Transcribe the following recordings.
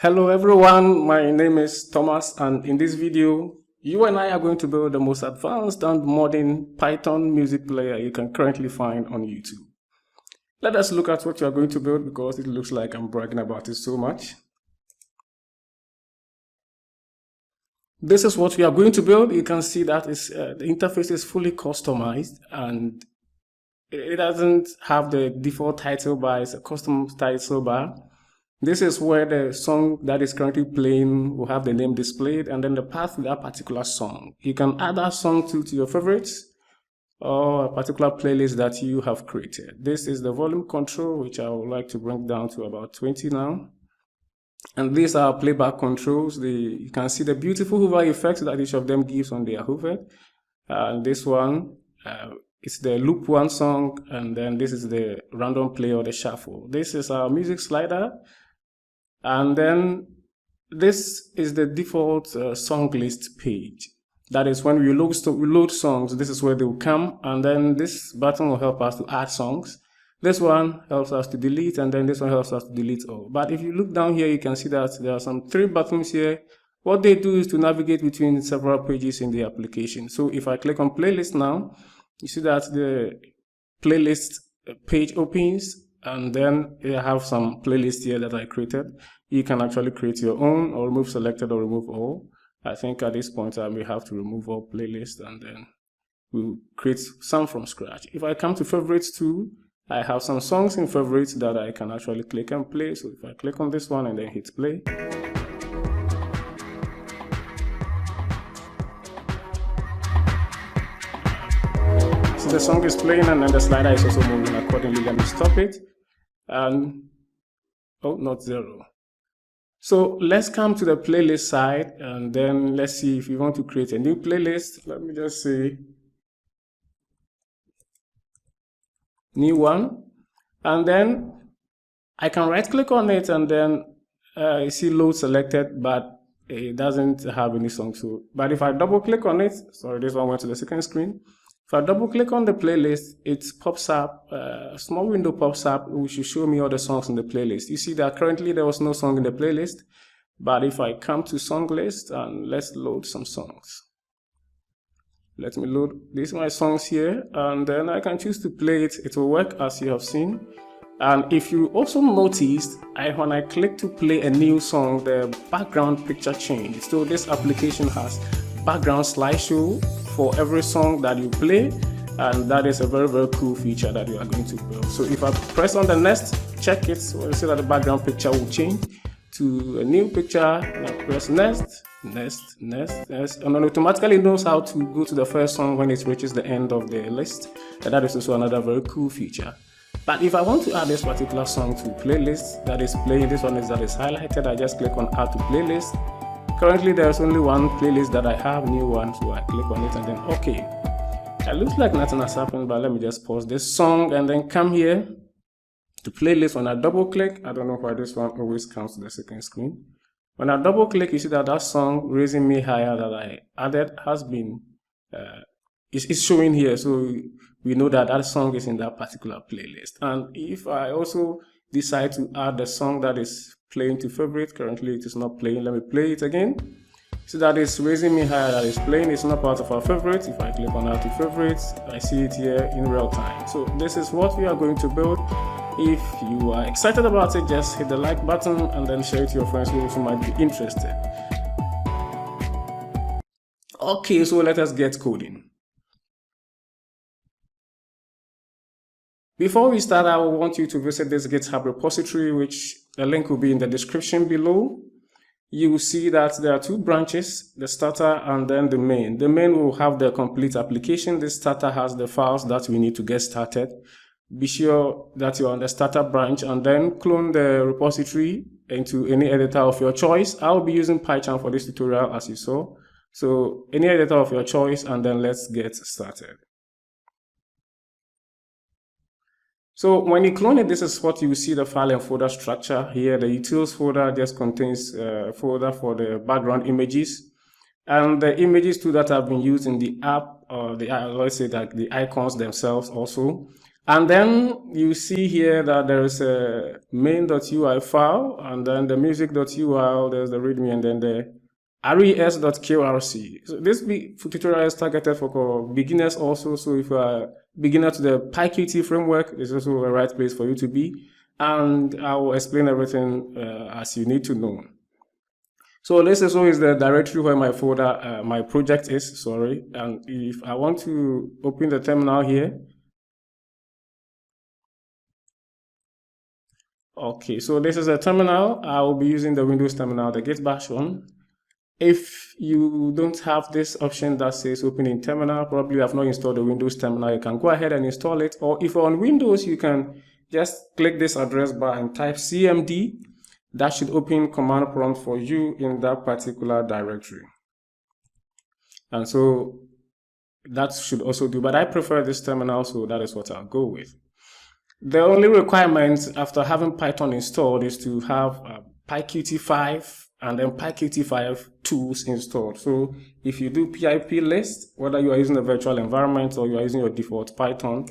Hello everyone, my name is Thomas, and in this video you and I are going to build the most advanced and modern Python music player you can currently find on YouTube. Let us look at what you are going to build because it looks like I'm bragging about it so much. This is what we are going to build. You can see that the interface is fully customized and it doesn't have the default title bar, it's a custom title bar. This is where the song that is currently playing will have the name displayed and then the path to that particular song. You can add that song to your favorites or a particular playlist that you have created. This is the volume control, which I would like to bring down to about 20 now. And these are playback controls. You can see the beautiful hover effect that each of them gives when they are hovered. And this one, it's the loop one song, and then this is the random play or the shuffle. This is our music slider. And then this is the default song list page. That is when we load songs, this is where they will come. And then this button will help us to add songs. This one helps us to delete, and then this one helps us to delete all. But if you look down here, you can see that there are some 3 buttons here. What they do is to navigate between several pages in the application. So if I click on playlist now, you see that the playlist page opens. And then I have some playlists here that I created. You can actually create your own or remove selected or remove all. I think at this point I may have to remove all playlists and then we'll create some from scratch. If I come to favorites too, I have some songs in favorites that I can actually click and play. So if I click on this one and then hit play, so the song is playing and then the slider is also moving accordingly. Let me stop it. And oh, not 0. So let's come to the playlist side and then let's see if you want to create a new playlist. Let me just say new one, and then I can right click on it and then you see load selected, but it doesn't have any song. So but if I double click on it, sorry, this one went to the second screen. If I double click on the playlist, it pops up, a small window pops up, which will show me all the songs in the playlist. You see that currently there was no song in the playlist, but if I come to song list and let's load some songs. Let me load these my songs here, and then I can choose to play it. It will work as you have seen. And if you also noticed, when I click to play a new song, the background picture changed. So this application has background slideshow for every song that you play, and that is a very, very cool feature that you are going to build. So if I press on the next, check it, so you see that the background picture will change to a new picture, and I press next, and then automatically knows how to go to the first song when it reaches the end of the list. And that is also another very cool feature. But if I want to add this particular song to playlist that is playing, this one that is highlighted, I just click on add to playlist. Currently there's only one playlist that I have, new one, so I click on it and then okay. It looks like nothing has happened, but let me just pause this song and then come here to playlist. When I double click, I don't know why this one always comes to the second screen. When I double click, you see that that song Raising Me Higher that I added has been is showing here, so we know that that song is in that particular playlist. And if I also decide to add the song that is playing to favorite, currently it is not playing, let me play it again. So that is Raising Me Higher that is playing, it's not part of our favorites. If I click on add to favorites, I see it here in real time. So this is what we are going to build. If you are excited about it, just hit the like button and then share it to your friends who also might be interested. Okay, so let us get coding. Before we start, I want you to visit this GitHub repository, which the link will be in the description below. You will see that there are 2 branches, the starter and then the main. The main will have the complete application. The starter has the files that we need to get started. Be sure that you're on the starter branch and then clone the repository into any editor of your choice. I'll be using PyCharm for this tutorial as you saw. So any editor of your choice, and then let's get started. So when you clone it, this is what you see the file and folder structure here. The utils folder just contains a folder for the background images, and the images too that have been used in the app, or let's say that the icons themselves also. And then you see here that there is a main.ui file, and then the music.ui, there's the readme, and then the res.qrc. So this tutorial is targeted for beginners also. So if you are a beginner to the PyQt framework, it's also a right place for you to be. And I will explain everything as you need to know. So this is always the directory where my folder, my project is, sorry. And if I want to open the terminal here, okay, so this is a terminal. I will be using the Windows terminal, the Git bash one. If you don't have this option that says open in terminal, probably you have not installed the Windows terminal, you can go ahead and install it. Or if you're on Windows, you can just click this address bar and type cmd. That should open command prompt for you in that particular directory. And so that should also do, but I prefer this terminal, so that is what I'll go with. The only requirement after having Python installed is to have PyQt 5 and then PyQt 5 tools installed. So if you do pip list, whether you are using a virtual environment or you are using your default Python,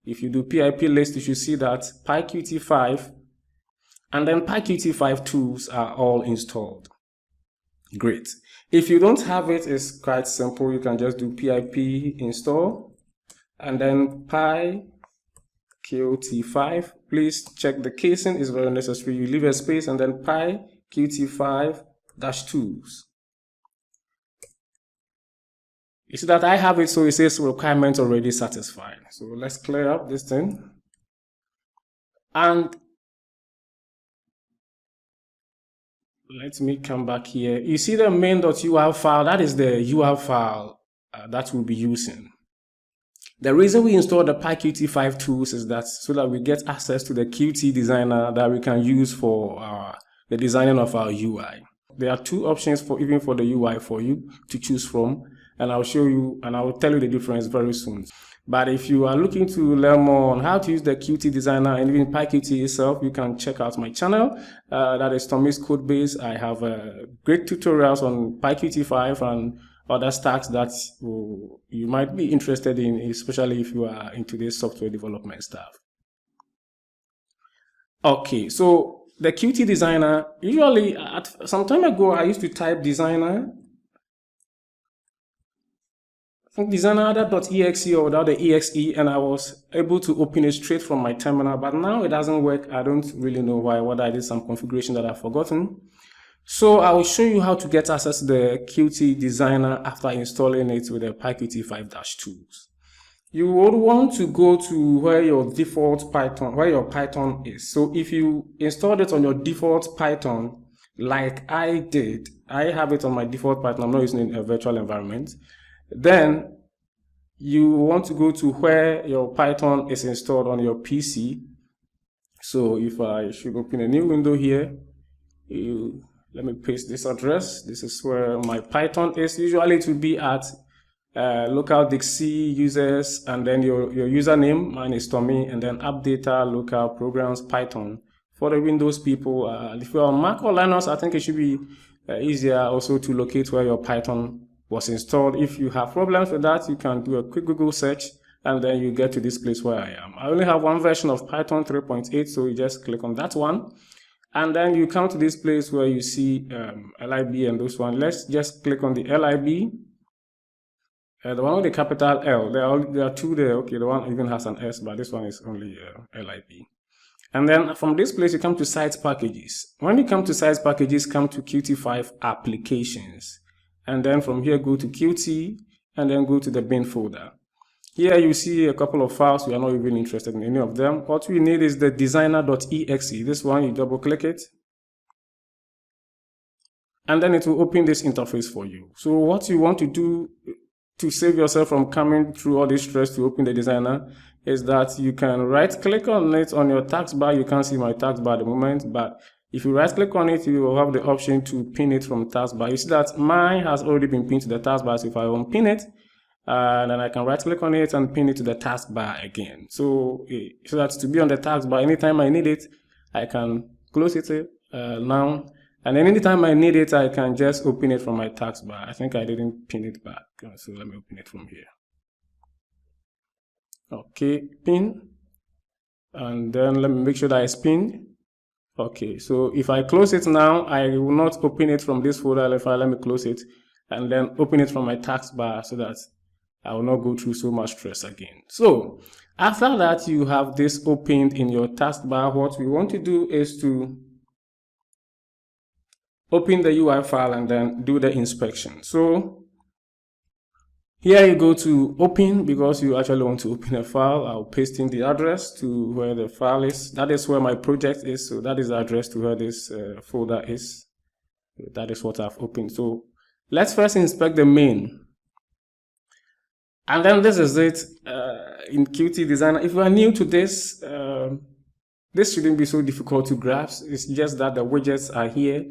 if you do pip list, you should see that PyQt 5 and then PyQt 5 tools are all installed. Great. If you don't have it, it's quite simple. You can just do pip install and then PyQt 5. Please check the casing, is very necessary. You leave a space and then PyQt 5-tools. You see that I have it, so it says requirement already satisfied. So let's clear up this thing. And let me come back here. You see the main.ui file, that is the URL file that we'll be using. The reason we install the PyQt 5 tools is that so that we get access to the Qt designer that we can use for the designing of our UI. There are two options for even for the UI for you to choose from, and I'll show you and I will tell you the difference very soon. But if you are looking to learn more on how to use the Qt designer and even PyQt itself, you can check out my channel. That is Tommy's Codebase. I have great tutorials on PyQt 5 and other stacks that you might be interested in, especially if you are into this software development stuff. Okay, so the Qt designer, usually some time ago I used to type designer, designer.exe or without the exe, and I was able to open it straight from my terminal, but now it doesn't work. I don't really know why, whether I did some configuration that I've forgotten. So I will show you how to get access to the Qt designer after installing it with the PyQt 5-tools. You would want to go to where your default Python, where your Python is. So if you installed it on your default Python, like I did, I have it on my default Python, I'm not using a virtual environment. Then you want to go to where your Python is installed on your PC. So if I should open a new window here, let me paste this address. This is where my Python is. Usually it will be at local Dixie users and then your username. Mine is Tommy, and then app data, local programs, Python. For the Windows people, if you're on Mac or Linux, I think it should be easier also to locate where your Python was installed. If you have problems with that, you can do a quick Google search and then you get to this place where I am. I only have one version of Python 3.8, so you just click on that one. And then you come to this place where you see lib and those one. Let's just click on the lib. The one with the capital L. There are two there. Okay, the one even has an S, but this one is only lib. And then from this place, you come to Sites Packages. When you come to Sites Packages, come to Qt 5 Applications. And then from here, go to Qt, and then go to the bin folder. Here you see a couple of files. We are not even interested in any of them. What we need is the designer.exe. This one, you double click it. And then it will open this interface for you. So what you want to do to save yourself from coming through all this stress to open the designer is that you can right click on it on your taskbar. You can't see my taskbar at the moment, but if you right click on it, you will have the option to pin it from taskbar. You see that mine has already been pinned to the taskbar. So if I unpin it, then I can right click on it and pin it to the taskbar again. So that to be on the taskbar, anytime I need it, I can close it now. And then anytime I need it, I can just open it from my taskbar. I think I didn't pin it back. So let me open it from here. Okay, pin. and then let me make sure that I spin. Okay, so if I close it now, I will not open it from this folder. Let me close it and then open it from my taskbar so that I will not go through so much stress again. So after that, you have this opened in your taskbar. What we want to do is to open the UI file and then do the inspection. So here you go to open because you actually want to open a file. I'll paste in the address to where the file is. That is where my project is. So that is the address to where this folder is. That is what I've opened. So let's first inspect the main. And then this is it in Qt Designer. If you are new to this, this shouldn't be so difficult to grasp. It's just that the widgets are here.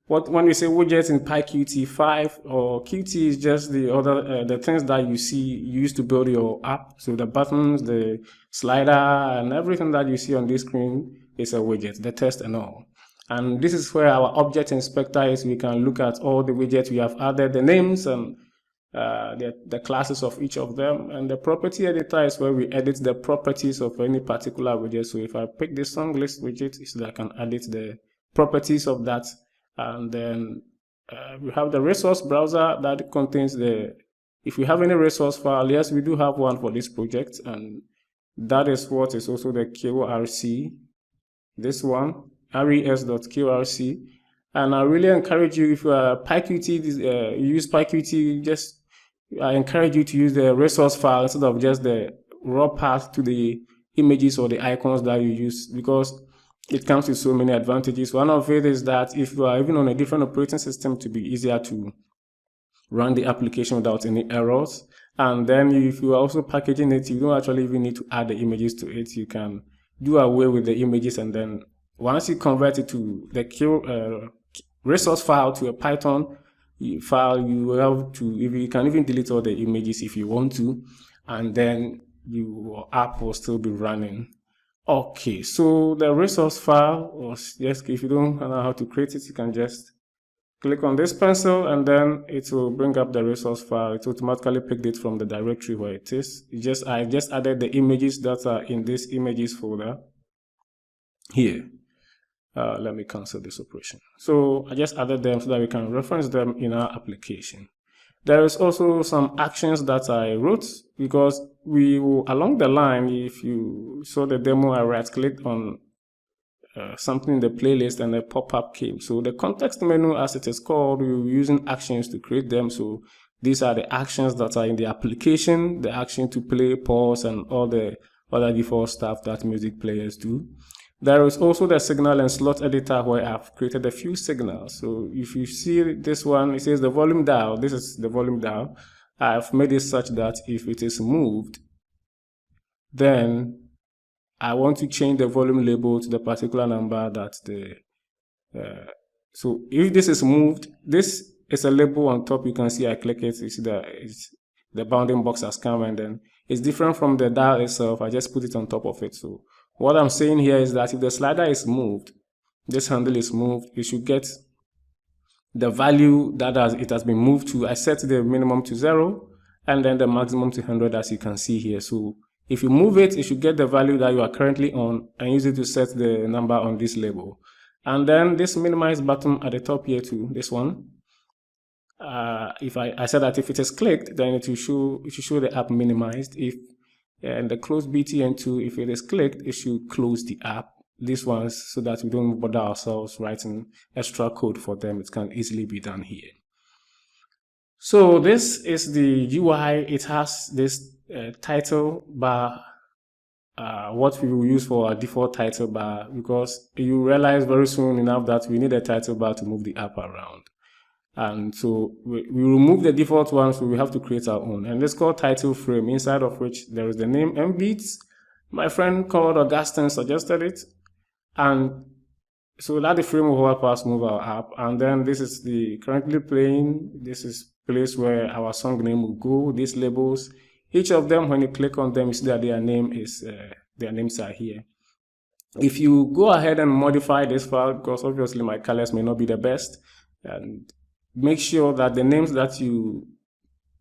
When we say widgets in PyQt 5 or Qt is just the other the things that you use to build your app. So the buttons, the slider, and everything that you see on this screen is a widget, the text and all. And this is where our object inspector is. We can look at all the widgets we have added, the names and the classes of each of them. And the property editor is where we edit the properties of any particular widget. So if I pick this song list widget, so that I can edit the properties of that. And then we have the resource browser that contains if we have any resource file, yes, we do have one for this project, and that is what is also the QRC, this one, res.qrc. And I really encourage you, if you are PyQt, you use PyQt, I encourage you to use the resource file instead of just the raw path to the images or the icons that you use, because it comes with so many advantages. One of it is that if you are even on a different operating system, to be easier to run the application without any errors. And then if you are also packaging it, you don't actually even need to add the images to it. You can do away with the images, and then once you convert it to the resource file to a Python file, you can even delete all the images if you want to, and then your app will still be running. Okay, so the resource file was just, if you don't know how to create it, you can just click on this pencil and then it will bring up the resource file. It automatically picked it from the directory where it is. I just added the images that are in this images folder here. Let me cancel this operation. So I just added them so that we can reference them in our application. There is also some actions that I wrote, because we will, along the line, if you saw the demo, I right-clicked on something in the playlist and a pop-up came. So the context menu, as it is called, we're using actions to create them. So these are the actions that are in the application, the action to play, pause, and all the other default stuff that music players do. There is also the signal and slot editor where I've created a few signals. So if you see this one, it says the volume dial. This is the volume dial. I've made it such that if it is moved, then I want to change the volume label to the particular number that so if this is moved, this is a label on top. You can see I click it, you see that the bounding box has come, and then it's different from the dial itself. I just put it on top of it. So what I'm saying here is that if the slider is moved, this handle is moved, you should get the value that it has been moved to. I set the minimum to 0 and then the maximum to 100, as you can see here. So if you move it, you should get the value that you are currently on and use it to set the number on this label. And then this minimize button at the top here too, this one. If I said that if it is clicked, then it should show the app minimized. And the close btn2, if it is clicked, it should close the app. These ones, so that we don't bother ourselves writing extra code for them. It can easily be done here. So this is the UI. It has this title bar, what we will use for our default title bar, because you realize very soon enough that we need a title bar to move the app around. And so we remove the default one, so we have to create our own. And it's called title frame, inside of which there is the name mbeats. My friend called Augustine suggested it. And so that the frame will help us move our app. And then this is the currently playing. This is place where our song name will go. These labels, each of them, when you click on them, you see that their names are here. If you go ahead and modify this file, because obviously my colors may not be the best, and make sure that the names that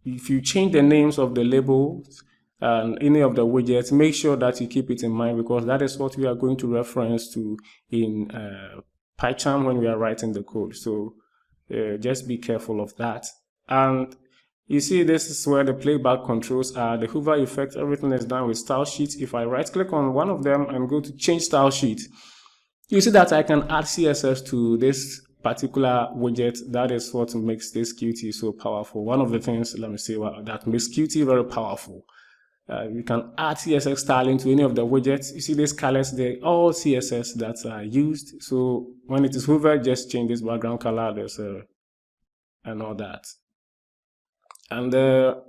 if you change the names of the labels and any of the widgets, make sure that you keep it in mind, because that is what we are going to reference to in PyCharm when we are writing the code. So just be careful of that. And you see, this is where the playback controls are, the hover effect, everything is done with style sheet. If I right click on one of them and go to change style sheet, you see that I can add CSS to this particular widget. That is what makes this Qt so powerful. One of the things, let me say, that makes Qt very powerful. You can add CSS styling to any of the widgets. You see these colors, they're all CSS that are used. So when it is hovered, just change this background color, and all that. And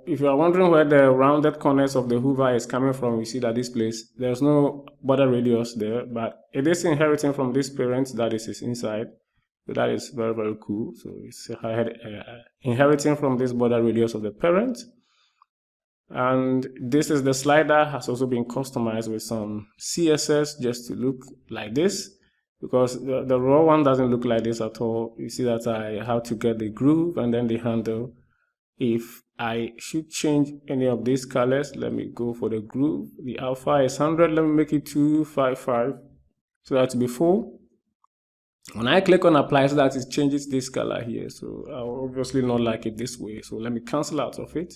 if you are wondering where the rounded corners of the hover is coming from, you see that this place, there's no border radius there, but it is inheriting from this parent that is inside. So that is very, very cool. So it's inheriting from this border radius of the parent. And this is the slider, has also been customized with some CSS just to look like this, because the raw one doesn't look like this at all. You see that I have to get the groove and then the handle. If I should change any of these colors, let me go for the groove. The alpha is 100, let me make it 255. So that's before. When I click on apply, so that it changes this color here. So I'll obviously not like it this way. So let me cancel out of it.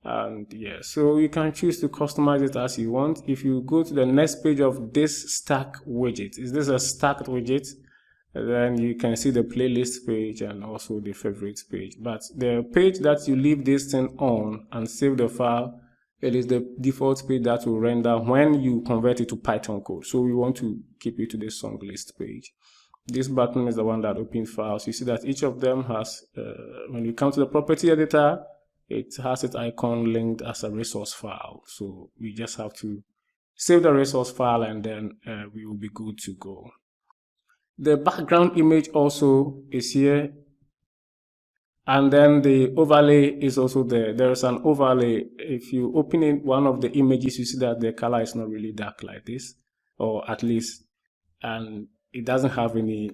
And yeah, so you can choose to customize it as you want. If you go to the next page of this stack widget, is this a stacked widget? Then you can see the playlist page and also the favorites page. But the page that you leave this thing on and save the file, it is the default page that will render when you convert it to Python code. So we want to keep it to the song list page. This button is the one that opens files. You see that each of them has, when you come to the property editor, it has its icon linked as a resource file. So we just have to save the resource file and then we will be good to go. The background image also is here. And then the overlay is also there. There's an overlay. If you open in one of the images, you see that the color is not really dark like this, or at least, and it doesn't have any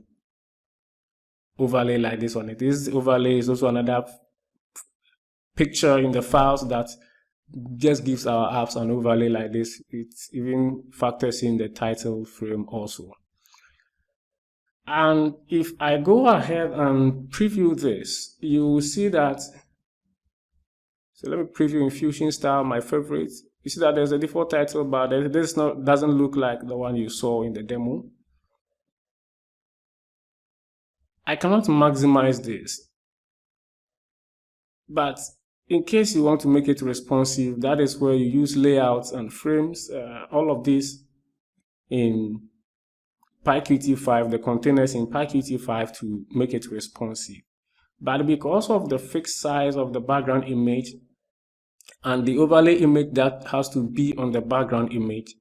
overlay like this on it. This overlay is also another picture in the files that just gives our apps an overlay like this. It even factors in the title frame also. And if I go ahead and preview this, you will see that, so let me preview in Fusion Style, my favorite. You see that there's a default title, but this doesn't look like the one you saw in the demo. I cannot maximize this, but in case you want to make it responsive, that is where you use layouts and frames, all of this in PyQt 5, the containers in PyQt 5 to make it responsive. But because of the fixed size of the background image and the overlay image that has to be on the background image,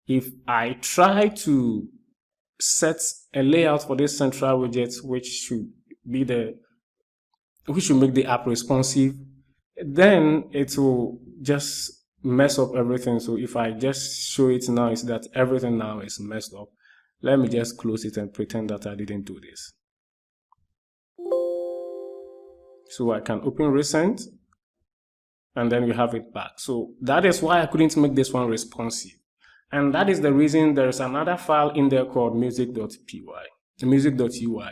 if I try to set a layout for this central widget, which should make the app responsive, then it will just mess up everything. So if I just show it now, it's that everything now is messed up. Let me just close it and pretend that I didn't do this. So I can open recent and then we have it back. So that is why I couldn't make this one responsive. And that is the reason there is another file in there called music.py, music.ui.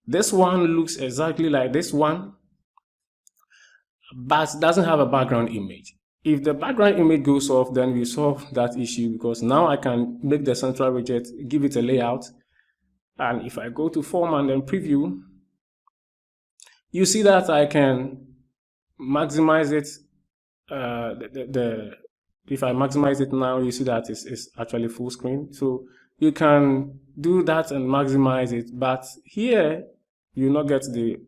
This one looks exactly like this one, but doesn't have a background image. If the background image goes off, then we solve that issue, because now I can make the central widget, give it a layout. And if I go to form and then preview, you see that I can maximize it. If I maximize it now, you see that it's actually full screen. So you can do that and maximize it. But here, you not get the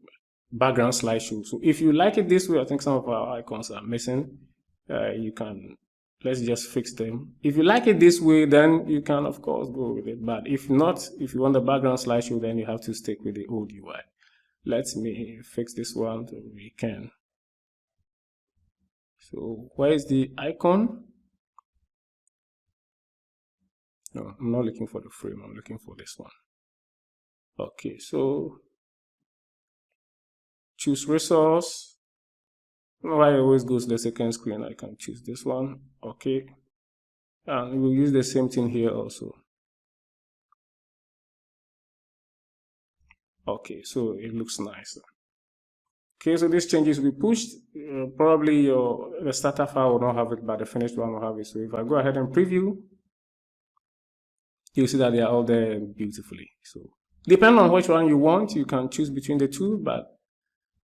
background slideshow. So if you like it this way, I think some of our icons are missing. You can, let's just fix them. If you like it this way, then you can of course go with it. But if not, if you want the background slideshow, then you have to stick with the old UI. Let me fix this one so we can. So where is the icon? No, I'm not looking for the frame, I'm looking for this one. Okay, so choose resource, Why it always goes to the second screen, I can choose this one. Okay. And we'll use the same thing here also. Okay, so it looks nice. Okay, so these changes will be pushed. Probably the starter file will not have it, but the finished one will have it. So if I go ahead and preview, you'll see that they are all there beautifully. So depending on which one you want, you can choose between the two, but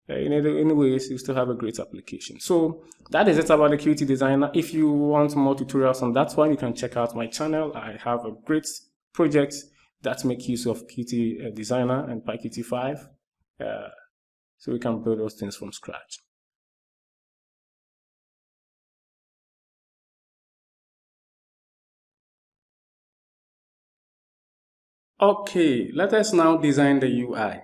anyways, you still have a great application. So that is it about the Qt Designer. If you want more tutorials on that one, you can check out my channel. I have a great project that make use of Qt Designer and PyQt 5. So we can build those things from scratch. Okay, let us now design the UI.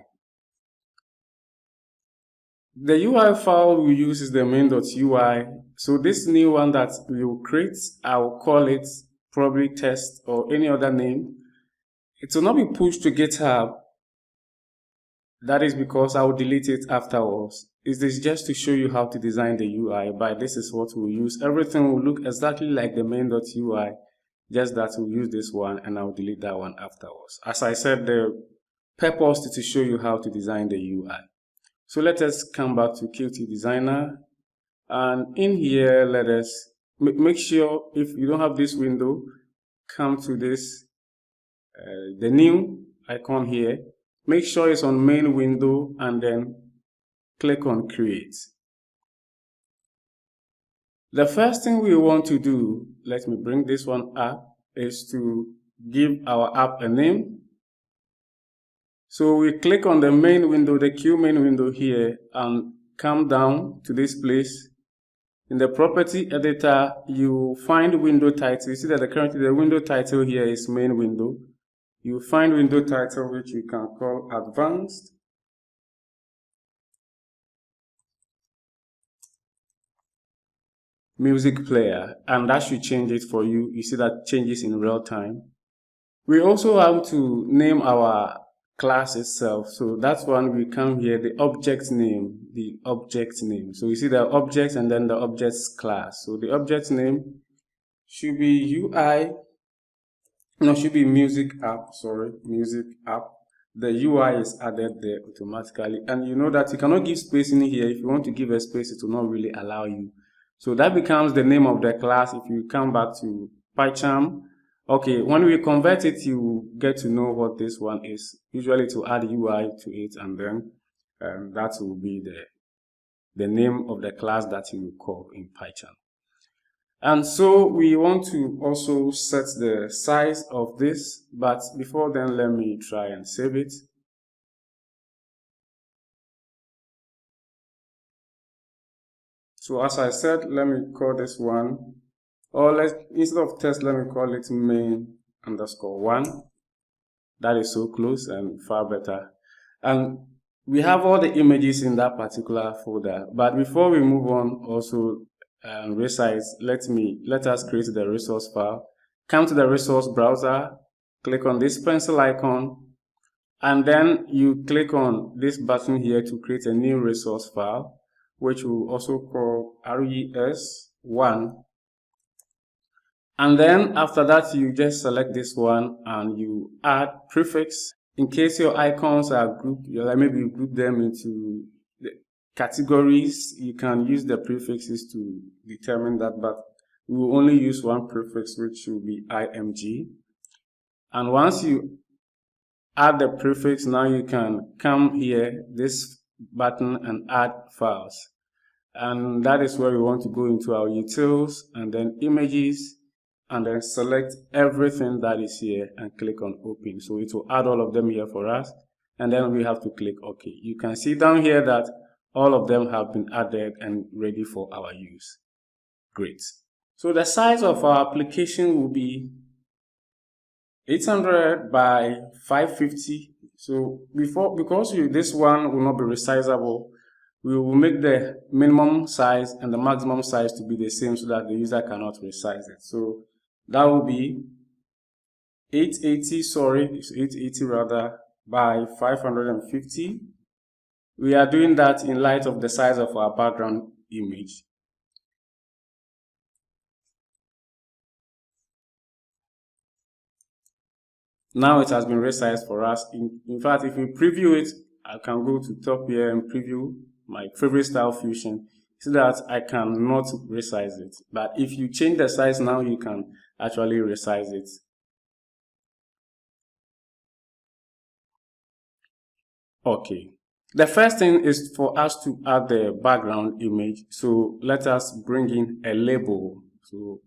The UI file we use is the main.ui. So this new one that we will create, I'll call it probably test or any other name. It will not be pushed to GitHub. That is because I will delete it afterwards. It is just to show you how to design the UI, but this is what we'll use. Everything will look exactly like the main.ui, just that we'll use this one and I'll delete that one afterwards. As I said, the purpose is to show you how to design the UI. So let us come back to Qt Designer, and in here let us make sure if you don't have this window, come to this the new icon here, make sure it's on main window and then click on create. The first thing we want to do, let me bring this one up, is to give our app a name. So we click on the main window, the Q main window here, and come down to this place. In the property editor, you find window title. You see that currently the window title here is main window. You find window title which you can call advanced. Music player, and that should change it for you. You see that changes in real time. We also have to name our class itself. So that's when we come here, the object name. So you see the object and then the object's class. So the object name should be UI, no, should be music app, sorry, music app. The UI is added there automatically. And you know that you cannot give space in here. If you want to give a space, it will not really allow you. So that becomes the name of the class. If you come back to PyCharm, okay, when we convert it, you get to know what this one is. Usually to add UI to it, and then that will be the name of the class that you will call in PyCharm. And so we want to also set the size of this, but before then, let me try and save it. So as I said, let me call this one, or instead of test, let me call it main_1. That is so close and far better. And we have all the images in that particular folder. But before we move on, also resize, let us create the resource file. Come to the resource browser, click on this pencil icon, and then you click on this button here to create a new resource file, which we'll also call res1. And then after that, you just select this one and you add prefix. In case your icons are grouped, maybe you group them into the categories, you can use the prefixes to determine that, but we will only use one prefix, which will be img. And once you add the prefix, now you can come here, this button, and add files. And that is where we want to go into our utils and then images, and then select everything that is here and click on open. So it will add all of them here for us, and then we have to click OK. You can see down here that all of them have been added and ready for our use. Great. So the size of our application will be 800 by 550. So because this one will not be resizable, we will make the minimum size and the maximum size to be the same so that the user cannot resize it. So that will be 880 rather by 550. We are doing that in light of the size of our background image. Now it has been resized for us. In fact, if we preview it, I can go to top here and preview my favorite style fusion so that I cannot resize it. But if you change the size now, you can actually resize it. Okay. The first thing is for us to add the background image. So let us bring in a label. So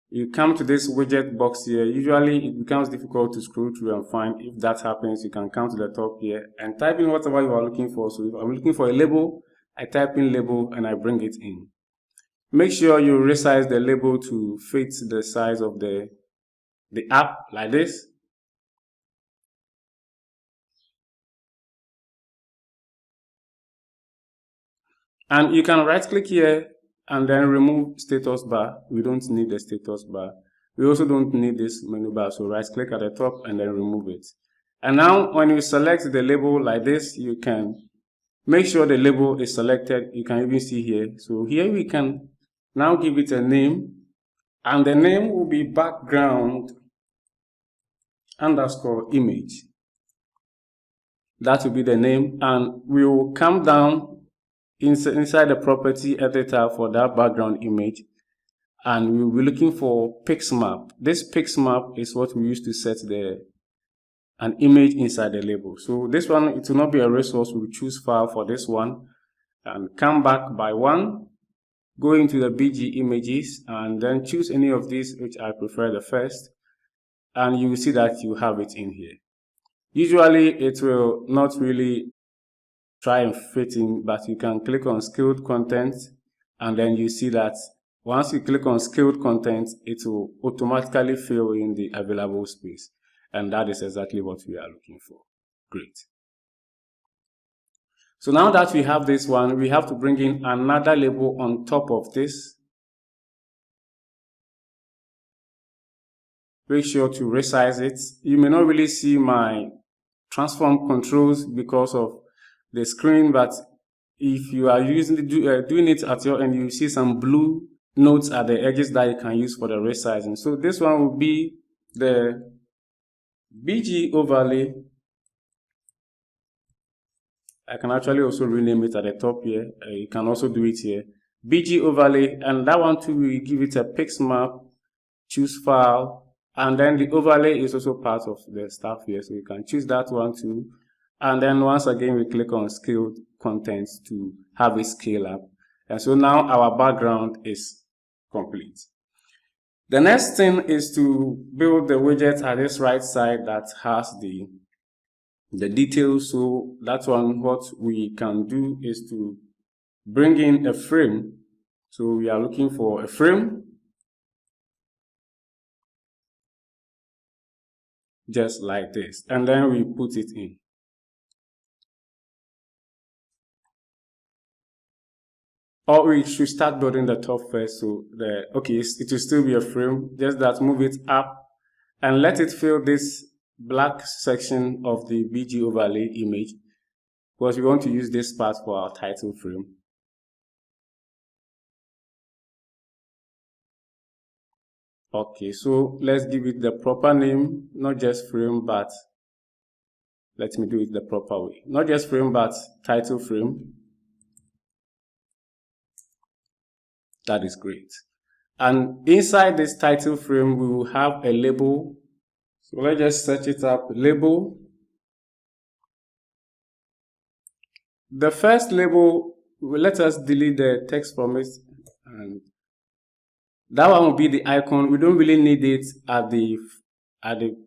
you come to this widget box here. Usually it becomes difficult to scroll through and find. If that happens, you can come to the top here and type in whatever you are looking for. So if I'm looking for a label, I type in label and I bring it in. Make sure you resize the label to fit the size of the app like this. And you can right click here and then remove status bar. We don't need the status bar. We also don't need this menu bar. So right click at the top and then remove it. And now when you select the label like this, you can make sure the label is selected. You can even see here. So here we can now give it a name, and the name will be background underscore image. That will be the name, and we will come down inside the property editor for that background image, and we will be looking for pixmap. This pixmap is what we use to set an image inside the label. So this one, it will not be a resource. We'll choose file for this one and come back by one, go into the BG images and then choose any of these which I prefer the first, and you will see that you have it in here. Usually it will not really try and fit in, but you can click on skilled content and then you see that once you click on skilled content, it will automatically fill in the available space, and that is exactly what we are looking for. Great. So now that we have this one, we have to bring in another label on top of this. Make sure to resize it. You may not really see my transform controls because of the screen, but if you are doing it at your end, you see some blue nodes at the edges that you can use for the resizing. So this one will be the BG overlay. I can actually also rename it at the top here. You can also do it here. BG overlay, and that one too, we give it a pixmap, choose file, and then the overlay is also part of the stuff here. So you can choose that one too. And then once again, we click on scaled contents to have it scale up. And so now our background is complete. The next thing is to build the widget at this right side that has the details. So that one, what we can do is to bring in a frame. So we are looking for a frame, just like this, and then we put it in. Or we should start building the top first. So it will still be a frame, just that move it up and let it fill this black section of the BG overlay image, because we want to use this part for our title frame. Okay, so let's give it the proper name, not just frame, but let me do it the proper way. Not just frame, but title frame. That is great. And inside this title frame, we will have a label. So let's just search it up, label. The first label, let us delete the text from it, and that one will be the icon. We don't really need it at the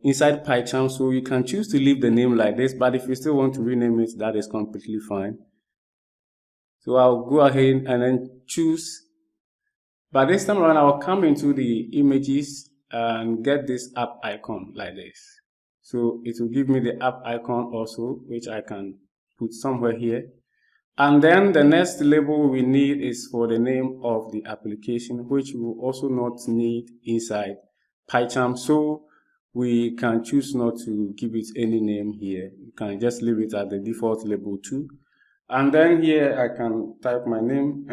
inside PyCharm, so you can choose to leave the name like this, but if you still want to rename it, that is completely fine. So I'll go ahead and then choose. But this time around, I'll come into the images and get this app icon like this. So it will give me the app icon also, which I can put somewhere here. And then the next label we need is for the name of the application, which we will also not need inside PyCharm. So we can choose not to give it any name here. You can just leave it at the default label 2. And then here I can type my name,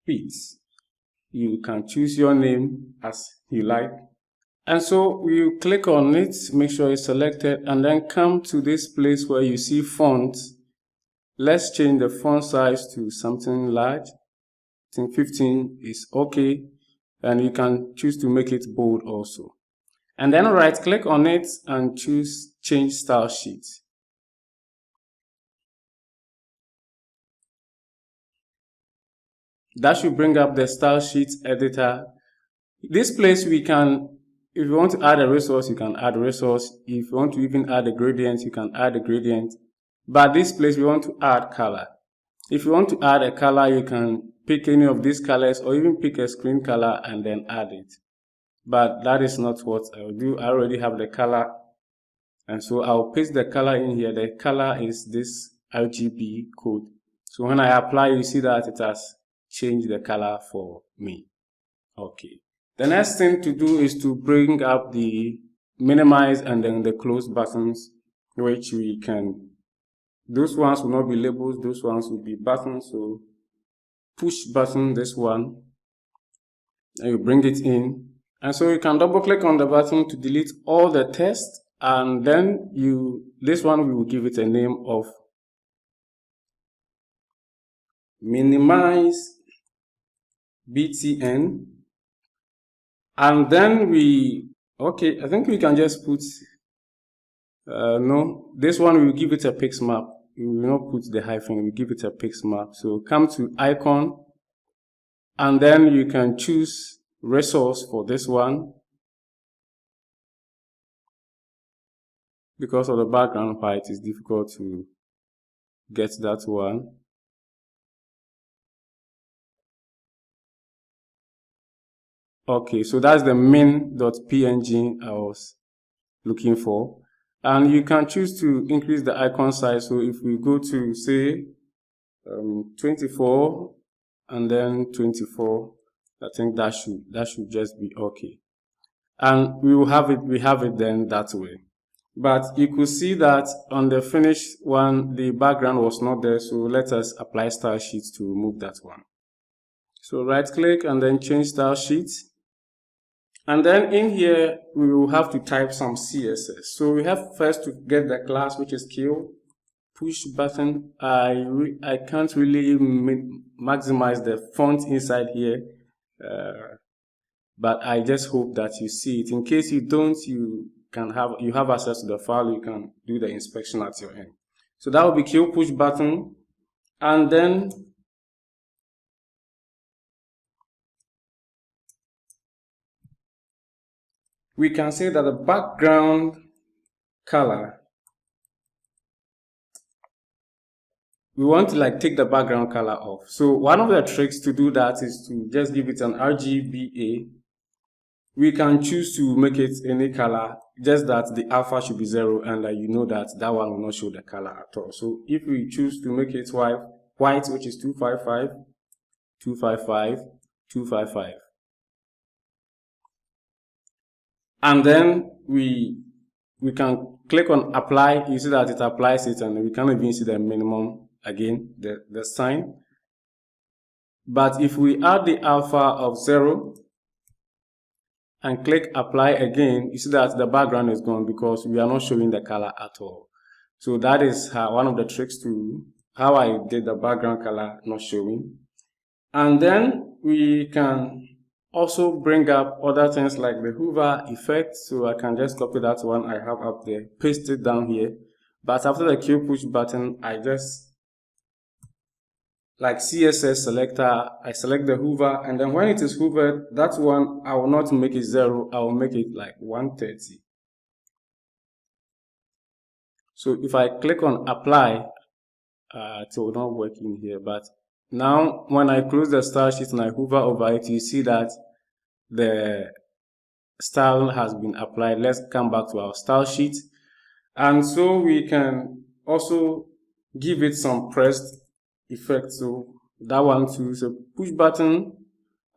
Pete. You can choose your name as you like. And so you click on it, make sure it's selected, and then come to this place where you see font. Let's change the font size to something large. I think 15 is okay. And you can choose to make it bold also. And then right click on it and choose change style sheet. That should bring up the style sheet editor. This place we can, if you want to add a resource, you can add a resource. If you want to even add a gradient, you can add a gradient. But this place we want to add color. If you want to add a color, you can pick any of these colors or even pick a screen color and then add it. But that is not what I will do. I already have the color. And so I'll paste the color in here. The color is this RGB code. So when I apply, you see that it has changed the color for me. Okay. The next thing to do is to bring up the minimize and then the close buttons, which we can, those ones will not be labels, those ones will be buttons. So push button, this one, and you bring it in. And so you can double click on the button to delete all the text. And then this one, we will give it a name of minimize btn. And then I think we can just put, no, this one we will give it a pixmap. We will not put the hyphen, we give it a pixmap. So come to icon, and then you can choose resource for this one. Because of the background white, it's difficult to get that one. Okay, so that's the min.png I was looking for. And you can choose to increase the icon size. So if we go to say 24 and then 24, I think that should just be okay. And we have it then that way. But you could see that on the finished one, the background was not there. So let us apply style sheet to remove that one. So right click and then change style sheet. And then in here, we will have to type some CSS. So we have first to get the class, which is kill, push button. I can't really maximize the font inside here. But I just hope that you see it. In case you don't, you have access to the file, you can do the inspection at your end. So that will be kill push button. And then we can say that the background color, we want to take the background color off. So one of the tricks to do that is to just give it an RGBA. We can choose to make it any color, just that the alpha should be 0, and you know that one will not show the color at all. So if we choose to make it white, which is 255, 255, 255. And then we can click on apply. You see that it applies it, and we can't even see the minimum again, the sign. But if we add the alpha of 0 and click apply again, you see that the background is gone because we are not showing the color at all. So that is one of the tricks to how I did the background color not showing. And then we can also bring up other things like the hover effect. So I can just copy that one I have up there, paste it down here. But after the kill push button, I just, like CSS selector, I select the hover, and then when it is hovered, that one, I will not make it 0, I will make it like 130. So if I click on apply, it will not work in here, but now when I close the style sheet and I hover over it, you see that the style has been applied. Let's come back to our style sheet. And so we can also give it some pressed effect. So that one too is a push button,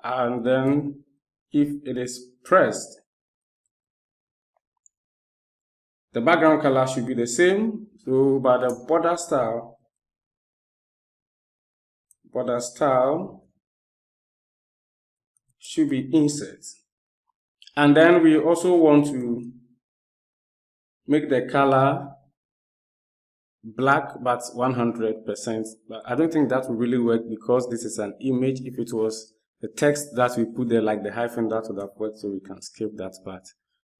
and then if it is pressed, the background color should be the same. So but the border style border style should be insert. And then we also want to make the color black but 100%. But I don't think that will really work because this is an image. If it was the text that we put there, like the hyphen, that would have worked, so we can skip that part.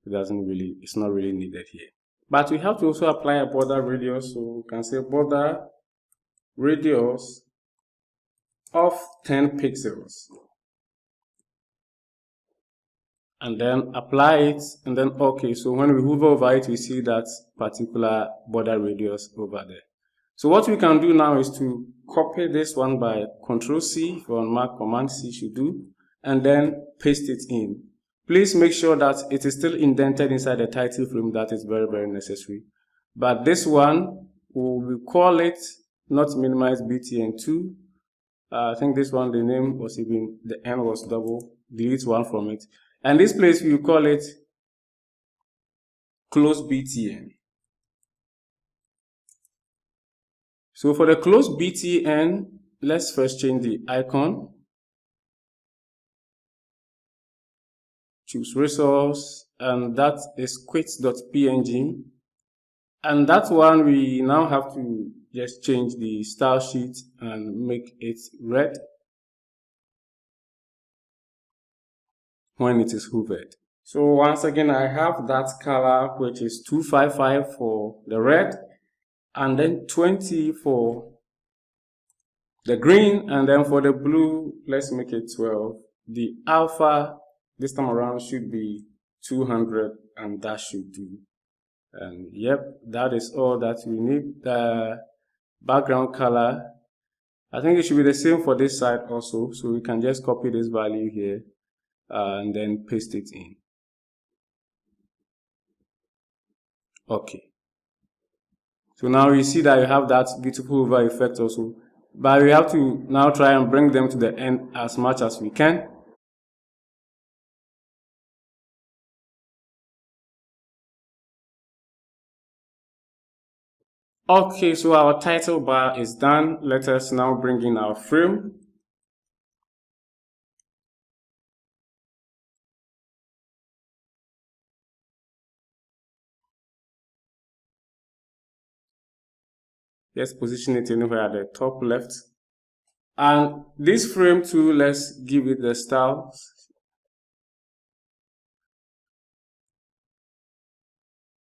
It's not really needed here. But we have to also apply a border radius, so we can say border radius of 10 pixels. And then apply it, and then okay. So when we hover over it, we see that particular border radius over there. So what we can do now is to copy this one by Ctrl+C, if you're on Mac, Command+C should do, and then paste it in. Please make sure that it is still indented inside the title frame. That is very, very necessary. But this one, we will call it not minimize btn2. I think this one, the name was even, the n was double, delete one from it. And this place, we will call it close btn. So for the close btn, let's first change the icon. Choose resource, and that is quit.png. And that one, we now have to just change the style sheet and make it red when it is hovered. So once again, I have that color, which is 255 for the red, and then 20 for the green, and then for the blue, let's make it 12. The alpha this time around should be 200, and that should do. And yep, that is all that we need. The background color, I think it should be the same for this side also, so we can just copy this value here and then paste it in. Okay, so now you see that you have that beautiful hover effect also, but we have to now try and bring them to the end as much as we can. Okay, so our title bar is done. Let us now bring in our frame. Just position it anywhere at the top left. And this frame too, let's give it the style.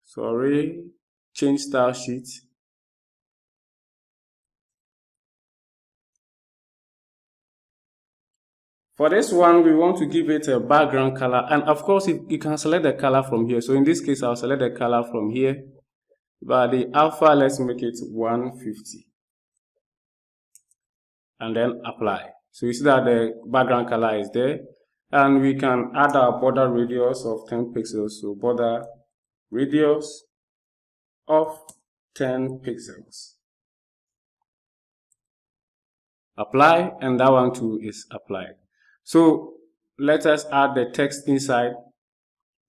Sorry, change style sheet. For this one, we want to give it a background color, and of course, you can select the color from here. So in this case, I'll select the color from here, but the alpha, let's make it 150, and then apply. So you see that the background color is there, and we can add our border radius of 10 pixels. So border radius of 10 pixels. Apply, and that one too is applied. So let us add the text inside.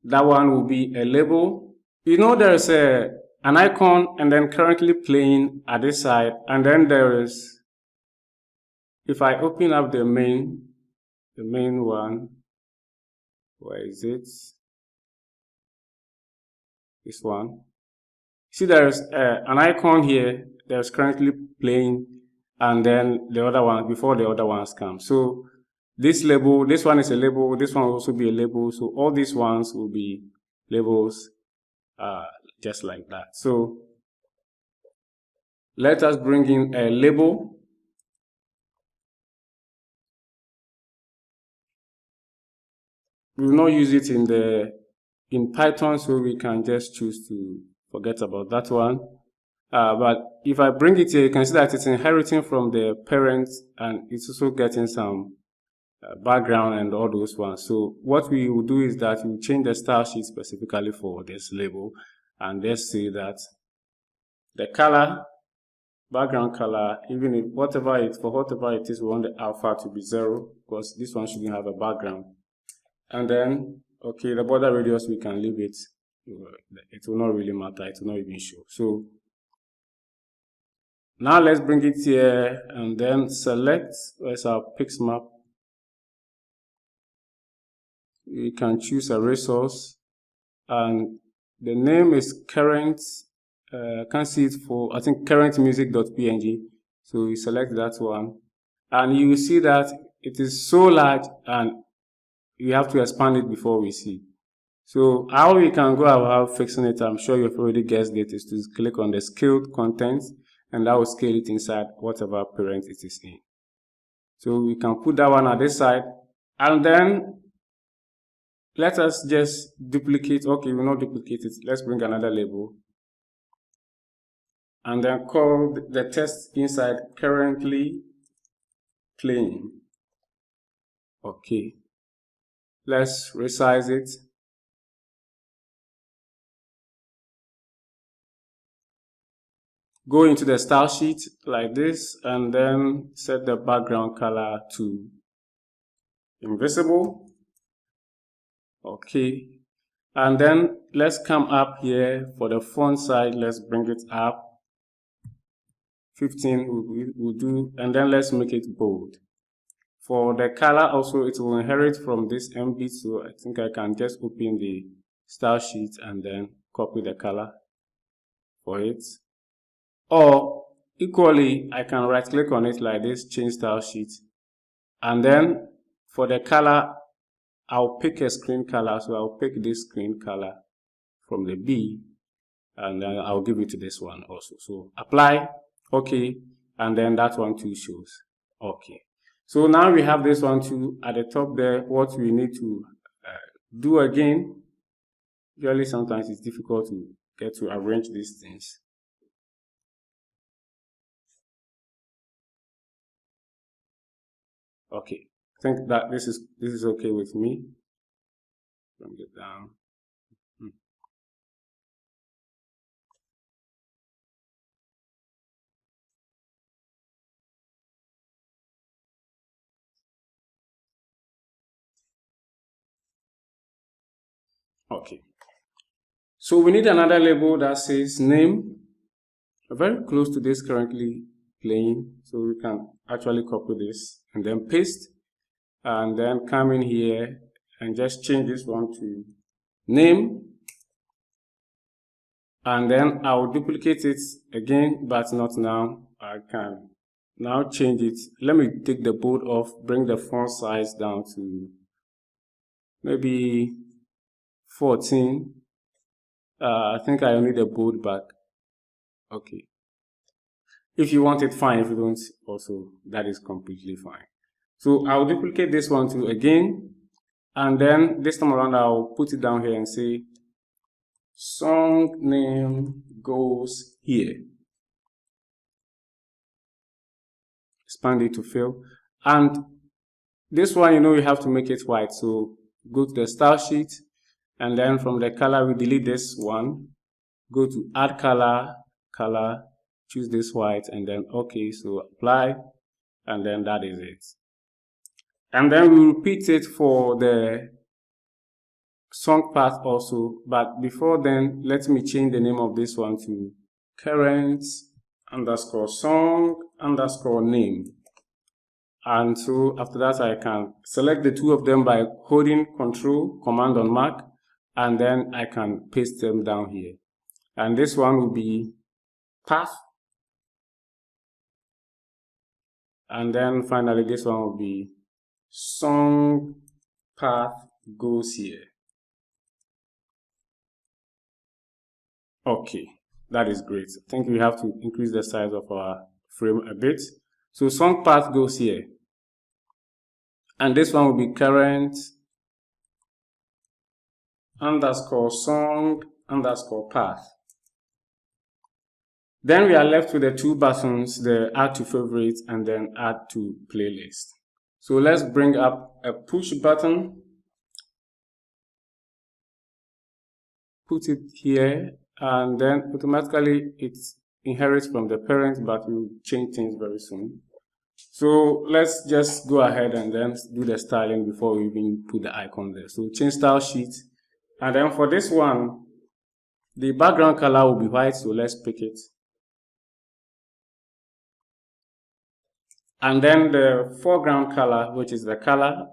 That one will be a label. You know, there's an icon and then currently playing at this side, and then there is, if I open up the main one, where is it? This one. See, there's an icon here that's currently playing, and then the other one before the other ones come. So this label, this one is a label, this one will also be a label. So all these ones will be labels just like that. So let us bring in a label. We will not use it in Python, so we can just choose to forget about that one. But if I bring it here, you can see that it's inheriting from the parents, and it's also getting some background and all those ones. So what we will do is that we change the style sheet specifically for this label, and let's say that the color, background color, even if whatever it is, we want the alpha to be 0, because this one shouldn't have a background. And then, okay, the border radius, we can leave it. It will not really matter. It will not even show. So Now let's bring it here and then select, where's our pix map. You can choose a resource and the name is current, can't see it for, I think currentmusic.png. So you select that one and you will see that it is so large and you have to expand it before we see. So how we can go about fixing it, I'm sure you've already guessed it, is to click on the scaled content and that will scale it inside whatever parent it is in. So we can put that one at this side and then let us just duplicate. Okay, we'll not duplicate it. Let's bring another label and then call the text inside currently playing. Okay, let's resize it. Go into the style sheet like this and then set the background color to invisible. Okay, and then let's come up here for the font size. Let's bring it up 15 we'll do, and then let's make it bold. For the color also, it will inherit from this MB, so I think I can just open the style sheet and then copy the color for it. Or equally, I can right click on it like this, change style sheet, and then for the color, I'll pick a screen color. So I'll pick this screen color from the B and then I'll give it to this one also. So apply, okay, and then that one too shows. Okay. So now we have this one too at the top there. What we need to do again, usually sometimes it's difficult to get to arrange these things. Okay, I think that this is okay with me. Bring it down. Okay. So we need another label that says name. Very close to this currently playing, so we can actually copy this and then paste and then come in here and just change this one to name, and then I will duplicate it again, but not now. I can now change it. Let me take the bold off, bring the font size down to maybe 14. I think I need a bold back. Okay. If you want it, fine. If you don't, also, that is completely fine. So I'll duplicate this one too again. And then this time around, I'll put it down here and say, song name goes here. Expand it to fill. And this one, you have to make it white. So go to the style sheet. And then from the color, we delete this one. Go to add color, choose this white, and then okay, so apply, and then that is it. And then we repeat it for the song path also, but before then, let me change the name of this one to current underscore song underscore name. And so after that, I can select the two of them by holding Control Command on Mac, and then I can paste them down here. And this one will be path. And then finally, this one will be song path goes here. Okay, that is great. I think we have to increase the size of our frame a bit. So song path goes here. And this one will be current underscore song underscore path. Then we are left with the two buttons, the add to favorite and then add to playlist. So let's bring up a push button, put it here, and then automatically it inherits from the parent, but we'll change things very soon. So let's just go ahead and then do the styling before we even put the icon there. So change style sheet. And then for this one, the background color will be white, so let's pick it. And then the foreground color, which is the color.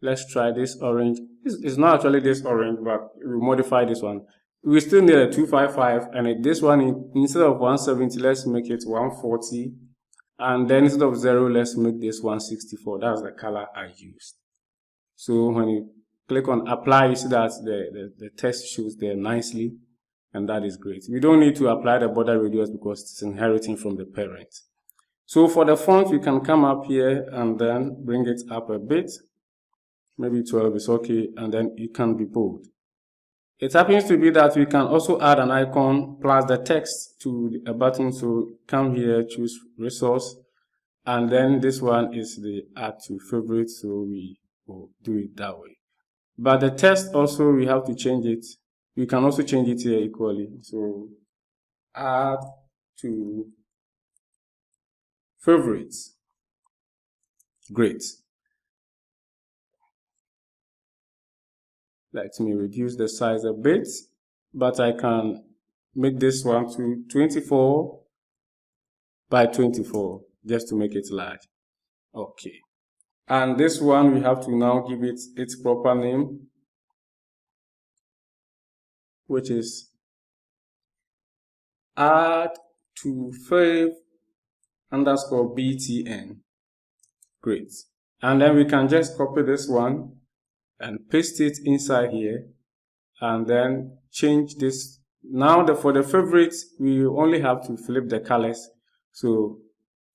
Let's try this orange. It's not actually this orange, but we modify this one. We still need a 255, and this one, instead of 170, let's make it 140. And then instead of 0, let's make this 164. That's the color I used. So when you click on apply, you see that the text shows there nicely, and that is great. We don't need to apply the border radius because it's inheriting from the parent. So for the font, you can come up here and then bring it up a bit. Maybe 12 is okay, and then it can be bold. It happens to be that we can also add an icon plus the text to a button. So come here, choose resource, and then this one is the add to favorite, so we will do it that way. But the text also, we have to change it. We can also change it here equally. So add to favorites. Great. Let me reduce the size a bit, but I can make this one to 24 by 24 just to make it large. Okay. And this one, we have to now give it its proper name, which is add to fav underscore btn. Great. And then we can just copy this one and paste it inside here, and then change this. Now for the favorites, we only have to flip the colors. So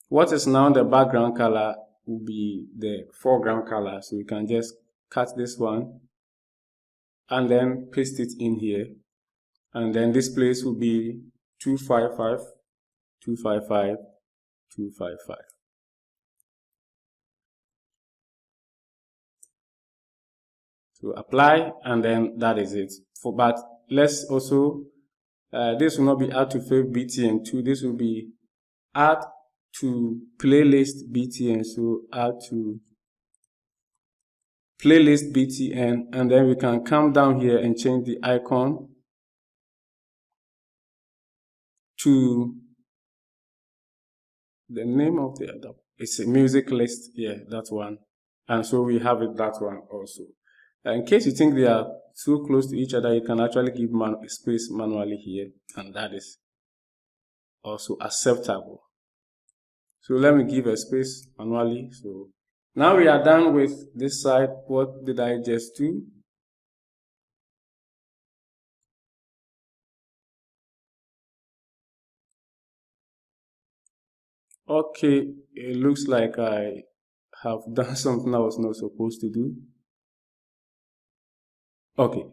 what is now the background color will be the foreground color. So we can just cut this one and then paste it in here, and then this place will be 255, 255, 255. To apply, and then that is it. But let's also, this will not be add to fav btn2, this will be add to playlist btn. So add to playlist btn, and then we can come down here and change the icon to the name of the adapter. It's a music list, yeah, that one. And so we have it that one also. In case you think they are too close to each other, you can actually give space manually here, and that is also acceptable. So let me give a space manually. So now we are done with this side. What did I just do? Okay, it looks like I have done something I was not supposed to do. Okay.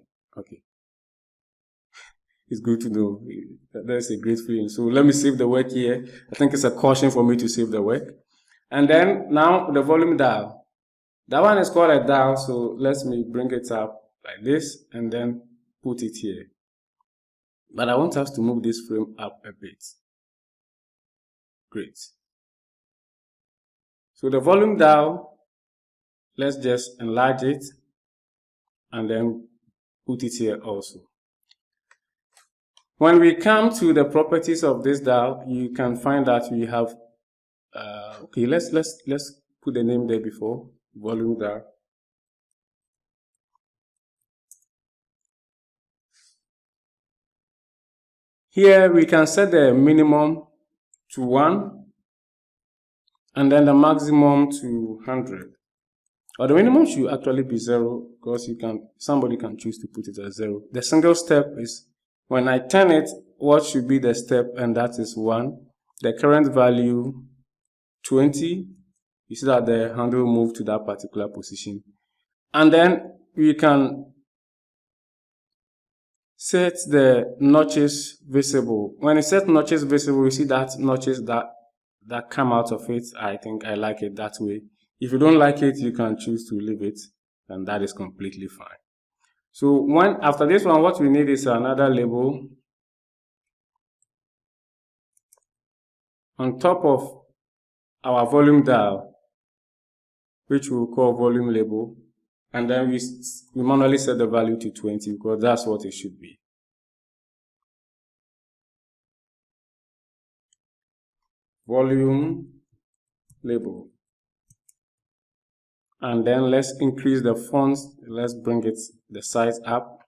It's good to know. That's a great feeling. So let me save the work here. I think it's a caution for me to save the work. And then now the volume dial. That one is called a dial. So let me bring it up like this and then put it here. But I want us to move this frame up a bit. Great. So the volume dial, let's just enlarge it and then put it here also. When we come to the properties of this dial, you can find that we have, okay, let's put the name there before, volume dial. Here we can set the minimum to 1 and then the maximum to 100. Or the minimum should actually be 0 because somebody can choose to put it as 0. The single step is when I turn it, what should be the step, and that is 1. The current value 20. You see that the handle moved to that particular position. And then we can set the notches visible. When you set notches visible, you see that notches that come out of it. I think I like it that way. If you don't like it, you can choose to leave it, and that is completely fine. So after this one, what we need is another label on top of our volume dial, which we'll call volume label, and then we manually set the value to 20 because that's what it should be. volume label. And then let's increase the fonts. Let's bring the size up.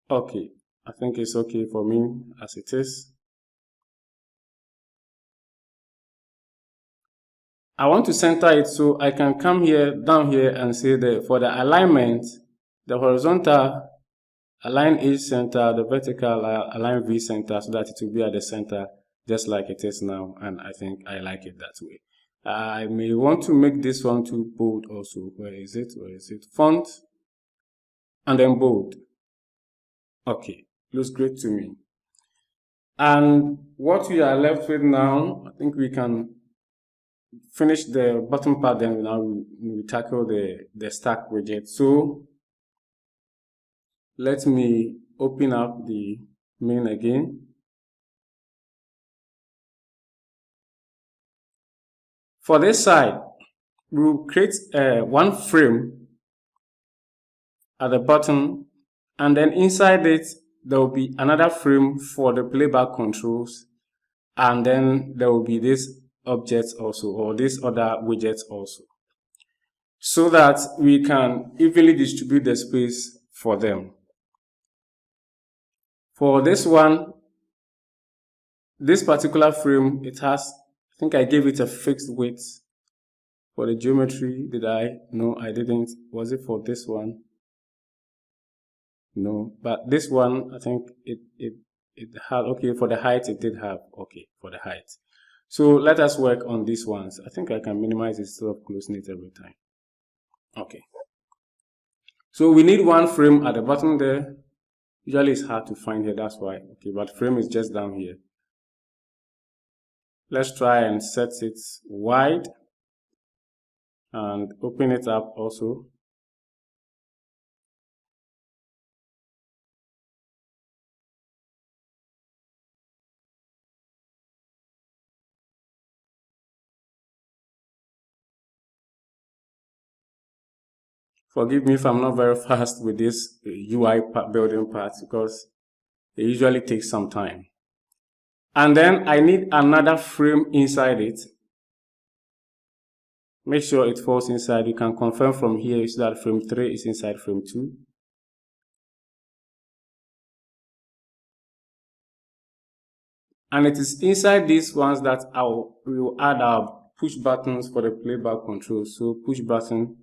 Okay, I think it's okay for me as it is. I want to center it, so I can come down here and say that for the alignment, the horizontal align edge center, the vertical align V center, so that it will be at the center just like it is now, and I think I like it that way. I may want to make this one too bold also. Where is it? Font and then bold. Okay, looks great to me. And what we are left with now, I think we can finish the bottom part, then now we tackle the stack widget. So let me open up the main again. For this side, we'll create one frame at the bottom, and then inside it there will be another frame for the playback controls, and then there will be this object also, or this other widget also, so that we can evenly distribute the space for them. For this one, this particular frame, it has, I think I gave it a fixed width. For the geometry, did I? No, I didn't. Was it for this one? No, but this one, I think it had, okay, for the height it did have, okay, for the height. So let us work on these ones. I think I can minimize it instead of closing it every time. Okay. So we need one frame at the bottom there. Usually it's hard to find here, that's why. Okay, but frame is just down here. Let's try and set it wide and open it up also. Forgive me if I'm not very fast with this UI building part, because it usually takes some time. And then I need another frame inside it. Make sure it falls inside. You can confirm from here. You see that frame 3 is inside frame 2. And it is inside these ones that we will add our push buttons for the playback control. So push button,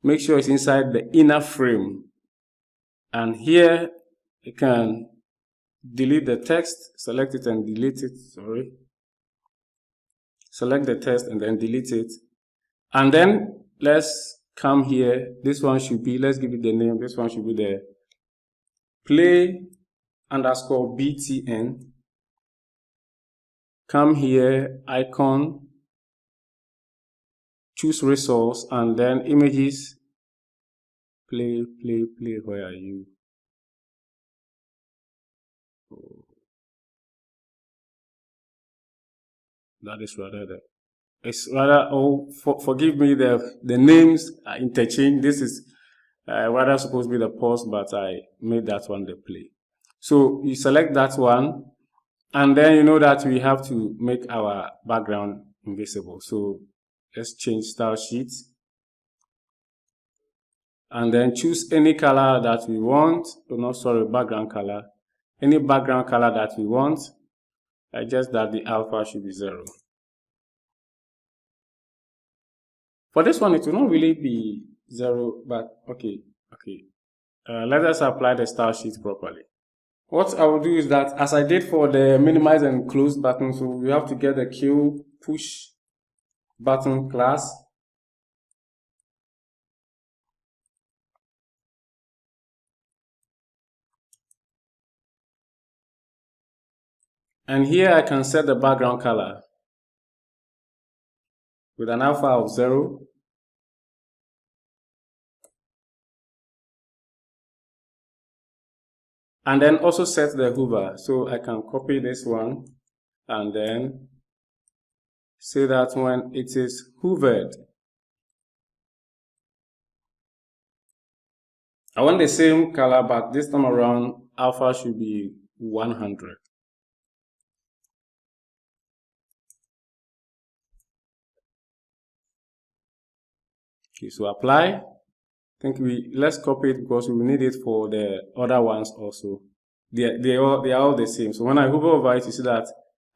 make sure it's inside the inner frame. And here you can delete the text, select it and delete it, sorry. Select the text and then delete it. And then let's come here. This one should be, let's give it the name. This one should be the play_btn. Come here, icon, choose resource, and then images. Play, where are you? Oh. That is rather the, it's rather, oh, forgive me, the names are interchanged. This is rather supposed to be the pause, but I made that one the play. So you select that one, and then you know that we have to make our background invisible. So let's change style sheet, and then choose any color that we want. Oh, no, sorry, background color. Any background color that we want. Just that the alpha should be 0. For this one, it will not really be 0, but okay. Let us apply the style sheet properly. What I will do is that, as I did for the minimize and close button, so we have to get the Q push button class. And here I can set the background color with an alpha of 0. And then also set the hover. So I can copy this one and then say that when it is hovered, I want the same color, but this time around alpha should be 100. Okay, so apply. I think let's copy it because we will need it for the other ones also. They are all the same. So when I hover over it, you see that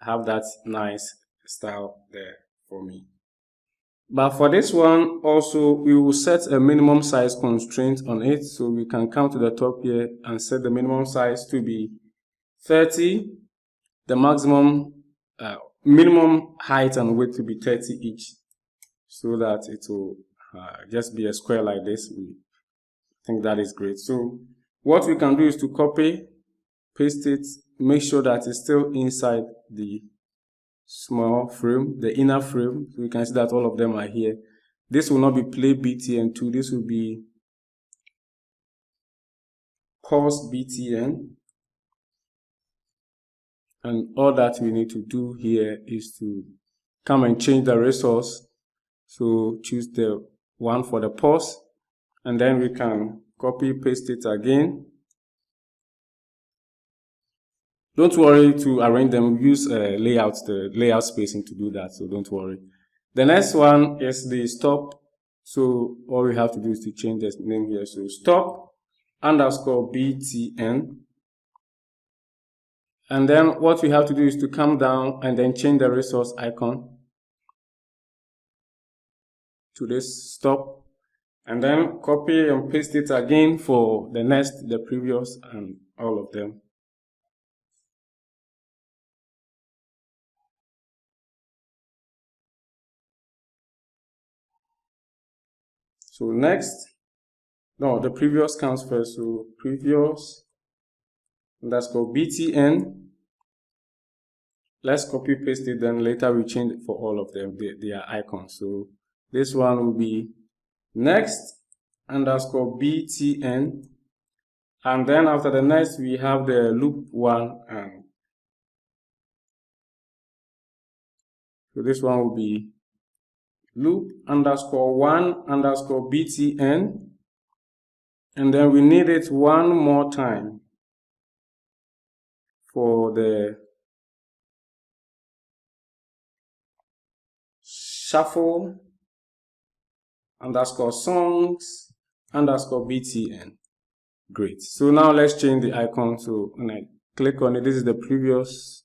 I have that nice style there for me. But for this one also, we will set a minimum size constraint on it. So we can come to the top here and set the minimum size to be 30. The maximum minimum height and width to be 30 each, so that it will just be a square like this. We think that is great. So what we can do is to copy, paste it, make sure that it's still inside the small frame, the inner frame. So you can see that all of them are here. This will not be play btn2, this will be pause btn. And all that we need to do here is to come and change the resource. So choose the one for the pause, and then we can copy paste it again. Don't worry to arrange them, use the layout spacing to do that, so don't worry. The next one is the stop. So all we have to do is to change the name here. So stop underscore btn. And then what we have to do is to come down and then change the resource icon to this stop, and then copy and paste it again for the next, the previous, and all of them. So next, no, the previous comes first. So previous underscore btn. Let's copy paste it, then later we change it for all of them, their icons. So this one will be next underscore btn, and then after the next we have the loop one, and so this one will be loop underscore one underscore btn, and then we need it one more time for the shuffle underscore songs underscore btn. Great. So now let's change the icon. So when I click on it, this is the previous.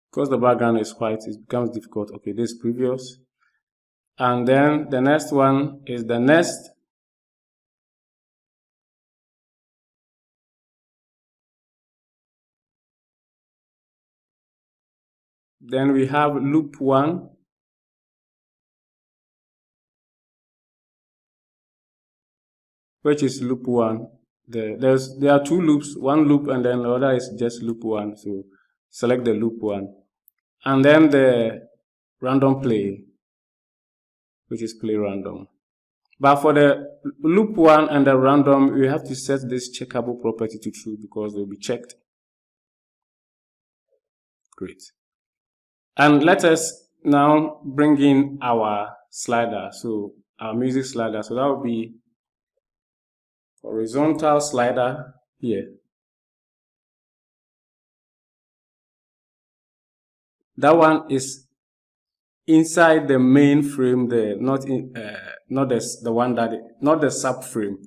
Because the background is white, it becomes difficult. Okay, this is previous. And then the next one is the next. Then we have loop one. Which is loop one. There are two loops, one loop and then the other is just loop one. So select the loop one. And then the random play, which is play random. But for the loop one and the random, we have to set this checkable property to true because they'll be checked. Great. And let us now bring in our slider. So our music slider. So that will be horizontal slider here. That one is inside the main frame there, not the one that not the subframe.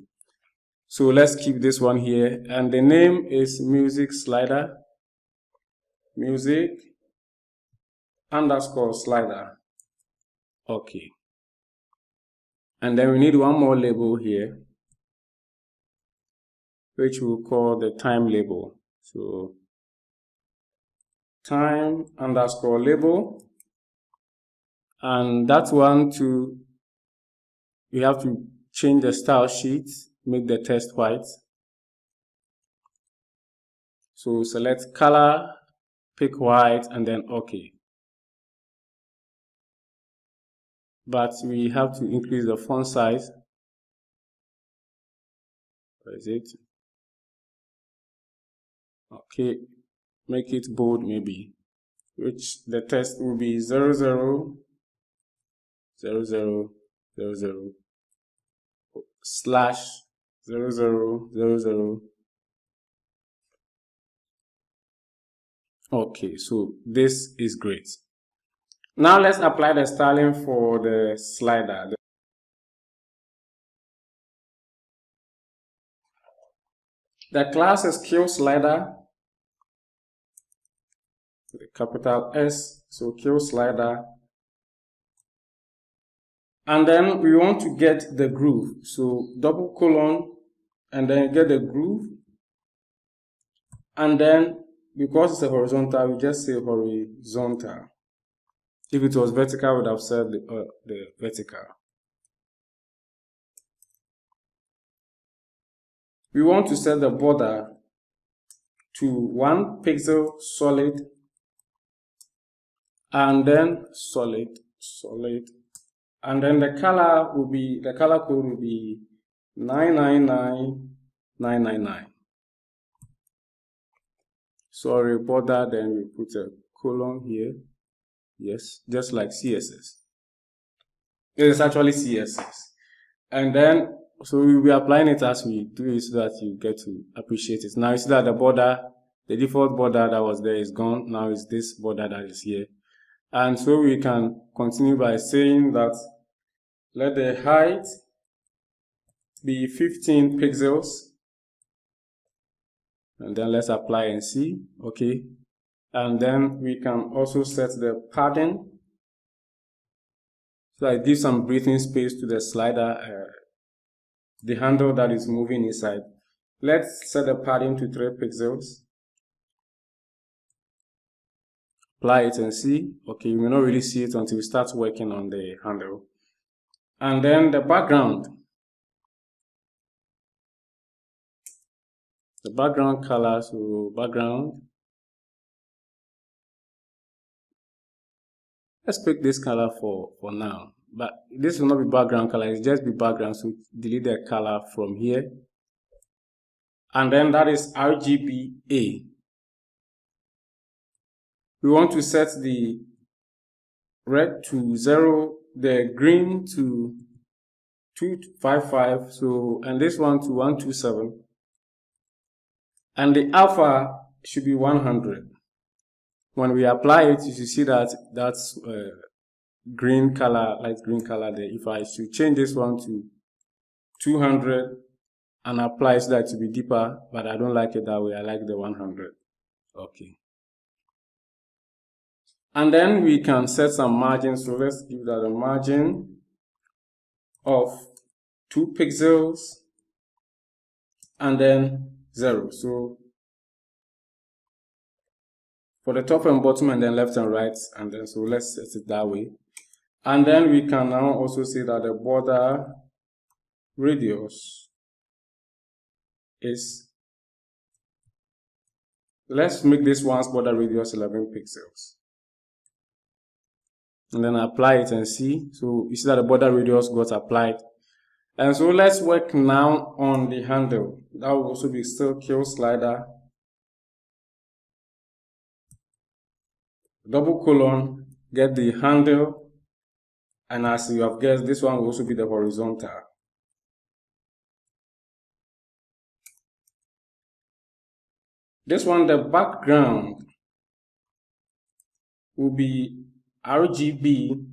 So let's keep this one here, and the name is music slider, music underscore slider. Okay. And then we need one more label here, which we'll call the time label. So time underscore label, and that one too, you have to change the style sheet, make the text white. So select color, pick white, and then OK. But we have to increase the font size. Where is it? Okay, make it bold maybe, which the text will be 000000 slash 0000 Okay, so this is great. Now let's apply the styling for the slider. The class is QSlider, capital S, so QSlider. And then we want to get the groove. So double colon and then get the groove. And then because it's a horizontal, we just say horizontal. If it was vertical, I would have said the vertical. We want to set the border to 1 pixel solid and then solid, and then the color code will be 999999. Sorry, border, then we put a colon here. Yes, just like CSS. It is actually CSS. And then, so we'll be applying it as we do it so that you get to appreciate it. Now you see that the border, the default border that was there is gone. Now it's this border that is here. And so we can continue by saying that let the height be 15 pixels. And then let's apply and see. Okay. And then we can also set the padding. So I give some breathing space to the slider, the handle that is moving inside. Let's set the padding to 3 pixels. Apply it and see. Okay, you may not really see it until you start working on the handle. And then the background. The background color, so background. Let's pick this color for now. But this will not be background color, it's just be background. So delete the color from here. And then that is RGBA. We want to set the red to 0, the green to 255, so, and this one to 127. And the alpha should be 100. When we apply it, you should see that that's green color, light green color there. If I should change this one to 200 and apply so that to be deeper, but I don't like it that way. I like the 100. Okay. And then we can set some margins. So let's give that a margin of 2 pixels and then 0. So for the top and bottom and then left and right, and then so let's set it that way. And then we can now also say that the border radius is, let's make this one's border radius 11 pixels. And then apply it and see. So you see that the border radius got applied. And so let's work now on the handle. That will also be still QSlider. Double colon, get the handle. And as you have guessed, this one will also be the horizontal. This one, the background, will be RGB.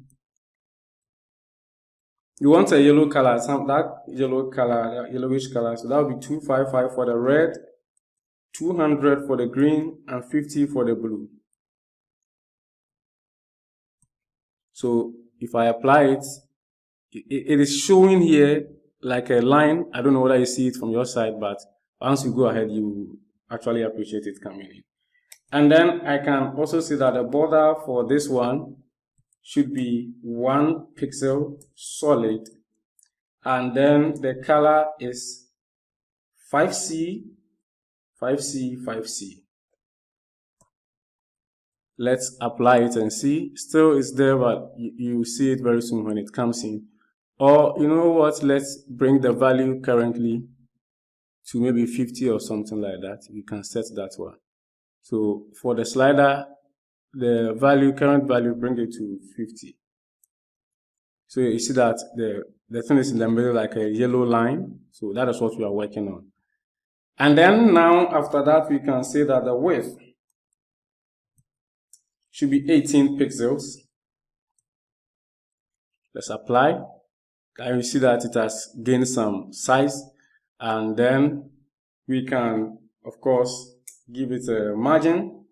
You want a yellow color, that yellow color, yellowish color. So that will be 255 for the red, 200 for the green, and 50 for the blue. So if I apply it, it is showing here like a line. I don't know whether you see it from your side, but once you go ahead, you actually appreciate it coming in. And then I can also see that the border for this one should be 1 pixel solid. And then the color is 5C, 5C, 5C. Let's apply it and see. Still it's there, but you see it very soon when it comes in. Or you know what, let's bring the value currently to maybe 50 or something like that. You can set that one. So for the slider, the value, current value, bring it to 50. So you see that the thing is in the middle like a yellow line. So that is what we are working on. And then now after that, we can say that the width should be 18 pixels. Let's apply. And you see that it has gained some size, and then we can, of course, give it a margin.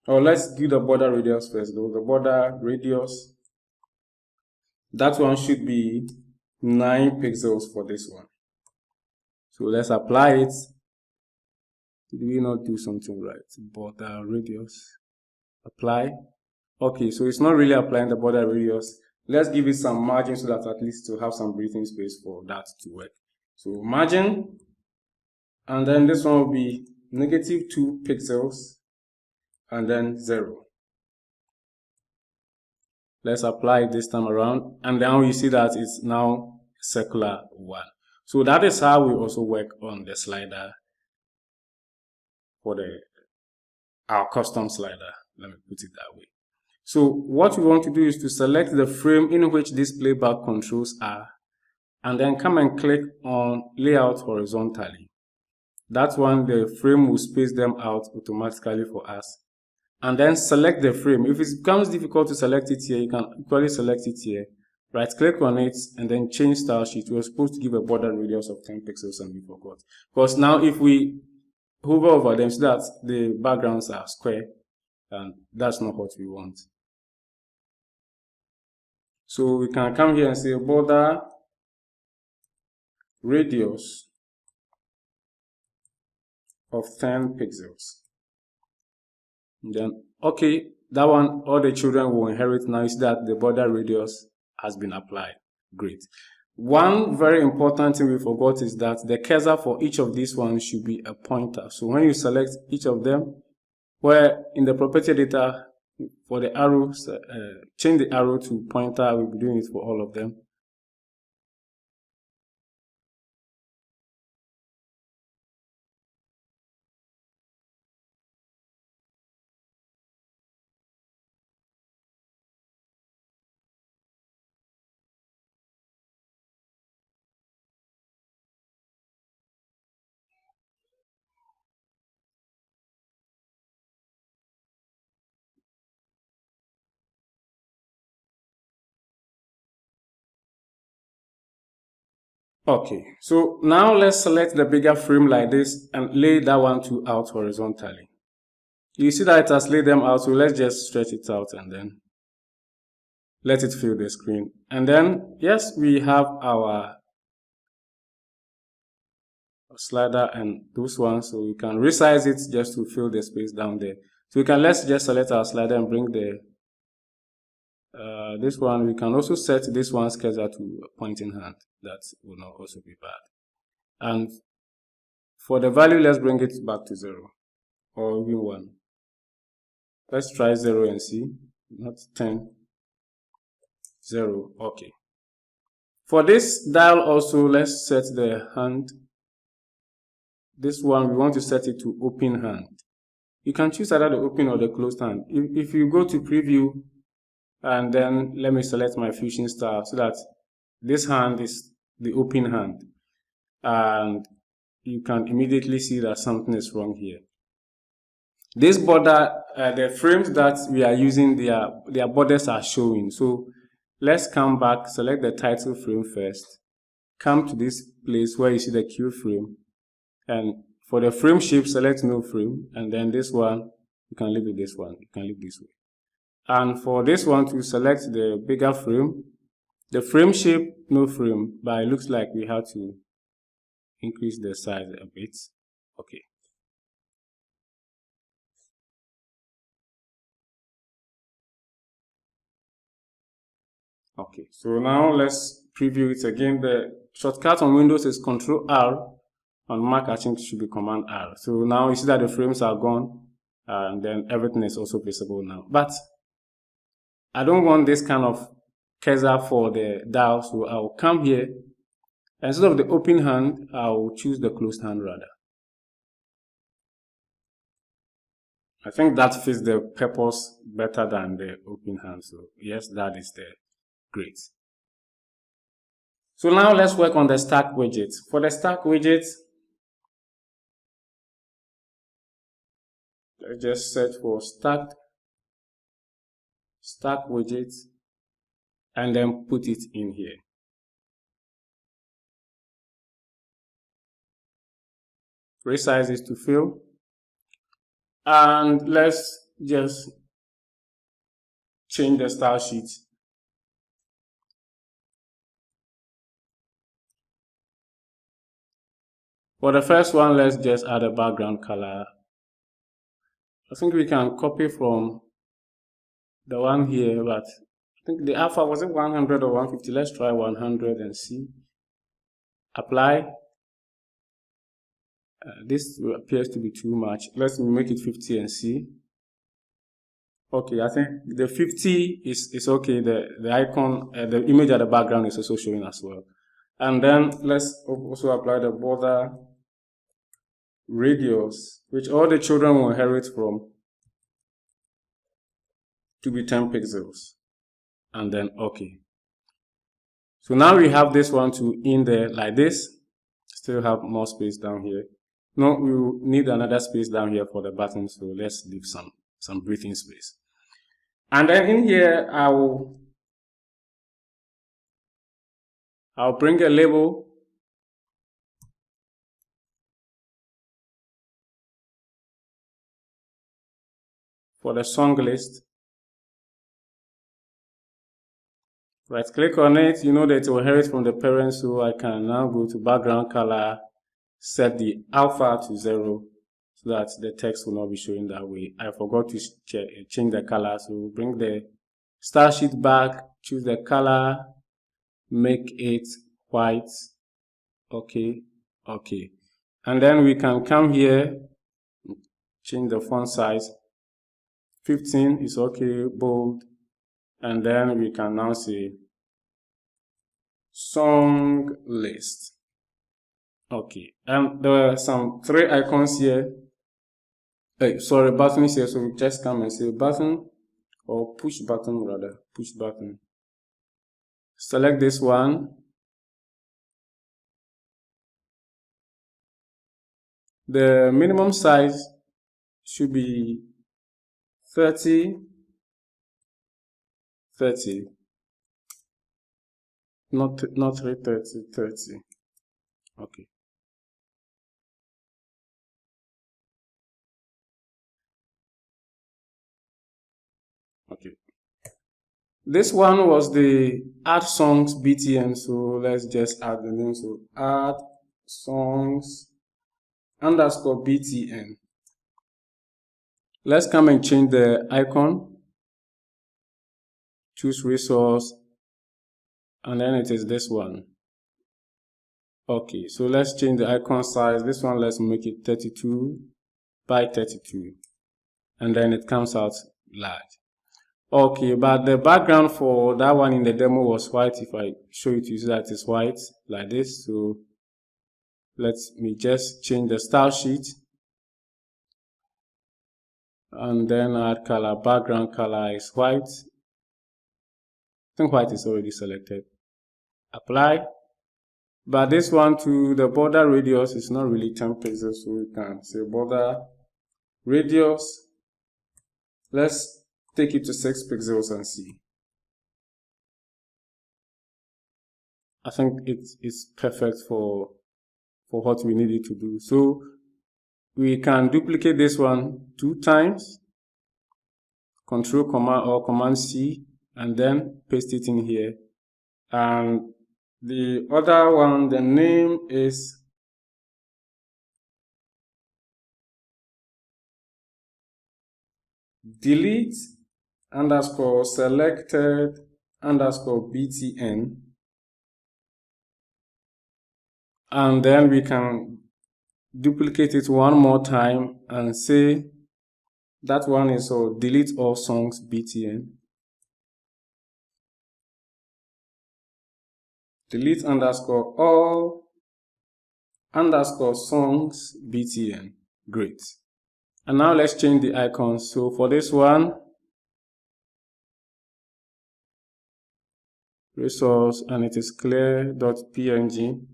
Or let's do the border radius first though. The border radius, that one should be 9 pixels for this one. So let's apply it. Did we not do something right? Border radius, apply. Okay, so it's not really applying the border radius. Let's give it some margin so that at least to have some breathing space for that to work. So margin, and then this one will be -2 pixels, and then 0. Let's apply it this time around, and then you see that it's now circular one. So that is how we also work on the slider for our custom slider. Let me put it that way. So what we want to do is to select the frame in which these playback controls are, and then come and click on layout horizontally. That's when the frame will space them out automatically for us. And then select the frame. If it becomes difficult to select it here, you can equally select it here. Right click on it and then change style sheet. We were supposed to give a border radius of 10 pixels and we forgot. Because now if we hover over them so that the backgrounds are square, and that's not what we want. So we can come here and say border radius of 10 pixels. And then, okay, that one, all the children will inherit. Now is that the border radius has been applied. Great. One very important thing we forgot is that the cursor for each of these ones should be a pointer. So when you select each of them, where in the property data for the arrows, change the arrow to pointer. We'll be doing it for all of them. Okay, so now let's select the bigger frame like this and lay that one too out horizontally. You see that it has laid them out, so let's just stretch it out and then let it fill the screen. And then, yes, we have our slider and those ones, so we can resize it just to fill the space down there. So let's just select our slider and bring the this one. We can also set this one's cursor to a pointing hand. That will not also be bad. And for the value, let's bring it back to 0 or even 1. Let's try 0 and see. Not 10. 0. Okay. For this dial also, let's set the hand. This one, we want to set it to open hand. You can choose either the open or the closed hand. If you go to preview, and then let me select my fusion star so that this hand is the open hand, and you can immediately see that something is wrong here. This border, the frames that we are using, their borders are showing. So let's come back, select the title frame first, come to this place where you see the Q frame, and for the frame shape, select no frame, and then this one, you can leave it this one, you can leave this way. And for this one to select the bigger frame, the frame shape, no frame, but it looks like we have to increase the size a bit. Okay. Okay, so now let's preview it again. The shortcut on Windows is Control R. On Mac, I think it should be Command R. So now you see that the frames are gone, and then everything is also visible now. But I don't want this kind of cursor for the dial, so I'll come here. Instead of the open hand, I'll choose the closed hand rather. I think that fits the purpose better than the open hand. So yes, that is there. Great. So now let's work on the stack widget. For the stack widget, let's just search for stacked stack widget, and then put it in here. Resize it to fill. And let's just change the style sheet. For the first one, let's just add a background color. I think we can copy from the one here, but I think the alpha, was it 100 or 150? Let's try 100 and see. Apply. This appears to be too much. Let's make it 50 and see. Okay, I think the 50 is okay. The icon, the image at the background is also showing as well. And then let's also apply the border radius, which all the children will inherit from, to be 10 pixels. And then okay. So now we have this one to in there like this. Still have more space down here. No, we will need another space down here for the button, so let's leave some breathing space. And then in here, I'll bring a label for the song list. Right click on it, you know that it will inherit from the parent, so I can now go to background color, set the alpha to 0 so that the text will not be showing that way. I forgot to change the color, so bring the style sheet back, choose the color, make it white. Okay. And then we can come here, change the font size. 15 is okay, bold. And then we can now say song list. Okay, and there are some 3 icons here. Buttons here. So we just come and say button, or push button rather, push button. Select this one. The minimum size should be 30. Not 330, 30. Okay. Okay. This one was the add songs BTN, so let's just add the name. So add songs _ BTN. Let's come and change the icon. Choose resource, and then it is this one. Okay, so let's change the icon size. This one, let's make it 32 by 32, and then it comes out large. Okay, but the background for that one in the demo was white. If I show it to you, that is white like this. So let me just change the style sheet and then add color. Background color is white. I think white is already selected. Apply. But this one to the border radius is not really 10 pixels, so we can say border radius. Let's take it to 6 pixels and see. I think it's perfect for what we need it to do. So we can duplicate this one 2 times, Control Command or Command C, and then paste it in here. And the other one, the name is delete _ selected _ BTN. And then we can duplicate it one more time and say that one is delete all songs BTN. Delete _ all _ songs BTN. Great. And now let's change the icons. So for this one, resource, and it is clear.png.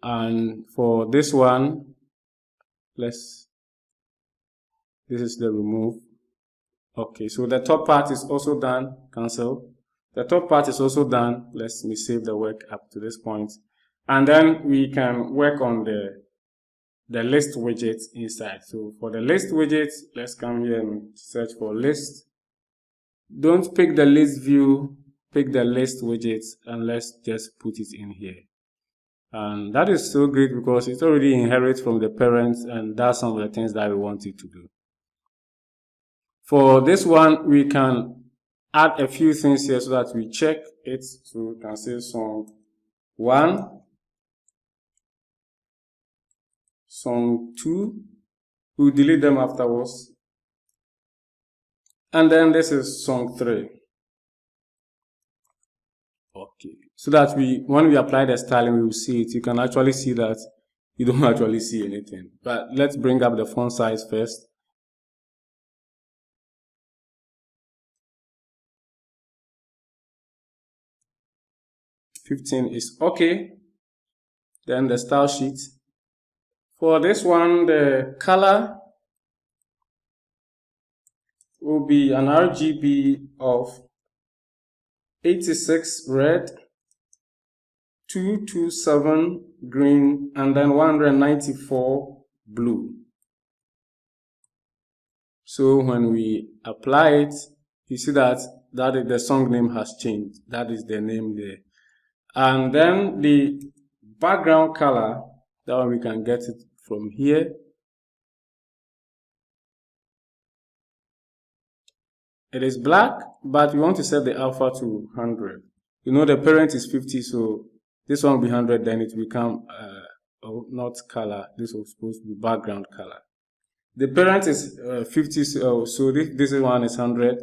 And for this one, this is the remove. Okay, so the top part is also done. Cancel. The top part is also done. Let me save the work up to this point. And then we can work on the list widget inside. So for the list widget, let's come here and search for list. Don't pick the list view, pick the list widget, and let's just put it in here. And that is so great because it's already inherits from the parents, and that's some of the things that we want it to do. For this one, we can add a few things here so that we check it. So we can say song 1, song 2, we'll delete them afterwards. And then this is song 3. Okay, so that when we apply the styling, we will see it. You can actually see that you don't actually see anything. But let's bring up the font size first. $15 is okay. Then the style sheet. For this one, the color will be an RGB of 86 red, 227 green, and then 194 blue. So when we apply it, you see that the song name has changed. That is the name there. And then the background color, that one we can get it from here. It is black, but we want to set the alpha to 100. You know the parent is 50, so this one will be 100, then it will become not color. This was supposed to be background color. The parent is 50, so this one is 100.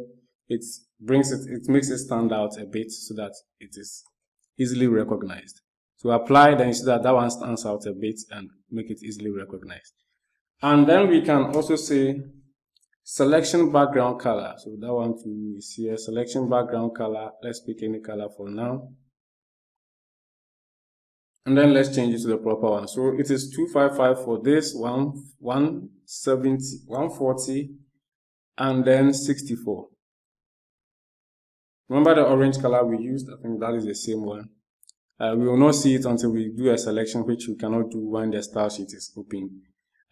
It makes it stand out a bit so that it is easily recognized. So apply, then you see that one stands out a bit and make it easily recognized. And then we can also say selection background color. So that one is here, selection background color. Let's pick any color for now. And then let's change it to the proper one. So it is 255 for this one, 170, 140, and then 64. Remember the orange color we used? I think that is the same one. We will not see it until we do a selection, which we cannot do when the style sheet is open.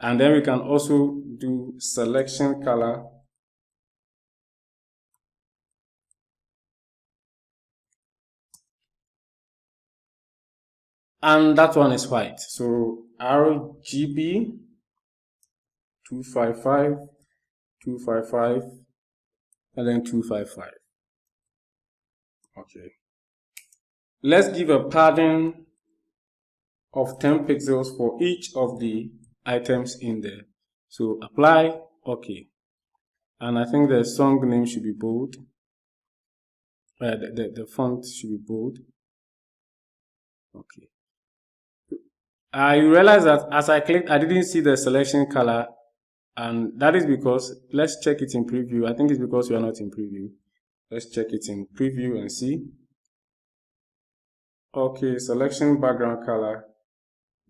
And then we can also do selection color. And that one is white. So RGB 255, 255, and then 255. Okay. Let's give a padding of 10 pixels for each of the items in there. So apply, okay. And I think the song name should be bold. The font should be bold. Okay. I realized that as I clicked, I didn't see the selection color, and that is because, let's check it in preview. I think it's because we are not in preview. Let's check it in preview and see. Okay, selection background color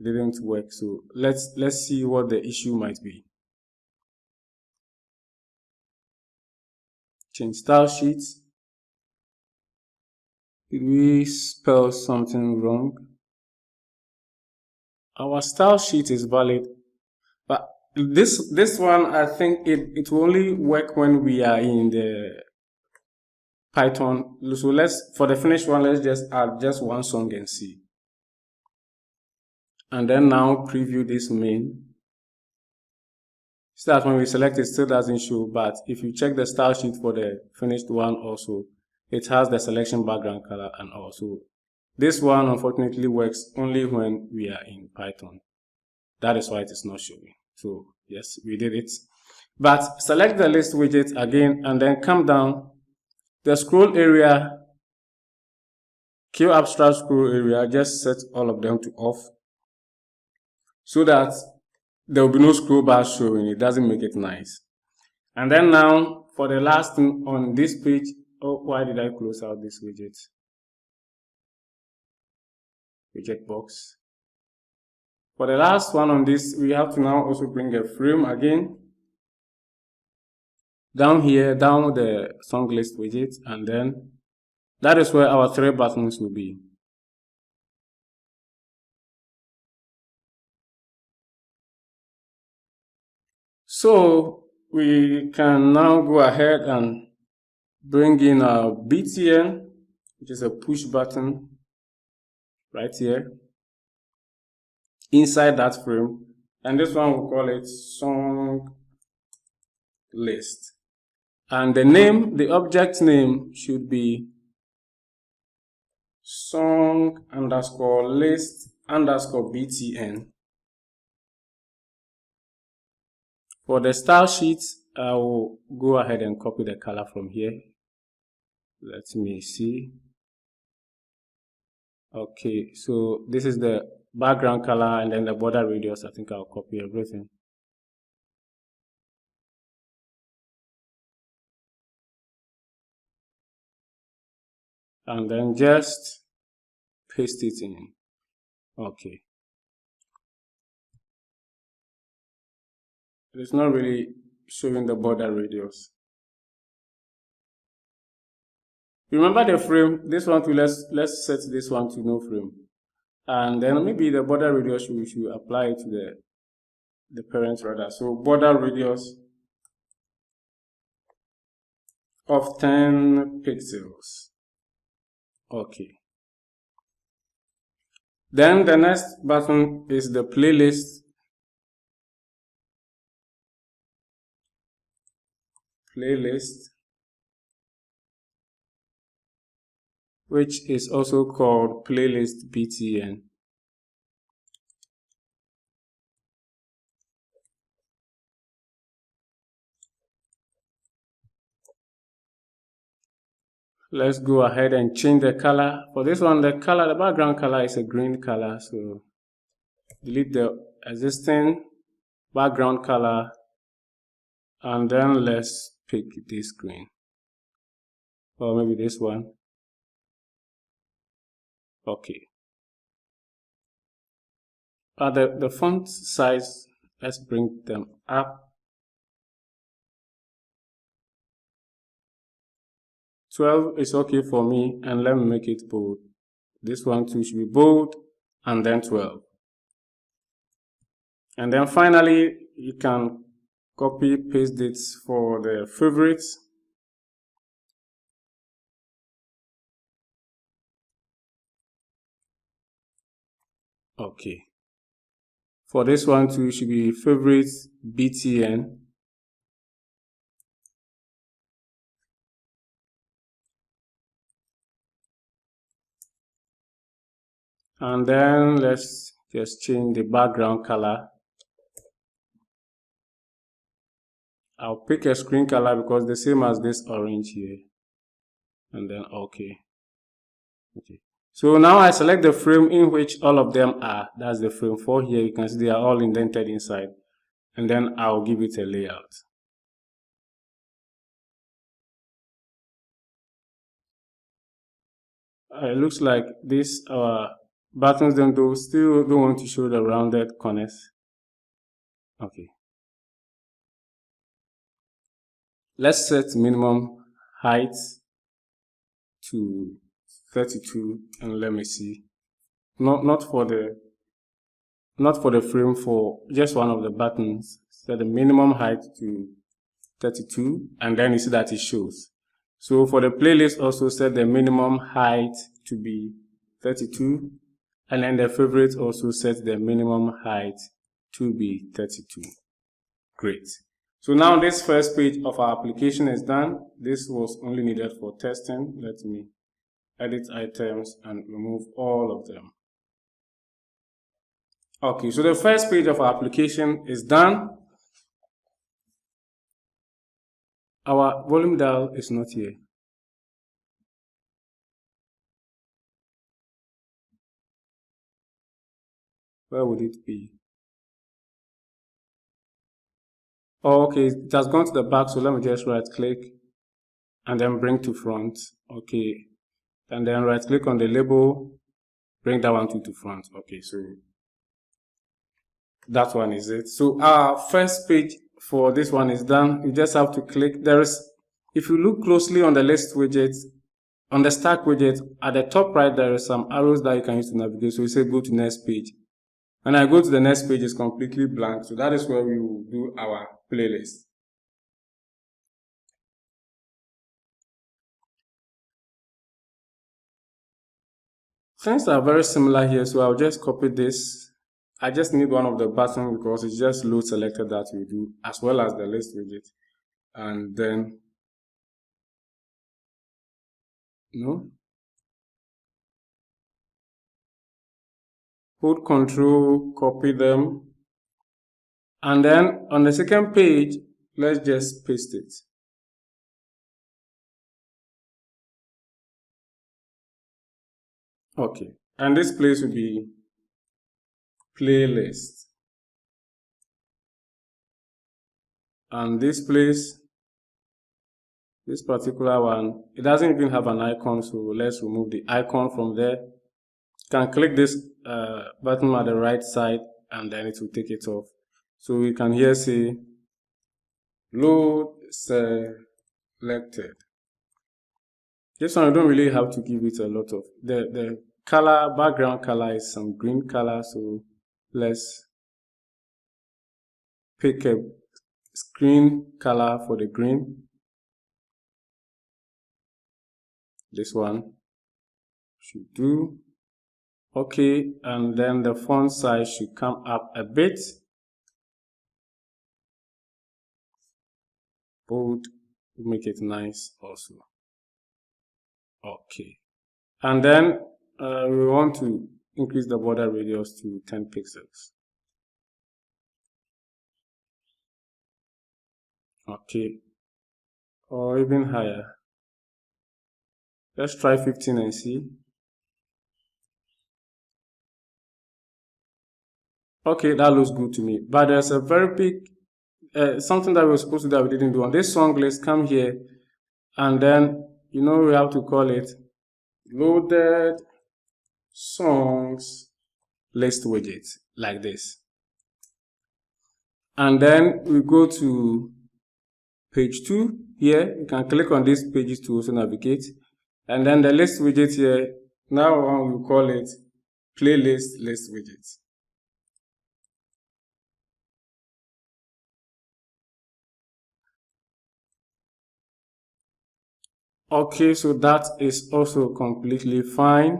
didn't work. So let's see what the issue might be. Change style sheet. Did we spell something wrong? Our style sheet is valid, but this one, I think it will only work when we are in the Python. So for the finished one, let's just add just one song and see. And then now preview this main. So that when we select it, still doesn't show, but if you check the style sheet for the finished one also, it has the selection background color and also. This one unfortunately works only when we are in Python. That is why it is not showing. So yes, we did it. But select the list widget again and then come down. The scroll area, Q abstract scroll area, just set all of them to off so that there will be no scroll bar showing. It doesn't make it nice. And then now for the last thing on this page, oh, why did I close out this widget? Widget box. For the last one on this, we have to now also bring a frame again. down here, down the song list widget, and then that is where our 3 buttons will be. So we can now go ahead and bring in our btn, which is a push button right here inside that frame, and this one we'll call it song list, and the name, the object name should be song underscore list underscore btn. For the style sheet, I will go ahead and copy the color from here. Let me see. Okay, so this is the background color, and then the border radius. I think I'll copy everything. And then just paste it in. Okay. It's not really showing the border radius. Remember the frame, this one to let's set this one to no frame. And then maybe the border radius we should apply it to the parent rather. So border radius of 10 pixels. Okay. Then the next button is the playlist. Which is also called playlist btn. Let's go ahead and change the color. For this one, the background color is a green color, so delete the existing background color, and then let's pick this green, or maybe this one. Okay. The font size, let's bring them up. 12 is okay for me, and let me make it bold. This one too should be bold, and then 12. And then finally, you can copy paste it for the favorites. Okay. For this one too should be favorites btn. And then let's just change the background color. I'll pick a screen color because the same as this orange here. And then okay. So now I select the frame in which all of them are. That's the frame 4 here. You can see they are all indented inside. And then I'll give it a layout. It looks like these buttons still don't want to show the rounded corners. Okay. Let's set minimum height to 32, and let me see. Not for the frame, for just one of the buttons. Set the minimum height to 32, and then you see that it shows. So for the playlist, also set the minimum height to be 32, and then the favorites also set the minimum height to be 32. Great. So now this first page of our application is done. This was only needed for testing. Let me edit items and remove all of them. Okay, so the first page of our application is done. Our volume dial is not here. Where would it be? Oh, okay, it has gone to the back, so let me just right click and then bring to front. Okay, and then right click on the label, bring that one to front. Okay, so that one is it. So our first page for this one is done. You just have to click. If you look closely on the list widget, on the stack widget, at the top right, there is some arrows that you can use to navigate. So you say go to next page. When I go to the next page, it's completely blank. So that is where we will do our playlist. Things are very similar here, so I'll just copy this. I just need one of the buttons because it's just load selected that we do, as well as the list widget. And then, hold Control, copy them. And then on the second page, let's just paste it. Okay, and this place will be playlist. And this place, this particular one, it doesn't even have an icon, so let's remove the icon from there. You can click this button at the right side and then it will take it off. So we can here say load selected. This one, you don't really have to give it a lot of. The color, background color is some green color, so let's pick a screen color for the green. This one should do. Okay, and then the font size should come up a bit. Bold, make it nice also. Okay, and then we want to increase the border radius to 10 pixels. Okay, or even higher. Let's try 15 and see. Okay, that looks good to me. But there's a very big something that we were supposed to do that we didn't do. On this song list, come here, and then we have to call it loaded songs list widget, like this. And then we go to page 2 here. You can click on these pages to also navigate. And then the list widget here, now we call it playlist list widget. Okay, so that is also completely fine.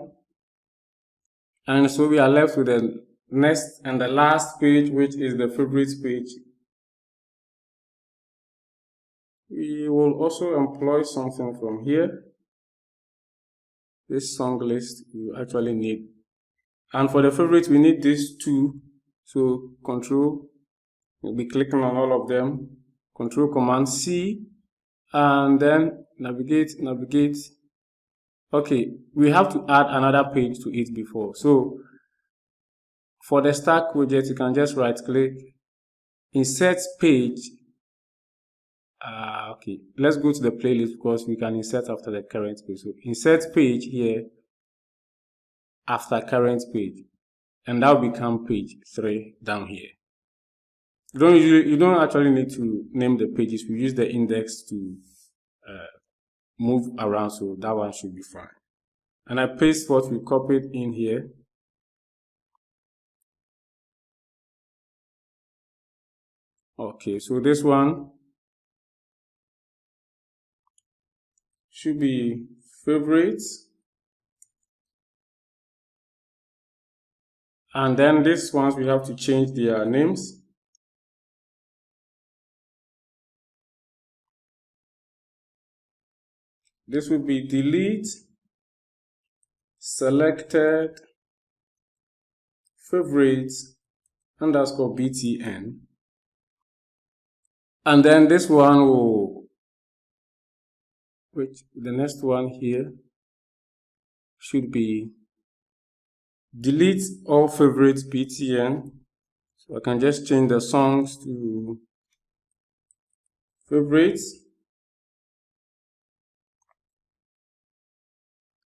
And so we are left with the next and the last page, which is the favorites page. We will also employ something from here. This song list you actually need. And for the favorites, we need these two. So Control, you'll be clicking on all of them. Control Command C, and then navigate. Okay, we have to add another page to it before. So for the stack widget, you can just right click, insert page. Okay, let's go to the playlist because we can insert after the current page. So insert page here after current page, and that will become page 3 down here. You don't actually need to name the pages. We use the index to move around, so that one should be fine. And I paste what we copied in here. Okay, so this one should be favorites. And then these ones, we have to change their names. This will be delete selected favorites underscore btn. And then this one will, the next one here should be delete all favorites btn. So I can just change the songs to favorites.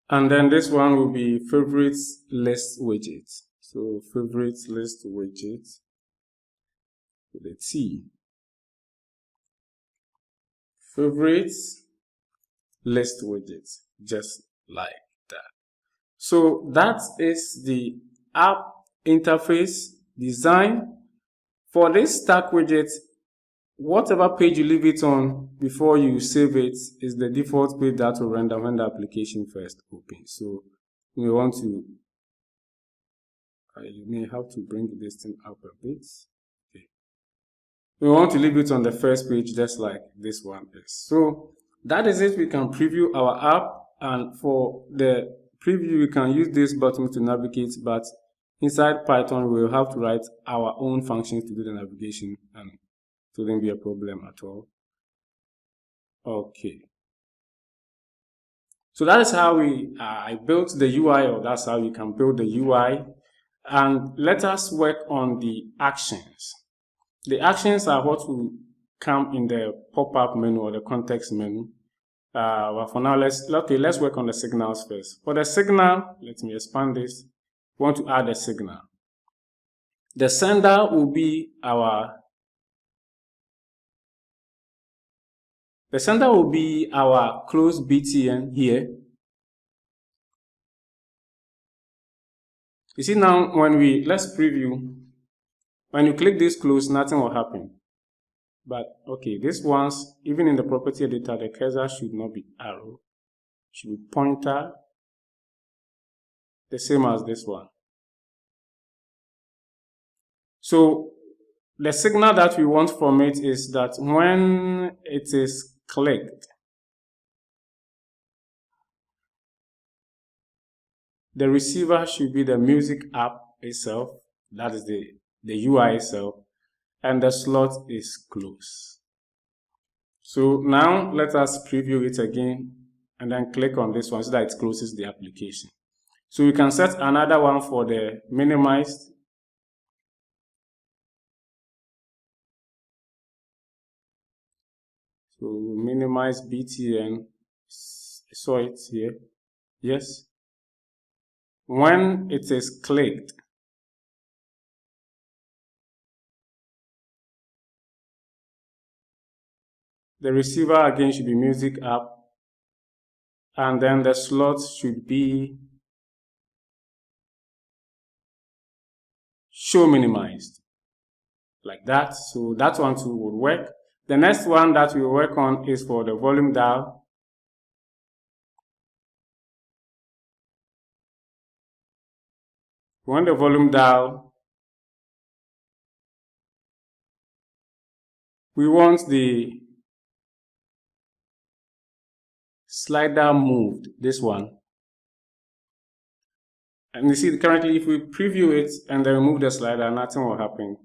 And then this one will be favorites list widget. So favorites list widget with a T. favorites, list widgets, just like that. So that is the app interface design. For this stack widget, whatever page you leave it on before you save it is the default page that will render when the application first opens. So we want to, you may have to bring this thing up a bit. Okay. We want to leave it on the first page just like this one is. So that is it. We can preview our app, and for the preview we can use this button to navigate, but inside Python we will have to write our own functions to do the navigation, and it wouldn't be a problem at all. Okay. So that is how I built the UI, or that's how you can build the UI. And let us work on the actions. The actions are what will come in the pop-up menu or the context menu. But for now, let's work on the signals first. For the signal, let me expand this. We want to add a signal. The sender will be our closed BTN here. You see now, let's preview. When you click this close, nothing will happen. But okay, this one's, even in the property editor, the cursor should not be arrow, should be pointer, the same as this one. So the signal that we want from it is that when it is clicked, the receiver should be the music app itself, that is the UI itself, and the slot is closed. So now let us preview it again and then click on this one so that it closes the application. So we can set another one for the minimized. So we minimize BTN. Saw it here. Yes. When it is clicked, the receiver again should be music app, and then the slot should be show minimized, like that. So that one too would work. The next one that we work on is for the volume dial. When the volume dial, we want the slider moved, this one. And you see currently if we preview it and then remove the slider, nothing will happen.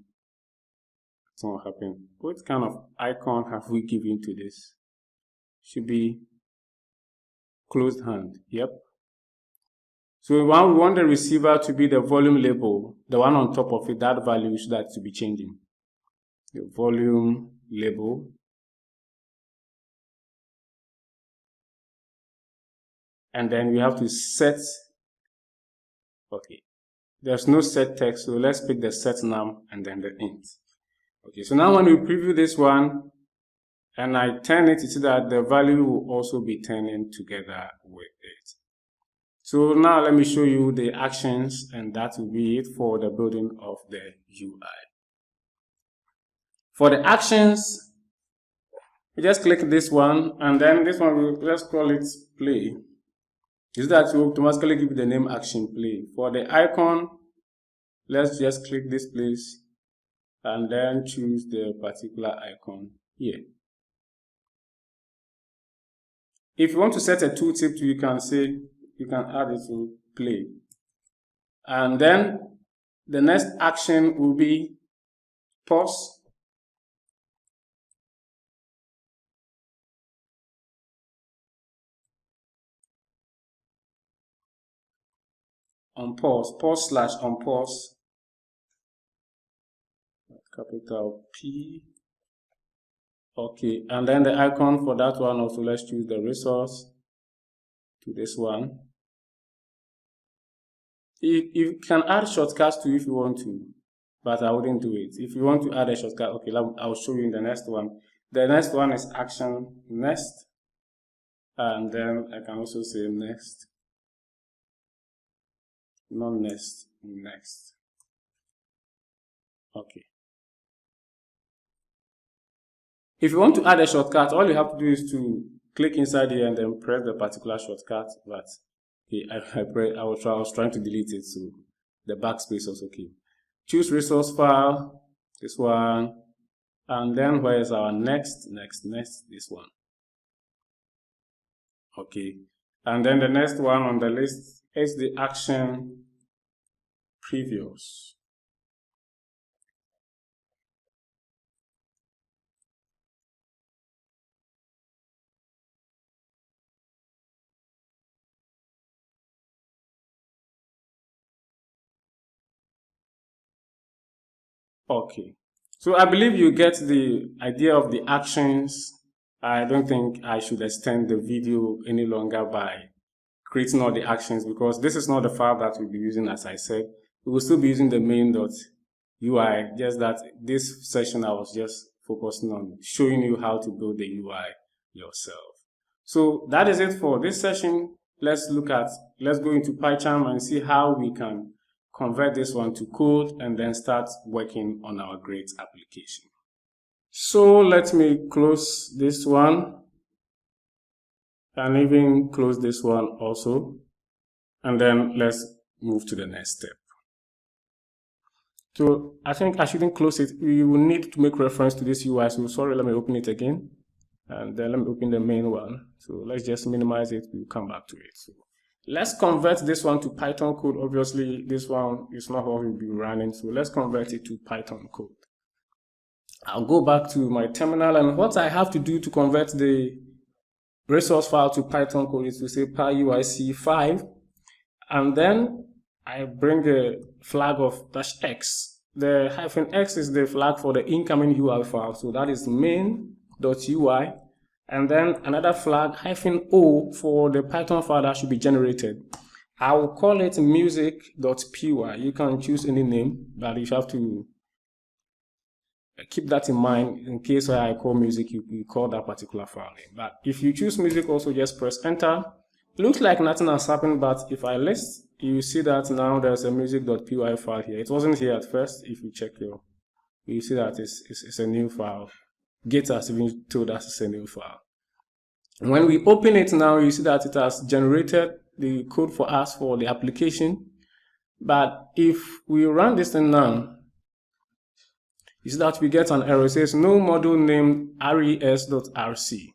Nothing will happen. What kind of icon have we given to this? Should be closed hand. Yep. So we want the receiver to be the volume label, the one on top of it, that value should have to be changing. The volume label. And then we have to set, okay, there's no set text, so let's pick the set num and then the int. Okay, so now when we preview this one and I turn it, you see that the value will also be turning together with it. So now let me show you the actions, and that will be it for the building of the UI. For the actions, we just click this one, and then this one, let's call it play. Is that will automatically give the name action play. For the icon, let's just click this place and then choose the particular icon here. If you want to set a tooltip to, you can say, you can add it to play. And then the next action will be pause. Unpause, pause/unpause, capital P. Okay, and then the icon for that one also, let's choose the resource to this one. You can add shortcuts to if you want to, but I wouldn't do it. If you want to add a shortcut, okay, I'll show you in the next one. The next one is action next. And then I can also say next. Not next, next. Okay. If you want to add a shortcut, all you have to do is to click inside here and then press the particular shortcut. But I was trying to delete it, so the backspace was okay. Choose resource file, this one, and then where is our next, this one. Okay, and then the next one on the list is the action previous. Okay, so I believe you get the idea of the actions. I don't think I should extend the video any longer by creating all the actions, because this is not the file that we'll be using. As I said, we will still be using the main.ui, just that this session I was just focusing on showing you how to build the UI yourself. So that is it for this session. Let's go into PyCharm and see how we can convert this one to code and then start working on our great application. So let me close this one and even close this one also, and then let's move to the next step. So I think I shouldn't close it. We will need to make reference to this UI. So sorry, let me open it again, and then let me open the main one. So let's just minimize it. We'll come back to it. So let's convert this one to Python code. Obviously, this one is not what we'll be running. So let's convert it to Python code. I'll go back to my terminal, and what I have to do to convert the resource file to Python code is to say PyUIC5, and then I bring a flag of -x. The -x is the flag for the incoming UI file, so that is main.ui, and then another flag -o for the Python file that should be generated. I will call it music.py. You can choose any name, but you have to keep that in mind in case where I call music, you call that particular file name. But if you choose music, also just press enter. It looks like nothing has happened, but if I list, you see that now there's a music.py file here. It wasn't here at first. If you check you see that it's a new file. Git has even told us it's a new file. When we open it now, you see that it has generated the code for us for the application. But if we run this thing now, you see that we get an error. It says no module named res.rc.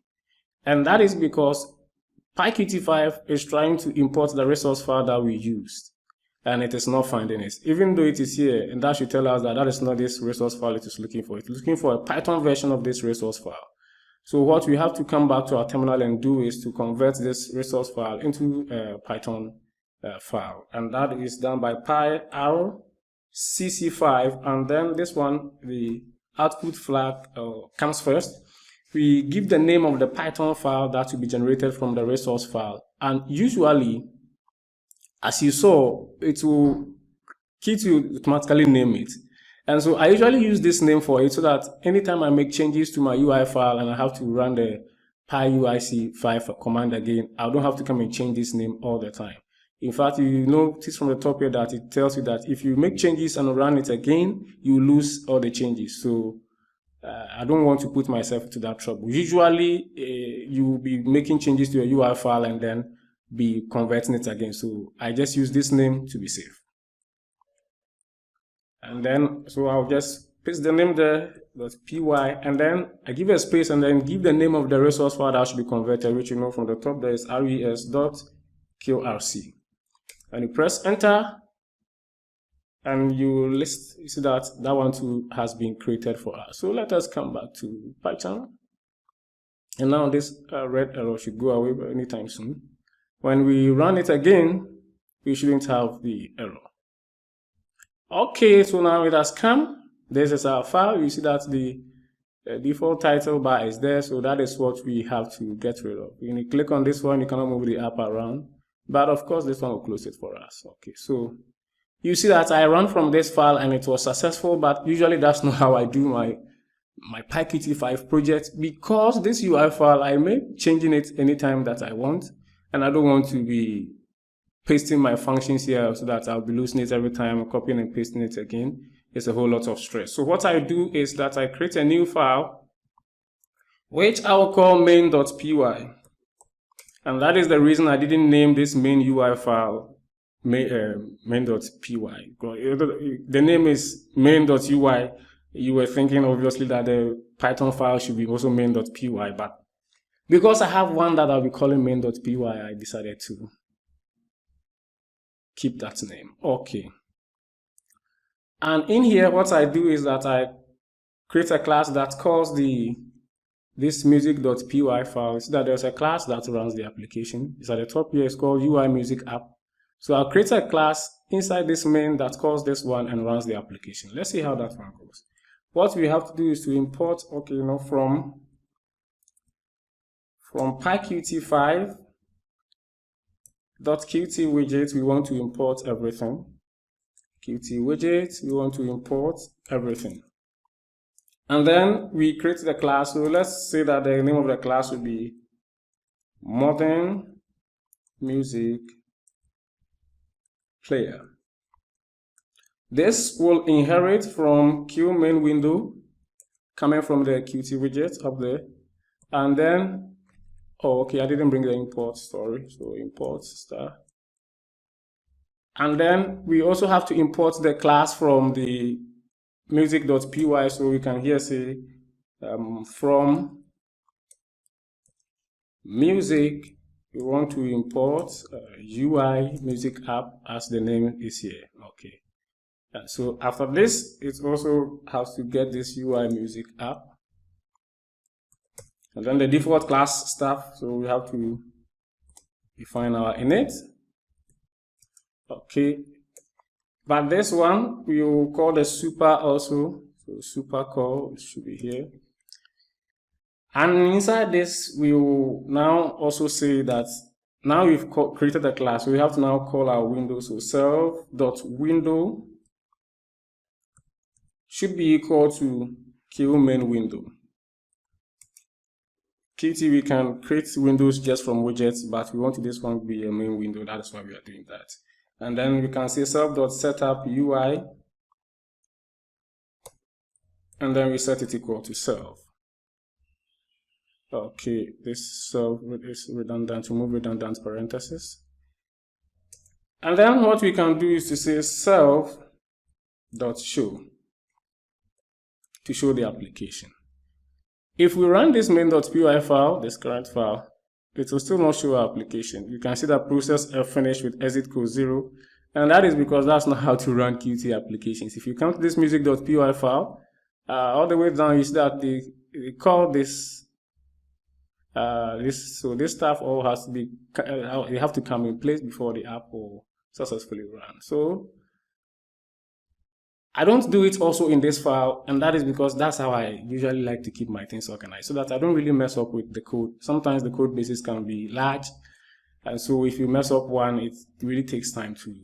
And that is because PyQt 5 is trying to import the resource file that we used, and it is not finding it. Even though it is here, and that should tell us that that is not this resource file it is looking for. It's looking for a Python version of this resource file. So what we have to come back to our terminal and do is to convert this resource file into a Python file. And that is done by pyr_cc5, and then this one, the output flag comes first. We give the name of the Python file that will be generated from the resource file, and usually, as you saw, it will Qt will automatically name it. And so I usually use this name for it so that anytime I make changes to my UI file and I have to run the PyUIC5 command again, I don't have to come and change this name all the time. In fact, you notice from the top here that it tells you that if you make changes and run it again, you lose all the changes. So I don't want to put myself into that trouble. Usually, you will be making changes to your UI file and then be converting it again. So I just use this name to be safe. And then, so I'll just paste the name there, .py, and then I give a space and then give the name of the resource file that should be converted, which you know from the top there is res.qrc. And you press enter, and you see that that one too has been created for us. So let us come back to PyCharm. And now this red arrow should go away anytime soon. When we run it again, we shouldn't have the error. Okay, so now it has come. This is our file. You see that the default title bar is there, so that is what we have to get rid of. When you click on this one, you cannot move the app around, but of course this one will close it for us. Okay, so you see that I ran from this file and it was successful, but usually that's not how I do my PyQt 5 project, because this UI file, I may changing it anytime that I want, and I don't want to be pasting my functions here so that I'll be losing it every time, copying and pasting it again. It's a whole lot of stress. So what I do is that I create a new file, which I will call main.py. And that is the reason I didn't name this main UI file main.py. The name is main.ui. You were thinking obviously that the Python file should be also main.py, but because I have one that I'll be calling main.py, I decided to keep that name. Okay. And in here, what I do is that I create a class that calls this music.py file, so that there's a class that runs the application. It's at the top here, it's called UI music app. So I'll create a class inside this main that calls this one and runs the application. Let's see how that one goes. What we have to do is to import, okay, from PyQt 5.qt widget, we want to import everything. Qt widget, we want to import everything. And then we create the class. So let's say that the name of the class will be modern music player. This will inherit from Q main window coming from the Qt widget up there. And then, oh, okay, I didn't bring the import, sorry. So import star. And then we also have to import the class from the music.py. So we can here say from music, we want to import UI music app as the name is here. Okay. So after this, it also has to get this UI music app. And then the default class stuff. So we have to define our init. Okay. But this one, we will call the super also. So super call should be here. And inside this, we will now also say that now we've created a class. So we have to now call our window. So self.window should be equal to Q main window. Qt, we can create windows just from widgets, but we want this one to be a main window. That is why we are doing that. And then we can say self.setup UI, and then we set it equal to self. Okay, this self is redundant, remove redundant parentheses. And then what we can do is to say self.show to show the application. If we run this main.py file, this current file, it will still not show our application. You can see that process finished with exit code 0, and that is because that's not how to run Qt applications. If you come to this music.py file, all the way down, you see that they call this so this stuff all has to be, they have to come in place before the app will successfully run. So I don't do it also in this file, and that is because that's how I usually like to keep my things organized, so that I don't really mess up with the code. Sometimes the code bases can be large, and so if you mess up one, it really takes time to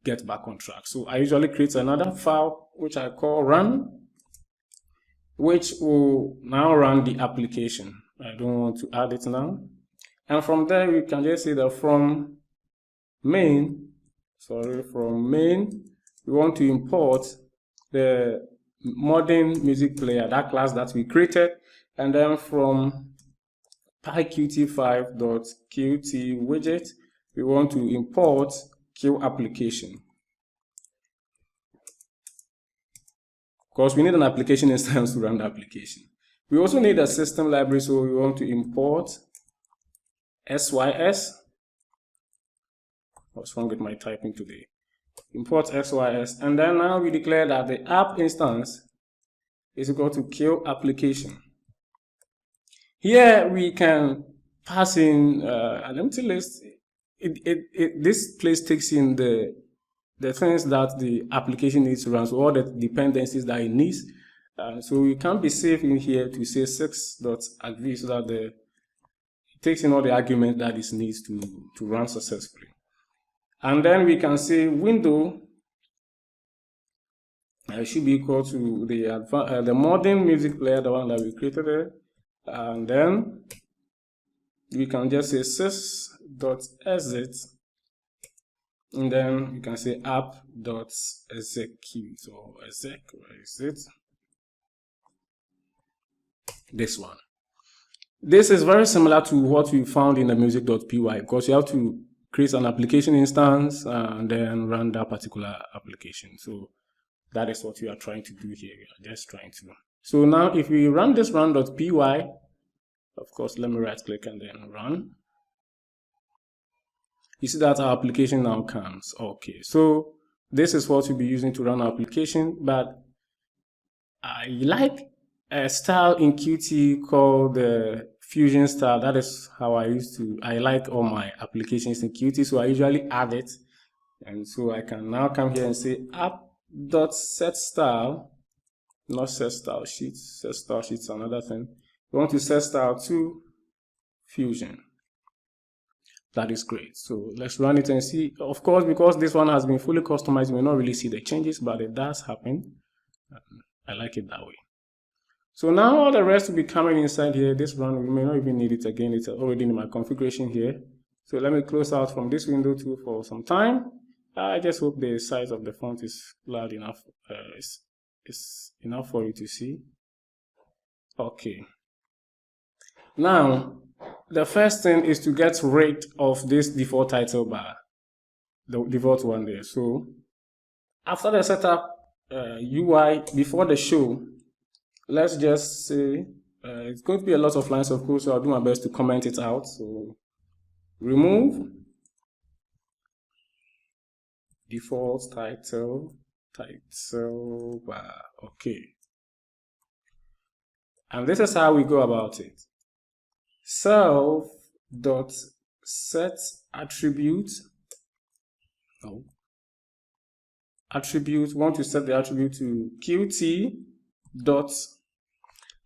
get back on track. So I usually create another file which I call run, which will now run the application. I don't want to add it now. And from there, we can just say that from main, we want to import the modern music player, that class that we created. And then from PyQt 5.qt widget, we want to import Q application. Of course, we need an application instance to run the application. We also need a system library, so we want to import sys. What's wrong with my typing today? Import sys, and then now we declare that the app instance is equal to Q application. Here we can pass in an empty list. This place takes in the things that the application needs to run, so all the dependencies that it needs. So we can be safe in here to say 6.agree, so that it takes in all the arguments that it needs to run successfully. And then we can say window it should be equal to the modern music player, the one that we created there, and then we can just say sys.exit, and then you can say app.execute or exec, where is it? This one. This is very similar to what we found in the music.py, because you have to create an application instance and then run that particular application. So that is what we are trying to do here. We are just trying to. So now if we run this run.py, of course, let me right click and then run. You see that our application now comes. Okay, so this is what we'll be using to run our application, but I like a style in Qt called the Fusion style. That is how I like all my applications in Qt, so I usually add it. And so I can now come here and say app.setStyle, not set style sheet. Set style sheet is another thing. We want to set style to Fusion. That is great. So let's run it and see. Of course, because this one has been fully customized, you may not really see the changes, but it does happen. I like it that way. So now all the rest will be coming inside here. This run, we may not even need it again. It's already in my configuration here. So let me close out from this window too for some time. I just hope the size of the font is loud enough. It's enough for you to see. Okay. Now, the first thing is to get rid of this default title bar, the default one there. So after the setup UI before the show, let's just say it's going to be a lot of lines of code, so I'll do my best to comment it out. So remove default title bar. Okay. And this is how we go about it. Self.set attribute. Attribute, want to set the attribute to Qt dot,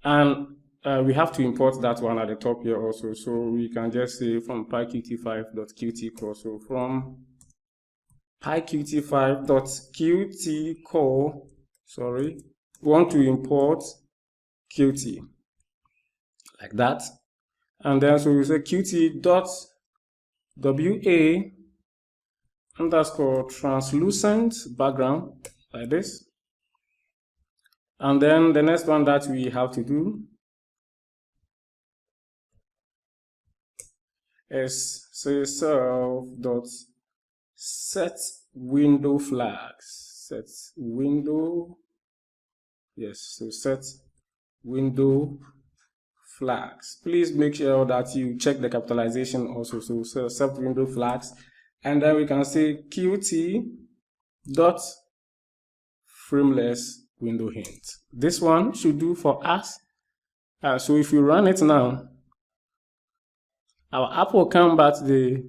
and we have to import that one at the top here also. So we can just say from PyQt5.qt core. So from PyQt5.qt core, sorry, we want to import Qt like that. And then so we say Qt.wa underscore translucent background like this. And then the next one that we have to do is say self.set window flags. Set window, yes, so set window flags. Please make sure that you check the capitalization also. So set window flags, and then we can say Qt dot frameless window hint. This one should do for us. So if we run it now, our app will come, but the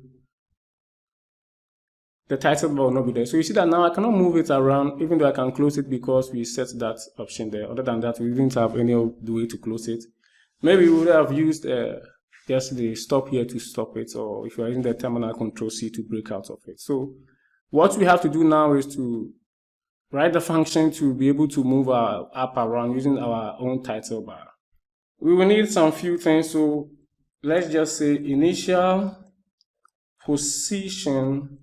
title bar will not be there. So you see that now I cannot move it around, even though I can close it because we set that option there. Other than that, we didn't have any of the way to close it. Maybe we would have used just the stop here to stop it, or if you're using the terminal, Control-C to break out of it. So what we have to do now is to write the function to be able to move our app around using our own title bar. We will need some few things. So let's just say initial position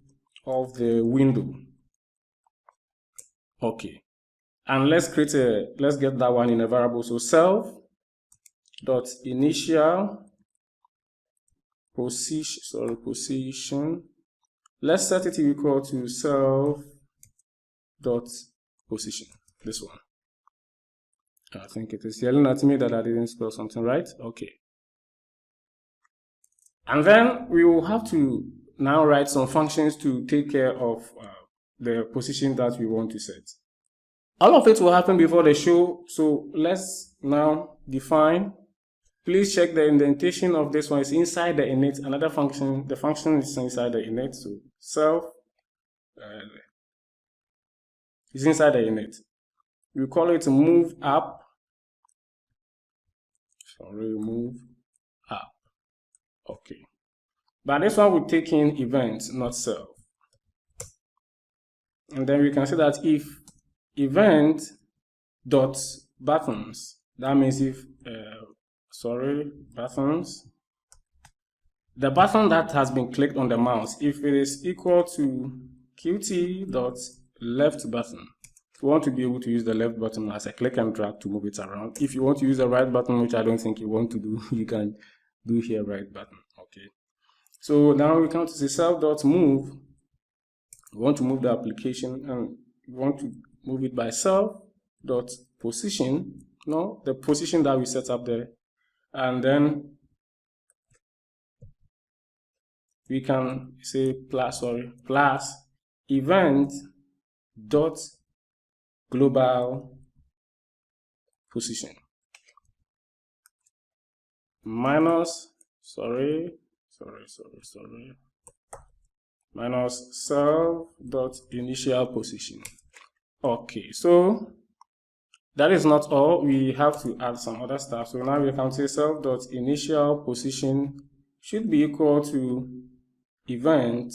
of the window. Okay. And let's get that one in a variable. So self.initial position. Let's set it equal to self.position. This one. I think it is yelling at me that I didn't spell something right. Okay. And then we will have to now write some functions to take care of the position that we want to set. All of it will happen before the show. So let's now define. Please check the indentation of this one is inside the init. Another function, the function is inside the init. So self is inside the init. We call it move up. Sorry, move up. Okay. But this one will take in events, not self. And then we can say that if event dot buttons. That means if buttons, the button that has been clicked on the mouse, if it is equal to Qt dot left button, if you want to be able to use the left button as a click and drag to move it around. If you want to use the right button, which I don't think you want to do, you can do here right button. Okay. So now we come to the self.move. We want to move the application and we want to move it by self.position, the position that we set up there. And then we can say plus event dot global position minus minus self dot initial position. Okay, so that is not all. We have to add some other stuff. So now we can say self dot initial position should be equal to event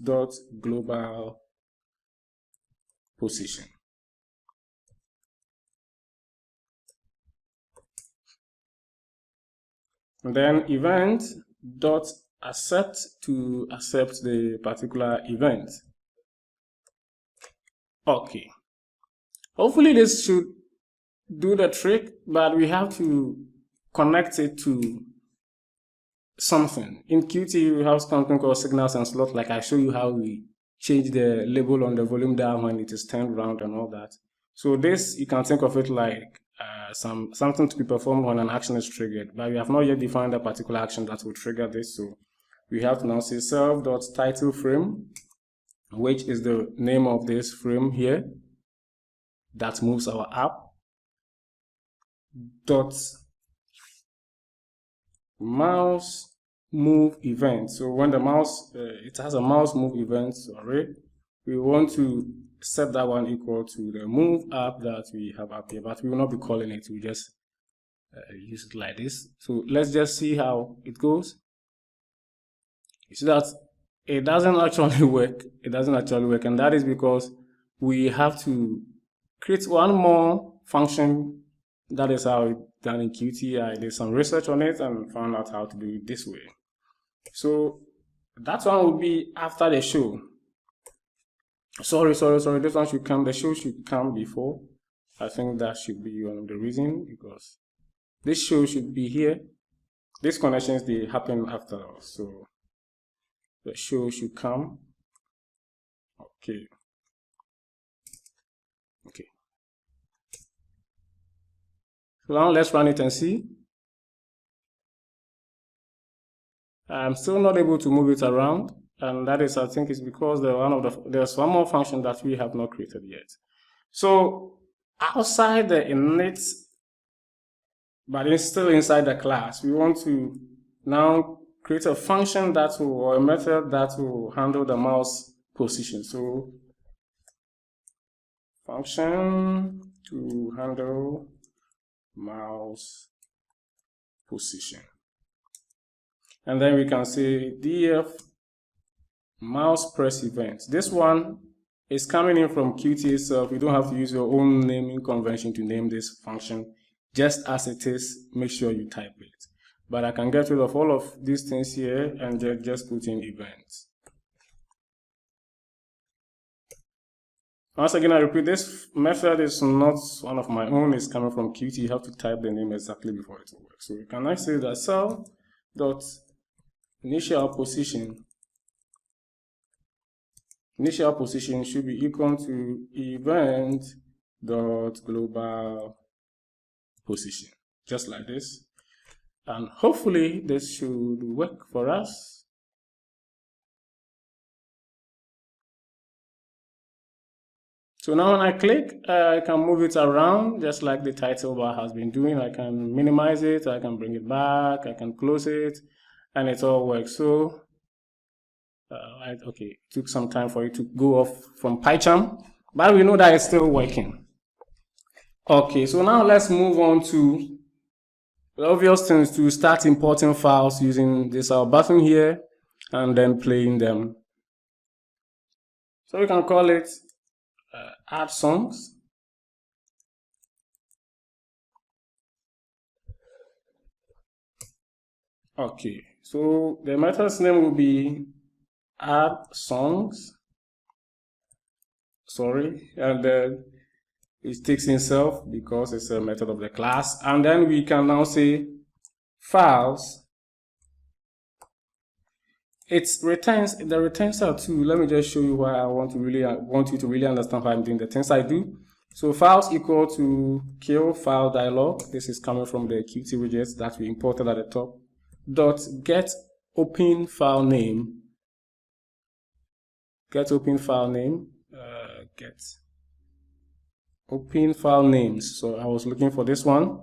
dot global position. And then event dot accept to accept the particular event. Okay. Hopefully this should do the trick, but we have to connect it to something. In Qt, we have something called signals and slots, like I show you how we change the label on the volume dial when it is turned around and all that. So this, you can think of it like something to be performed when an action is triggered, but we have not yet defined a particular action that will trigger this. So we have to now say self.title frame, which is the name of this frame here that moves our app, dot mouse move event. So when the mouse, it has a mouse move event, we want to set that one equal to the move app that we have up here, but we will not be calling it. We just use it like this. So let's just see how it goes. You see that it doesn't actually work. It doesn't actually work, and that is because we have to create one more function. That is how it's done in Qt. I did some research on it and found out how to do it this way. So that one will be after the show. Sorry. This one should come. The show should come before. I think that should be one of the reasons, because this show should be here. These connections, they happen after all. So the show should come. Okay. So now let's run it and see. I'm still not able to move it around, and that is, I think, is because there's one more function that we have not created yet. So outside the init, but it's still inside the class, we want to now create a function that will, or a method that will handle the mouse position. So function to handle mouse position. And then we can say df mouse press event. This one is coming in from Qt itself. You don't have to use your own naming convention to name this function. Just as it is, make sure you type it. But I can get rid of all of these things here and just put in events. Once again, I repeat, this method is not one of my own. It's coming from Qt. You have to type the name exactly before it will work. So you can now say that self.initial position should be equal to event.global position, just like this. And hopefully this should work for us. So now when I click, I can move it around just like the title bar has been doing. I can minimize it, I can bring it back, I can close it, and it all works. So, okay, it took some time for it to go off from PyCharm, but we know that it's still working. Okay, so now let's move on to the obvious things, to start importing files using this button here and then playing them. So we can call it add songs. Okay, so the method's name will be add songs. Sorry, and then it takes itself because it's a method of the class. And then we can now say files. It returns, the returns are two. Let me just show you why I want you to really understand why I'm doing the things I do. So files equal to kill file dialog. This is coming from the Qt widgets that we imported at the top. Dot get open file name. Get open file name. Get open file names. So I was looking for this one.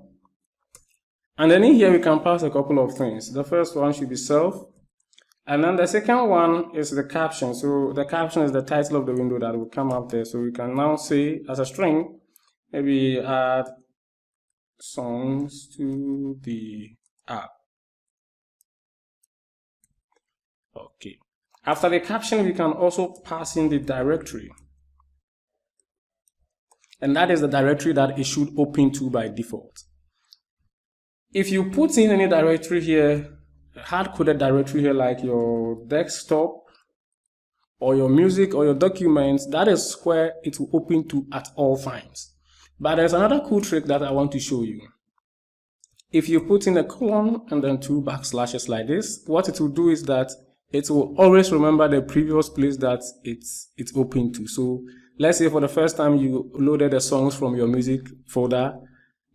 And then in here we can pass a couple of things. The first one should be self. And then the second one is the caption. So the caption is the title of the window that will come up there. So we can now say as a string, maybe add songs to the app. Okay. After the caption, we can also pass in the directory. And that is the directory that it should open to by default. If you put in any directory here, hard-coded directory here like your desktop or your music or your documents, that is where it will open to at all times. But there's another cool trick that I want to show you. If you put in a colon and then 2 backslashes like this, what it will do is that it will always remember the previous place that it's open to. So let's say for the first time you loaded the songs from your music folder.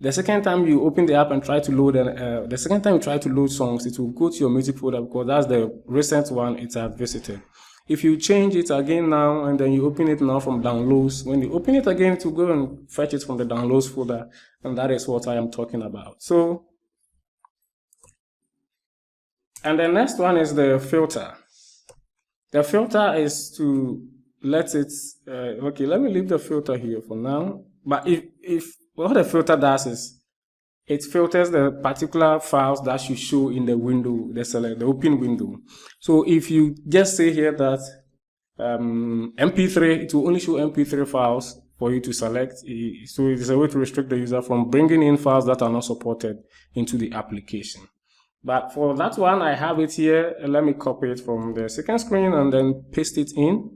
The second time you open the app and try to load, the second time you try to load songs, it will go to your music folder because that's the recent one it has visited. If you change it again now and then you open it now from downloads, when you open it again, it will go and fetch it from the downloads folder, and that is what I am talking about. So, and the next one is the filter. The filter is to let it, okay, let me leave the filter here for now. But if what the filter does is it filters the particular files that should show in the window, the open window. So if you just say here that MP3, it will only show MP3 files for you to select. So it is a way to restrict the user from bringing in files that are not supported into the application. But for that one, I have it here. Let me copy it from the second screen and then paste it in.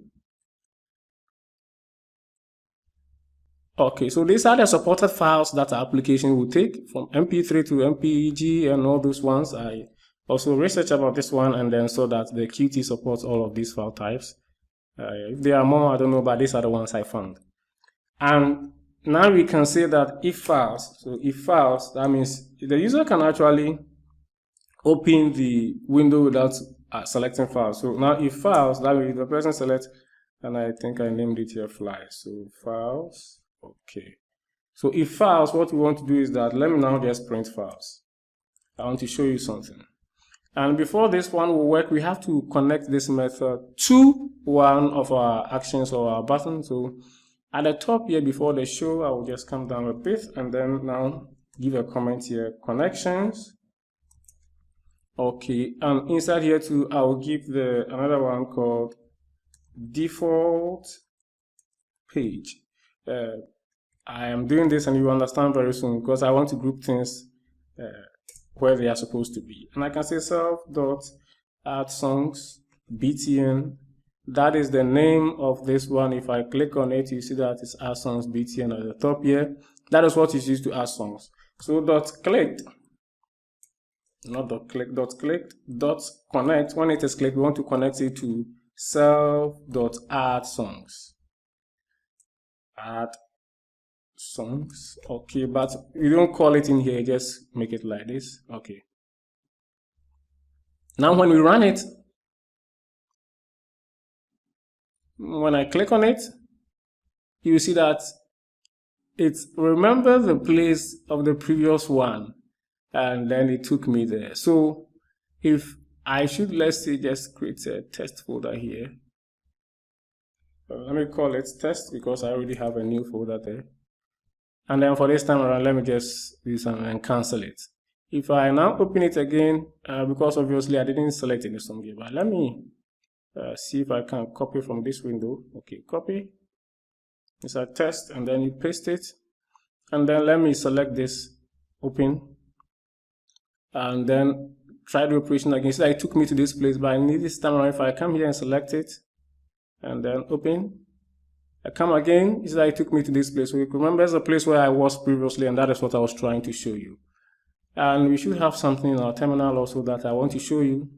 Okay, so these are the supported files that our application will take from MP3 to MPEG and all those ones. I also researched about this one and then saw that the Qt supports all of these file types. If there are more, I don't know, but these are the ones I found. And now we can say that if files, so if files, that means the user can actually open the window without selecting files. So now if files, that means the person selects, and I think I named it here fly. So files. Okay, so if files, what we want to do is that, let me now just print files. I want to show you something. And before this one will work, we have to connect this method to one of our actions or our buttons. So at the top here before the show, I will just come down a bit and then now give a comment here, connections. Okay, and inside here too, I will give another one called default page. I am doing this and you will understand very soon because I want to group things where they are supposed to be. And I can say self.add songs btn. That is the name of this one. If I click on it, you see that it's add songs btn at the top here. That is what is used to add songs. So .clicked, not .click, .clicked, .connect. When it is clicked, we want to connect it to self.add songs. Add songs. Okay, but you don't call it in here, just make it like this. Okay. Now when we run it, when I click on it, you see that it remembers the place of the previous one and then it took me there. So if I should, let's say, just create a test folder here. Let me call it test because I already have a new folder there. And then for this time around, let me just do something and cancel it. If I now open it again, because obviously I didn't select any song here, but let me see if I can copy from this window. Okay, copy. It's a test, and then you paste it. And then let me select this, open, and then try the operation again. So it took me to this place, but I need this time around. If I come here and select it, and then open, I come again, it's like it took me to this place. So you remember it's a place where I was previously, and that is what I was trying to show you. And we should have something in our terminal also that I want to show you.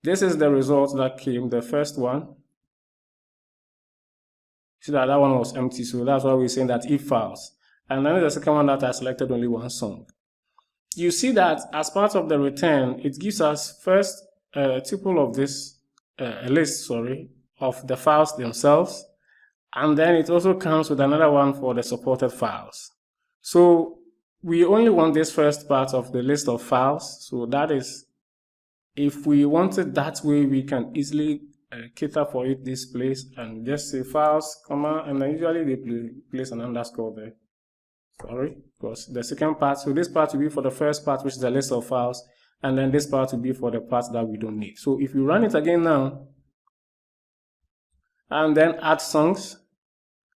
This is the result that came, the first one. See that one was empty, so that's why we're saying that if files. And then the second one that I selected only one song. You see that as part of the return, it gives us first a tuple of this, a list, of the files themselves. And then it also comes with another one for the supported files. So we only want this first part of the list of files. So that is, if we want it that way, we can easily cater for it this place and just say files, comma, and then usually they place an underscore there. Because the second part, so this part will be for the first part, which is the list of files, and then this part will be for the parts that we don't need. So if you run it again now, and then add songs,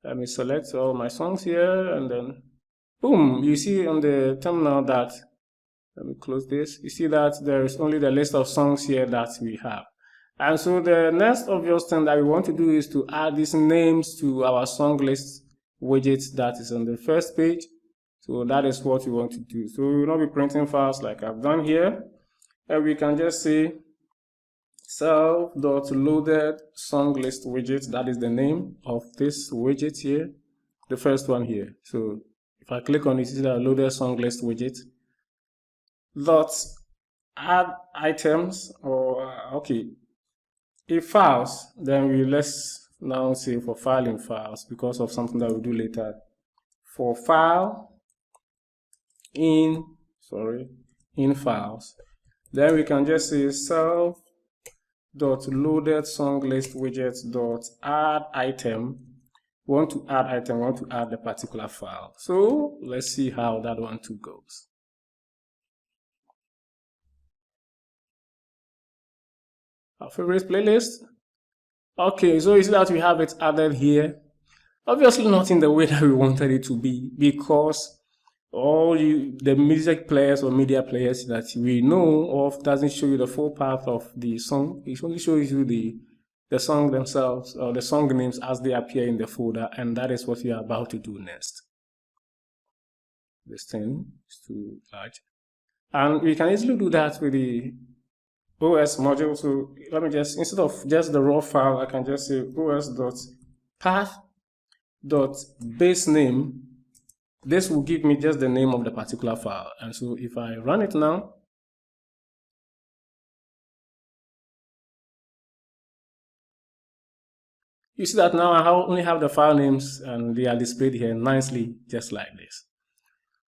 let me select all my songs here, and then boom, you see on the terminal that, let me close this, you see that there is only the list of songs here that we have. And so the next obvious thing that we want to do is to add these names to our song list widget that is on the first page. So that is what we want to do. So we will not be printing files like I've done here. And we can just say self.loaded song list widget. That is the name of this widget here, the first one here. So if I click on it, you see that loaded song list widget. Dot add items, or if files, then let's now say for filing files, because of something that we'll do later. For file in files, then we can just say self.loaded song list widget dot add item. We want to add item, we want to add the particular file. So let's see how that one too goes. Our favorite playlist. Okay, so you see that we have it added here. Obviously not in the way that we wanted it to be, because all the music players or media players that we know of doesn't show you the full path of the song. It only shows you the song themselves, or the song names as they appear in the folder, and that is what we are about to do next. This thing is too large. And we can easily do that with the OS module. So let me just, instead of just the raw file, I can just say os.path.basename. This will give me just the name of the particular file. And so if I run it now, you see that now I only have the file names, and they are displayed here nicely, just like this.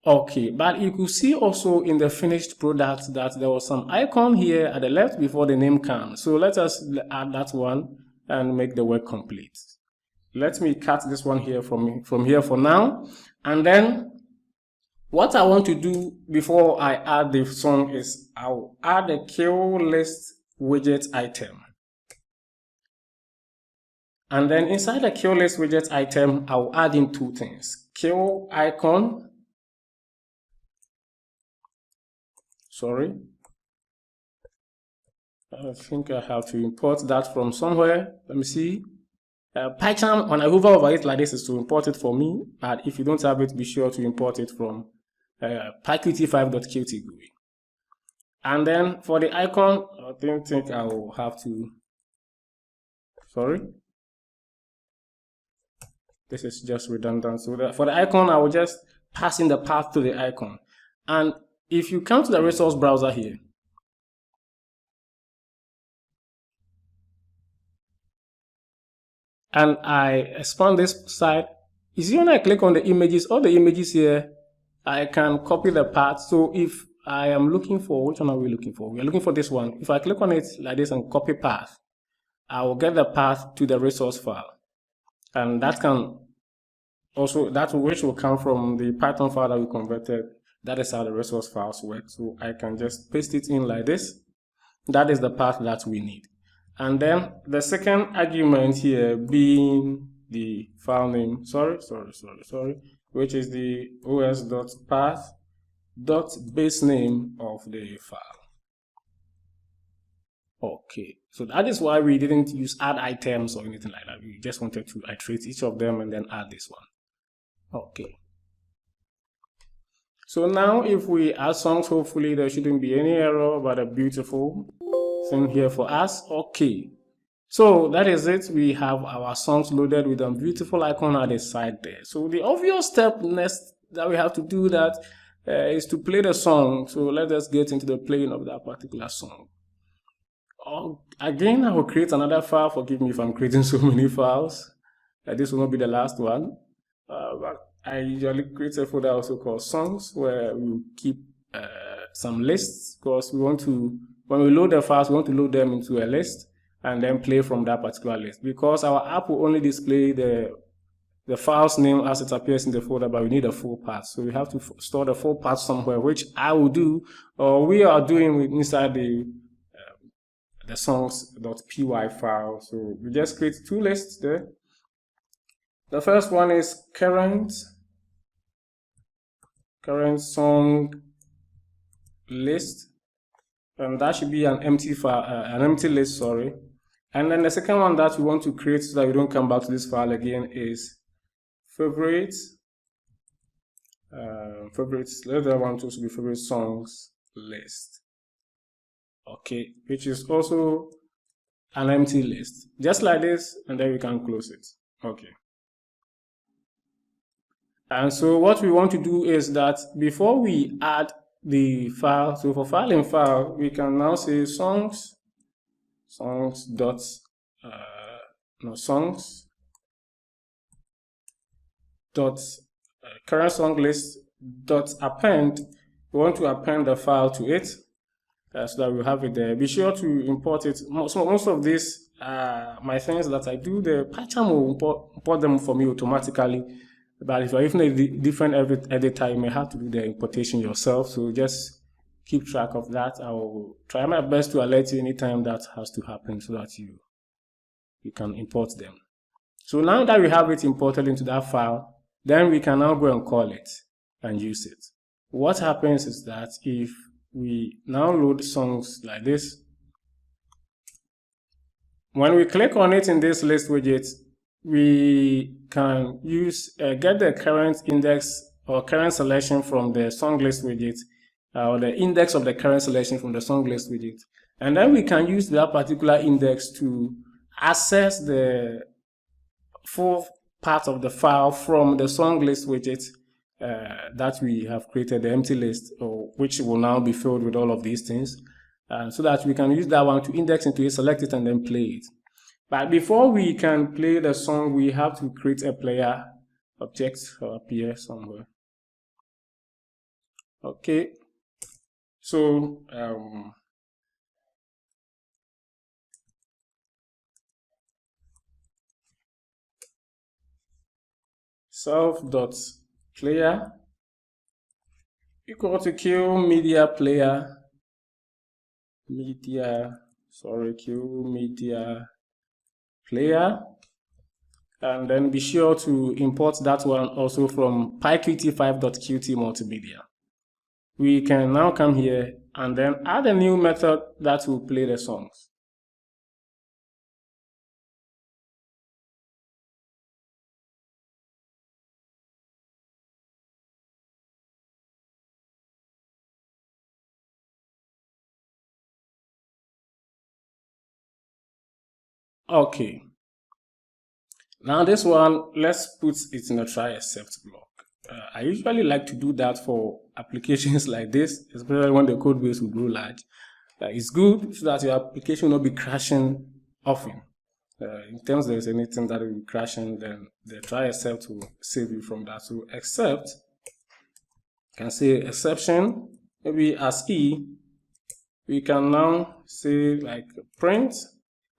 Okay, but you could see also in the finished product that there was some icon here at the left before the name comes. So let us add that one and make the work complete. Let me cut this one here from here for now. And then what I want to do before I add the song is I'll add a kill list widget item. And then inside the kill list widget item, I'll add in two things. Kill icon. I think I have to import that from somewhere. Let me see. Python, when I hover over it like this, is to import it for me. But if you don't have it, be sure to import it from PyQt 5.qt GUI. And then for the icon, I don't think I will have to. This is just redundant. So for the icon, I will just pass in the path to the icon. And if you come to the resource browser here, and I expand this side, you see when I click on the images, all the images here, I can copy the path. So if I am looking for, which one are we looking for? We are looking for this one. If I click on it like this and copy path, I will get the path to the resource file. And that can also, which will come from the Python file that we converted. That is how the resource files work. So I can just paste it in like this. That is the path that we need. And then the second argument here being the file name, which is the os.path.base name of the file. Okay, so that is why we didn't use add items or anything like that. We just wanted to iterate each of them and then add this one. Okay. So now if we add songs, hopefully there shouldn't be any error, but a beautiful thing here for us. Okay. So that is it. We have our songs loaded with a beautiful icon at the side there. So the obvious step next that we have to do that is to play the song. So let us get into the playing of that particular song. Again, I will create another file. Forgive me if I'm creating so many files. This will not be the last one. But I usually create a folder also called songs, where we keep some lists, because we want to, when we load the files, we want to load them into a list and then play from that particular list. Because our app will only display the file's name as it appears in the folder, but we need a full path. So we have to store the full path somewhere, which I will do, or we are doing inside the songs.py file. So we just create two lists there. The first one is current song list, and that should be an empty file, an empty list, sorry. And then the second one that we want to create so that we don't come back to this file again is favorites. Favorites. Let that one also be favorite songs list. Okay, which is also an empty list, just like this, and then we can close it. Okay. And so what we want to do is that before we add the file, so for file in file, we can now say songs dot current song list dot append. We want to append the file to it. So that we have it there. Be sure to import it. Most of these my things that I do, the PyCharm will import them for me automatically. But if you're using a different editor, you may have to do the importation yourself. So just keep track of that. I will try my best to alert you anytime that has to happen, so that you can import them. So now that we have it imported into that file, then we can now go and call it and use it. What happens is that if we now load songs like this, when we click on it in this list widget, we can use get the current index or current selection from the song list widget, or the index of the current selection from the song list widget, and then we can use that particular index to access the full part of the file from the song list widget that we have created, the empty list, or which will now be filled with all of these things, so that we can use that one to index into it, select it, and then play it. But before we can play the song, we have to create a player object or appear somewhere. Okay, so self.player equal to Q media player player, and then be sure to import that one also from PyQt 5.qt multimedia. We can now come here and then add a new method that will play the songs. Okay, now this one, let's put it in a try except block. I usually like to do that for applications like this, especially when the code base will grow large. It's good so that your application will not be crashing often. In terms there's anything that will be crashing, then the try except will save you from that. So except, you can say exception, maybe as E, we can now say like print.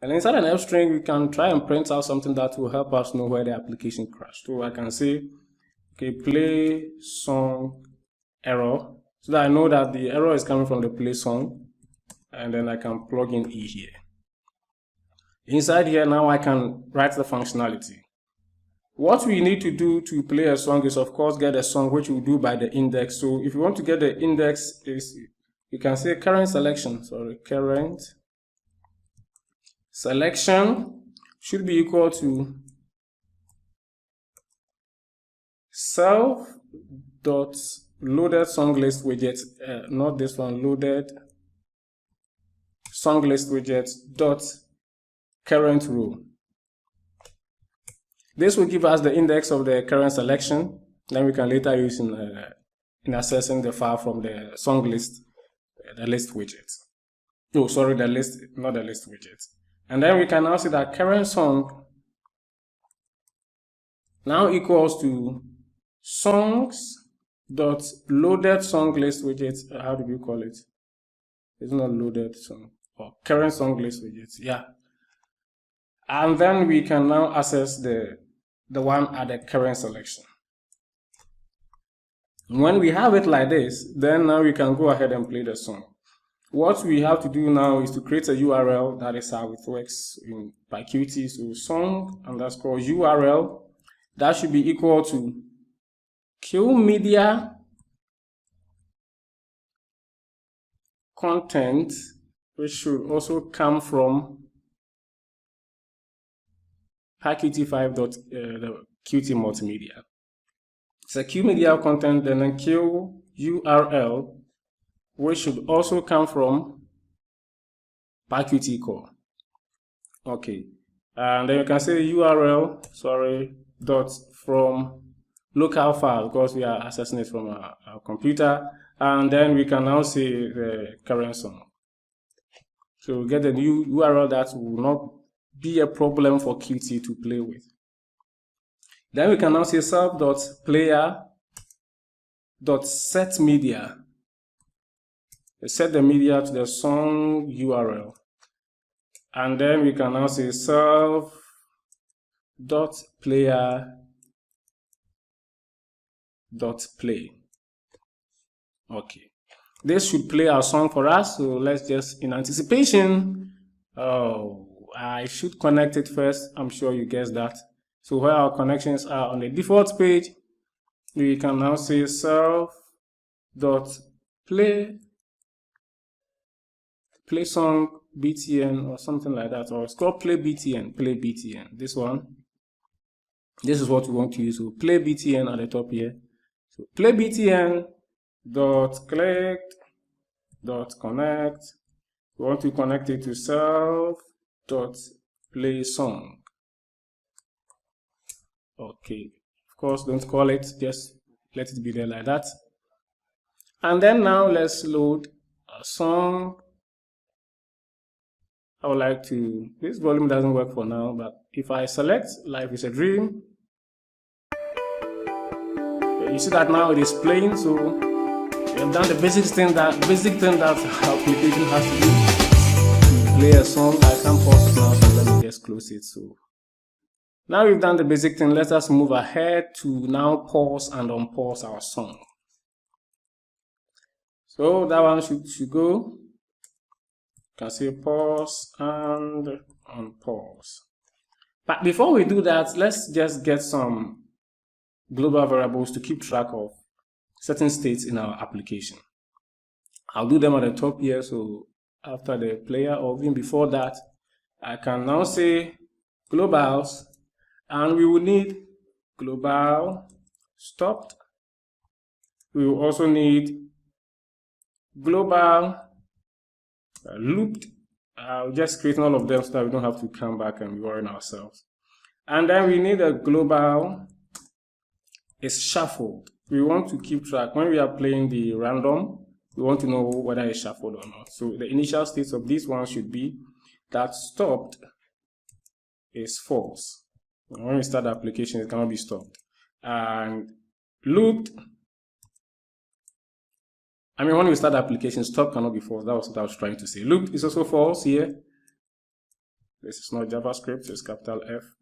And inside an F string, we can try and print out something that will help us know where the application crashed. So I can say, okay, play song error, so that I know that the error is coming from the play song, and then I can plug in E here. Inside here now I can write the functionality. What we need to do to play a song is, of course, get a song, which we do by the index. So if you want to get the index, is you can say current selection should be equal to self.loaded song list widget, not this one, loaded song list widget dot current row. This will give us the index of the current selection. Then we can later use in accessing the file from the song list, the list widget. Oh, sorry, the list, not the list widget. And then we can now see that current song now equals to songs.loaded song list widget. How do we call it? It's not loaded song or current song list widget. Yeah. And then we can now access the one at the current selection. When we have it like this, then now we can go ahead and play the song. What we have to do now is to create a URL. That is how it works in PyQt. So song_URL, that should be equal to QMedia content, which should also come from PyQt5.qt multimedia. It's a QMedia content, then a QURL, which should also come from PyQt core. Okay, and then you can say URL, dot from local file, because we are accessing it from our computer, and then we can now say the current song. So we get a new URL that will not be a problem for Qt to play with. Then we can now say self.player.setMedia. Set the media to the song URL. And then we can now say self.player.play. Okay. This should play our song for us. So let's just, in anticipation, I should connect it first. I'm sure you guessed that. So where our connections are on the default page, we can now say self.play song btn or something like that, or it's called play btn. This one, this is what we want to use. So play btn at the top here. So play btn dot click dot connect. We want to connect it to self dot play song. Okay, of course, don't call it, just let it be there like that. And then now let's load a song. I would like to, this volume doesn't work for now, but if I select Life is a Dream, you see that now it is playing. So we have done the basic thing that our application has to do to play a song. I can pause it now, so let me just close it. So now we've done the basic thing. Let us move ahead to now pause and unpause our song. So that one should go. You can say pause and unpause. But before we do that, let's just get some global variables to keep track of certain states in our application. I'll do them at the top here. So after the player, or even before that, I can now say globals, and we will need global stopped. We will also need global looped. I'll just create all of them so that we don't have to come back and worry ourselves. And then we need a global is shuffled. We want to keep track when we are playing the random. We want to know whether it's shuffled or not. So the initial states of this one should be that stopped is false. When we start the application, it cannot be stopped. And looped, when we start the application, stop cannot be false. That was what I was trying to say. Looped is also false here. This is not JavaScript, it's capital F.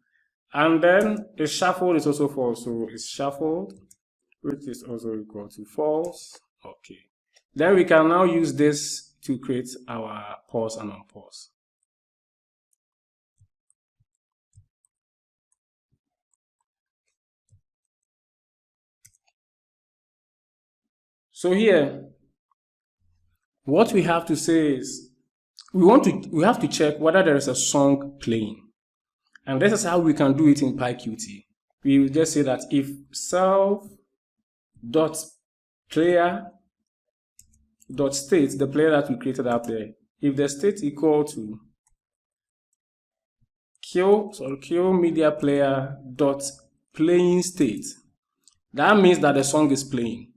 And then the shuffled is also false. So it's shuffled, which is also equal to false. Okay. Then we can now use this to create our pause and unpause. So here, what we have to say is we have to check whether there is a song playing. And this is how we can do it in PyQt. We will just say that if self.player.state, the player that we created up there, if the state equal to q media player dot playing state, that means that the song is playing.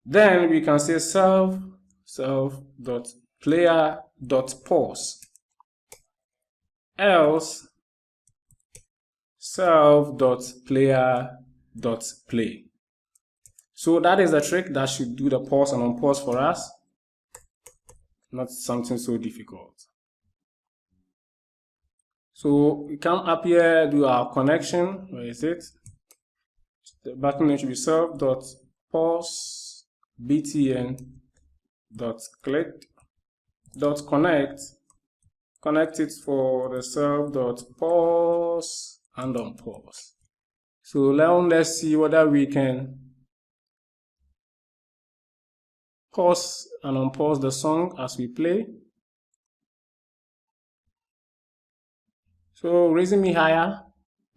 Then we can say self.player.pause, else self.player.play. So that is the trick that should do the pause and unpause for us. Not something so difficult. So we come up here, do our connection. Where is it? The button name should be self.pause btn.click.connect. Connect it for the self.pause and unpause. So now let's see whether we can pause and unpause the song as we play. So raising me higher,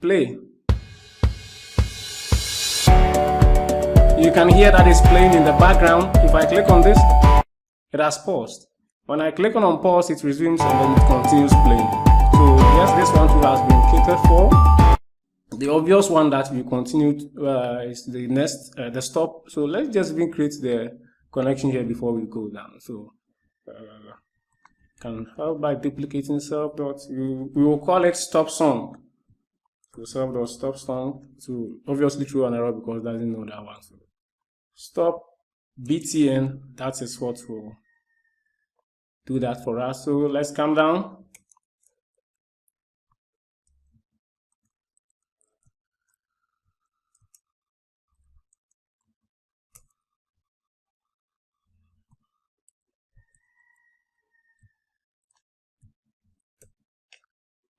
play. You can hear that it's playing in the background. If I click on this, it has paused. When I click on unpause, it resumes and then it continues playing. So yes, this one too has been catered for. The obvious one that we continue is the next, the stop. So let's just even create the connection here before we go down. So can help by duplicating we will call it stop song. So self.stop song to obviously throw an error because it doesn't know that one. So stop btn, that is what will do that for us. So let's come down.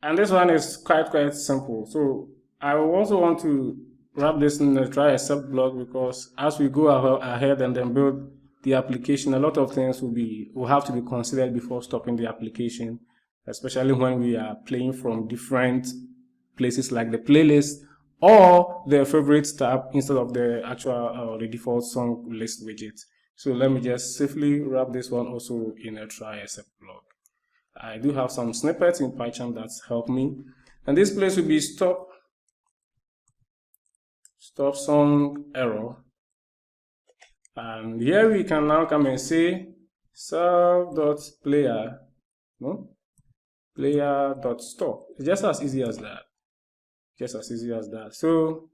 And this one is quite simple. So I will also want to wrap this in a try except block, because as we go ahead and then build the application, a lot of things will have to be considered before stopping the application, especially when we are playing from different places like the playlist or the favorites tab instead of the actual the default song list widget. So let me just safely wrap this one also in a try except block. I do have some snippets in Python that's helped me, and this place will be stop song error. And here we can now come and say self.player, player.stop. It's just as easy as that. Just as easy as that. So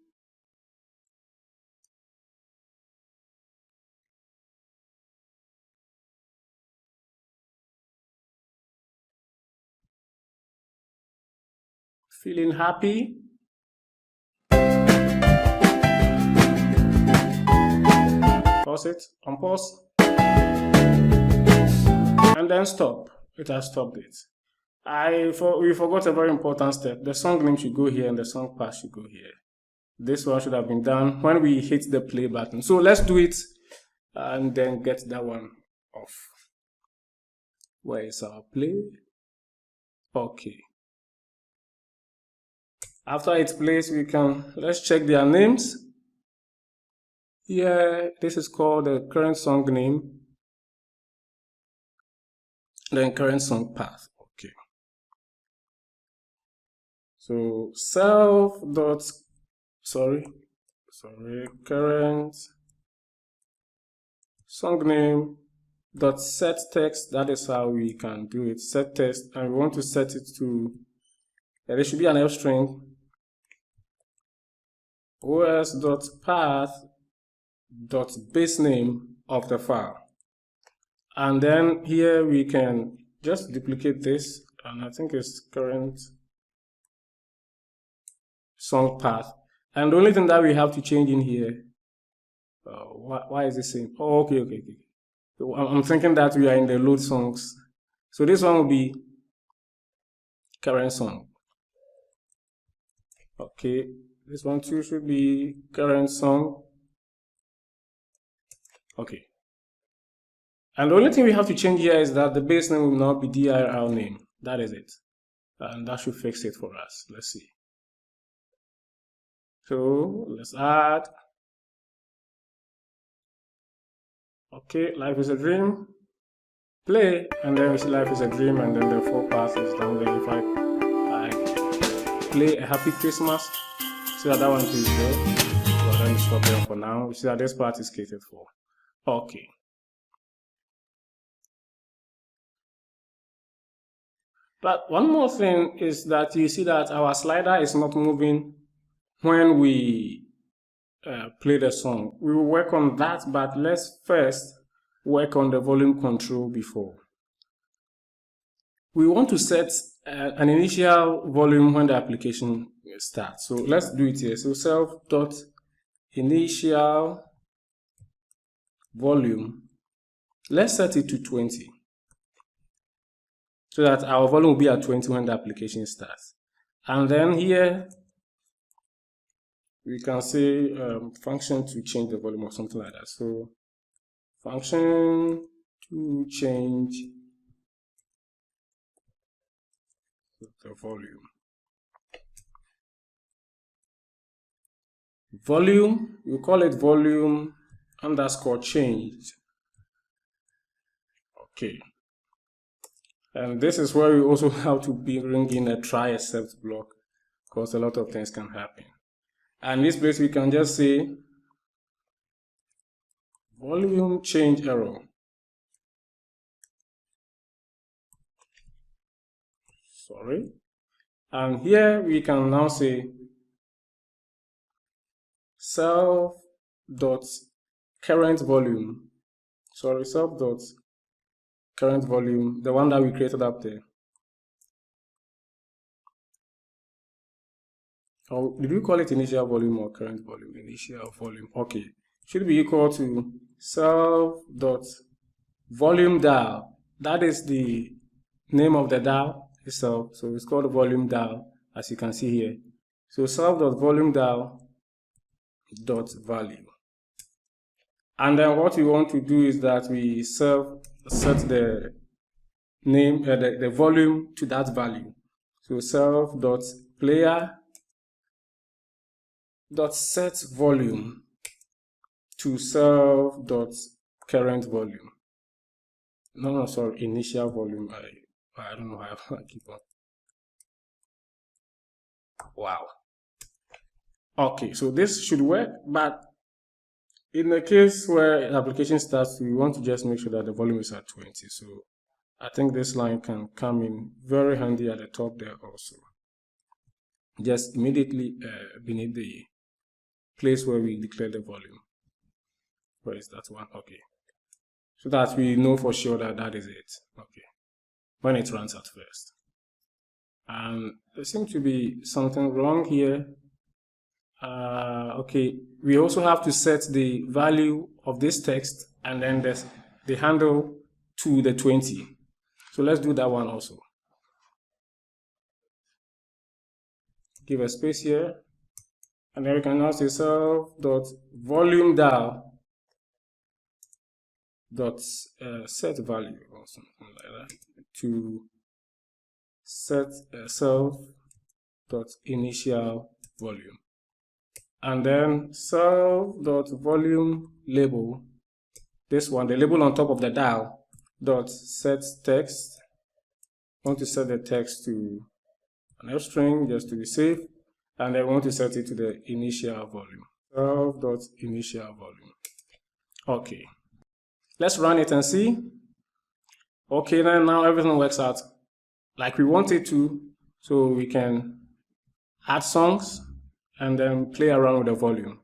feeling happy. Pause it, unpause, and then stop. It has stopped it. We forgot a very important step. The song name should go here and the song path should go here. This one should have been done when we hit the play button. So let's do it and then get that one off. Where is our play? Okay. After it plays, let's check their names. Here, this is called the current song name, then current song path. Okay. So current song name dot set text. That is how we can do it. Set text, and we want to set it to there should be an F string. os.path.base name of the file, and then here we can just duplicate this, and I think it's current song path. And the only thing that we have to change in here, why is this saying? Oh, okay. So I'm thinking that we are in the load songs, so this one will be current song. Okay, this one too should be current song. Okay. And the only thing we have to change here is that the base name will not be dir name. That is it. And that should fix it for us. Let's see. So let's add. Okay, life is a dream. Play, and then we see life is a dream, and then the 4 parts is down there. If I play a happy Christmas, see that one is there. Well, then stop there for now. You see that this part is catered for. Okay. But one more thing is that you see that our slider is not moving when we play the song. We will work on that, but let's first work on the volume control before. We want to set an initial volume when the application starts. So let's do it here. So self.initial volume, let's set it to 20 so that our volume will be at 20 when the application starts. And then here we can say function to change the volume or something like that. So function to change the volume. Volume, you call it volume underscore change. Okay. And this is where we also have to bring in a try except block, because a lot of things can happen. And in this place we can just say volume change error. Sorry. And here we can now say self.current volume. Sorry, self.current volume, the one that we created up there. Or did we call it initial volume or current volume? Initial volume. Okay. Should be equal to self.volume dial. That is the name of the dial itself. So it's called volume dial, as you can see here. So self.volume dial dot value. And then what we want to do is that we set the name, the volume to that value. So self.player.set volume to self.current volume. No, sorry, initial volume. I don't know how I keep on. Wow. Okay, so this should work, but in the case where the application starts, we want to just make sure that the volume is at 20. So I think this line can come in very handy at the top there also. Just immediately beneath the place where we declare the volume. Where is that one? Okay. So that we know for sure that that is it. Okay. When it runs at first. And there seems to be something wrong here. Okay, we also have to set the value of this text and then the handle to the 20. So let's do that one also. Give a space here, and then we can now say self.volume dial dot set value or something like that to set self.initial volume. And then self.volume label, this one, the label on top of the dial, dot set text. I want to set the text to an F string just to be safe, and I want to set it to the initial volume. Self.initial volume. Okay. Let's run it and see. Okay, then now everything works out like we want it to, so we can add songs and then play around with the volume.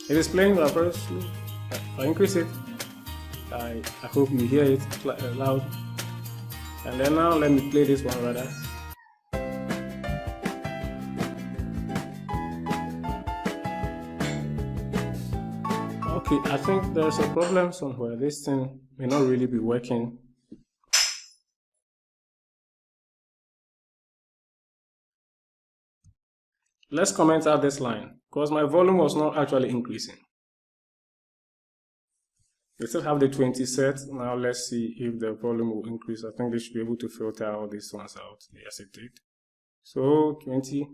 It is playing, but first I increase it. I hope you hear it loud. And then now let me play this one rather. Okay, I think there's a problem somewhere. This thing may not really be working. Let's comment out this line because my volume was not actually increasing. We still have the 20 set. Now let's see if the volume will increase. I think they should be able to filter all these ones out. Yes, it did. So 20.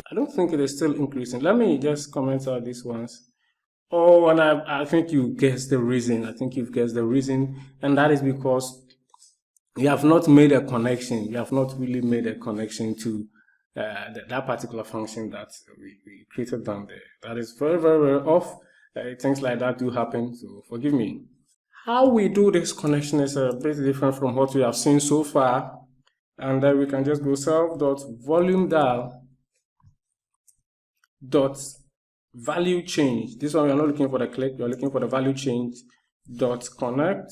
I don't think it is still increasing. Let me just comment out these ones. Oh, and I think you guessed the reason. I think you've guessed the reason, and that is because you have not made a connection. You have not really made a connection to that particular function that we created down there. That is very, very, very off. Things like that do happen, so forgive me. How we do this connection is a bit different from what we have seen so far, and then we can just go self.volume_dot_value change. This one we are not looking for the click, we are looking for the value change dot connect.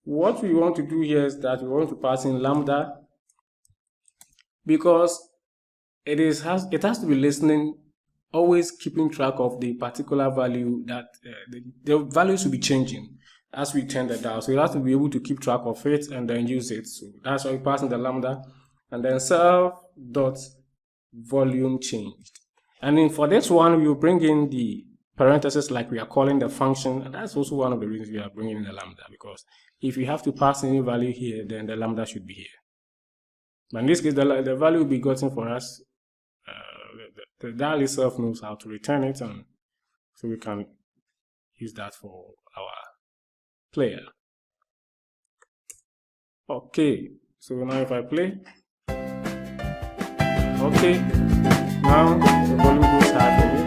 What we want to do here is that we want to pass in lambda because it has to be listening, always keeping track of the particular value that the values will be changing as we turn the dial. So it has to be able to keep track of it and then use it. So that's why we pass in the lambda and then self.volume changed. And then for this one, we will bring in the parentheses like we are calling the function, and that's also one of the reasons we are bringing in the lambda, because if you have to pass any value here, then the lambda should be here. But in this case, the value will be gotten for us. The dial itself knows how to return it, and so we can use that for our player. Okay, so now if I play, okay, now the volume goes high for me.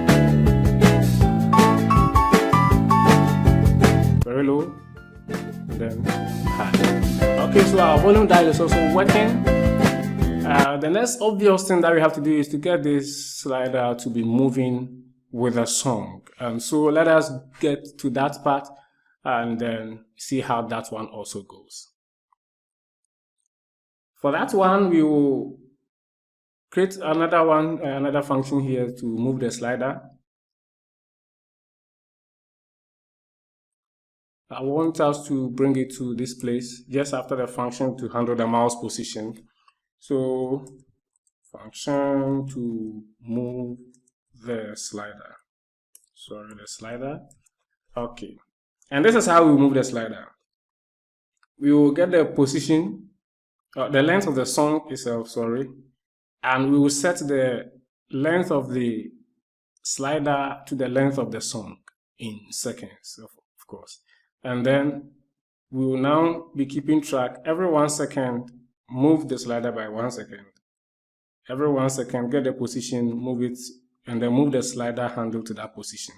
Very low, then high. Okay, so our volume dial is also working. The next obvious thing that we have to do is to get this slider to be moving with a song. And so let us get to that part and then see how that one also goes. For that one, we will create another function here to move the slider. I want us to bring it to this place just after the function to handle the mouse position. So function to move the slider. Sorry, the slider. Okay. And this is how we move the slider. We will get the position, the length of the song itself, sorry, and we will set the length of the slider to the length of the song in seconds, of course. And then we will now be keeping track every 1 second. Move the slider by 1 second. Every 1 second, get the position, move it, and then move the slider handle to that position.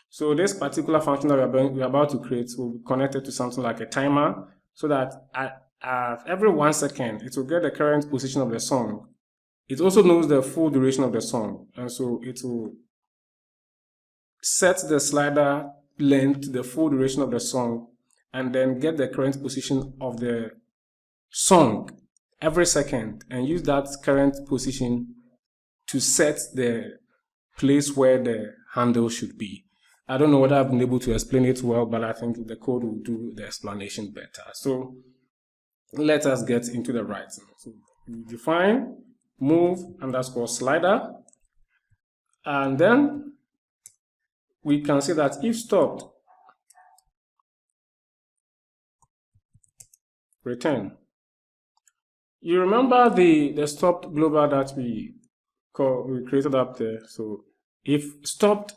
So this particular function that we're about to create will be connected to something like a timer, so that at every 1 second, it will get the current position of the song. It also knows the full duration of the song, and so it will set the slider length to the full duration of the song, and then get the current position of the song every second, and use that current position to set the place where the handle should be. I don't know whether I've been able to explain it well, but I think the code will do the explanation better. So let us get into the writing. So we define move underscore slider, and then we can say that if stopped, return. You remember the stopped global that we created up there. So if stopped,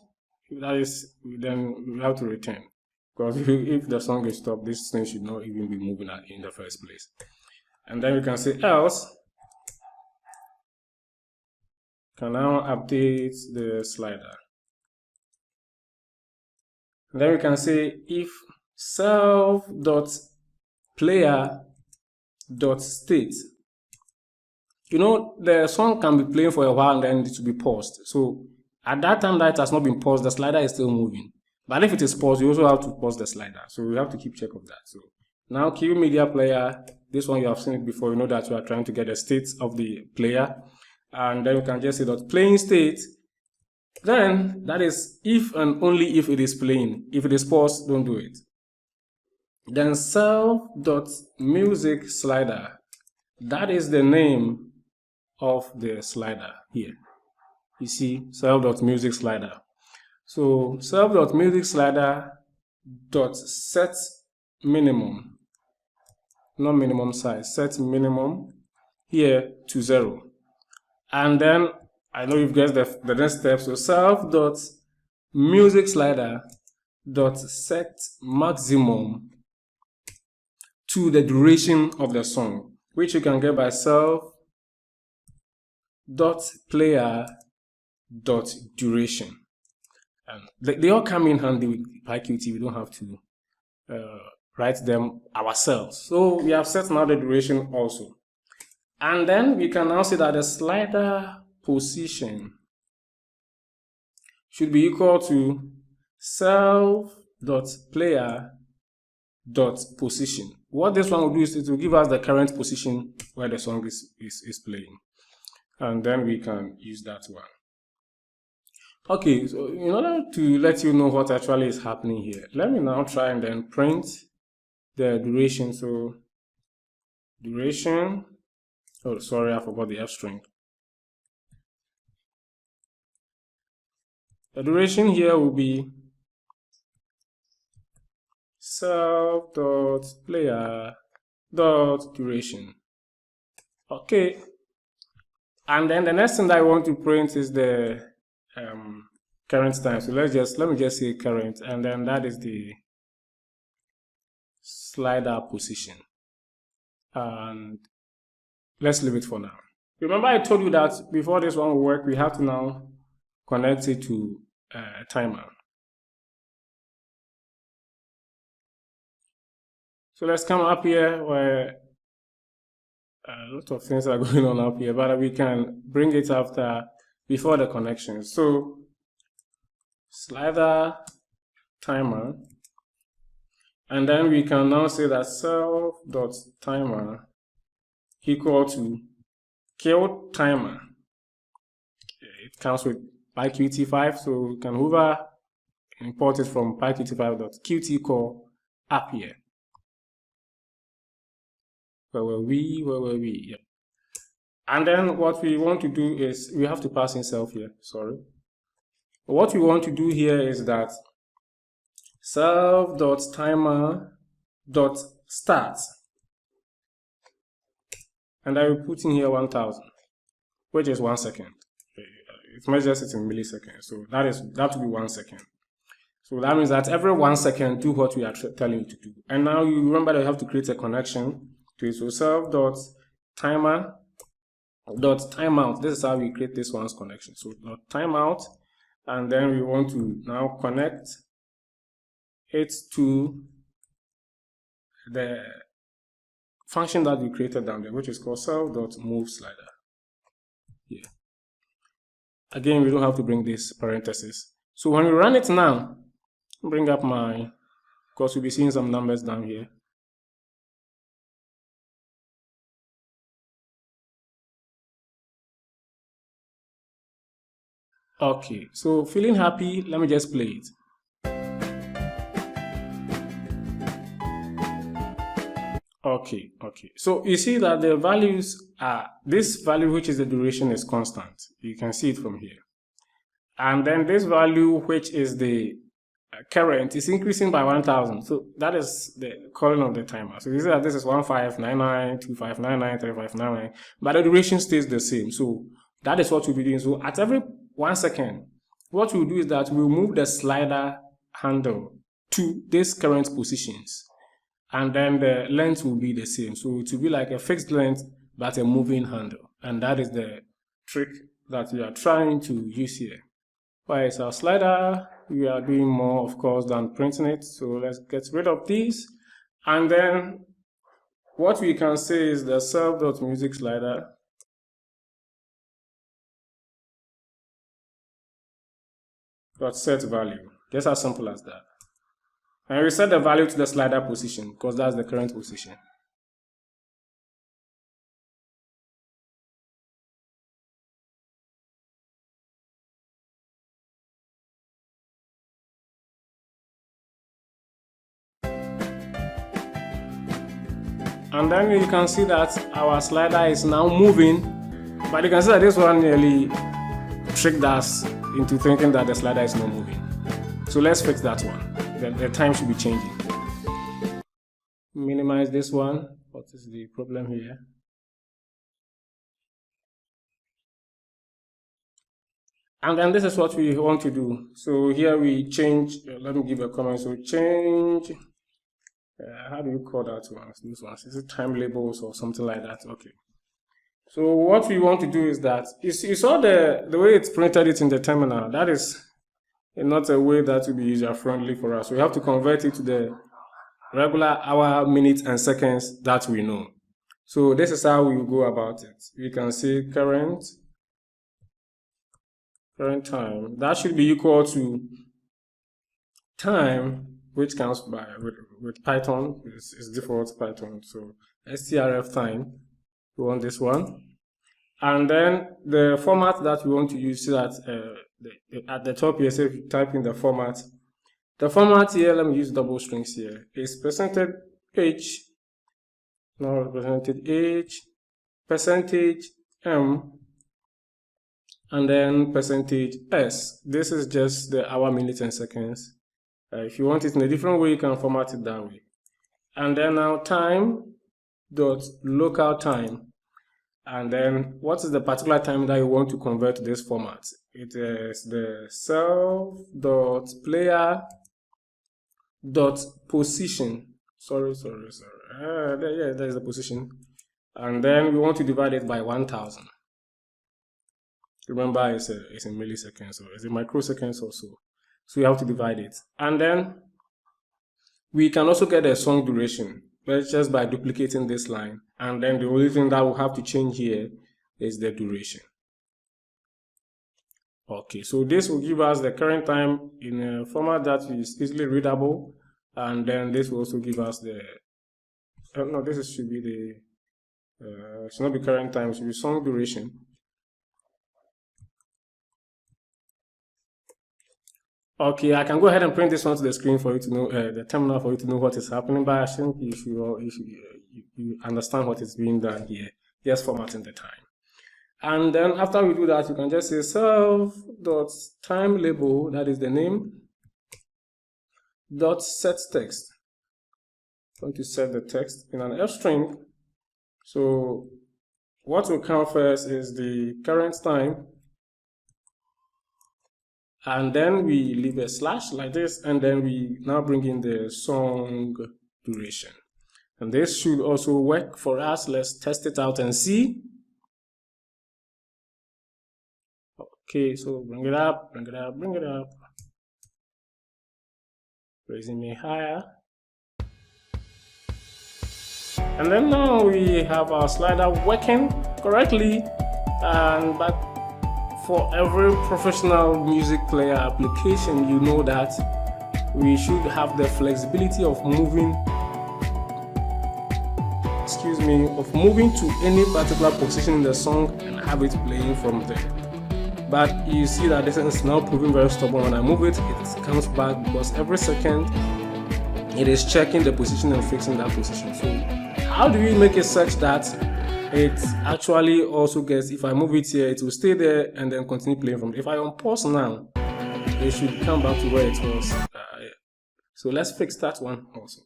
that is, then we have to return, because if the song is stopped, this thing should not even be moving in the first place. And then we can say else. Can now update the slider. And then we can say if self.player.state. You know, the song can be playing for a while and then it will be paused. So at that time that it has not been paused, the slider is still moving. But if it is paused, you also have to pause the slider. So we have to keep check of that. So now queue media player This one you have seen it before. You know that you are trying to get the state of the player, and then you can just say that playing state. Then that is if and only if it is playing. If it is paused, don't do it. Then self.music slider. That is the name of the slider here. You see, self.music slider. So self.music slider dot set minimum, not minimum size, set minimum here to 0. And then I know you've guessed the next step. So self.music slider dot set maximum to the duration of the song, which you can get by self.player.duration. And they all come in handy with PyQt. We don't have to write them ourselves. So we have set now the duration also. And then we can now say that the slider position should be equal to self.player.position. What this one will do is it will give us the current position where the song is playing. And then we can use that one. Okay, so in order to let you know what actually is happening here, let me now try and then print the duration. So duration, oh sorry, I forgot the F string. The duration here will be self.player.duration. Okay, and then the next thing that I want to print is the current time. So let me just say current, and then that is the slider position. And let's leave it for now. Remember I told you that before this one will work, we have to now connect it to a timer. So let's come up here where a lot of things are going on up here, but we can bring it before the connection. So slider timer, and then we can now say that self.timer equal to kill timer. It comes with PyQt 5, so we can import it from PyQt 5.qt up here. Where were we? Yep. And then what we want to do is we have to pass in self here. Sorry. What we want to do here is that self.timer.start, and I will put in here 1000, which is 1 second. It measures it in milliseconds, so that will be 1 second. So that means that every 1 second, do what we are telling you to do. And now you remember that you have to create a connection to it. So self.timer.timeout. This is how we create this one's connection. So timeout, and then we want to now connect it to the function that we created down there, which is called self.moveSlider. Yeah. Again, we don't have to bring this parenthesis. So when we run it now, bring up of course we'll be seeing some numbers down here. Okay, so feeling happy, let me just play it. Okay. So you see that the values are, this value, which is the duration, is constant. You can see it from here. And then this value, which is the current, is increasing by 1000. So that is the calling of the timer. So you see that this is 1599, 2599, 3599, but the duration stays the same. So that is what we'll be doing. So at every 1 second, what we'll do is that we'll move the slider handle to these current positions, and then the length will be the same. So it will be like a fixed length but a moving handle, and that is the trick that we are trying to use here. Why is our slider? We are doing more, of course, than printing it. So let's get rid of these, and then what we can say is the self.music slider .set value. Just as simple as that. And we set the value to the slider position because that's the current position. And then you can see that our slider is now moving, but you can see that this one nearly tricked us into thinking that the slider is not moving. So let's fix that one. The time should be changing. Minimize this one. What is the problem here? And then this is what we want to do. So here we change, let me give a comment. So change, how do you call that one? This one, is it time labels or something like that? Okay. So what we want to do is that, you saw the way it's printed it in the terminal. That is not a way that will be user friendly for us. We have to convert it to the regular hour, minutes, and seconds that we know. So this is how we go about it. We can say current time. That should be equal to time, which comes by with Python. It's default Python. So strf time. We want this one. And then the format that we want to use, so that at the top here, so if you type in the format here, let me use double strings here, is %h, no, %h, %m, and then %s. This is just the hour, minutes, and seconds. If you want it in a different way, you can format it that way. And then now time dot local time. And then what is the particular time that you want to convert to this format? It is the self.player.position. Sorry. There is the position. And then we want to divide it by 1000. Remember, it's in milliseconds, or it's in microseconds or so. So you have to divide it. And then we can also get a song duration, but just by duplicating this line. And then the only thing that we'll have to change here is the duration. Okay, so this will give us the current time in a format that is easily readable. And then this will also give us the, no, this should be the, it should not be current time, it should be song duration. Okay, I can go ahead and print this onto the screen for you to know, the terminal, for you to know what is happening, but I think you understand what is being done here. Just formatting the time. And then after we do that, you can just say self.time label, that is the name, dot set text. I'm going to set the text in an F string. So what will come first is the current time. And then we leave a slash like this, and then we now bring in the song duration. And this should also work for us. Let's test it out and see. Okay, so bring it up. Raising me higher. And then now we have our slider working correctly. But for every professional music player application, you know that we should have the flexibility of moving, moving to any particular position in the song and have it playing from there. But you see that this is now proving very stubborn. When I move it, it comes back because every second it is checking the position and fixing that position. So how do we make it such that it actually also gets, if I move it here, it will stay there and then continue playing from it. If I unpause now, it should come back to where it was. So let's fix that one also.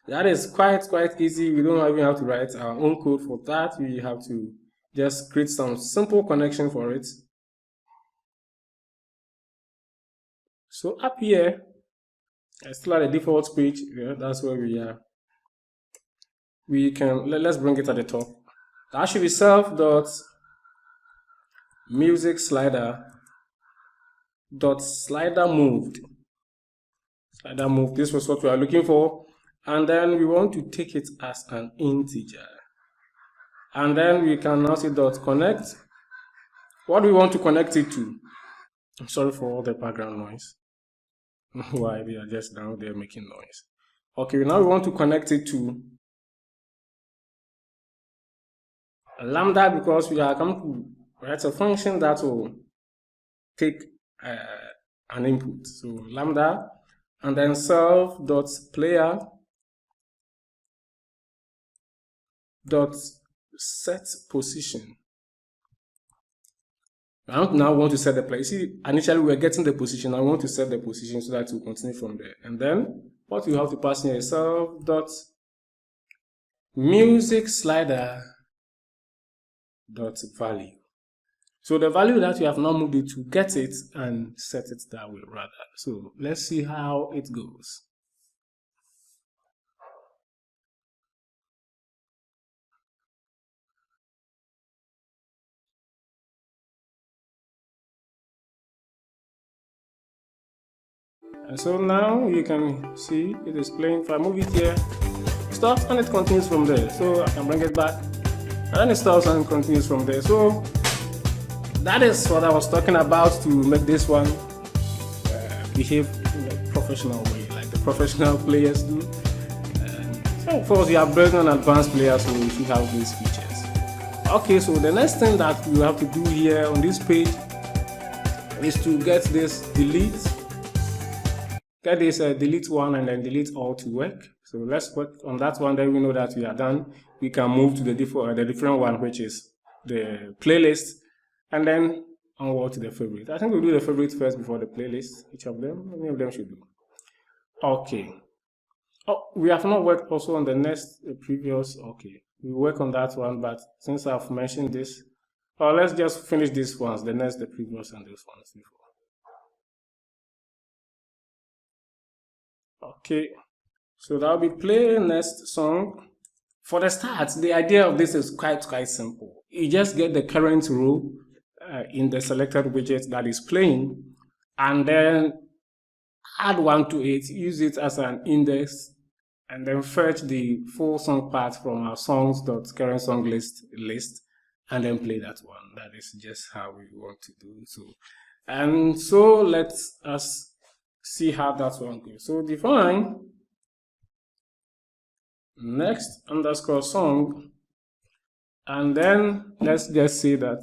That is quite easy. We don't even have to write our own code for that. We have to just create some simple connection for it. So up here, I still at the default page. Yeah, that's where we are. We can, let's bring it at the top. That should be self.music slider dot slider moved. Slider moved. This was what we are looking for. And then we want to take it as an integer. And then we can now say dot connect. What do we want to connect it to? I'm sorry for all the background noise. Why they are just down there making noise. Okay, now we want to connect it to lambda, because we are going to write a function that will take an input. So lambda, and then self.player dot set position. I now want to set the place. See, initially we were getting the position. I want to set the position so that we'll continue from there. And then what you have to pass in is self dot music slider dot value. So the value that you have now moved it to, get it and set it that way rather. So let's see how it goes. And so now you can see it is playing. If I move it here, it stops and it continues from there. So I can bring it back and it stops and continues from there. So that is what I was talking about to make this one behave in a professional way, like the professional players do. So of course, you are building an advanced player, so you should have these features. Okay, so the next thing that you have to do here on this page is to get this delete. Get this delete one and then delete all to work. So let's work on that one. Then we know that we are done. We can move to the different one, which is the playlist, and then onward to the favorite. I think we'll do the favorite first before the playlist. Each of them, any of them should do. Okay. Oh, we have not worked also on the next previous. Okay, we work on that one, but since I've mentioned this, let's just finish these ones. The next, the previous, and these ones before. Okay, so that'll be play next song. For the start, the idea of this is quite simple. You just get the current row in the selected widget that is playing, and then add one to it, use it as an index, and then fetch the full song part from our songs.current song list, and then play that one. That is just how we want to do so. And so let us see how that one goes. So define next underscore song, and then let's just say that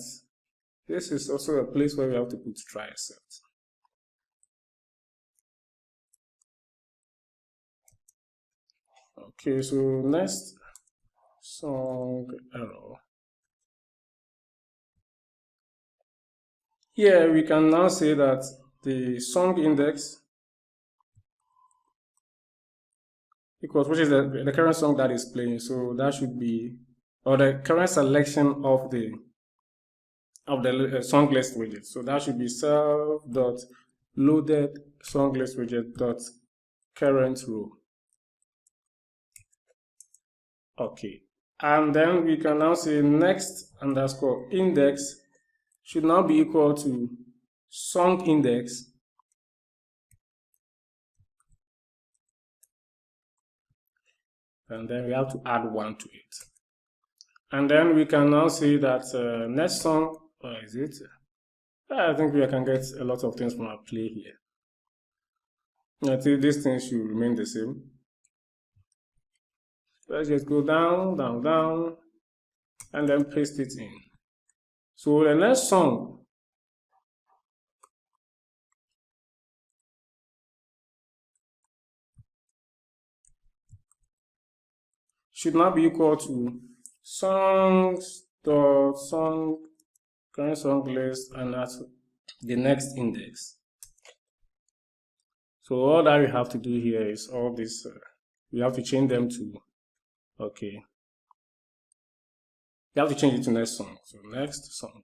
this is also a place where we have to put try set. Okay, so next song error. Here we can now say that the song index equals, which is the current song that is playing. So that should be, or the current selection of the song list widget. So that should be self.loaded song list widget dot current row. Okay, and then we can now say next underscore index should now be equal to song index and then we have to add one to it. And then we can now say that next song, is it? I think we can get a lot of things from our play here. I think these things should remain the same. Let's just go down, down, down, and then paste it in. So the next song should now be equal to songs.song current song list and that's the next index. So all that we have to do here is all this. We have to change them to, okay. You have to change it to next song. So next song.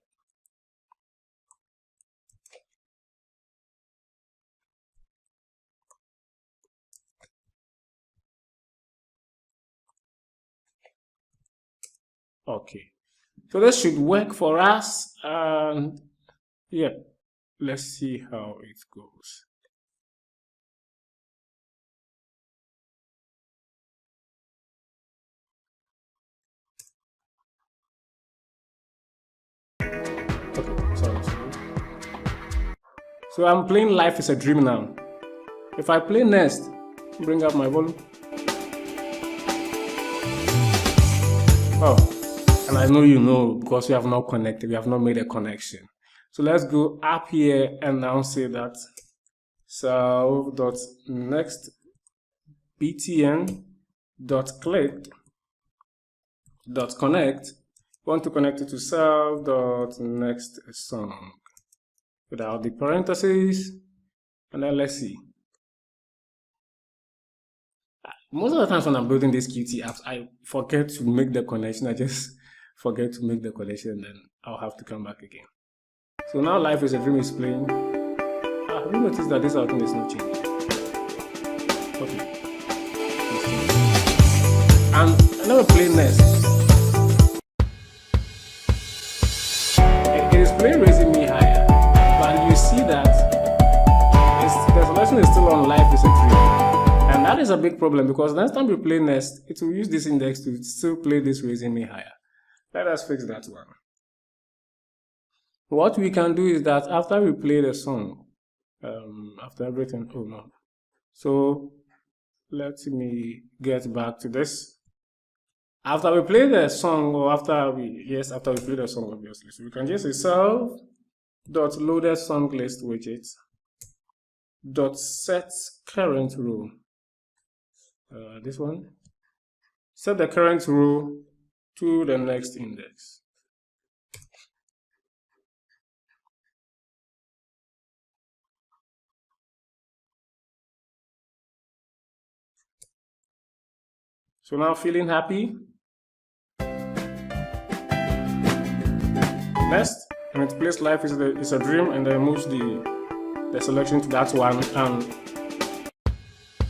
Okay. So this should work for us. And yeah, let's see how it goes. Okay, sorry. So I'm playing Life is a Dream now. If I play next, bring up my volume. Oh, and I know you know because we have not connected, we have not made a connection. So let's go up here and now say that self.next btn.click dot connect. We want to connect it to self dot next song without the parentheses, and then let's see. Most of the times when I'm building these Qt apps, I forget to make the connection. I just forget to make the connection, then I'll have to come back again. So now Life is a Dream is playing. Have you noticed that this outcome is not changing? Okay. And I never play Nest. It is playing Raising Me Higher, but you see that the selection is still on Life is a Dream. And that is a big problem, because next time we play Nest, it will use this index to still play this Raising Me Higher. Let us fix that one. What we can do is that after we play the song, after everything, oh no. So let me get back to this. After we play the song, or after we play the song, obviously. So we can just say self.loaded song list widget dot set current row. This one. Set the current row to the next index. So now Feeling Happy. Next, and it plays Life is a Dream, and then moves the selection to that one, and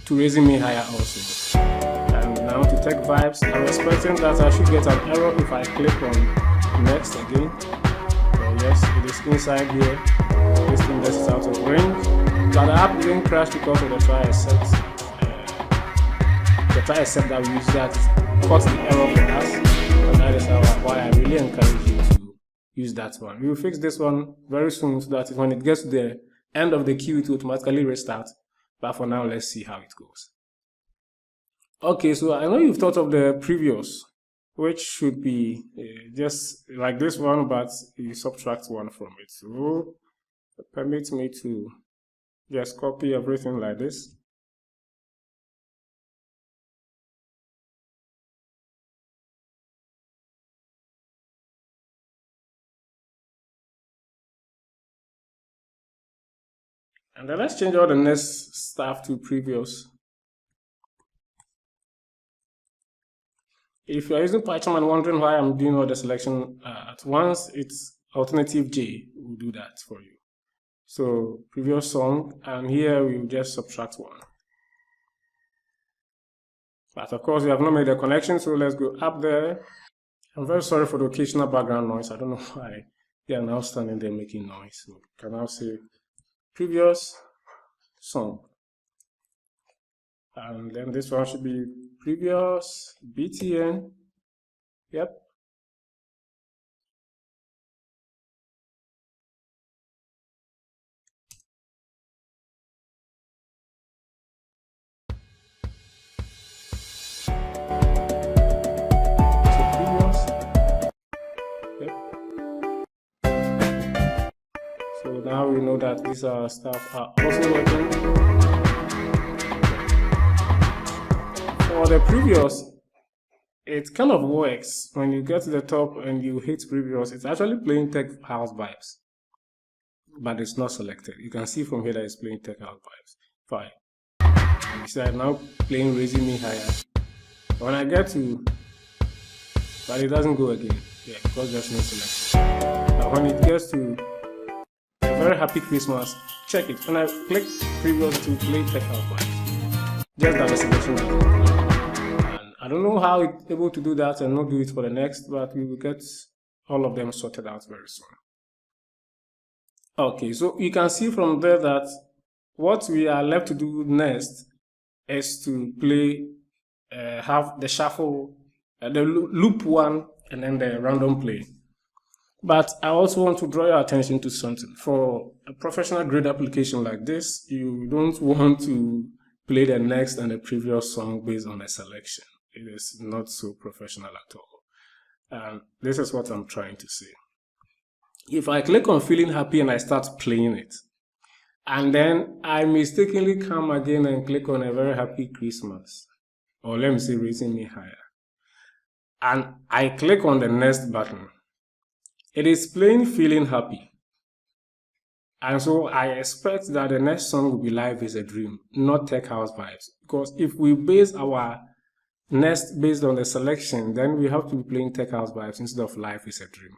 to Raising Me Higher also. And now to Tech Vibes, I'm expecting that I should get an error if I click on Next again. So yes, it is inside here. This index is out of range. But the app didn't crash because of the try accept. The try accept that we use that caught the error for us. And that is why I really encourage you to use that one. We will fix this one very soon, so that when it gets to the end of the queue, it will automatically restart. But for now, let's see how it goes. Okay, so I know you've thought of the previous, which should be just like this one, but you subtract one from it. So permit me to just copy everything like this. And then let's change all the next stuff to previous. If you're using PyCharm and wondering why I'm doing all the selection at once, it's alternative J will do that for you. So previous song, and here we will just subtract one. But of course, we have not made a connection, so let's go up there. I'm very sorry for the occasional background noise. I don't know why they are now standing there making noise. So you can now say previous song, and then this one should be previous btn. Yep. So previous. Yep. So now we know that these stuff are also working. For the previous, it kind of works when you get to the top and you hit previous. It's actually playing Tech House Vibes, but it's not selected. You can see from here that it's playing Tech House Vibes. Fine. You see, I'm now playing Raising Me Higher. When I get to, but it doesn't go again. Yeah, because there's no selection. But when it gets to A Very Happy Christmas, check it. When I click previous to play Tech House Vibes, just that the selection doesn't go. I don't know how it's able to do that and not do it for the next, but we will get all of them sorted out very soon. Okay, so you can see from there that what we are left to do next is to play, have the shuffle, the loop one, and then the random play. But I also want to draw your attention to something. For a professional grade application like this, you don't want to play the next and the previous song based on a selection. It is not so professional at all. And this is what I'm trying to say. If I click on Feeling Happy and I start playing it, and then I mistakenly come again and click on A Very Happy Christmas, or let me say Raising Me Higher, and I click on the next button, it is playing Feeling Happy. And so I expect that the next song will be Life is a Dream, not Tech House Vibes. Because if we base our next based on the selection, then we have to be playing Tech House Vibes instead of Life is a Dream.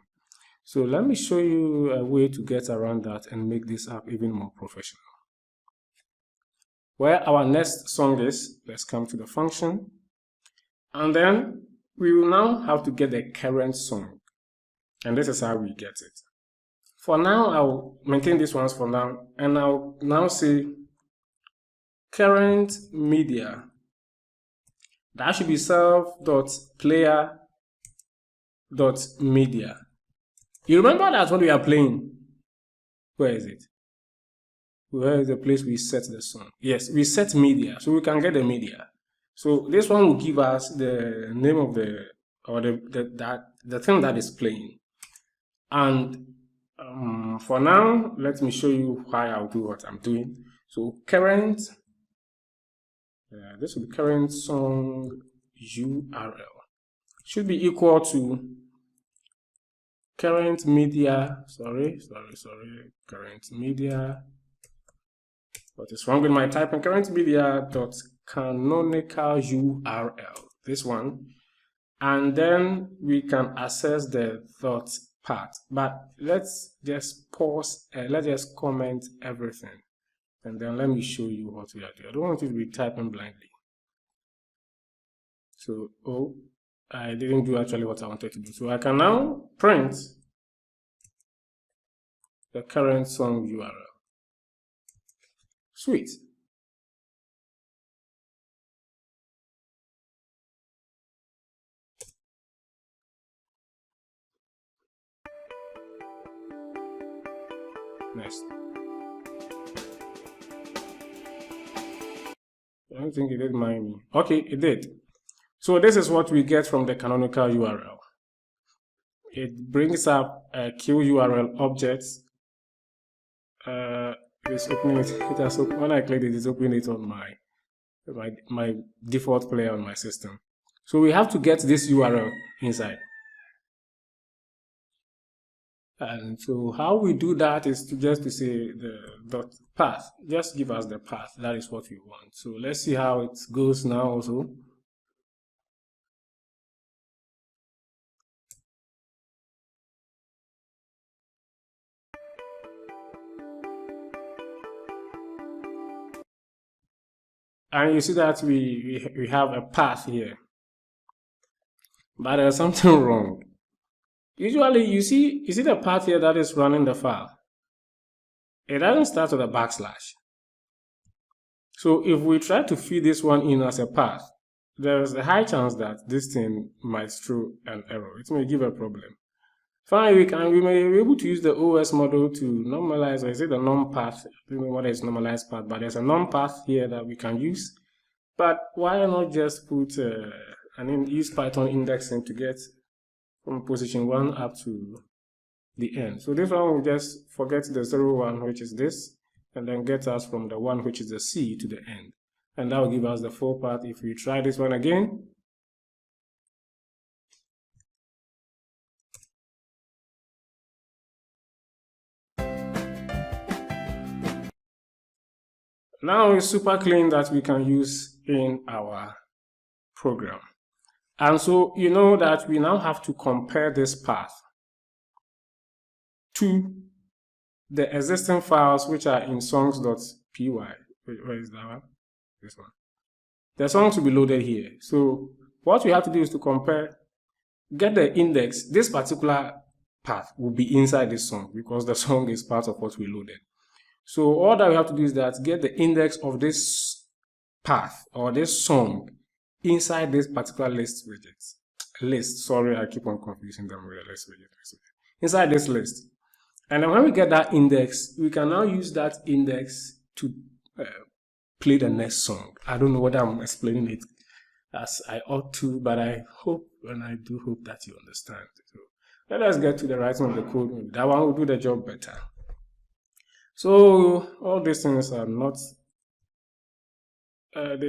So let me show you a way to get around that and make this app even more professional. Where our next song is, let's come to the function. And then we will now have to get the current song. And this is how we get it. For now, I'll maintain these ones for now. And I'll now say current media. That should be self.player.media. You remember that when we are playing, where is it? Where is the place we set the song? Yes, we set media, so we can get the media. So this one will give us the name of the thing that is playing. And for now, let me show you why I'll do what I'm doing. So current, this will be current song URL should be equal to current media. Current media. What is wrong with my typing? Current media dot canonical URL. This one, and then we can access the dot part. But let's just pause. Let's just comment everything, and then let me show you what we are doing. I don't want you to be typing blindly. So, I didn't do actually what I wanted to do. So I can now print the current song URL. Sweet. Next. I don't think it did mind me. Okay, it did. So this is what we get from the canonical URL. It brings up a QURL object. It's opening it. When I click it, it's opening it on my default player on my system. So we have to get this URL inside. And so how we do that is to say the dot path. Just give us the path. That is what we want. So let's see how it goes now also. And you see that we have a path here. But there's something wrong. Usually you see the path here that is running the file. It doesn't start with a backslash. So if we try to feed this one in as a path, there's a high chance that this thing might throw an error. It may give a problem. Finally, we may be able to use the OS model to normalize, or is it the num path? I don't know what is normalized path, but there's a num path here that we can use. But why not just put use Python indexing to get from position 1 up to the end? So this one will just forget the 0, 1, which is this, and then get us from the 1, which is the C, to the end. And that will give us the full path. If we try this one again, now it's super clean that we can use in our program. And so you know that we now have to compare this path to the existing files which are in songs.py. Where is that one? This one. The songs will be loaded here. So what we have to do is to compare, get the index. This particular path will be inside this song because the song is part of what we loaded. So all that we have to do is that get the index of this path or this song inside this particular list widget. Sorry, I keep on confusing them with the list widget. Inside this list. And then when we get that index, we can now use that index to play the next song. I don't know whether I'm explaining it as I ought to, but I hope, and I do hope that you understand. So let us get to the writing of the code. That one will do the job better. So all these things are not,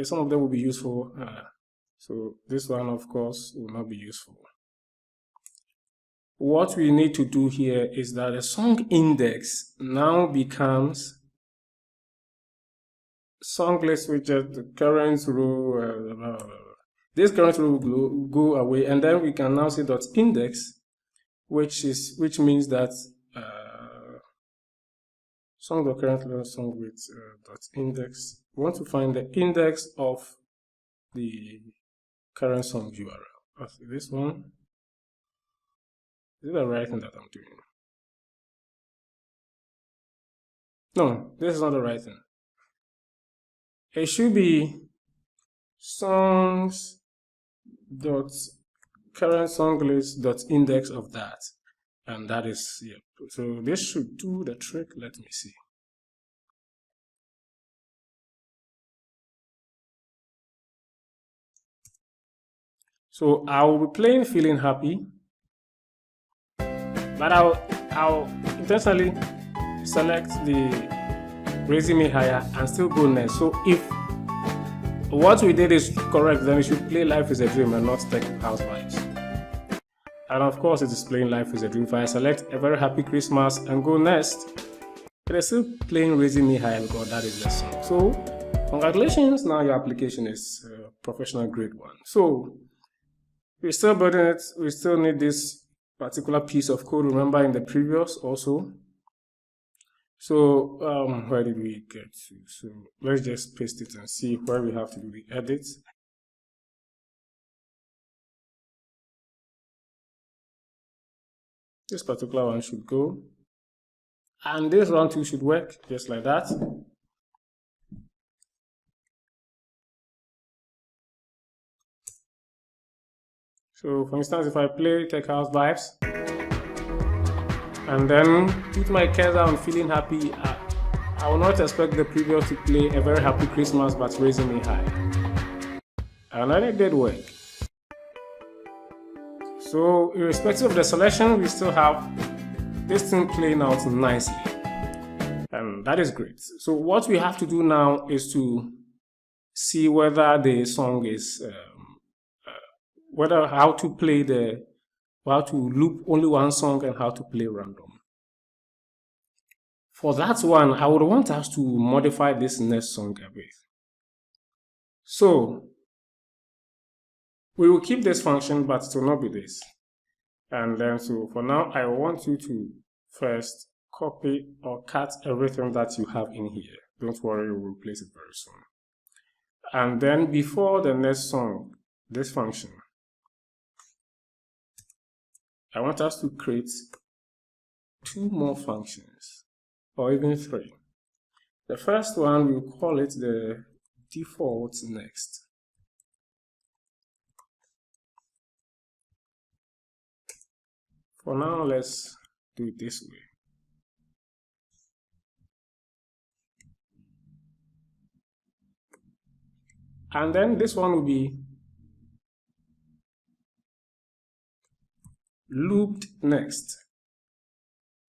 some of them will be useful. So this one, of course, will not be useful. What we need to do here is that the song index now becomes song list, which is the current row. This current row will go away, and then we can now say dot index, which means that song dot current level song with dot index. We want to find the index of the current song URL. That's this one. Is it the right thing that I'm doing? No, this is not the right thing. It should be songs dot current song list dot index of that, and that is, yeah. So this should do the trick. Let me see. So I'll be playing Feeling Happy, but I'll intentionally select the Raising Me Higher and still go next. So if what we did is correct, then we should play Life is a Dream and not Tech House Vibes. And of course, it is playing Life is a Dream. If I select A Very Happy Christmas and go next, it is still playing Raising Me Higher because that is the song. So congratulations, now your application is professional grade 1. So we're still building it. We still need this particular piece of code, remember, in the previous also. So where did we get to? So let's just paste it and see where we have to do the edits. This particular one should go, and this one too should work just like that. So for instance, if I play Tech House Vibes and then put my cursor on Feeling Happy, I will not expect the previous to play A Very Happy Christmas but Raising Me High. And then it did work. So irrespective of the selection, we still have this thing playing out nicely. And that is great. So what we have to do now is to see whether the song is how to loop only one song and how to play random. For that one, I would want us to modify this next song a bit. So we will keep this function, but it will not be this. And then, so for now, I want you to first copy or cut everything that you have in here. Don't worry, we will replace it very soon. And then before the next song, this function, I want us to create 2 more functions, or even 3. The first one, we'll call it the default next. For now, let's do it this way. And then this one will be looped next.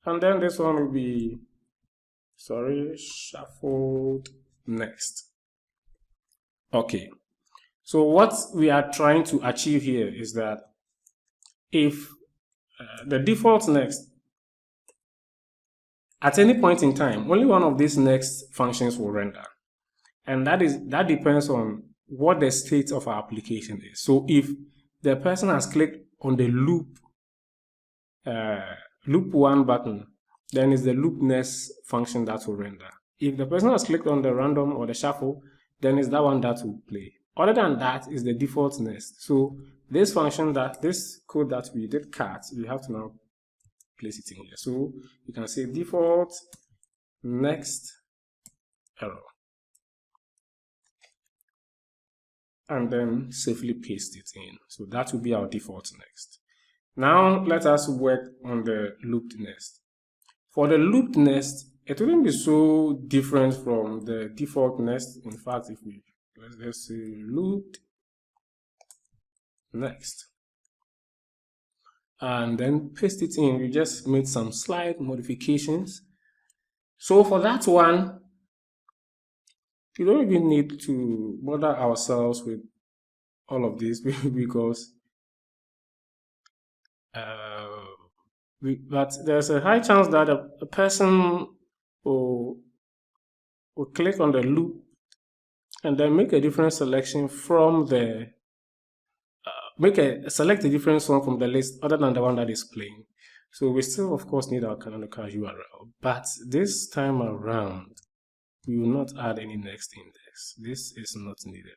And then this one will be, shuffled next. Okay. So what we are trying to achieve here is that if the default next, at any point in time, only one of these next functions will render. And that depends on what the state of our application is. So if the person has clicked on the loop 1 button, then it's the loop next function that will render. If the person has clicked on the random or the shuffle, then it's that one that will play. Other than that is the default next. So this function, this code that we did cut, we have to now place it in here. So you can say default next error, and then safely paste it in. So that will be our default next. Now let us work on the looped next. For the looped next, it wouldn't be so different from the default next. In fact, if we let's say looped next and then paste it in, we just made some slight modifications. So for that one, we don't even need to bother ourselves with all of this because but there's a high chance that a person will click on the loop and then make a different selection from the select a different song from the list other than the one that is playing. So we still of course need our canonical URL, but this time around we will not add any next index. This is not needed.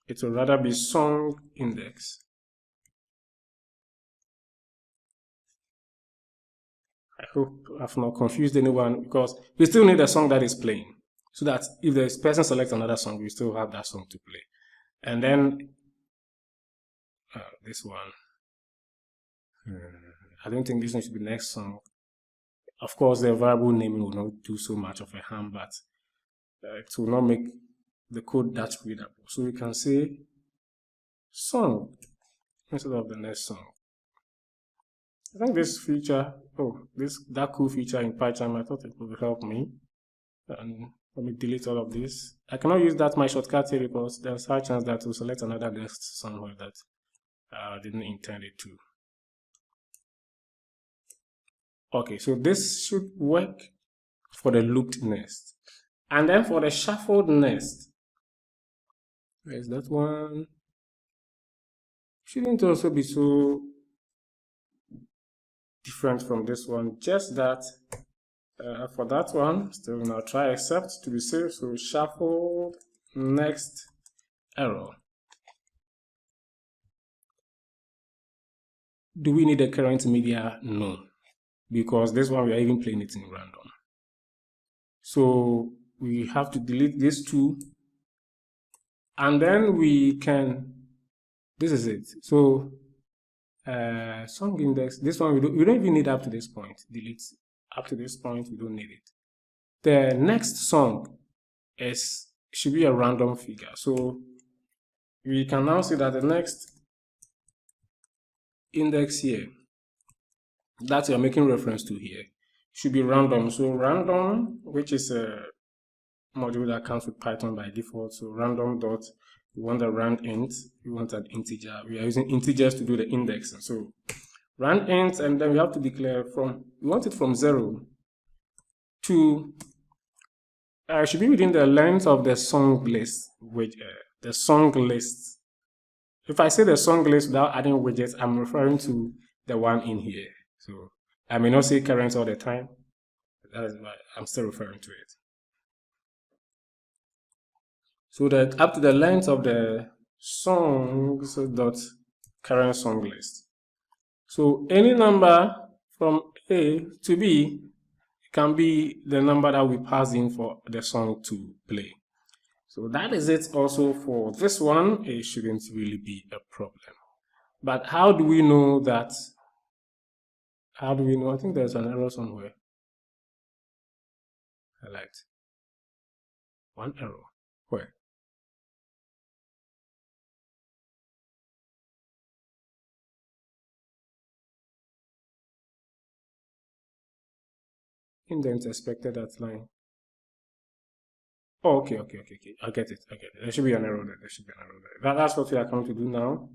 It will rather be song index. I hope I've not confused anyone, because we still need a song that is playing, so that if the person selects another song, we still have that song to play. And then this one, I don't think this one should be next song. Of course, the variable naming will not do so much of a harm, but it will not make the code that readable. So we can say song instead of the next song. I think this feature, that cool feature in Python, I thought it would help me. And let me delete all of this. I cannot use that my shortcut here because there's a high chance that will select another list somewhere that I didn't intend it to. Okay, so this should work for the looped nest. And then for the shuffled nest, where's that one? Shouldn't also be so different from this one, just that for that one, still now try except to be safe. So shuffled next error. Do we need a current media? No, because this one we are even playing it in random. So we have to delete these two, and then we can, this is it. So song index, this one we don't even need up to this point. Delete up to this point, we don't need it. The next song should be a random figure. So we can now see that the next index here that we are making reference to here should be random. So random, which is a module that comes with Python by default. So random dot, we want a rand int, we want an integer. We are using integers to do the indexing. So rand int, and then we have to declare we want it from 0 to should be within the length of the song list, which the song list. If I say the song list without adding widgets, I'm referring to the one in here. So I may not say current all the time. That is why I'm still referring to it. So that up to the length of the songs dot current song list. So any number from A to B can be the number that we pass in for the song to play. So that is it also for this one. It shouldn't really be a problem. But how do we know that? How do we know? I think there's an error somewhere. Highlight. One error. Where? Indent expected at line. Oh, okay. I get it. There should be an error there. That's what we are going to do now.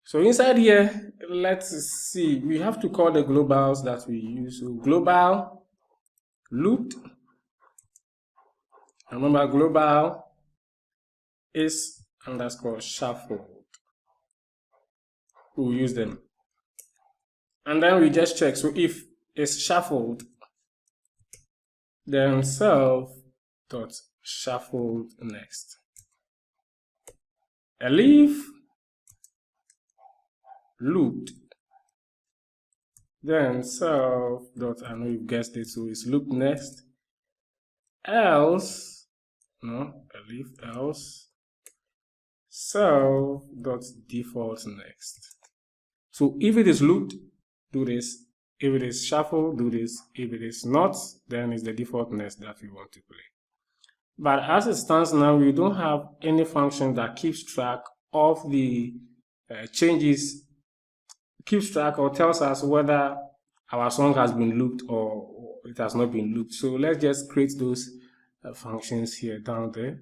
So inside here, let's see. We have to call the globals that we use. So global looped. Remember, global is underscore shuffled. We'll use them. And then we just check. So if it's shuffled, then self dot shuffled next. Elif looped, then self dot, I know you've guessed it, so it's looped next. Else, no, elif else, self dot default next. So if it is looped, do this. If it is shuffled, do this. If it is not, then it's the default next that we want to play. But as it stands now, we don't have any function that keeps track of the changes, keeps track or tells us whether our song has been looped or it has not been looped. So let's just create those functions here down there,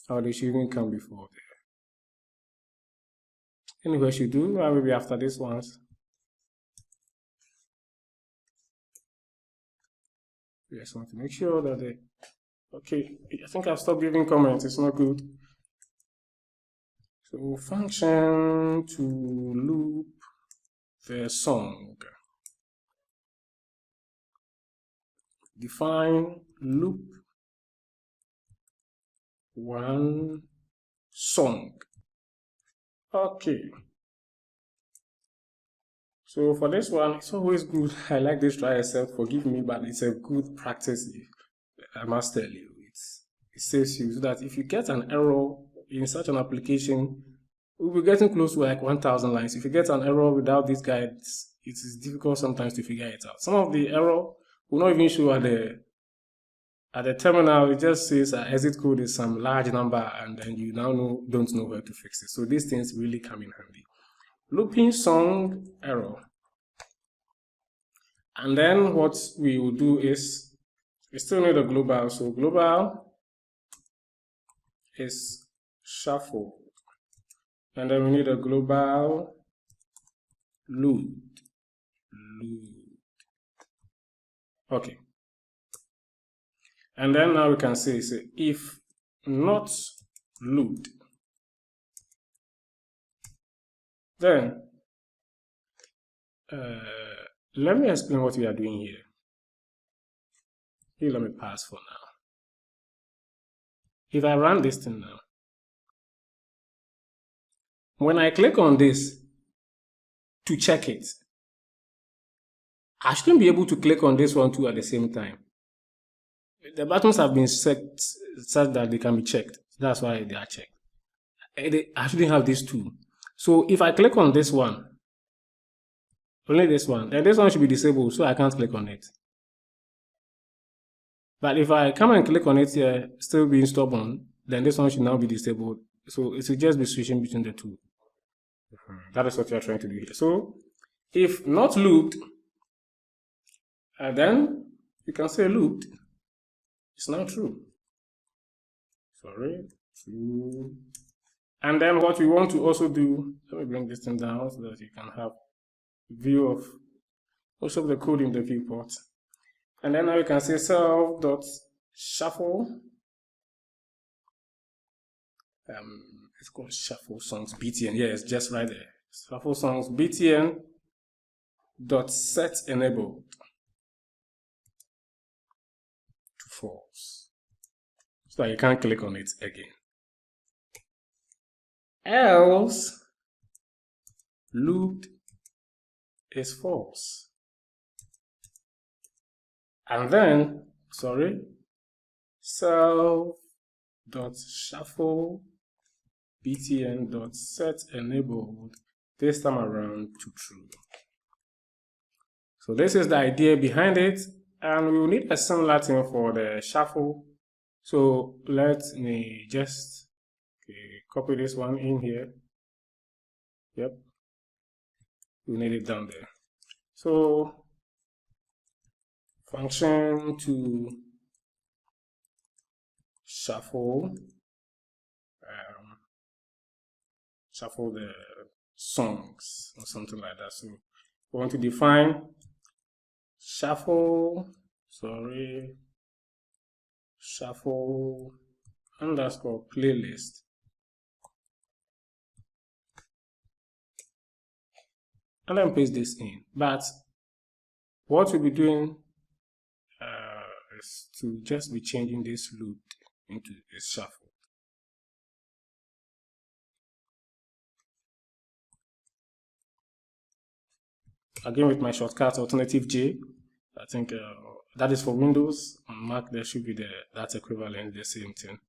or they should even come before there. Anyway, I should do maybe after this ones. We just want to make sure that they. Okay, I think I've stopped giving comments. It's not good. So function to loop the song. Define loop one song. Okay. So for this one, it's always good. I like this try except, forgive me, but it's a good practice. I must tell you, it saves you, so that if you get an error in such an application, we'll be getting close to like 1,000 lines. If you get an error without these guides, it is difficult sometimes to figure it out. Some of the error will not even show at the terminal. It just says exit code is some large number, and then you now don't know where to fix it. So these things really come in handy. Looping song error. And then what we will do is, we still need a global. So global is shuffle. And then we need a global loop. Okay. And then now we can say if not looped, then let me explain what we are doing here. Here, let me pass for now. If I run this thing now, when I click on this to check it, I shouldn't be able to click on this one too at the same time. The buttons have been set such that they can be checked. That's why they are checked. I shouldn't have these two. So if I click on this one, only this one, then this one should be disabled, so I can't click on it. But if I come and click on it here, still being stubborn, then this one should now be disabled. So it should just be switching between the two. That is what we are trying to do here. So if not looped, then you can say looped. It's now true. Sorry, true. And then what we want to also do, let me bring this thing down so that you can have view of most of the code in the viewport. And then now we can say self.shuffle. It's called shuffle songs btn. Yeah, it's just right there. Shuffle songs btn dot set enabled to false, so that you can't click on it again. Else looped is false. And then, self.shuffle btn.set enabled, this time around to true. So this is the idea behind it, and we will need a similar thing for the shuffle. So let me just copy this one in here. Yep, we need it down there. So function to shuffle the songs or something like that. So we want to define shuffle underscore playlist, and then paste this in. But what we'll be doing is to just be changing this loop into a shuffle. Again with my shortcut alternative J. I think that is for Windows. On Mac there should be that equivalent, the same thing.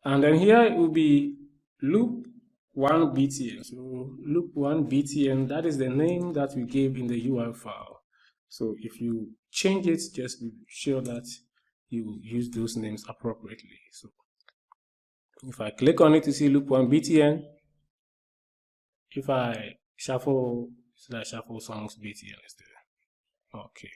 And then here it will be loop 1 btn. So loop 1 btn, that is the name that we gave in the UI file. So if you change it, just be sure that you use those names appropriately. So if I click on it to see loop 1 btn, if I shuffle, so that shuffle songs btn is there. Okay.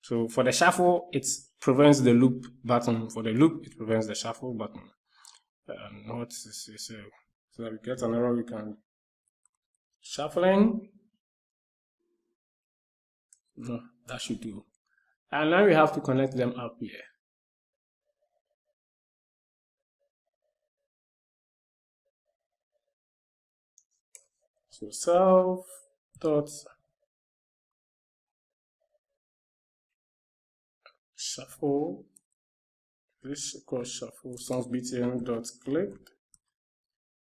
So for the shuffle, it prevents the loop button. For the loop, it prevents the shuffle button. What is so that we get an error, we can shuffling. No, that should do. And now we have to connect them up here. So self dot shuffle, this equals shuffle songs btn dot click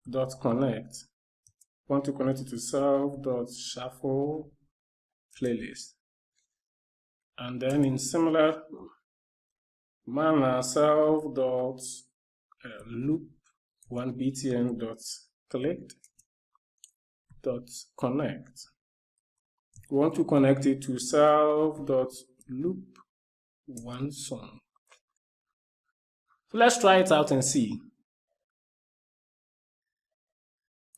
dot connect. Want to connect it to self dot shuffle playlist, and then in similar manner self dot loop 1 btn dot click dot connect. We want to connect it to self dot loop 1 song. So let's try it out and see.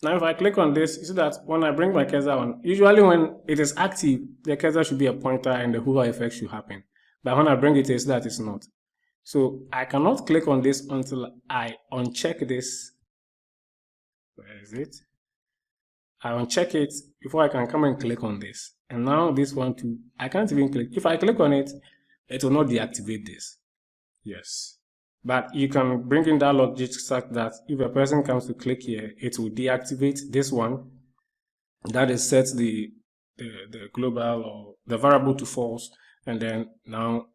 Now if I click on this, you see that when I bring my cursor on, usually when it is active, the cursor should be a pointer and the hover effect should happen. But when I bring it, it's that it's not. So I cannot click on this until I uncheck this. Where is it? I uncheck it before I can come and click on this. And now this one too, I can't even click. If I click on it, it will not deactivate this. Yes. But you can bring in that logic such that if a person comes to click here, it will deactivate this one. That is set the global or the variable to false, and then now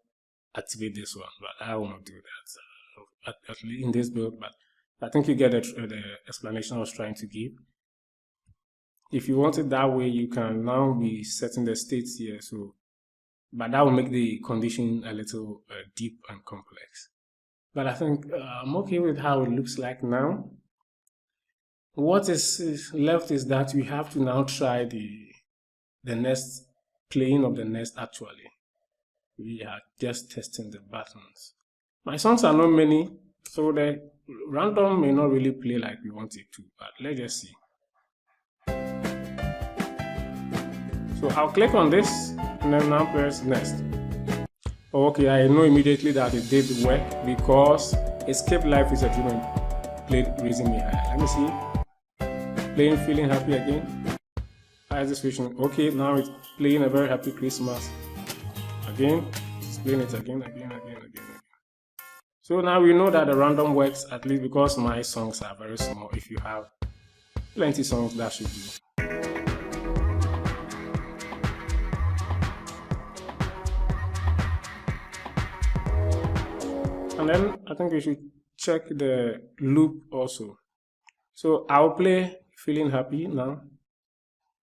activate this one. But I will not do that at least in this build. But I think you get the explanation I was trying to give. If you want it that way, you can now be setting the states here. So, but that will make the condition a little deep and complex. But I think I'm okay with how it looks like now. What is left is that we have to now try the next playing of the nest actually. We are just testing the buttons. My songs are not many, so the random may not really play like we want it to, but let's just see. So I'll click on this and then now press next. Okay, I know immediately that it did work because Escape Life is a dream and played Raising Me High. Let me see. Playing Feeling Happy again. How is this vision? Okay, now it's playing A Very Happy Christmas. Again, it's playing it again. So now we know that the random works, at least because my songs are very small. If you have plenty songs, that should do. And then I think we should check the loop also. So I'll play Feeling Happy now.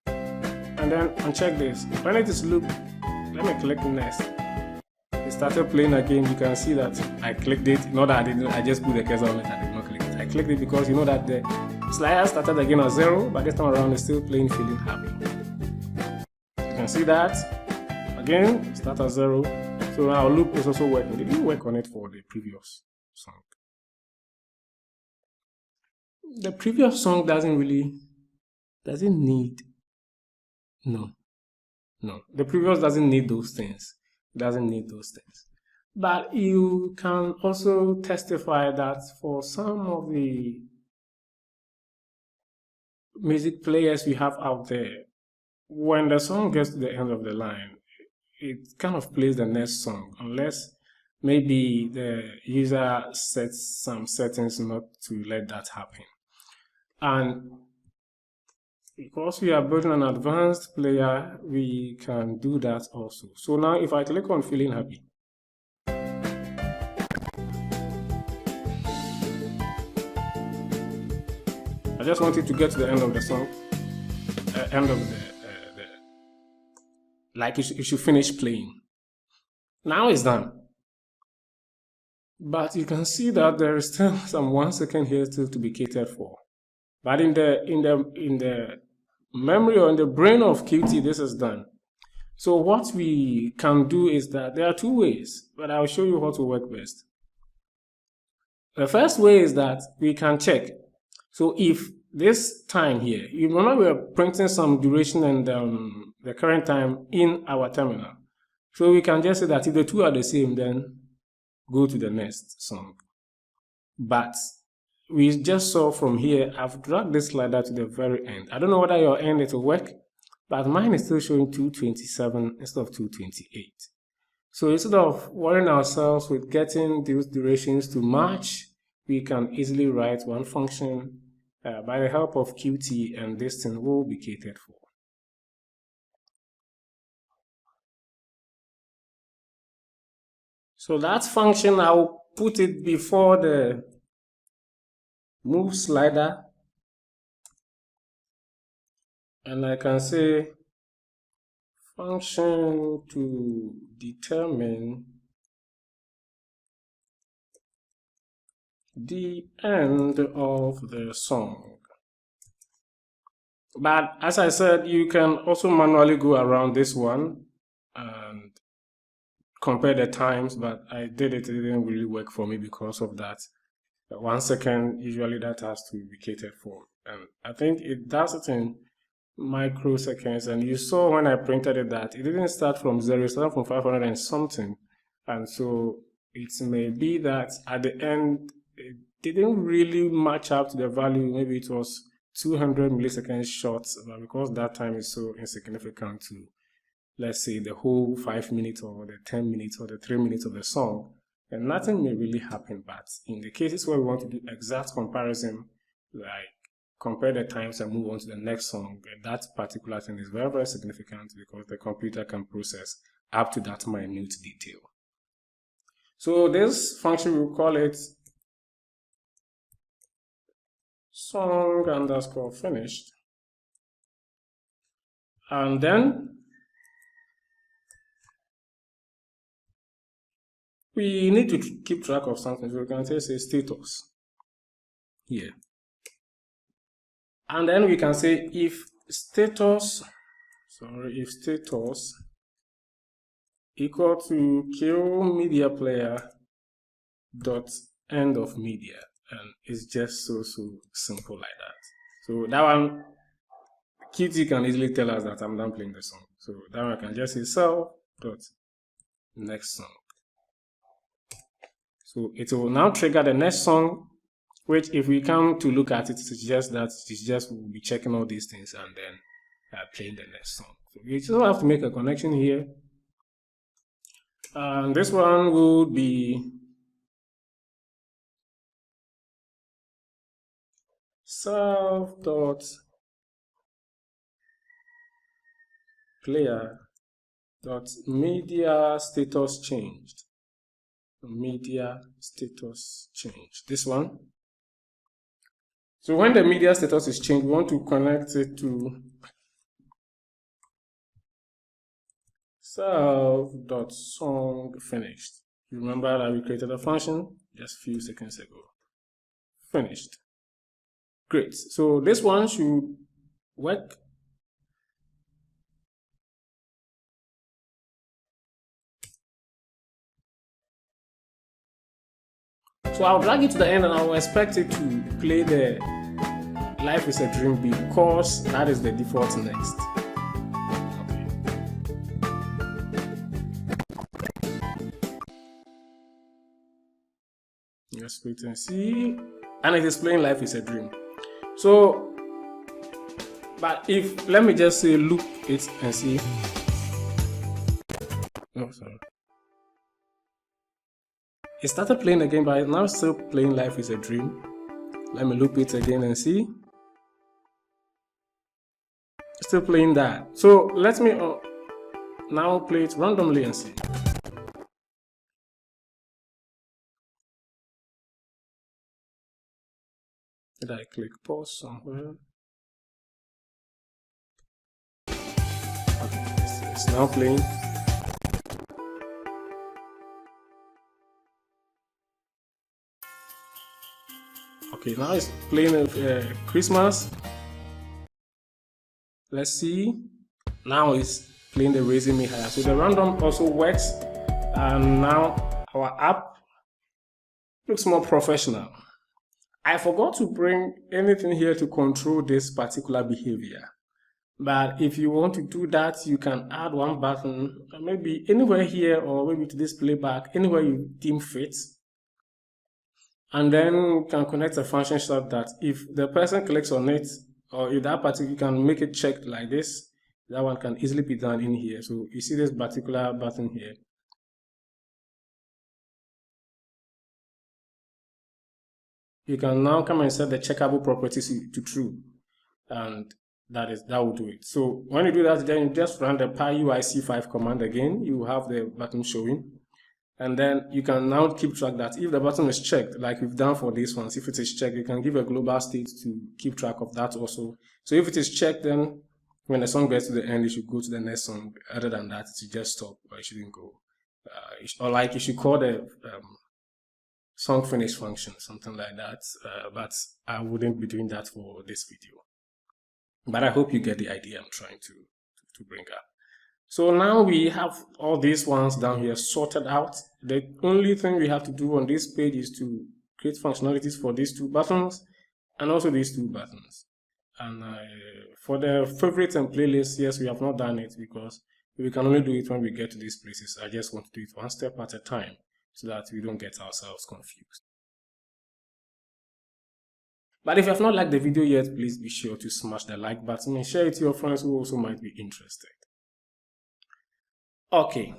And then uncheck this. When it is loop, let me click next. It started playing again. You can see that I clicked it. Not that I didn't, I just put the cursor on it, I did not click it. I clicked it because you know that the slider started again at 0, but this time around it's still playing Feeling Happy. You can see that. Again, start at 0. So our loop is also working. Did you work on it for the previous song? The previous song doesn't need, no. The previous doesn't need those things. It doesn't need those things. But you can also testify that for some of the music players we have out there, when the song gets to the end of the line, it kind of plays the next song, unless maybe the user sets some settings not to let that happen. And because we are building an advanced player, we can do that also. So now if I click on Feeling Happy, I just wanted to get to the end of the song, end of the like it should finish playing. Now it's done. But you can see that there is still some 1 second here still to be catered for. But in the memory or in the brain of Qt, this is done. So what we can do is that there are 2 ways, but I'll show you how to work best. The first way is that we can check. So if this time here, you remember we are printing some duration and the current time in our terminal. So we can just say that if the two are the same, then go to the next song. But we just saw from here, I've dragged this slider to the very end. I don't know whether your end it will work, but mine is still showing 227 instead of 228. So instead of worrying ourselves with getting these durations to match, we can easily write one function by the help of Qt, and this thing will be catered for. So that function, I'll put it before the move slider, and I can say function to determine the end of the song. But as I said, you can also manually go around this one and compare the times, but I did it, it didn't really work for me because of that. 1 second, usually that has to be catered for. And I think it does it in microseconds, and you saw when I printed it that it didn't start from 0, it started from 500 and something. And so it may be that at the end, it didn't really match up to the value. Maybe it was 200 milliseconds short, but because that time is so insignificant to, let's say, the whole 5 minutes or the 10 minutes or the 3 minutes of the song, and nothing may really happen. But in the cases where we want to do exact comparison, like compare the times and move on to the next song, that particular thing is very, very significant because the computer can process up to that minute detail. So this function, we'll call it song underscore finished. And then we need to keep track of something, so we can say status here. And then we can say if status equal to kill media player dot end of media, and it's just so simple like that. So that one, Qt can easily tell us that I'm done playing the song. So that one I can just say self dot next song. So it will now trigger the next song, which if we come to look at it, it's just that we'll be checking all these things and then playing the next song. So we just have to make a connection here. And this one would be self dot player dot media status changed. Media status change, this one. So when the media status is changed, we want to connect it to self.song finished. You remember that we created a function just a few seconds ago. Finished. Great. So this one should work. So I'll drag it to the end and I'll expect it to play the Life is a Dream because that is the default next. Okay. Let's wait and see. And it is playing Life is a Dream. So, but if, let me just say loop it and see. Oh, sorry. It started playing again, but it's now still playing Life is a Dream. Let me loop it again and see. Still playing that. So let me now play it randomly and see. Did I click pause somewhere? Okay, it's now playing. Okay, now it's playing Christmas. Let's see. Now it's playing the Raising Me Higher. So the random also works. And now our app looks more professional. I forgot to bring anything here to control this particular behavior. But if you want to do that, you can add one button, maybe anywhere here, or maybe to this playback, anywhere you deem fit. And then you can connect a function so that if the person clicks on it, or if that particular, you can make it checked like this. That one can easily be done in here. So you see this particular button here. You can now come and set the checkable properties to true, and that will do it. So when you do that, then you just run the PyUIC5 command again. You have the button showing, and then you can now keep track that if the button is checked, like we've done for these ones, if it is checked, you can give a global state to keep track of that also. So if it is checked, then when the song gets to the end, you should go to the next song. Other than that, it should just stop, or it shouldn't go. Or like you should call the song finish function, something like that. But I wouldn't be doing that for this video. But I hope you get the idea I'm trying to bring up. So now we have all these ones down here sorted out. The only thing we have to do on this page is to create functionalities for these two buttons and also these two buttons. And for the favorites and playlists, yes, we have not done it because we can only do it when we get to these places. I just want to do it one step at a time so that we don't get ourselves confused. But if you have not liked the video yet, please be sure to smash the like button and share it to your friends who also might be interested. Okay.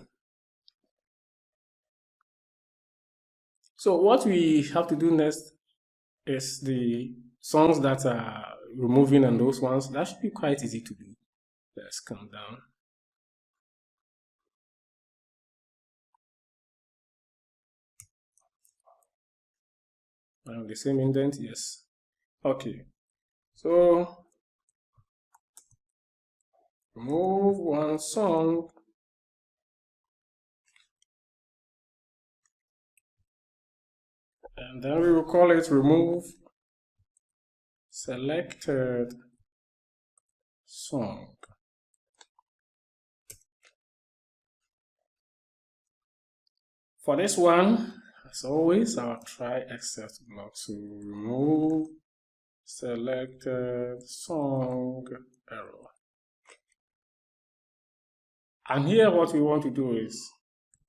So what we have to do next is the songs that are removing and those ones. That should be quite easy to do. Let's come down. The same indent, yes. Okay. So remove one song. And then we will call it remove selected song. For this one, as always, I'll try except block. So remove selected song error. And here what we want to do is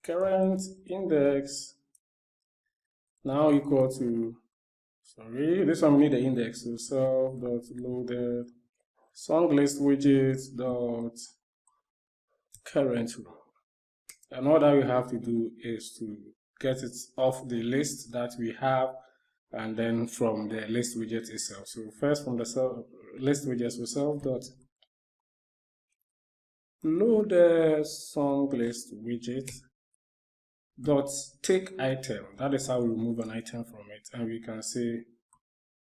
current index now equal to, sorry, this one we need the index, so self.loaded song list widget dot current row. And all that we have to do is to get it off the list that we have, and then from the list widget itself. So first from the list widget, so self.loaded song list widget dot take item. That is how we remove an item from it, and we can say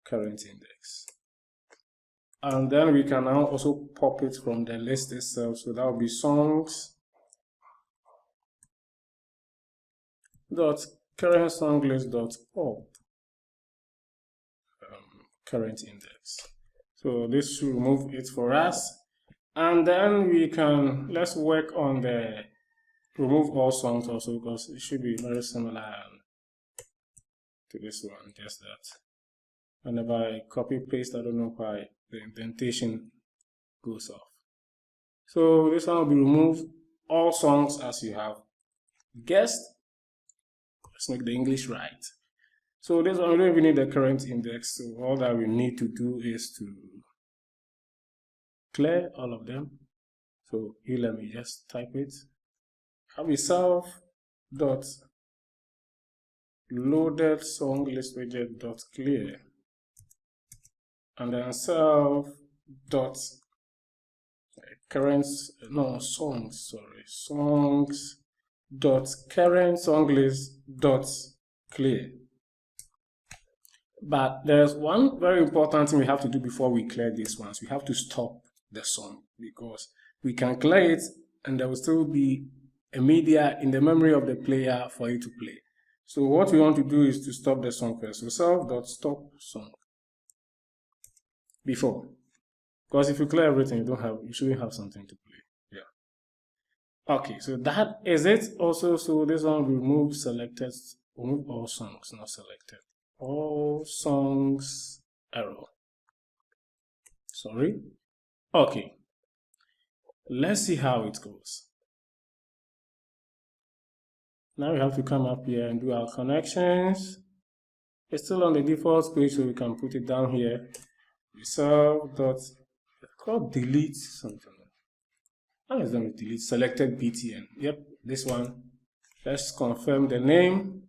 current index. And then we can now also pop it from the list itself. So that will be songs dot current song list dot pop current index. So this should remove it for us. And then we can, let's work on the remove all songs also, because it should be very similar to this one, just that. Whenever I copy paste, I don't know why the indentation goes off. So this one will be remove all songs as you have guessed. Let's make the English right. So this one, we don't even need the current index. So all that we need to do is to clear all of them. So here, let me just type it. Have a self dot loaded song list widget dot clear, and then self dot songs dot current song list dot clear. But there's one very important thing we have to do before we clear these ones. We have to stop the song, because we can clear it and there will still be a media in the memory of the player for you to play. So what we want to do is to stop the song first. So self.stop song before, because if you clear everything, you shouldn't have something to play. Yeah. Okay, so that is it. Also, so this one will remove all songs, not selected. All songs error. Sorry. Okay. Let's see how it goes. Now we have to come up here and do our connections. It's still on the default page, so we can put it down here. Resolve dot called delete something. How is that delete selected btn? Yep, this one. Let's confirm the name.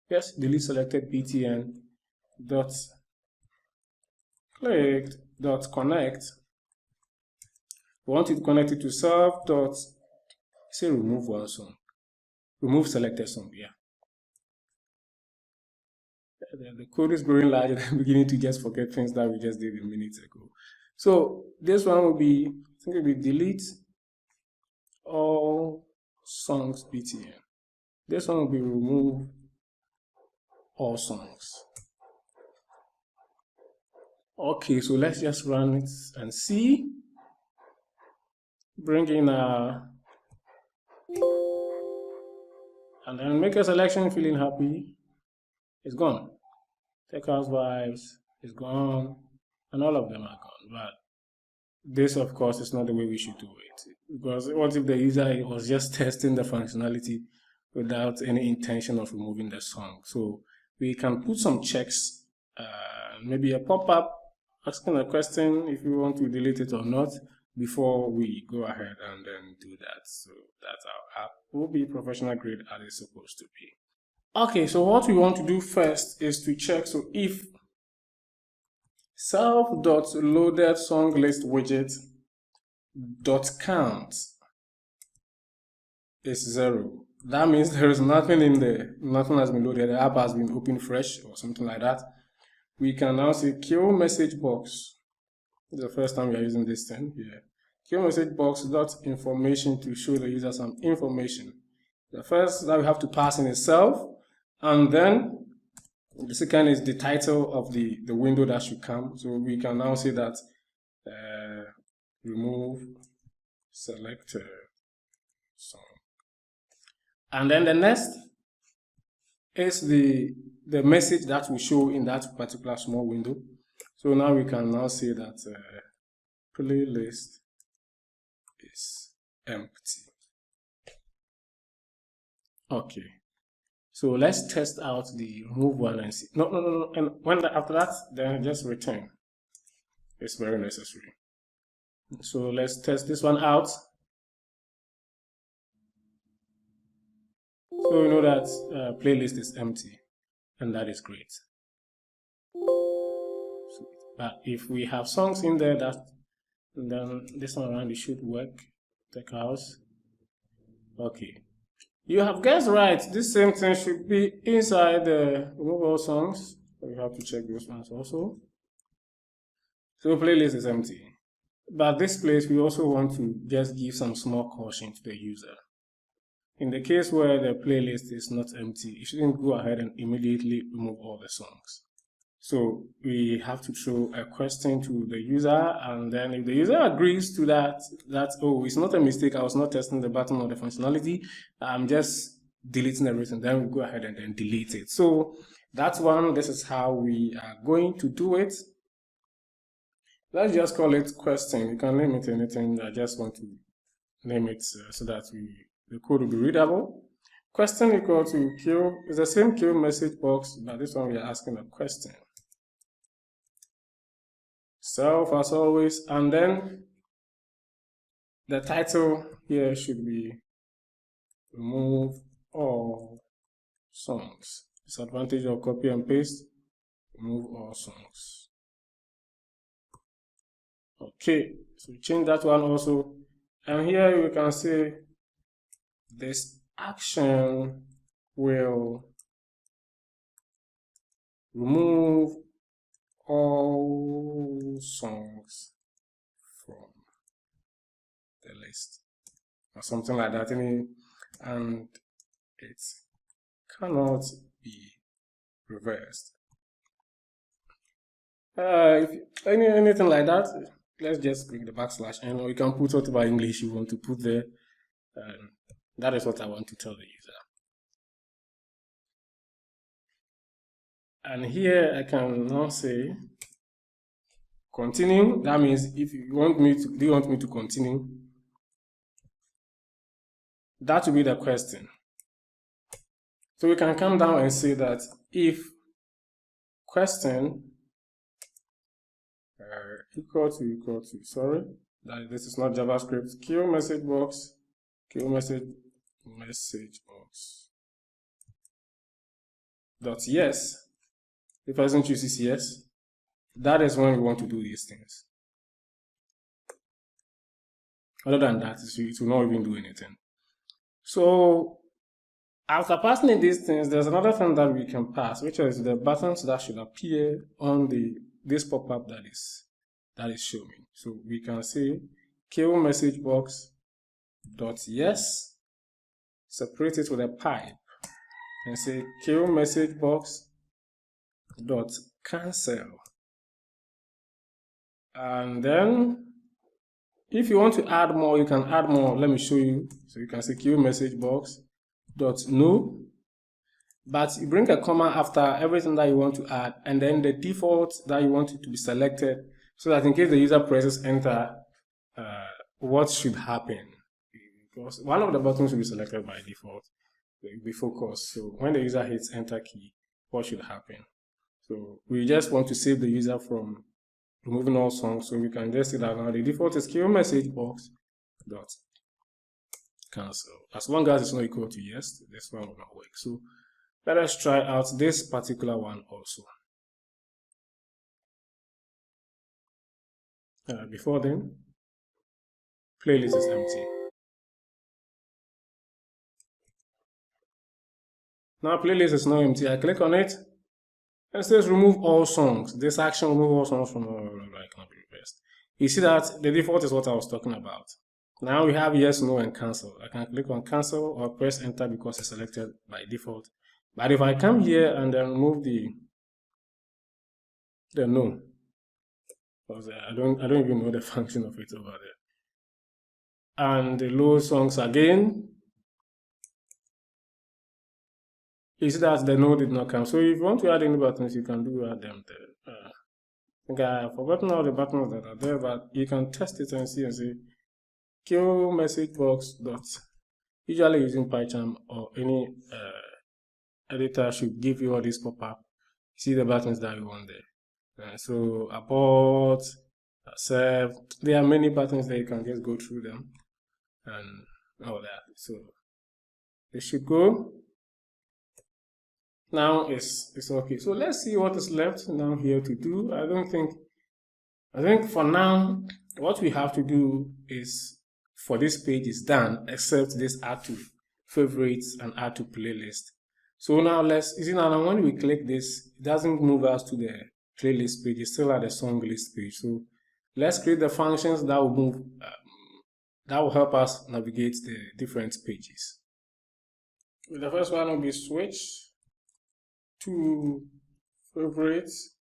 Yes, delete selected btn dot clicked dot connect. We want it connected to self dot say remove one song. Remove selected song, yeah. The code is growing large and I'm beginning to just forget things that we just did a minute ago. So this one will be, I think it will be delete all songs btn. This one will be remove all songs. Okay, so let's just run it and see. Bring in and then make a selection, feeling happy. It's gone. Tech House Vibes is gone, and all of them are gone. But this, of course, is not the way we should do it. Because what if the user was just testing the functionality without any intention of removing the song? So we can put some checks, maybe a pop-up asking a question if you want to delete it or not before we go ahead and then do that. So that's our app will be professional grade as it's supposed to be. Okay, so what we want to do first is to check so if self.loaded song list widget dot count is 0. That means there is nothing in there, nothing has been loaded, the app has been opened fresh or something like that. We can now say kill message box. This is the first time we are using this thing here. Kill message box dot information to show the user some information. The first that we have to pass in is self, and then the second is the title of the window that should come. So we can now say that remove selected song. And then the next is the message that will show in that particular small window. So now we can now say that playlist is empty. Okay. So let's test out the remove one and see. No. And after that, then just return. It's very necessary. So let's test this one out. So we know that playlist is empty, and that is great. But if we have songs in there, then this one around it should work. Tech House. Okay. You have guessed right. This same thing should be inside the remove all songs. So we have to check those ones also. So playlist is empty. But this place, we also want to just give some small caution to the user. In the case where the playlist is not empty, you shouldn't go ahead and immediately remove all the songs. So we have to throw a question to the user, and then if the user agrees to that, oh, it's not a mistake, I was not testing the button or the functionality, I'm just deleting everything, then we go ahead and then delete it. So that's one. This is how we are going to do it. Let's just call it question. You can name it anything. I just want to name it so that the code will be readable. Question equal to kill is the same kill message box, but this one we are asking a question. Self as always, and then the title here should be remove all songs. Disadvantage of copy and paste, remove all songs. Okay, so change that one also, and here we can say this action will remove all songs from the list or something like that, and it cannot be reversed. If anything like that, let's just click the backslash n, or you can put whatever English you want to put there. That is what I want to tell the user. And here I can now say continue, that means if you want me to, do you want me to continue? That will be the question. So we can come down and say that if question equal to, sorry, that this is not JavaScript, kill message box dot yes, the person chooses yes, that is when we want to do these things. Other than that, it will not even do anything. So after passing in these things, there's another thing that we can pass, which is the buttons that should appear on this pop-up that is showing. So we can say kill message box dot yes, separate it with a pipe, and say kill message box dot cancel. And then if you want to add more, you can add more. Let me show you. So you can say kill message box dot no, but you bring a comma after everything that you want to add, and then the default that you want it to be selected, so that in case the user presses enter, what should happen? Because one of the buttons will be selected by default, it will be focused. So when the user hits enter key, what should happen? So we just want to save the user from removing all songs, so we can just say that now the default is kill message box dot cancel. As long as it's not equal to yes, this one will not work. So let us try out this particular one also. Before then, playlist is empty. Now playlist is not empty. I click on it and it says remove all songs. This action remove all songs from cannot be reversed. You see that the default is what I was talking about. Now we have yes, no, and cancel. I can click on cancel or press enter because it's selected by default. But if I come here and then remove the no, because I don't even know the function of it over there. And the low songs again, you see that the no did not come. So if you want to add any buttons, you can add them there. I think I have forgotten all the buttons that are there, but you can test it and see kill message box dot, usually using PyCharm or any editor should give you all this pop-up. See the buttons that you want there. So abort, save, there are many buttons that you can just go through them and all that. So they should go. Now it's okay. So let's see what is left now here to do. I think for now what we have to do is, for this page is done, except this add to favorites and add to playlist. So now you see now when we click this, it doesn't move us to the playlist page, it's still at the song list page. So let's create the functions that will move, that will help us navigate the different pages. The first one will be switch to favorites,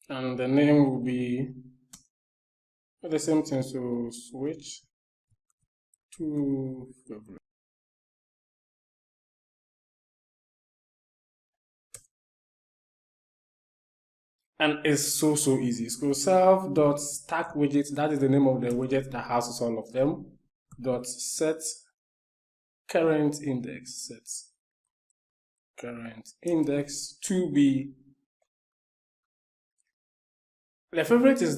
and the name will be the same thing, so switch to favorites. And it's so easy. So self.stack widget, that is the name of the widget that houses all of them. .set current index, set current index to be, the favorite is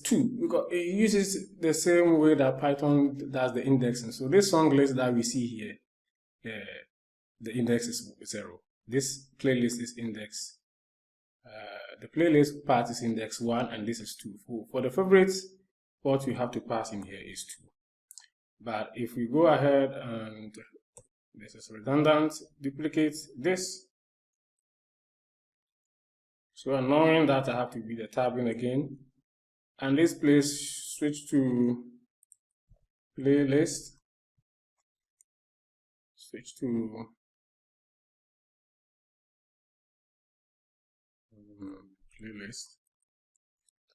2 because it uses the same way that Python does the indexing. So this song list that we see here, the index is 0. This playlist is index. The playlist part is index 1 and this is 2. For the favorites, what we have to pass in here is 2. But if we go ahead and this is redundant, duplicate this. So knowing that I have to be the tabbing again, and this place switch to playlist, switch to playlist.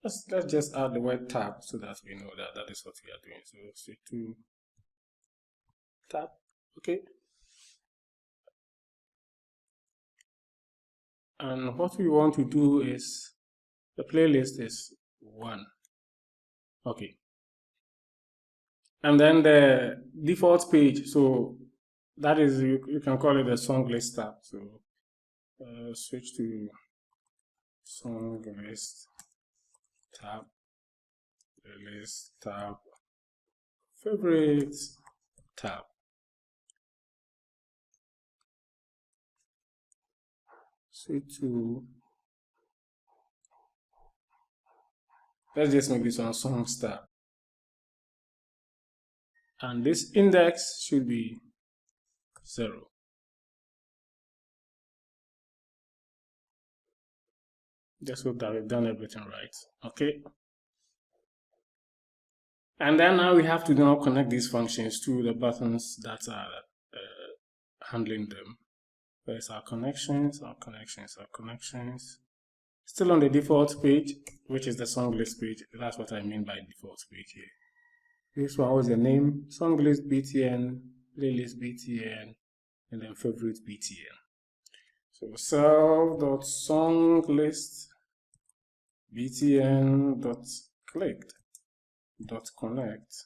Let's just add the word tab so that we know that that is what we are doing. So switch to tab, okay. And what we want to do is the playlist is 1. Okay. And then the default page, so that is, you can call it the song list tab. So switch to song list tab, playlist tab, favorites tab. Switch to, let's just make this one songs tab. And this index should be 0. Just hope that we've done everything right. Okay. And then now we have to now connect these functions to the buttons that are handling them. Where's our connections, our connections, our connections. Still on the default page, which is the song list page. That's what I mean by default page here. This one was the name, song list btn, playlist btn, and then favorite btn. So self.songlist btn.clicked.connect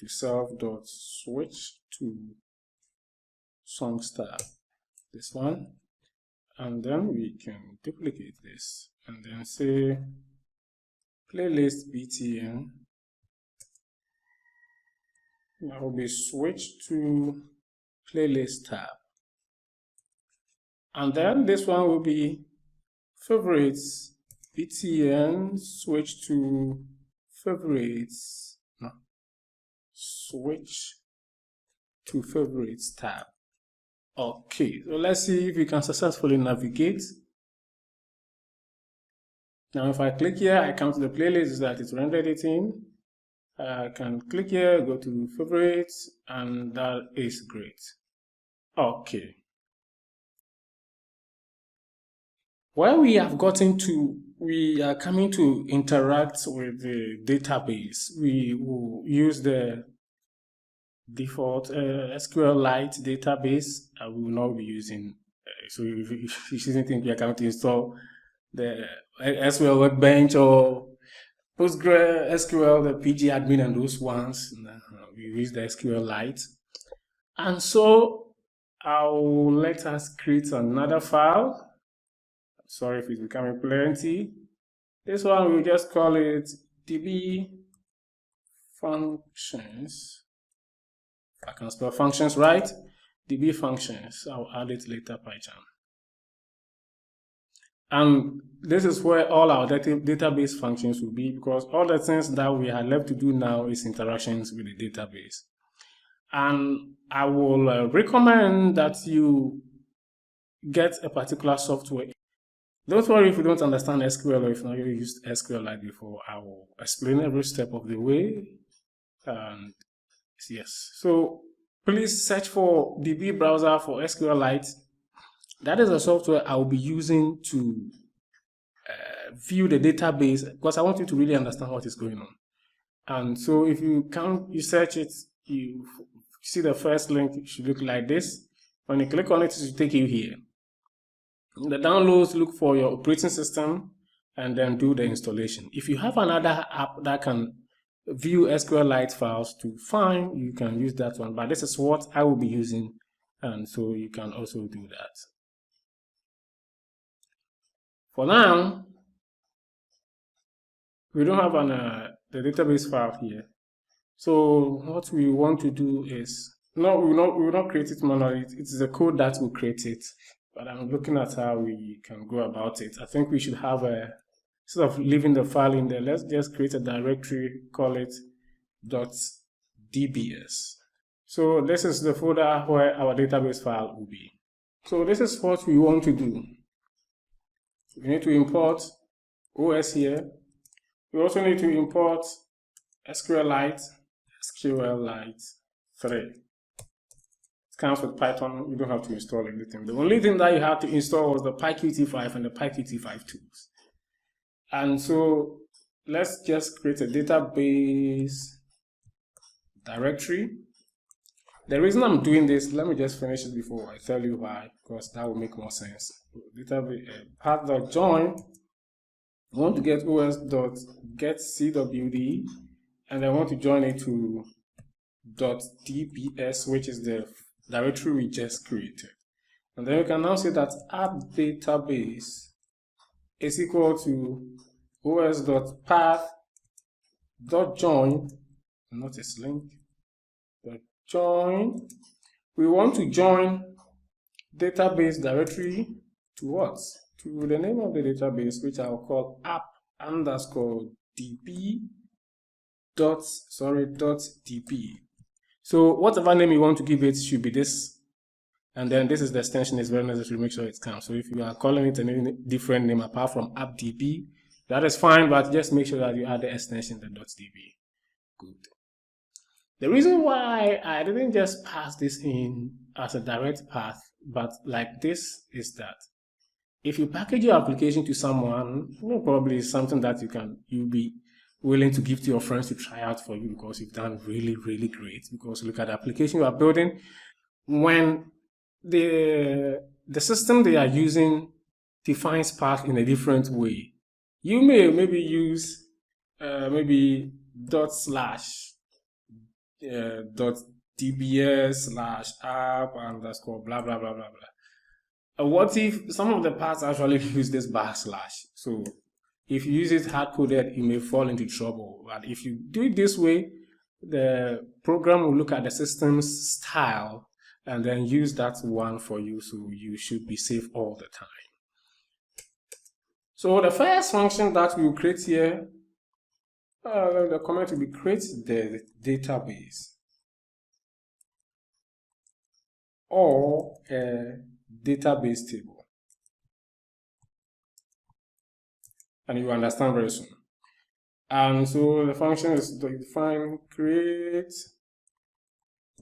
to self.switch to songs tab. This one. And then we can duplicate this and then say playlist btn. That will be switched to playlist tab. And then this one will be favorites btn switch to favorites, no, switch to favorites tab. Okay, so let's see if we can successfully navigate. Now if I click here, I come to the playlist that it's rendered it in. I can click here, go to favorites, and that is great. Okay. Where we have gotten to, we are coming to interact with the database. We will use the default SQLite database. We will not be using, so if you shouldn't think we are coming to install the SQL Workbench or PostgreSQL, the pgadmin and those ones. We use the SQLite. And so I'll let us create another file. Sorry if it's becoming plenty. This one we'll just call it db functions. I can spell functions right. db functions. I'll add it later, PyCharm. And this is where all our database functions will be, because all the things that we are left to do now is interactions with the database. And I will recommend that you get a particular software. Don't worry if you don't understand SQL or if you've not used SQLite before. I will explain every step of the way. And yes, so please search for DB browser for SQLite. That is a software I will be using to view the database, because I want you to really understand what is going on. And so if you search it, you see the first link, it should look like this. When you click on it, it will take you here. In the downloads, look for your operating system and then do the installation. If you have another app that can view SQLite files to fine, you can use that one. But this is what I will be using, and so you can also do that. For now, we don't have the database file here. So what we want to do is, we will not create it manually. It is the code that will create it. But I'm looking at how we can go about it. I think we should have instead of leaving the file in there, let's just create a directory, call it .dbs. So this is the folder where our database file will be. So this is what we want to do. We need to import OS here. We also need to import SQLite 3. It comes with Python. You don't have to install anything. The only thing that you had to install was the PyQt 5 and the PyQt 5 tools. And so let's just create a database directory. The reason I'm doing this, let me just finish it before I tell you why, because that will make more sense. Database path.join. I want to get os.getCwd, and I want to join it to .dbs, which is the directory we just created. And then you can now say that app database is equal to os.path.join, notice link, join. We want to join database directory to what? To the name of the database, which I'll call app_db.db. So whatever name you want to give it should be this, and then this is the extension. Is very necessary to make sure it counts. So if you are calling it a different name apart from app_db, that is fine, but just make sure that you add the extension, the .db. Good. The reason why I didn't just pass this in as a direct path, but like this, is that if you package your application to someone, probably it's something that you'll be willing to give to your friends to try out for you because you've done really, really great. Because look at the application you are building. When the system they are using defines path in a different way, you may maybe use maybe .dbs/app_ blah blah blah blah blah. What if some of the paths actually use this /? So if you use it hard-coded, you may fall into trouble. But if you do it this way, the program will look at the system's style and then use that one for you, so you should be safe all the time. So the first function that we will create here, the comment will be create the database or a database table, and you will understand very soon. And so the function is to define create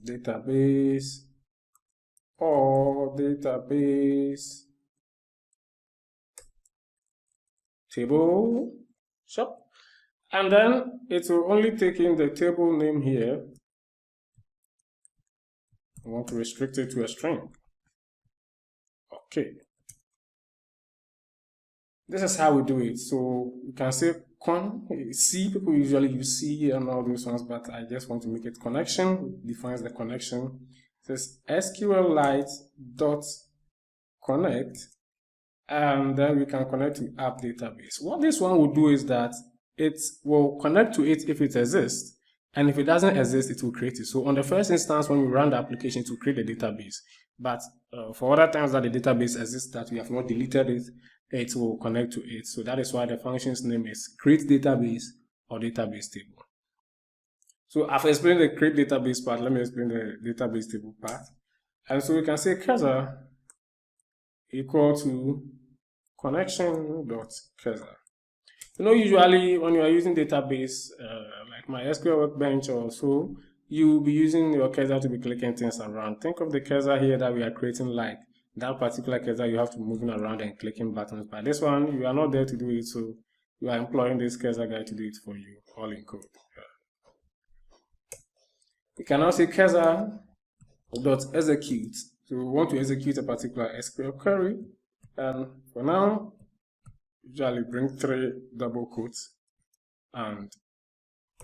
database or database table shop, and then it will only take in the table name here. I want to restrict it to a string. Okay, this is how we do it. So you can say C. People usually use C and all those ones, but I just want to make it connection. It defines the connection. It says SQLite.connect, and then we can connect to app database. What this one will do is that it will connect to it if it exists, and if it doesn't exist, it will create it. So on the first instance, when we run the application, to create a database, but for other times that the database exists that we have not deleted it, it will connect to it. So that is why the function's name is create database or database table. So I've explained the create database part. Let me explain the database table part. And so we can say cursor equal to connection.cursor. Usually when you are using database like MySQL Workbench or so, you will be using your cursor to be clicking things around. Think of the cursor here that we are creating, like that particular cursor you have to move around and clicking buttons. But this one, you are not there to do it, so you are employing this cursor guy to do it for you, all in code. You can also say cursor.execute. So we want to execute a particular SQL query, and for now, usually bring 3 double quotes, and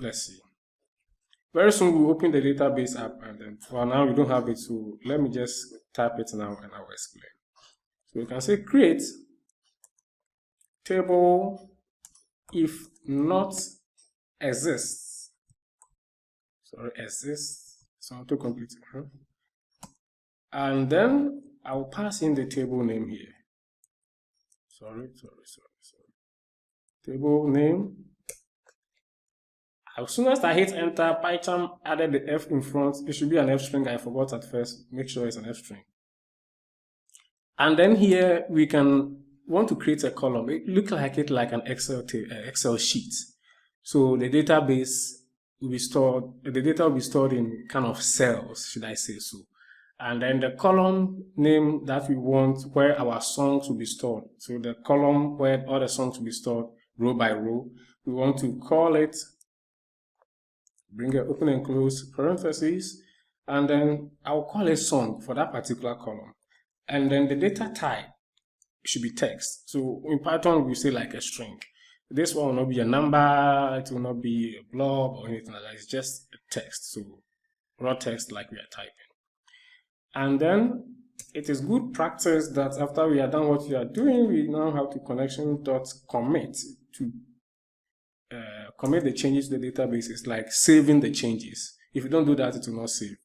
let's see. Very soon we'll open the database app, and then for now we don't have it, so let me just type it now and I will explain. So we can say create table if not exists. Sorry, exists. So autocomplete. And then I'll pass in the table name here. Sorry. Table name. As soon as I hit enter, Python added the F in front. It should be an F string. I forgot at first. Make sure it's an F string. And then here we can want to create a column. It looks like an Excel sheet. So the database will be stored. The data will be stored in kind of cells, should I say so? And then the column name that we want where our songs will be stored. So the column where all the songs will be stored row by row. We want to call it, bring an open and close parentheses, and then I'll call a song for that particular column. And then the data type should be text. So in Python, we say like a string. This one will not be a number, it will not be a blob or anything like that. It's just a text. So raw text like we are typing. And then it is good practice that after we are done what we are doing, we now have to connection.commit to commit the changes to the database. Is like saving the changes. If you don't do that, it will not save.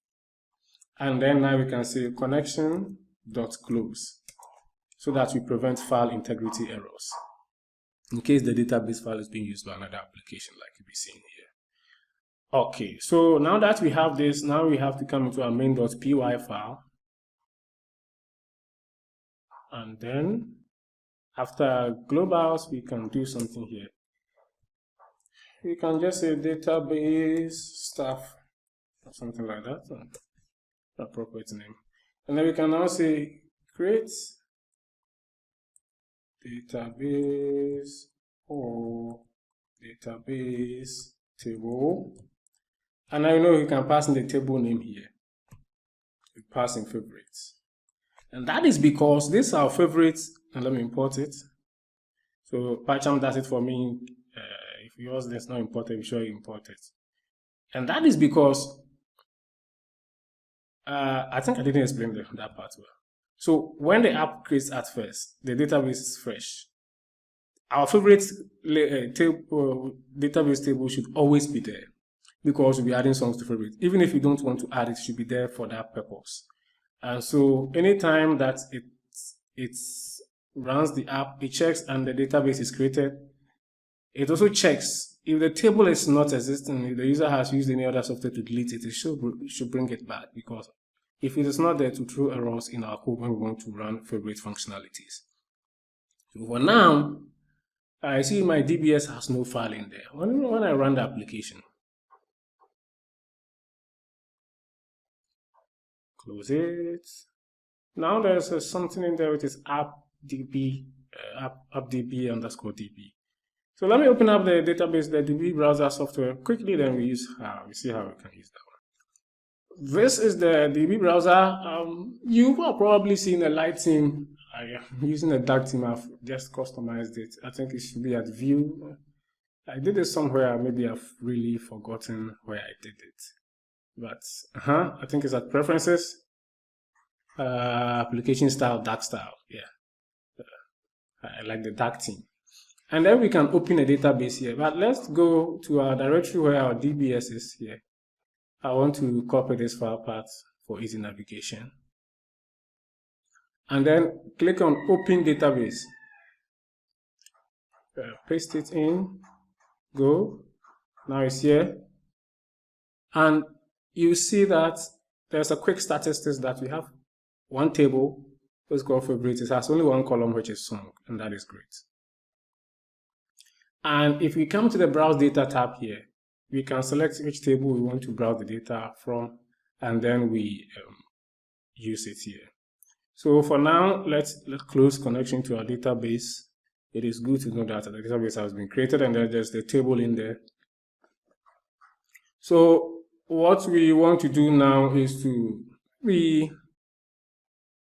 And then now we can say connection.close so that we prevent file integrity errors in case the database file is being used by another application like you'll be seeing here. Okay, so now that we have this, now we have to come into our main.py file. And then after globals, we can do something here. We can just say database stuff or something like that, appropriate name. And then we can now say create database or database table. And I know you can pass in the table name here. We pass in favorites. And that is because this is our favorites, and let me import it. So PyCharm does it for me. If yours is not imported, be sure you import it. And that is because I think I didn't explain that part well. So when the app creates at first, the database is fresh. Our favorite database table should always be there because we'll be adding songs to favorites. Even if you don't want to add it, it should be there for that purpose. And so anytime that it runs the app, it checks and the database is created. It also checks if the table is not existing, if the user has used any other software to delete it, it should bring it back, because if it is not there, to throw errors in our code when we want to run favorite functionalities. So for now, I see my DBS has no file in there. When I run the application, close it. Now there's something in there which is appdb _db. So let me open up the database, the DB browser software quickly, then we see how we can use that one. This is the DB browser. You are probably seeing a light theme. I'm using a dark theme. I've just customized it. I think it should be at view. I did it somewhere. Maybe I've really forgotten where I did it. But I think it's at preferences, application style, dark style. Yeah, I like the dark theme. And then we can open a database here. But let's go to our directory where our DBS is here. I want to copy this file path for easy navigation. And then click on Open Database. Paste it in. Go. Now it's here. And you see that there's a quick statistics that we have one table. Let's go favorites. It has only one column, which is song, and that is great. And if we come to the Browse Data tab here, we can select which table we want to browse the data from, and then we use it here. So for now, let's close connection to our database. It is good to know that the database has been created and there's the table in there. So what we want to do now is to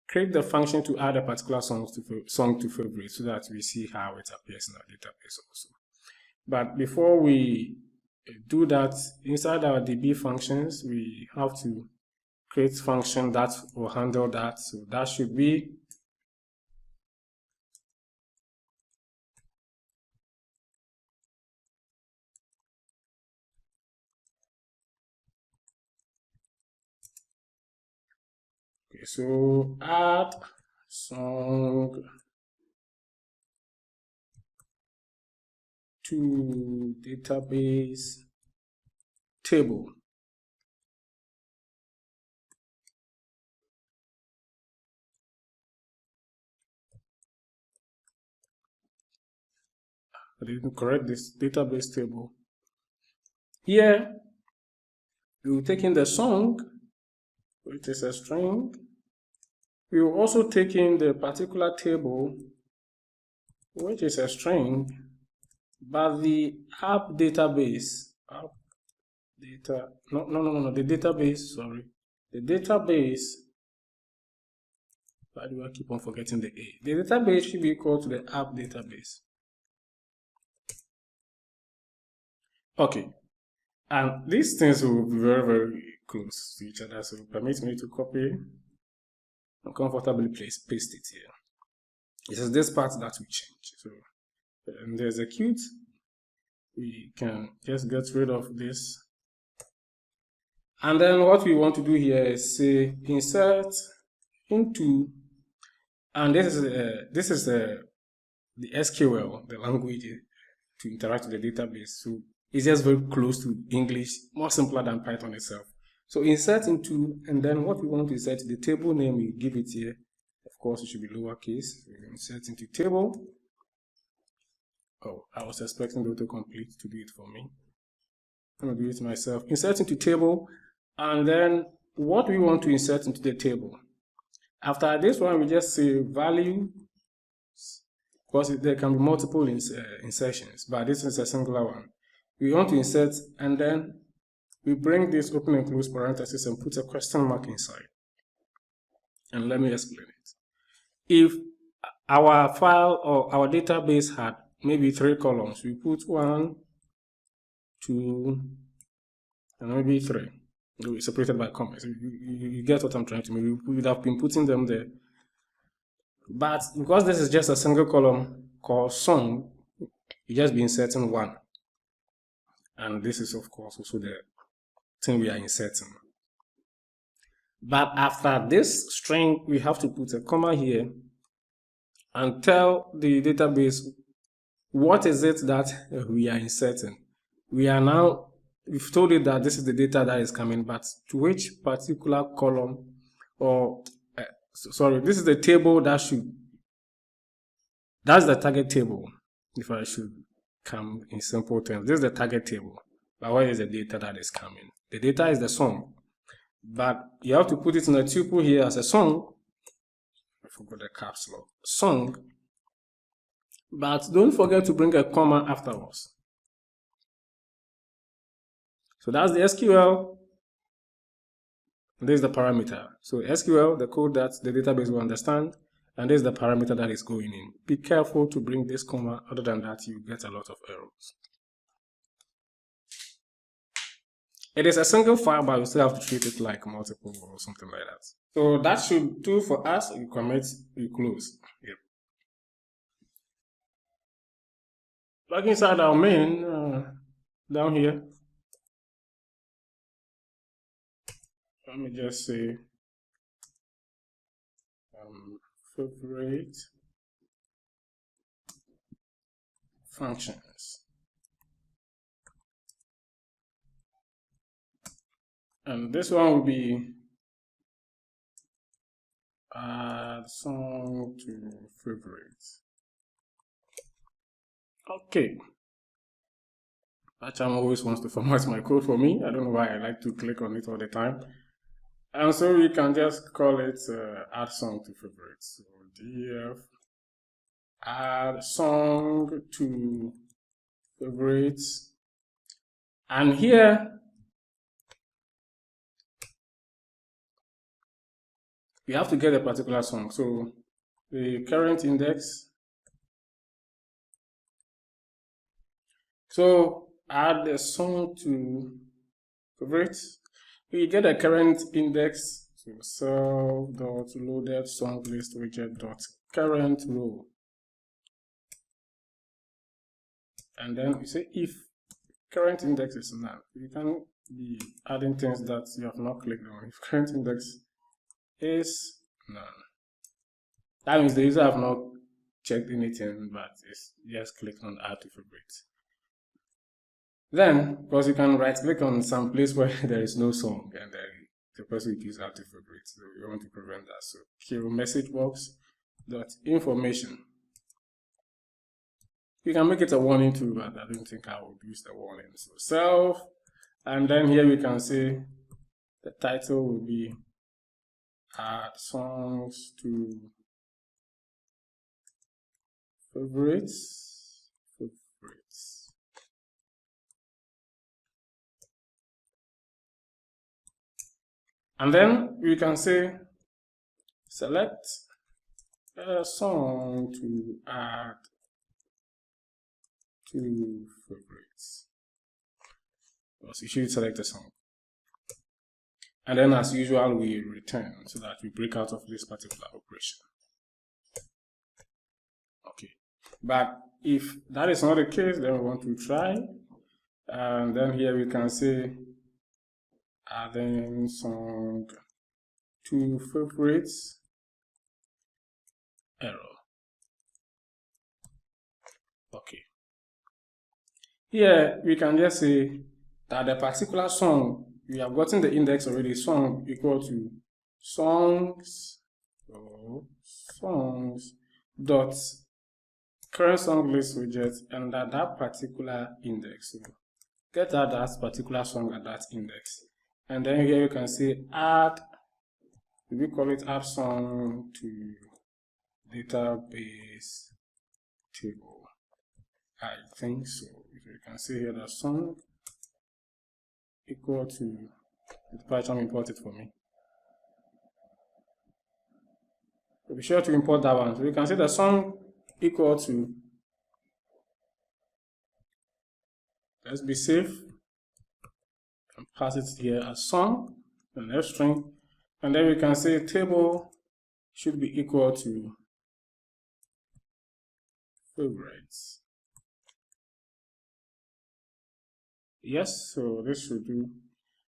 create the function to add a particular song to favorites so that we see how it appears in our database also. But before we do that, inside our DB functions, we have to create function that will handle that. So that should be okay. So add song to database table. I didn't correct this database table. Here, we will take in the song, which is a string. We will also take in the particular table, which is a string, but the the database, sorry, the database, why do I keep on forgetting the A? The database should be equal to the app database. Okay, and these things will be very, very close to each other, so permit me to copy and comfortably paste it here. This is this part that we change. So and the execute, we can just get rid of this. And then what we want to do here is say insert into, and this is the SQL, the language to interact with the database. So it's just very close to English, more simpler than Python itself. So insert into, and then what we want to insert, the table name, we give it here. Of course, it should be lowercase. So insert into table. Oh, I was expecting the autocomplete to do it for me. I'm going to do it myself. Insert into table, and then what we want to insert into the table. After this one, we just say value, because there can be multiple insertions, but this is a singular one. We want to insert, and then we bring this open and close parenthesis and put a question mark inside. And let me explain it. If our file or our database had maybe 3 columns, we put 1, 2, and maybe 3. We separated by commas. You get what I'm trying to mean. We would have been putting them there. But because this is just a single column called song, you just be inserting 1. And this is, of course, also the thing we are inserting. But after this string, we have to put a comma here and tell the database what is it that we are inserting. We've told it that this is the data that is coming, but to which particular column, or sorry, this is the table that's the target table. If I should come in simple terms, this is the target table. But where is the data that is coming? The data is the song, but you have to put it in a tuple here as a song. I forgot the caps lock. Song. But don't forget to bring a comma afterwards. So that's the SQL. This is the parameter. So SQL, the code that the database will understand, and this is the parameter that is going in. Be careful to bring this comma, other than that you get a lot of errors. It is a single file, but you still have to treat it like multiple or something like that. So that should do for us. You commit, you close. Yep. Back inside our main, down here, let me just say favorite functions. And this one will be add song to favorites. Okay. Patcham always wants to format my code for me. I don't know why I like to click on it all the time. And so we can just call it add song to favorites. So df add song to favorites. And here we have to get a particular song. So the current index. So add the song to favorites. We get a current index. So self.loaded song list widget.current row. And then we say if current index is none. You can be adding things that you have not clicked on. If current index is none, that means the user have not checked anything, but it's just clicked on add to favorites. Then, because you can right click on some place where there is no song and the person will use add to favorites. So you want to prevent that. So kill message box dot information. You can make it a warning too, but I don't think I would use the warning. So self, and then here we can say the title will be add songs to favorites. And then we can say select a song to add to favorites. So you should select a song. And then as usual, we return so that we break out of this particular operation. Okay. But if that is not the case, then we want to try. And then here we can say adding song to favorites, error. Okay. Here we can just say that the particular song, we have gotten the index already, song equal to songs, songs dot current song list widget, and that particular index. So get that particular song at that index. And then here you can say add, we call it add song to database table. I think so. You can see here that song equal to, Python import it for me. So be sure to import that one. So you can see the song equal to, let's be safe, and pass it here as song, an F string, and then we can say table should be equal to favorites. Yes, so this should do.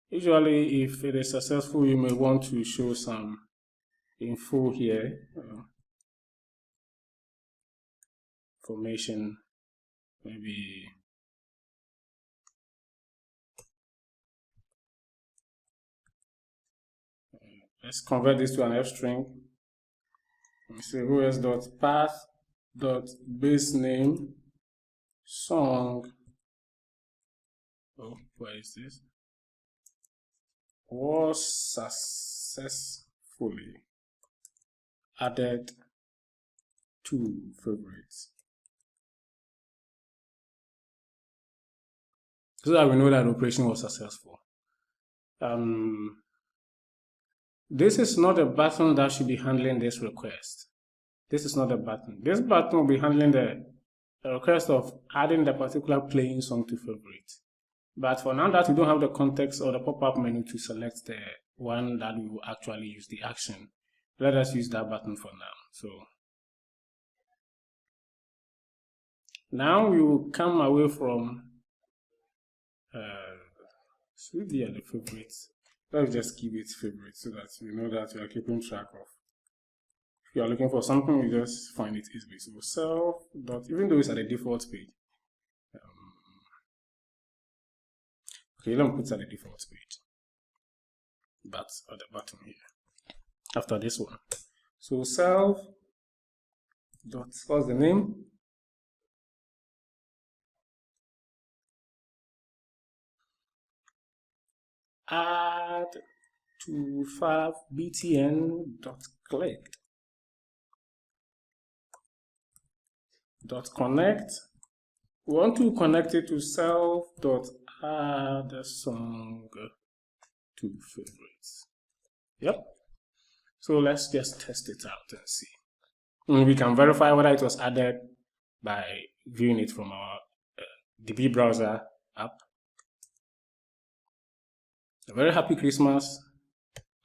Usually, if it is successful, you may want to show some info here, information, maybe let's convert this to an F string. We say os.path.basename song. Oh, where is this? Was successfully added to favorites. So that we know that the operation was successful. This is not a button that should be handling this request. This is not a button. This button will be handling the request of adding the particular playing song to favorites. But for now that we don't have the context or the pop-up menu to select the one that we will actually use, the action, let us use that button for now. So now we will come away from should be at the favorites. Let's just keep it favorites so that we know that we are keeping track of. If you are looking for something, you just find it easily. So self dot, even though it's at the default page. Okay, let me put it at the default page. But at the bottom here. After this one. So self dot, what's the name? Add to fav btn dot clicked dot connect. We want to connect it to self dot add a song to favorites. Yep. So let's just test it out and see. And we can verify whether it was added by viewing it from our DB browser app. A very happy Christmas,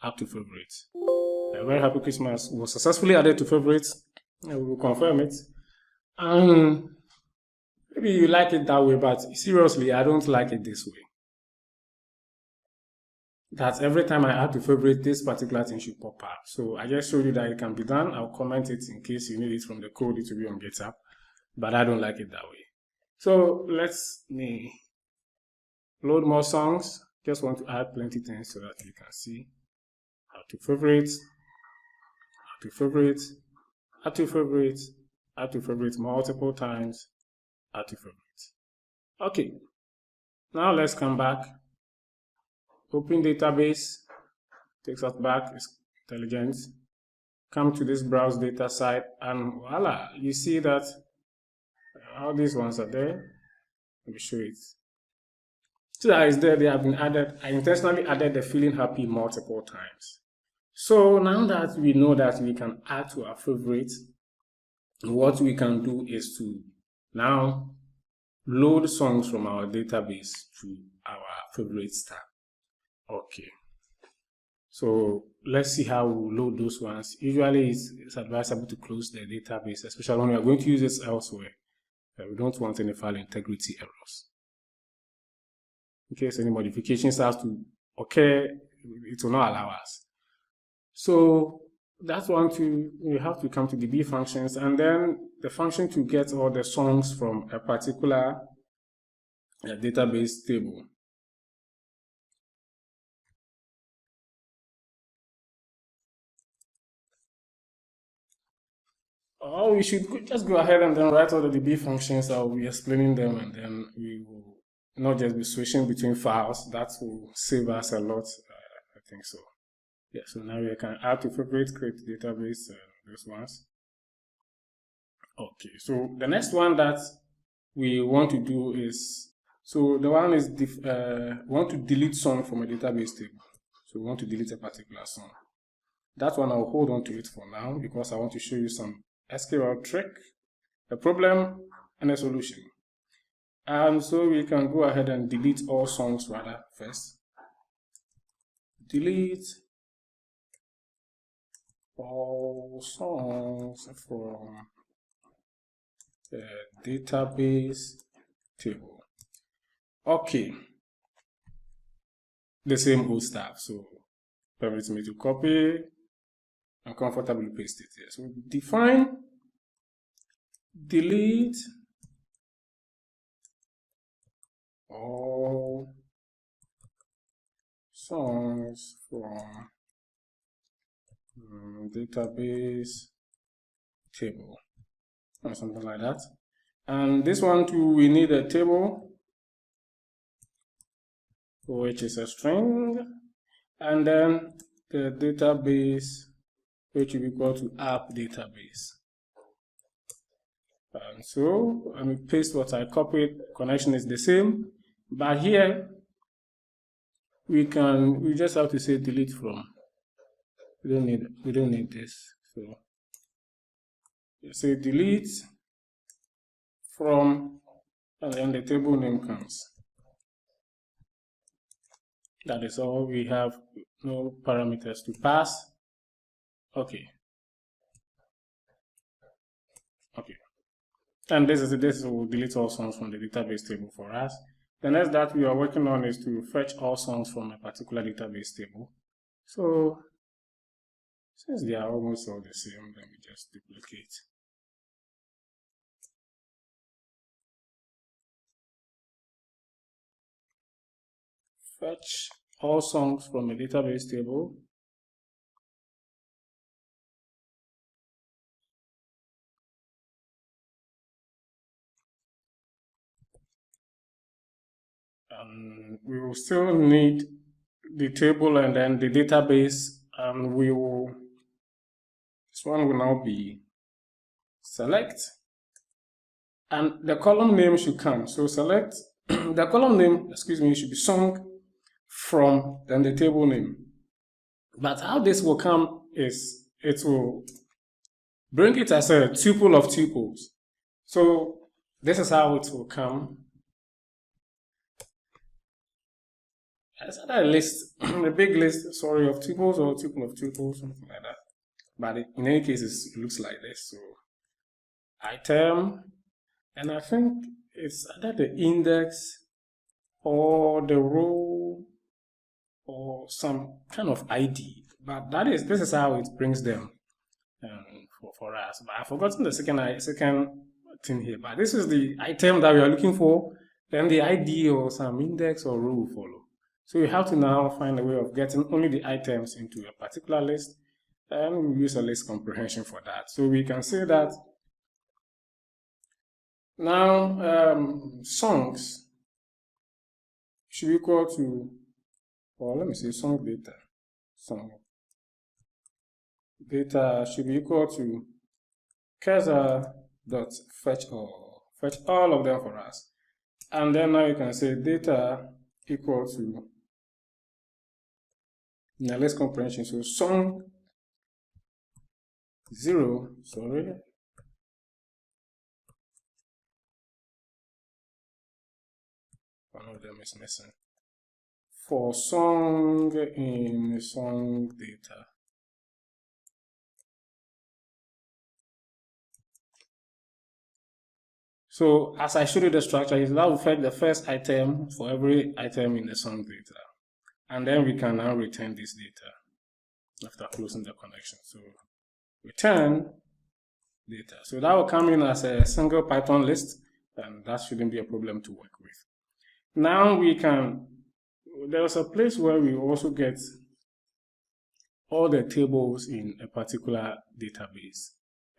add to favorites. A very happy Christmas was successfully added to favorites. We will confirm it. Maybe you like it that way, but seriously, I don't like it this way. That every time I add to favorite, this particular thing should pop up. So I just showed you that it can be done. I'll comment it in case you need it from the code. It will be on GitHub, but I don't like it that way. So let's load more songs. Just want to add plenty things so that you can see. Add to favorites, add to favorites, add to favorites, add to favorites multiple times, add to favorites. Okay, now let's come back. Open database, takes us back, it's intelligent. Come to this browse data site, and voila, you see that all these ones are there. Let me show it. So that is there, they have been added. I intentionally added the feeling happy multiple times. So now that we know that we can add to our favorites, what we can do is to now load songs from our database to our favorites tab. Okay. So let's see how we load those ones. Usually it's advisable to close the database, especially when we are going to use this elsewhere. We don't want any file integrity errors. In case any modifications have to occur, it will not allow us. So that's one we have to come to DB functions, and then the function to get all the songs from a particular database table. Or we should just go ahead and then write all the DB functions. I'll be explaining them, and then we will not just be switching between files. That will save us a lot. I think so. Yeah, so now we can add to favorite, create database, those ones. Okay, so the next one that we want to do is, so the one is, we want to delete song from a database table. So we want to delete a particular song. That one I'll hold on to it for now because I want to show you some SQL trick, a problem, and a solution. And so we can go ahead and delete all songs rather first. Delete all songs from the database table. Okay. The same old stuff. So permit me to copy and comfortably paste it here. So define delete all songs from database table or something like that. And this one too, we need a table which is a string, and then the database which will be equal to app database. And so let me paste what I copied. Connection is the same, but here we just have to say delete from. We don't need this. So you say delete from, and then the table name comes. That is all. We have no parameters to pass. Okay. And this will delete all songs from the database table for us. The next that we are working on is to fetch all songs from a particular database table. So since they are almost all the same, let me just duplicate. Fetch all songs from a database table. We will still need the table and then the database, and this one will now be select, and the column name should come. So select the column name, excuse me, should be song from then the table name. But how this will come is it will bring it as a tuple of tuples. So this is how it will come. It's a list, a big list, sorry, of tuples or tuple of tuples, something like that. But in any case, it looks like this. So item, and I think it's either the index or the row or some kind of ID. But this is how it brings them for us. But I've forgotten the second thing here. But this is the item that we are looking for. Then the ID or some index or row will follow. So we have to now find a way of getting only the items into a particular list, and we'll use a list comprehension for that. So we can say that now songs should be equal to, or let me say song data. Song data should be equal to cursor.fetch all of them for us. And then now you can say data equal to now let's comprehension. So song 0, sorry. One of them is missing. For song in song data. So as I showed you the structure, is that will fetch the first item for every item in the song data. And then we can now return this data after closing the connection. So return data. So that will come in as a single Python list, and that shouldn't be a problem to work with. Now we can, there's a place where we also get all the tables in a particular database,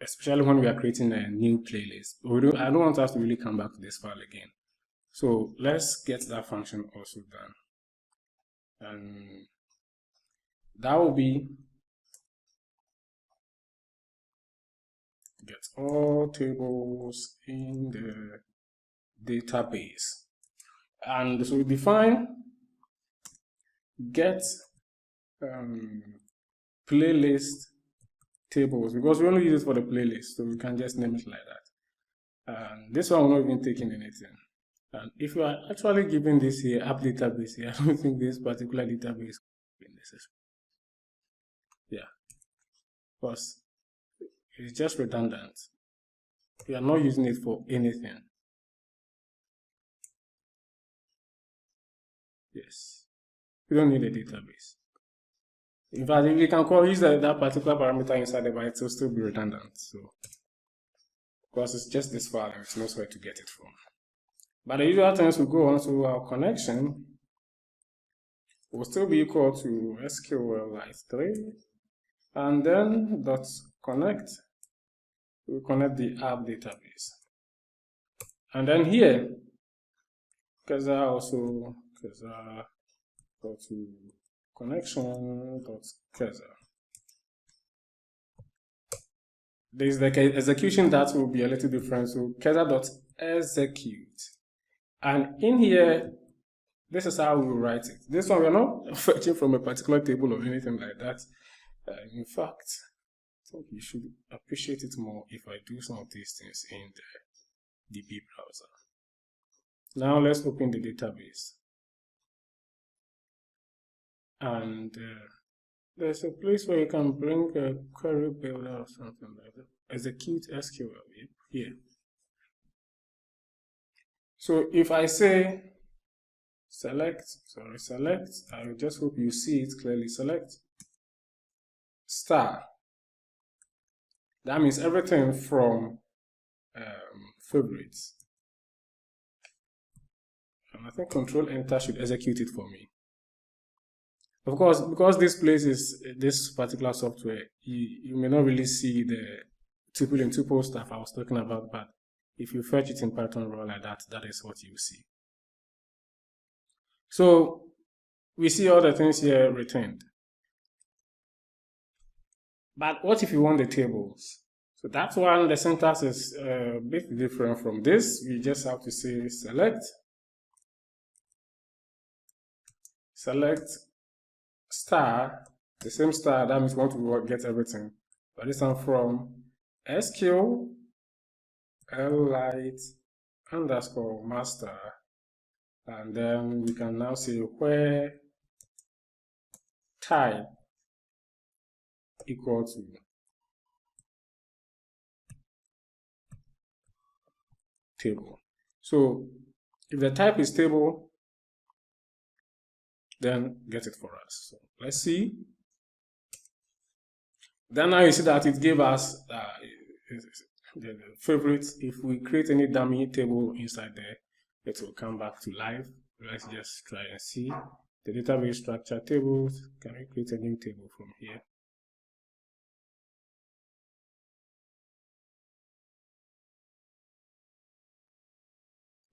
especially when we are creating a new playlist. I don't want us to really come back to this file again. So let's get that function also done. And that will be get all tables in the database. And so we define get playlist tables, because we only use it for the playlist, so we can just name it like that. And this one will not even taking anything. And if you are actually giving this here app database here, I don't think this particular database will be necessary. Yeah, because it's just redundant. We are not using it for anything. Yes, we don't need a database. In fact, if you can use that particular parameter inside the byte, it will still be redundant. So, because it's just this file, there's no way to get it from. But the usual times we go on to our connection will still be equal to SQLite3, and then dot connect. We connect the app database, and then here, because also go to connection.keza. There's the execution that will be a little different. So keza.execute. And in here, this is how we write it. This one, we're not fetching from a particular table or anything like that. In fact, I think you should appreciate it more if I do some of these things in the DB browser. Now let's open the database. And there's a place where you can bring a query builder or something like that. Execute SQL here. So if I say select, I just hope you see it clearly, select star. That means everything from favorites. And I think Control Enter should execute it for me. Of course, because this place is this particular software, you may not really see the tuple and tuple stuff I was talking about, but if you fetch it in Python raw like that, that is what you see. So we see all the things here returned. But what if you want the tables? So that's one, the syntax is a bit different from this. We just have to say select star, the same star, that means we want to get everything. But this one from SQLite underscore master, and then we can now say where type equal to table. So if the type is table, then get it for us. So let's see. Then now you see that it gave us the favorites. If we create any dummy table inside there, it will come back to life. Let's just try and see the database structure tables. Can we create a new table from here?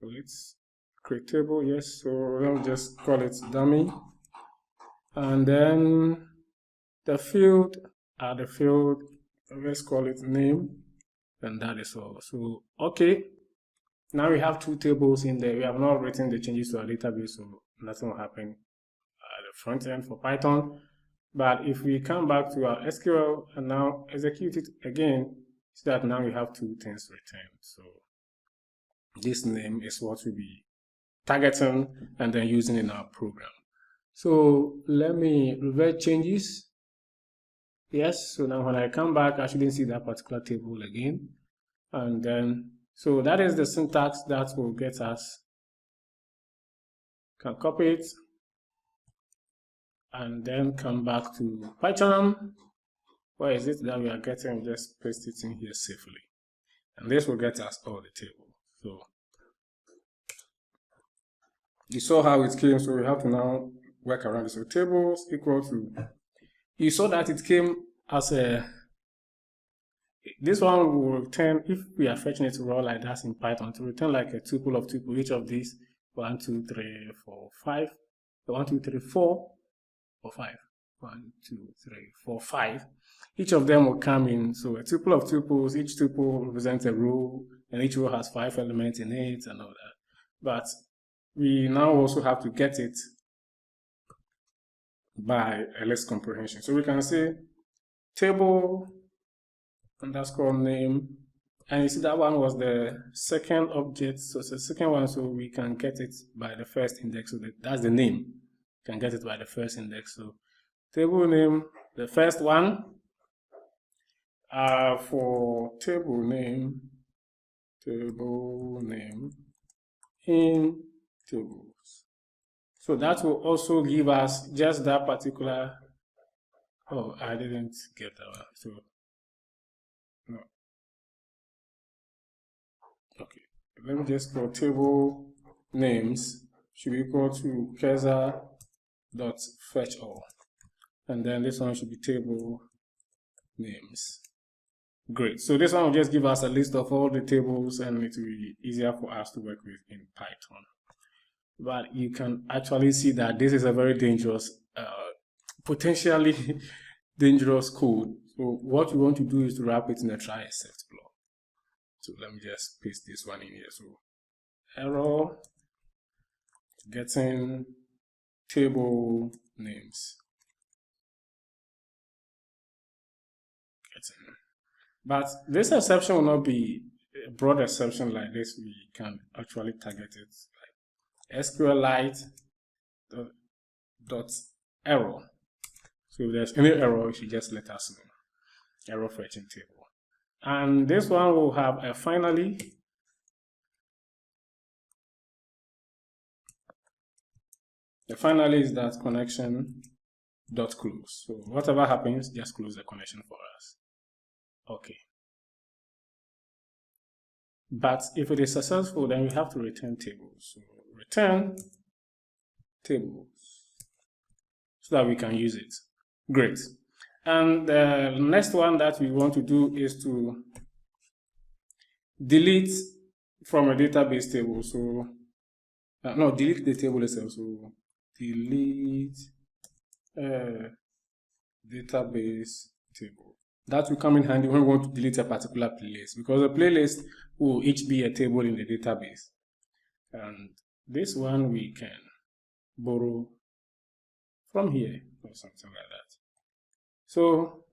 So let's create table, yes. So we'll just call it dummy, and then the field let's call it name, and that is all. So okay, now we have two tables in there. We have not written the changes to our database, so nothing will happen at the front end for Python. But if we come back to our SQL and now execute it again, so that now we have two things returned. So this name is what we'll be targeting and then using in our program. So let me revert changes. Yes, so now when I come back, I shouldn't see that particular table again. And then, so that is the syntax that will get us. Can copy it and then come back to Python. Where is it that we are getting? Just paste it in here safely. And this will get us all the table. So you saw how it came, so we have to now work around it. So tables equal to, you saw that it came as a, this one will return, if we are fetching it raw like that in Python, to return like a tuple of tuple, each of these 1, 2, 3, 4, 5, 1, 2, 3, 4, or 5, 1, 2, 3, 4, 5. Each of them will come in, so a tuple of tuples, each tuple represents a row, and each row has 5 elements in it and all that. But we now also have to get it by a list comprehension. So we can say table underscore name, and you see that one was the second object, so it's the second one, so we can get it by the first index. So that's the name. You can get it by the first index. So table name, the first one, for table name in tables. So that will also give us just that particular, oh, I didn't get that one, so no. Okay, let me just go table names should be equal to cursor.fetch all. And then this one should be table names. Great. So this one will just give us a list of all the tables and it will be easier for us to work with in Python. But you can actually see that this is a very dangerous, potentially dangerous code. So what we want to do is to wrap it in a try except block. So let me just paste this one in here. So error getting table names. But this exception will not be a broad exception like this. We can actually target it like SQLite dot error. So if there's any error, you should just let us know. Error fetching table. And this one will have a finally. The finally is that connection dot close. So whatever happens, just close the connection for us. Okay. But if it is successful, then we have to return tables. So return tables so that we can use it. Great. And the next one that we want to do is to delete from a database table. So no, delete the table itself. So delete database table. That will come in handy when we want to delete a particular playlist, because a playlist will each be a table in the database. And this one we can borrow from here or something like that. So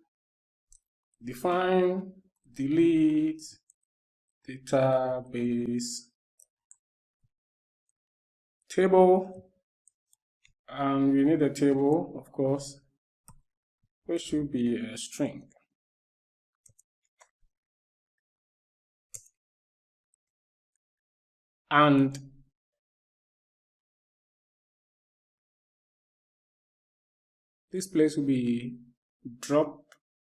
define delete database table, and we need a table, of course, which should be a string. And this place will be drop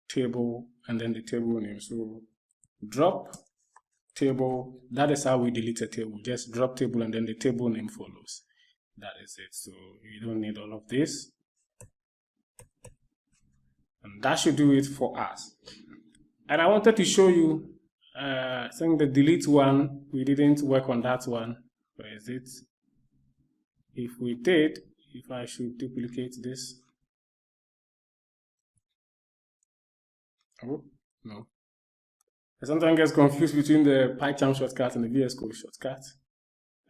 table and then the table name. So drop table, that is how we delete a table. Just drop table and then the table name follows. That is it. So you don't need all of this. And that should do it for us. And I wanted to show you, I think the delete one, we didn't work on that one. Where is it? If we did, if I should duplicate this. Oh, no. I sometimes get confused between the PyCharm shortcut and the VS Code shortcut.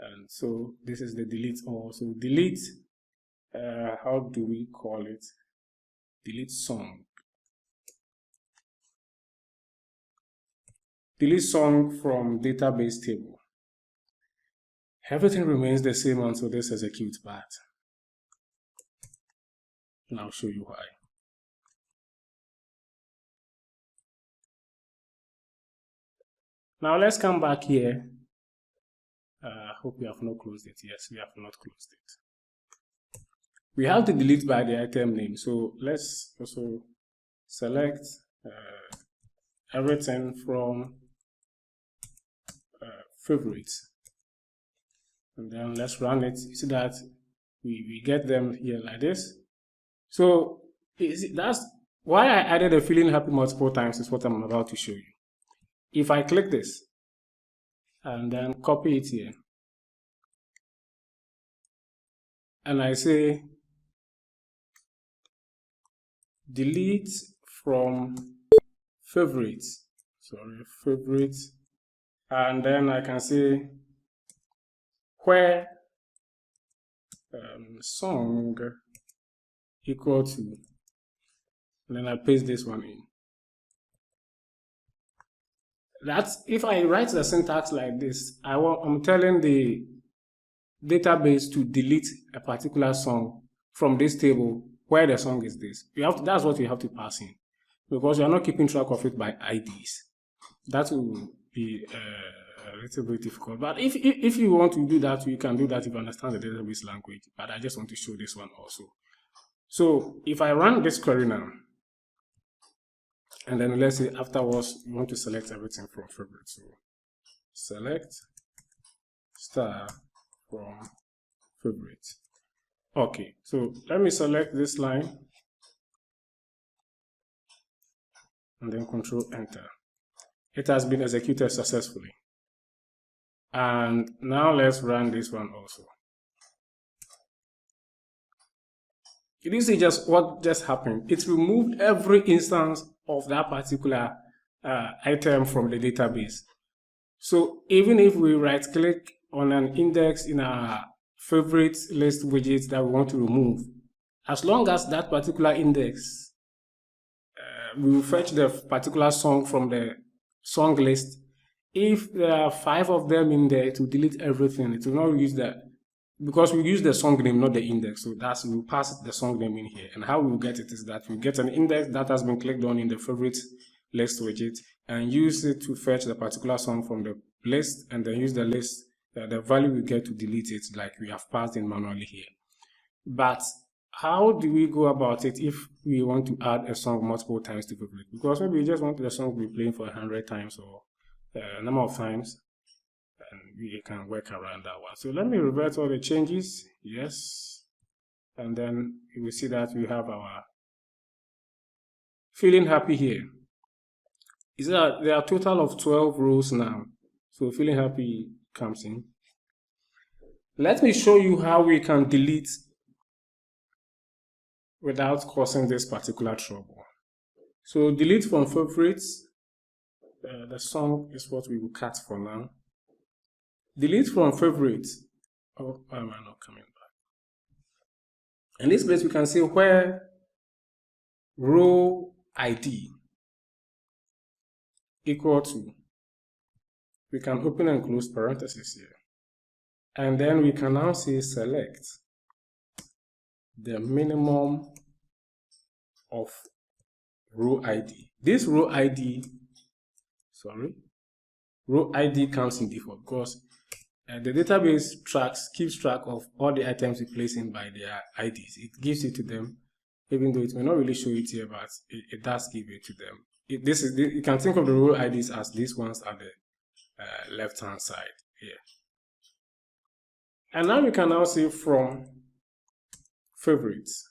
And so this is the delete all. So delete, how do we call it? Delete song. Delete song from database table. Everything remains the same until this executes, but and I'll show you why. Now let's come back here. Hope we have not closed it. Yes, we have not closed it. We have to delete by the item name. So let's also select everything from favorites. And then let's run it. You see that we get them here like this. So that's why I added a feeling happy multiple times is what I'm about to show you. If I click this and then copy it here, and I say delete from favorites, favorites, and then I can say where song equal to, and then I paste this one in. That's if I write the syntax like this, I'm telling the database to delete a particular song from this table where the song is this. That's what you have to pass in, because you are not keeping track of it by IDs. That will be a little bit difficult. But if you want to do that, you can do that if you understand the database language. But I just want to show this one also. So if I run this query now, and then let's say afterwards you want to select everything from favorites. So select star from favorites. Okay, so let me select this line and then control enter. It has been executed successfully. And now let's run this one also. You see just what just happened. It removed every instance of that particular item from the database. So even if we right click on an index in our favorite list widget that we want to remove, as long as that particular index, we will fetch the particular song from the song list. If there are 5 of them in there, to delete everything, it will not use that, because we use the song name, not the index. So we'll pass the song name in here. And how we will get it is that we get an index that has been clicked on in the favorite list widget and use it to fetch the particular song from the list, and then use the list, the value we get to delete it like we have passed in manually here. But how do we go about it if we want to add a song multiple times to favorite? Because maybe we just want the song to be playing for 100 times or a number of times, and we can work around that one. So let me revert all the changes. Yes. And then you will see that we have our feeling happy here. Is that there are a total of 12 rows now. So feeling happy comes in. Let me show you how we can delete without causing this particular trouble. So delete from favorites. The song is what we will cut for now. Delete from favorites. Oh, why am I not coming back? In this place, we can see where row ID equal to. We can open and close parentheses here. And then we can now say select the minimum of row ID. This row ID comes in default because the database keeps track of all the items we place in by their IDs. It gives it to them, even though it may not really show it here, but it does give it to them. You can think of the row IDs as these ones at the left-hand side here. And now we can now see from favorites,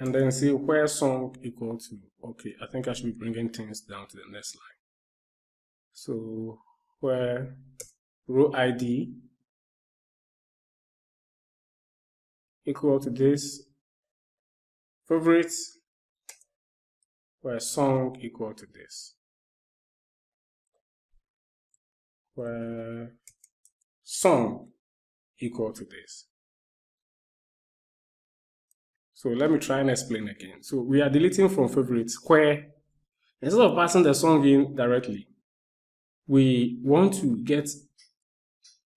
and then see where song equal to. Okay, I think I should be bringing things down to the next line. So where row ID equal to this, favorites, where song equal to this. where song equal to this. So let me try and explain again. So we are deleting from favorites where instead of passing the song in directly, we want to get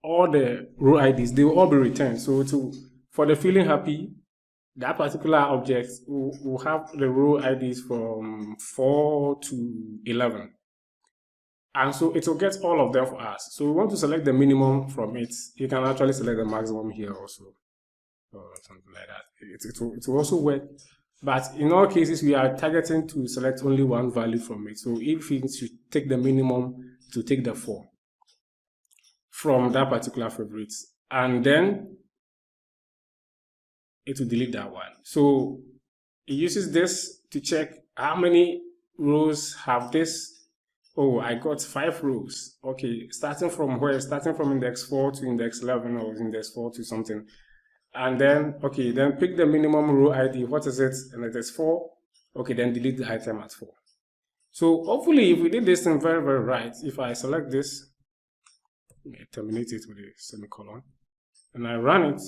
all the row IDs, they will all be returned. So for the feeling happy, that particular object will have the row IDs from 4 to 11. And so it will get all of them for us. So we want to select the minimum from it. You can actually select the maximum here also, or something like that. It will also work. But in all cases, we are targeting to select only one value from it. So if it should take the minimum, to take the 4 from that particular favorite, and then it will delete that one. So it uses this to check how many rows have this. Oh, I got 5 rows. Okay, starting from where? Starting from index 4 to index 11 or index 4 to something. And then, okay, then pick the minimum row ID. What is it? And it is 4. Okay, then delete the item at 4. So hopefully, if we did this thing very, very right, if I select this, terminate it with a semicolon, and I run it,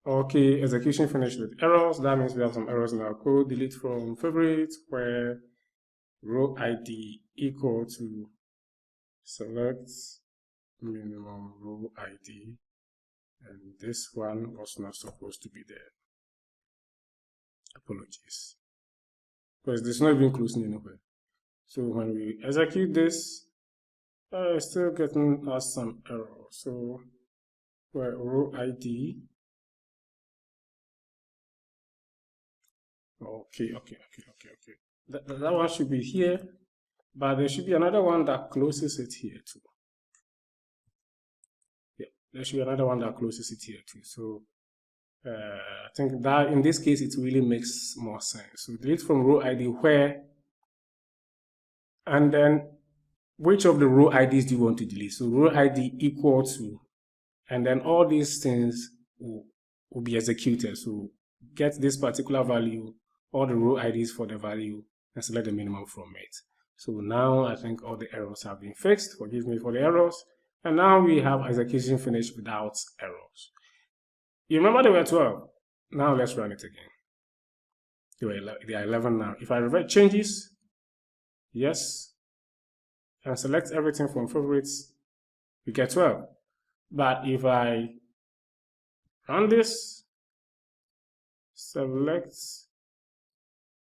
okay, execution finished with errors. That means we have some errors in our code. Delete from favorite where row ID equal to select minimum row ID, and this one was not supposed to be there. Apologies, because there's not even closing anywhere. So when we execute this, still getting us some error. So where row ID, okay. That one should be here, but there should be another one that closes it here too. Yeah, there should be another one that closes it here too. So I think that in this case, it really makes more sense. So delete from row ID where, and then which of the row IDs do you want to delete? So row ID equal to, and then all these things will be executed. So get this particular value, all the row IDs for the value, and select the minimum from it. So now I think all the errors have been fixed. Forgive me for the errors. And now we have execution finished without errors. You remember they were 12. Now let's run it again. They are 11 now. If I revert changes, yes, and select everything from favorites, we get 12. But if I run this, select,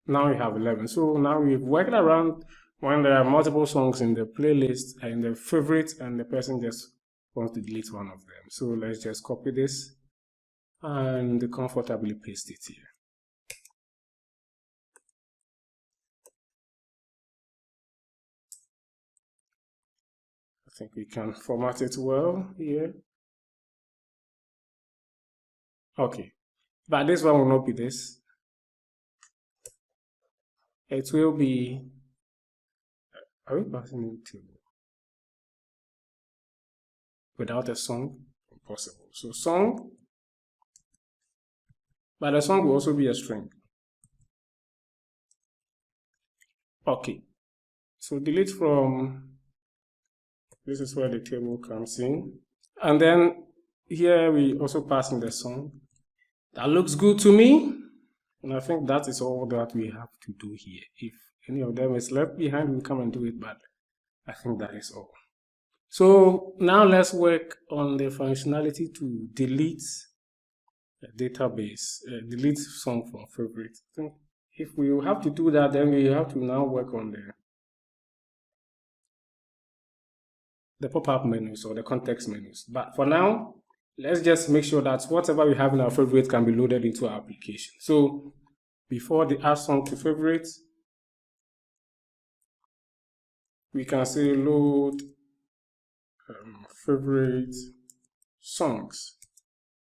now we have 11. So now we've worked around when there are multiple songs in the playlist and the favorites, and the person just wants to delete one of them. So let's just copy this and comfortably paste it here. I think we can format it well here. Okay, but this one will not be this. It will be, are we passing in table? Without a song? Impossible. So song, but the song will also be a string. Okay, so delete from, this is where the table comes in. And then here we also pass in the song. That looks good to me. And I think that is all that we have to do here. If any of them is left behind, we'll come and do it, but I think that is all. So now let's work on the functionality to delete a database, delete song from favorite. I think if we have to do that, then we have to now work on the pop-up menus or the context menus. But for now, let's just make sure that whatever we have in our favorite can be loaded into our application. So before the add song to favorite, we can say load favorite songs,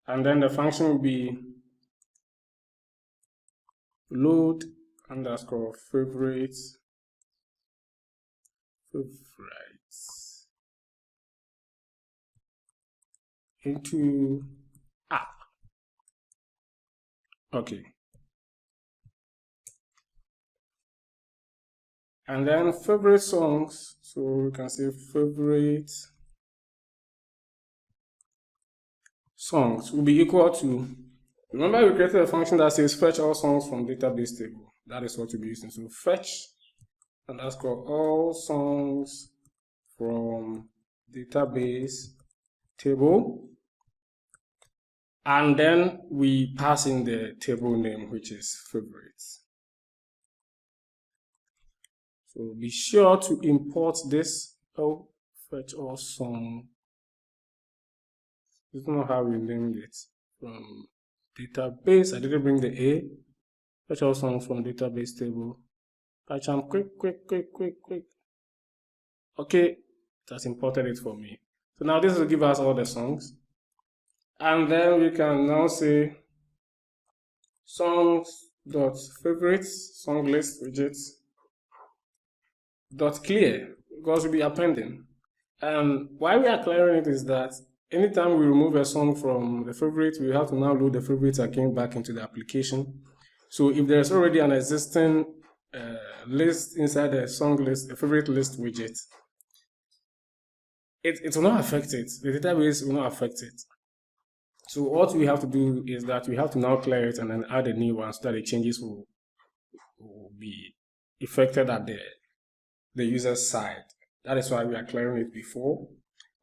and then the function will be load underscore favorites into app. Okay. And then favorite songs, so we can say favorite songs will be equal to, remember we created a function that says fetch all songs from database table. That is what we'll be using. So fetch underscore all songs from database table, and then we pass in the table name, which is favorites. So be sure to import this. Oh, fetch all song. This is not how we named it. From database, I didn't bring the A. Fetch all songs from database table. Patch them quick. Okay, it has imported it for me. So now this will give us all the songs. And then we can now say songs.favorites, song list widgets dot clear, because we'll be appending. And why we are clearing it is that anytime we remove a song from the favorite, we have to now load the favorites again back into the application. So if there's already an existing list inside the song list, the favorite list widget, it will not affect it. The database will not affect it. So what we have to do is that we have to now clear it and then add a new one so that the changes will be affected at the user's side. That is why we are clearing it before.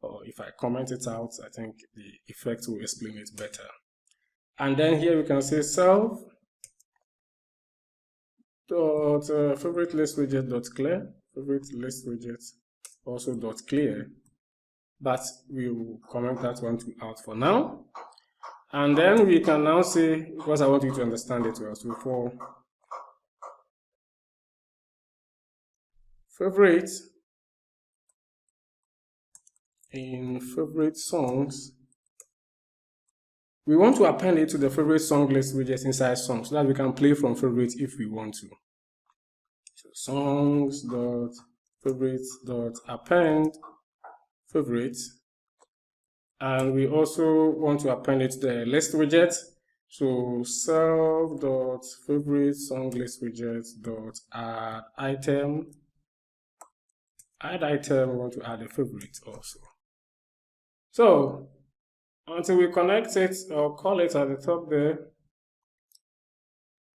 Or if I comment it out, I think the effect will explain it better. And then here we can say self dot favorite list widget dot clear, favorite list widget also dot clear, but we will comment that one out for now. And then we can now say, because I want you to understand it well, so for favorite in favorite songs, we want to append it to the favorite song list widget inside songs so that we can play from favorites if we want to. So songs.favorites.append favorites. And we also want to append it to the list widget. So self.favorite song list widget dot add item. Add item, we want to add a favorite also. So until we connect it or call it at the top there,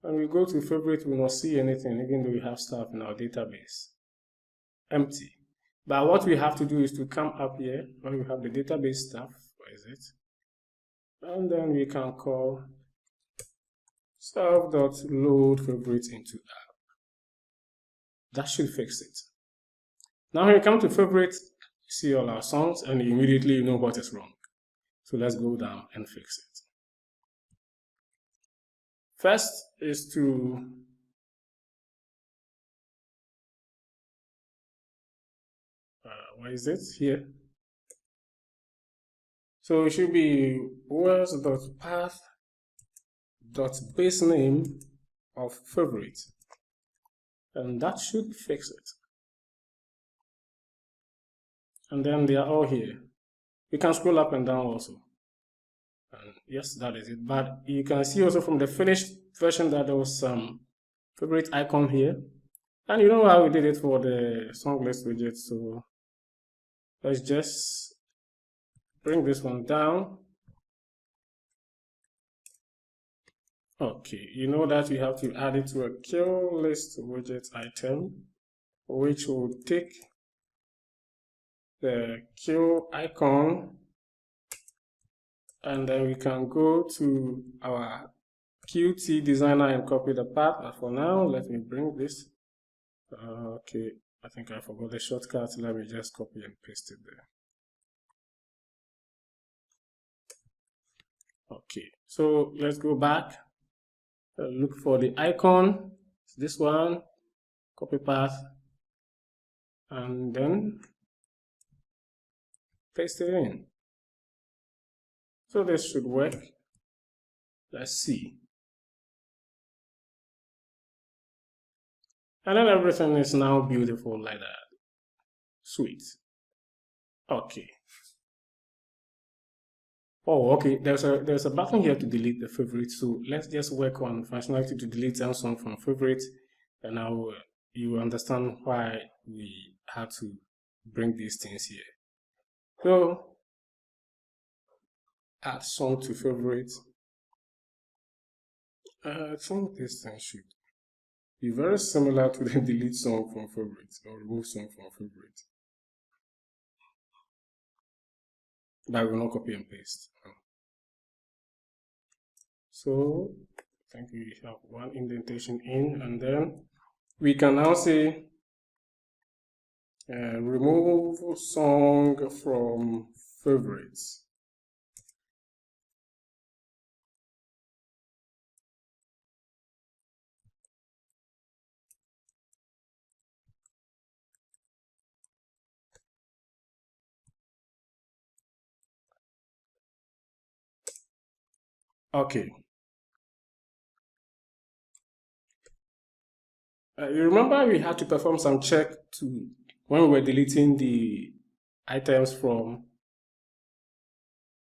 when we go to favorite, we will not see anything, even though we have stuff in our database. Empty. But what we have to do is to come up here when we have the database stuff. Where is it? And then we can call self.load favorites into app. That should fix it. Now when you come to favorites, you see all our songs and immediately you know what is wrong. So let's go down and fix it. First is to where is it? Here. So it should be os.path.basename of favorite, and that should fix it. And then they are all here. You can scroll up and down also. And yes, that is it. But you can see also from the finished version that there was some favorite icon here. And you know how we did it for the song list widget. So let's just bring this one down. Okay, you know that we have to add it to a kill list widget item, which will take the kill icon, and then we can go to our Qt designer and copy the path. But for now, let me bring this. Okay, I think I forgot the shortcut. Let me just copy and paste it there. Okay, so let's go back. Look for the icon. It's this one. Copy path, and then paste it in. So this should work. Let's see. And then everything is now beautiful like that. Sweet. Okay. Oh, okay. There's a button here to delete the favorite. So let's just work on functionality to delete some song from favorite, and I'll you understand why we had to bring these things here. So add song to favorite. I think this thing should be very similar to the delete song from favorite or remove song from favorite. But I will not copy and paste. So I think we have one indentation in, and then we can now say remove song from favorites. Okay. You remember we had to perform some check to when we were deleting the items from.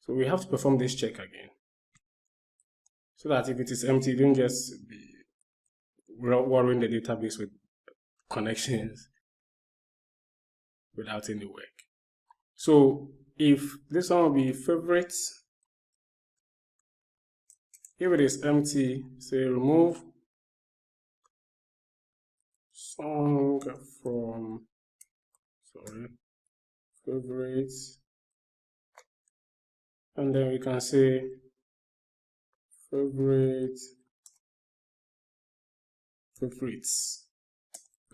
So we have to perform this check again, so that if it is empty, don't just be worrying the database with connections without any work. So if this one will be favorites, if it is empty, say remove song from favorites, and then we can say favorites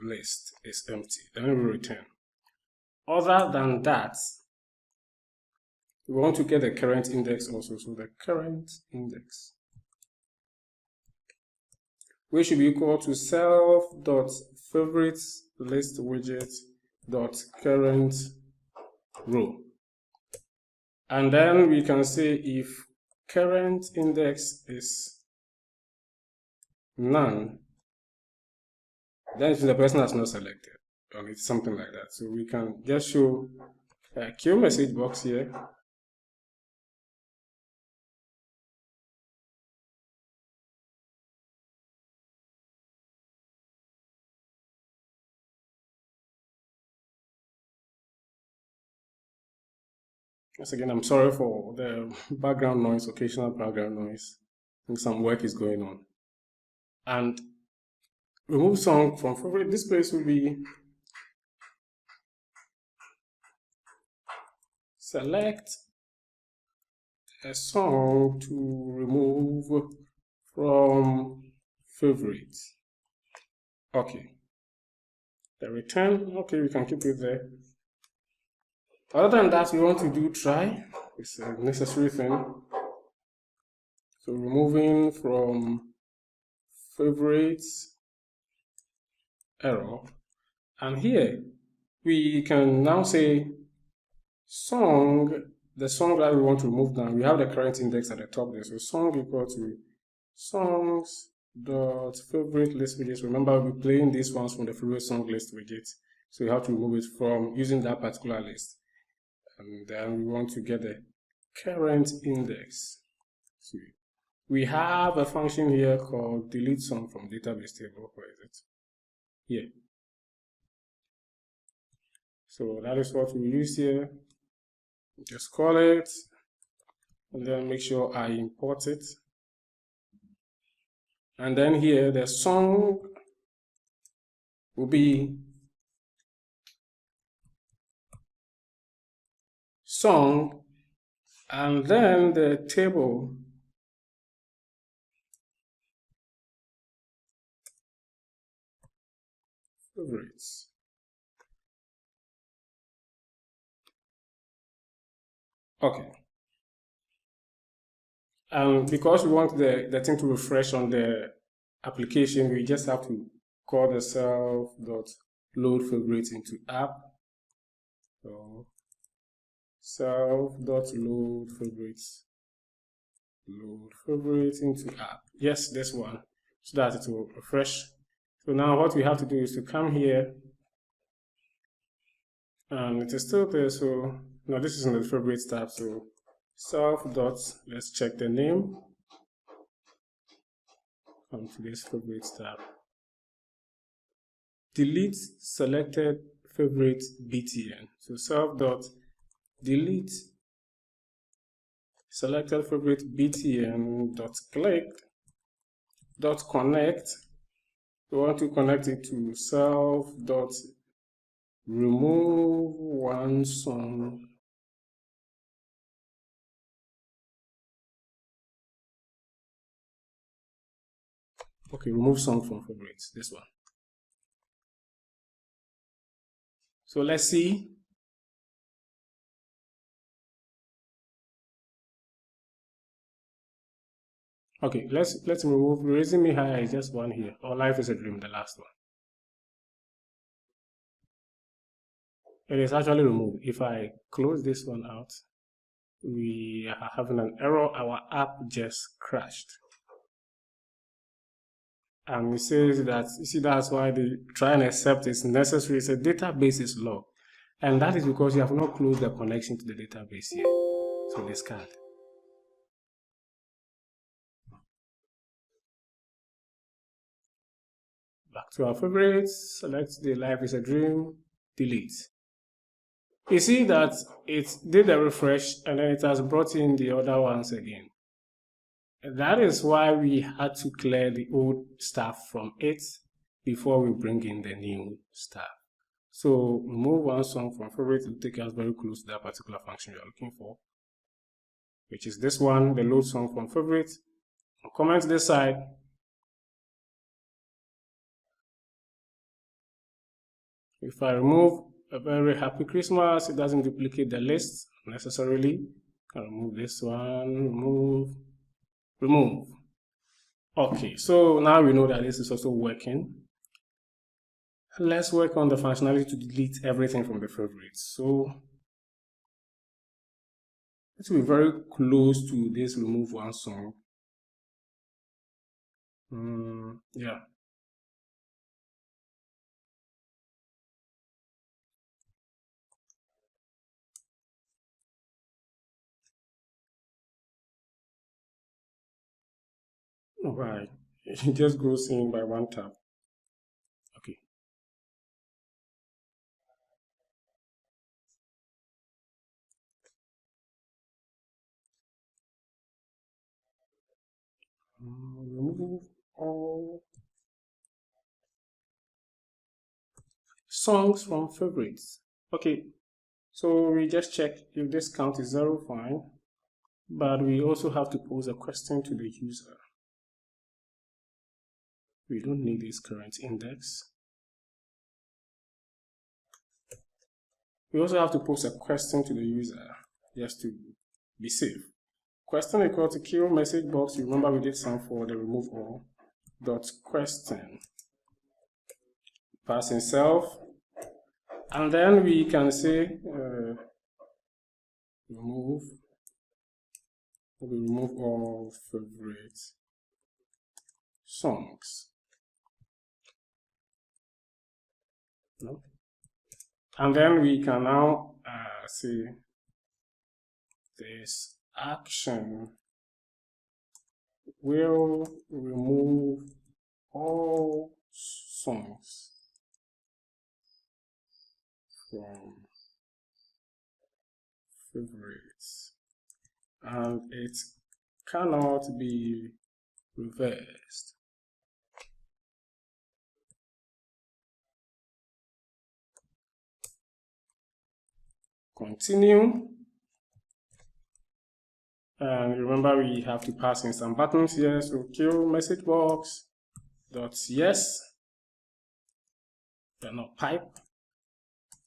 list is empty. Then we return. Other than that, we want to get the current index also. So the current index, which should be equal to self.favorites list widget dot current row. And then we can say if current index is none, then the person has not selected, or it's something like that. So we can just show a queue message box here. Once again, I'm sorry for the background noise, occasional background noise. I think some work is going on. And remove song from favorite. This place will be select a song to remove from favorite. Okay. The return, okay, we can keep it there. Other than that, we want to do try. It's a necessary thing. So removing from favorites error. And here we can now say song, the song that we want to remove now. We have the current index at the top there. So song equal to songs dot favorite list widgets. Remember, we're playing these ones from the favorite song list widget. So you have to remove it from using that particular list. And then we want to get the current index. So we have a function here called delete song from database table. Where is it? Here. So that is what we use here. Just call it, and then make sure I import it. And then here the song will be song, and then the table favorites. Okay. And because we want the thing to refresh on the application, we just have to call the self.load favorites into app. So self.load favorites, load favorites into app. Yes, this one, so that it will refresh. So now what we have to do is to come here, and it is still there. So now this is in the favorites tab. So let's check the name. Come to this favorites tab. delete selected favorite btn. So self.delete selected favorite btn dot click dot connect. We want to connect it to self dot remove one song. Okay, remove song from favorites, this one. So let's see. Okay, let's remove Raising Me Higher is just one here, or Life is a Dream, the last one. It is actually removed. If I close this one out, we are having an error. Our app just crashed. And it says that, you see, that's why the try and accept is necessary. It's a database is locked. And that is because you have not closed the connection to the database yet. So discard. Back to our favorites, select the Life is a Dream, delete. You see that it did a refresh and then it has brought in the other ones again. And that is why we had to clear the old stuff from it before we bring in the new stuff. So remove one song from favorite to take us very close to that particular function you're looking for, which is this one, the load song from favorite. I'll comment this side. If I remove A Very Happy Christmas, it doesn't duplicate the list necessarily. I'll remove this one, remove. Okay, so now we know that this is also working. Let's work on the functionality to delete everything from the favorites. So let's be very close to this remove one song. Yeah. Right. It just goes in by one tap. Okay. Remove all songs from favorites. Okay. So we just check if this count is 0, fine. But we also have to pose a question to the user. We don't need this current index. We also have to pose a question to the user just to be safe. Question equal to kill message box. You remember we did some for the remove all dot question passing self, and then we can say remove all favorite songs. No? And then we can now say this action will remove all songs from favorites, and it cannot be reversed. Continue. And remember we have to pass in some buttons here. So kill message box dot yes, not pipe,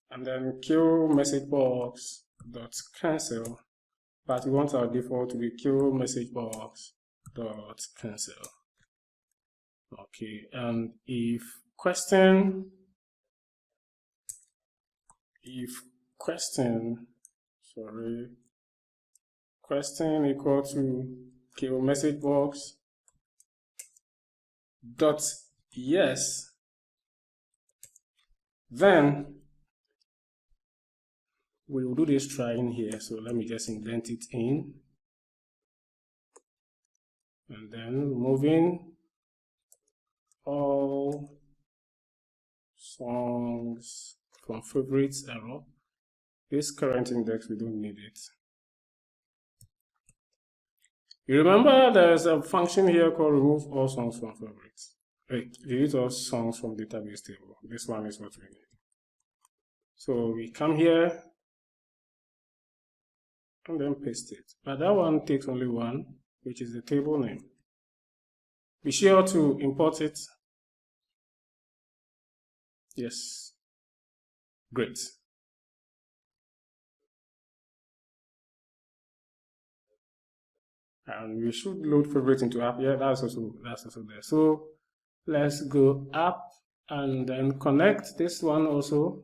and then kill message box dot cancel. But we want our default to be kill message box dot cancel. Okay, and if question equal to kill message box dot yes, then we will do this try in here. So let me just indent it in, and then removing all songs from favorites error. This current index, we don't need it. You remember there's a function here called remove all songs from favorites. Wait, delete all songs from database table. This one is what we need. So we come here and then paste it. But that one takes only one, which is the table name. Be sure to import it. Yes. Great. And we should load favorite into app. Yeah, that's also there. So let's go up and then connect this one also.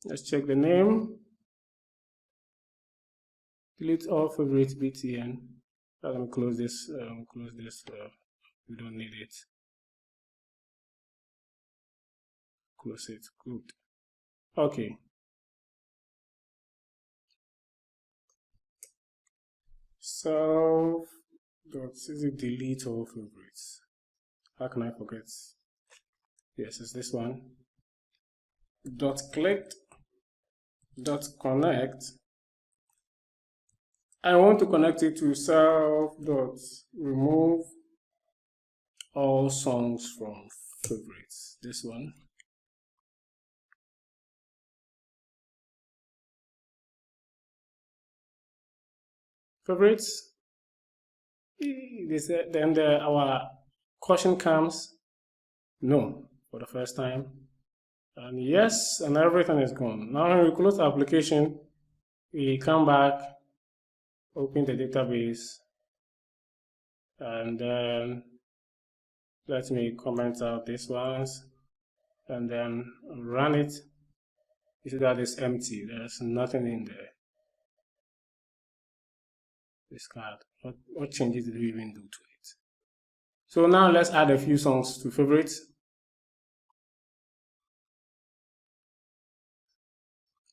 Let's check the name. Delete all favorites btn. Let me close this. We don't need it. Close it. Good. Okay. So delete all favorites. How can I forget? Yes, it's this one. .clicked .connect. I want to connect it to self.remove all songs from favorites. This one. Favorites. Then our caution comes no for the first time, and yes, and everything is gone. Now when we close the application, we come back, open the database, and then let me comment out these ones, and then run it. You see that it's empty. There's nothing in there. This card. What changes did we even do to it? So now let's add a few songs to favorites.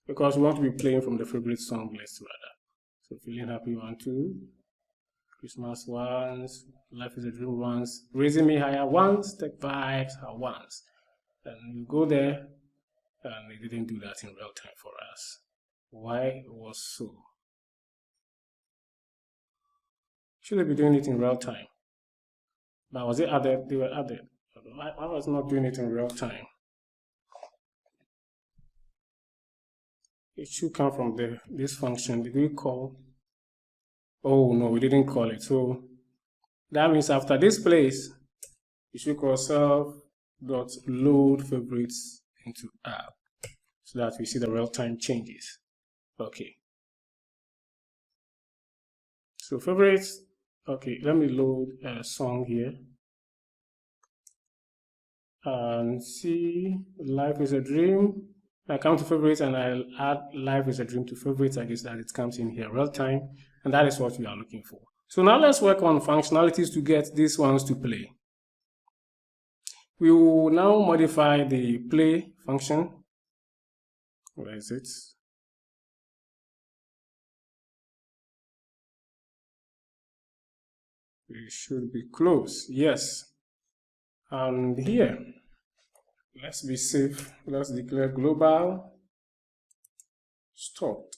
Because we want to be playing from the favorite song list rather. So feeling happy 1, 2, Christmas ones, life is a dream ones, raising me higher ones, tech vibes are ones. And you go there and they didn't do that in real time for us. Why it was so? Should they be doing it in real time? But was it added? They were added. I was not doing it in real time. It should come from this function. Did we call? Oh no, we didn't call it. So that means after this place, you should call self.load favorites into app so that we see the real time changes. Okay. So favorites. Okay, let me load a song here and see life is a dream. I come to favorites and I'll add life is a dream to favorites. I guess that it comes in here real time, and that is what we are looking for. So now let's work on functionalities to get these ones to play. We will now modify the play function. Where is it? It should be close, yes. And here, let's be safe. Let's declare global stopped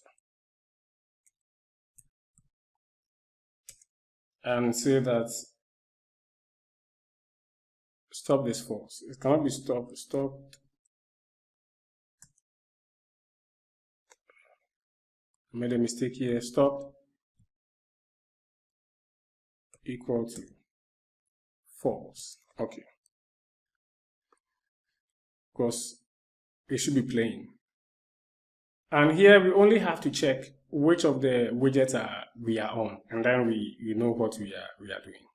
and say that stop is false. It cannot be stopped. Stopped. I made a mistake here. Stopped equal to false. Okay. Because it should be playing. And here we only have to check which of the widgets we are on, and then we know what we are doing.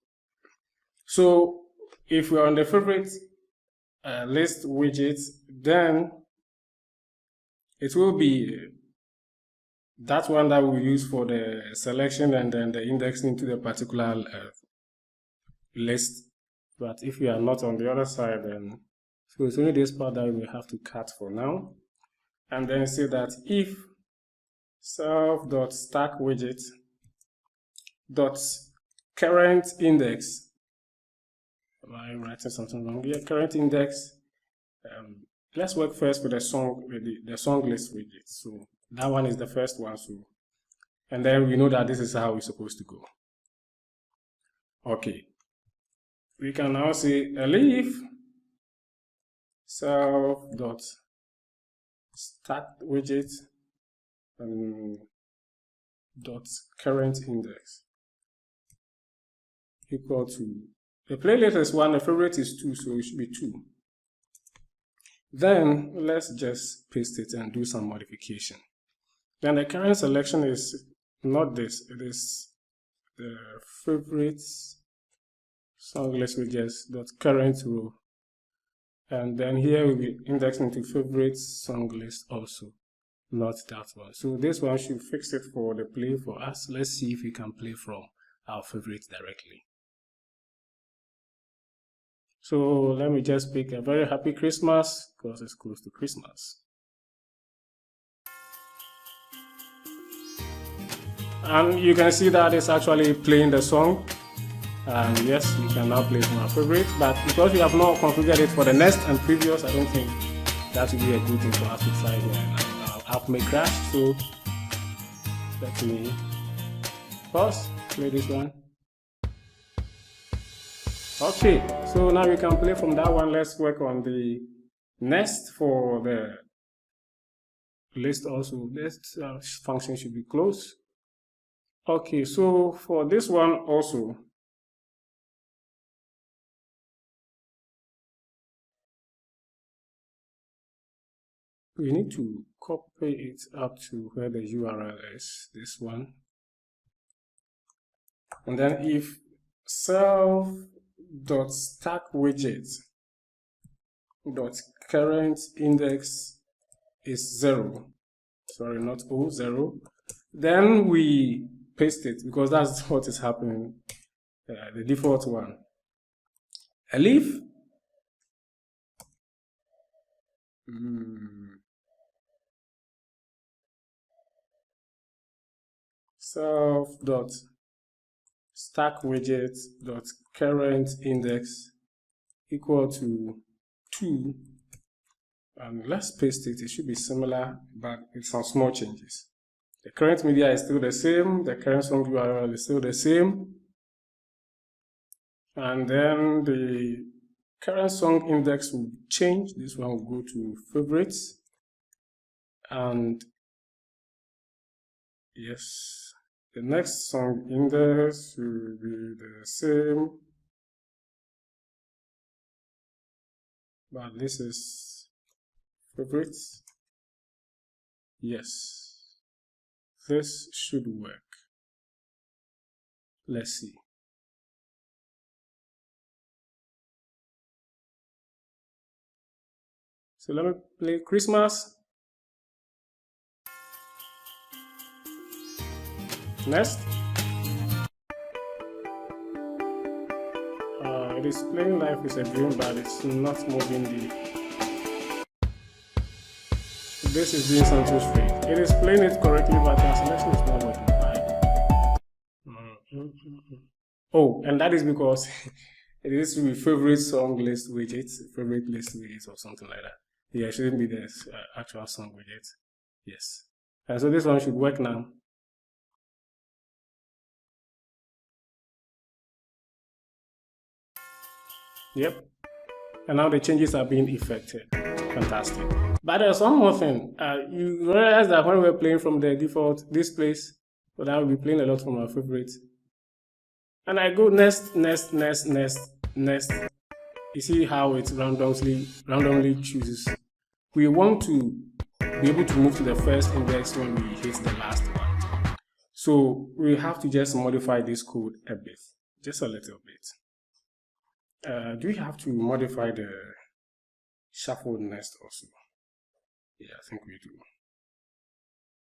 So if we're on the favorite list widgets, then it will be that one that we use for the selection and then the indexing to the particular list. But if we are not on the other side, then so it's only this part that we have to cut for now. And then say that if self.stackWidget.current index, Am I writing something wrong here? Current index. Let's work first with the song, with the song list widget. So that one is the first one. So, and then we know that this is how we're supposed to go. Okay. We can now say elif self dot start widget dot current index equal to, the playlist is 1, the favorite is 2, so it should be 2. Then let's just paste it and do some modification. Then the current selection is not this, it is the favorites song list widgets dot current row, and then here we'll be indexing to favorites song list also, not that one. So this one should fix it for the play for us. Let's see if we can play from our favorites directly. So let me just pick a very happy Christmas because it's close to Christmas. And you can see that it's actually playing the song. And yes, we can now play from our favorite, but because we have not configured it for the next and previous, I don't think that would be a good thing for us to try here. Our app may crash, so let me pause, play this one. Okay, so now we can play from that one. Let's work on the next for the list also. This function should be closed. Okay, so for this one also, we need to copy it up to where the URL is, this one. And then if self.stackWidget.current index is 0, sorry, not 0, then we paste it because that's what is happening, the default one. Elif self.stackWidget.current index equal to 2, and let's paste it. It should be similar, but with some small changes. The current media is still the same, the current song URL is still the same, and then the current song index will change. This one will go to favorites, and yes, the next song index will be the same, but this is favorites. Yes, this should work. Let's see. So let me play Christmas. Next. It is playing Life is a Dream, but it's not moving the... This is doing something strange. It is playing it correctly, but translation is not working fine. Oh, and that is because it is to be favorite song list widget, favorite list widget or something like that. Yeah, it shouldn't be the actual song widget. Yes. And so this one should work now. Yep. And now the changes are being effected. Fantastic. But there's one more thing. You realize that when we're playing from the default, this place, so that we'll be playing a lot from our favorites. And I go next. You see how it randomly chooses. We want to be able to move to the first index when we hit the last one. So we have to just modify this code a bit, just a little bit. Do we have to modify the shuffled nest also? Yeah, I think we do.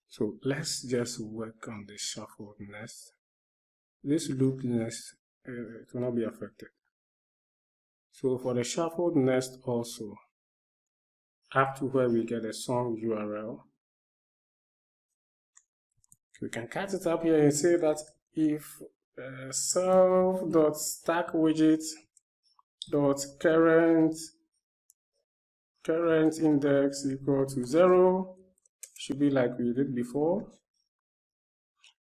So let's just work on the shuffled nest. This loop nest, it will not be affected. So for the shuffled nest also, up to where we get a song URL, we can cut it up here and say that if self.stackWidget dot current index equal to 0. Should be like we did before.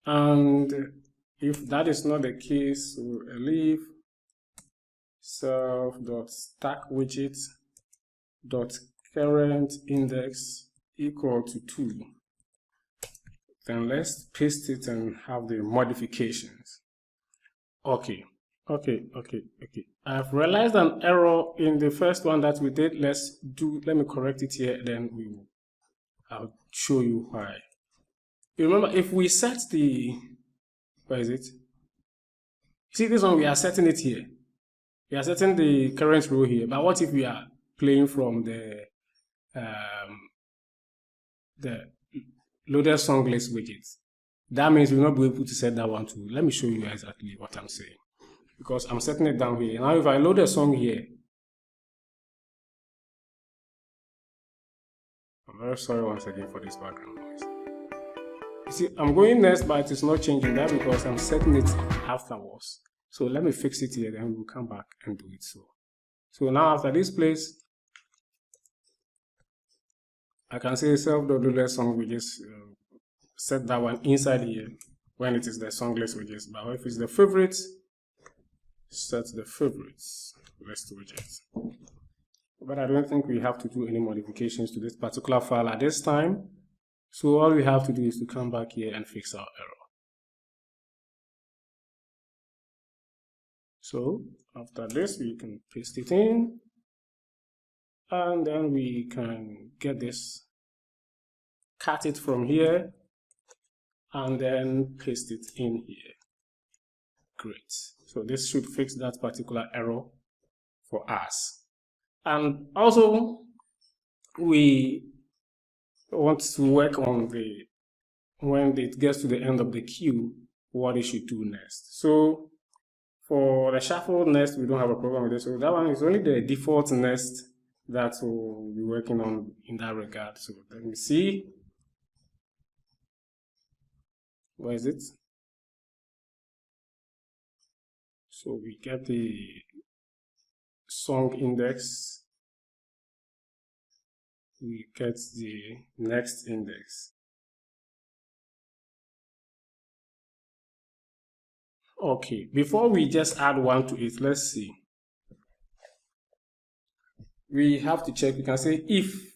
And if that is not the case, we'll leave self.stackWidget dot current index equal to 2. Then let's paste it and have the modifications. Okay. I've realized an error in the first one that we did. Let me correct it here, then I'll show you why. You remember, if we set the, where is it? See, this one, we are setting it here. We are setting the current row here. But what if we are playing from the loaded song list widget? That means we'll not be able to set that one too. Let me show you exactly what I'm saying. Because I'm setting it down here. Now if I load a song here, I'm very sorry once again for this background noise. You see, I'm going next, but it's not changing that because I'm setting it afterwards. So let me fix it here, then we'll come back and do it. So now after this place, I can say self.loaded song widgets, set that one inside here when it is the song list widgets. But if it's the favorites, set the favorites list widgets. But I don't think we have to do any modifications to this particular file at this time. So all we have to do is to come back here and fix our error. So after this, we can paste it in, and then we can get this, cut it from here, and then paste it in here. Great. So this should fix that particular error for us. And also, we want to work on when it gets to the end of the queue, what it should do next. So for the shuffle nest, we don't have a problem with this. So that one is only the default nest that we'll be working on in that regard. So let me see. Where is it? So we get the song index. We get the next index. Okay, before we just add one to it, let's see. We have to check. We can say if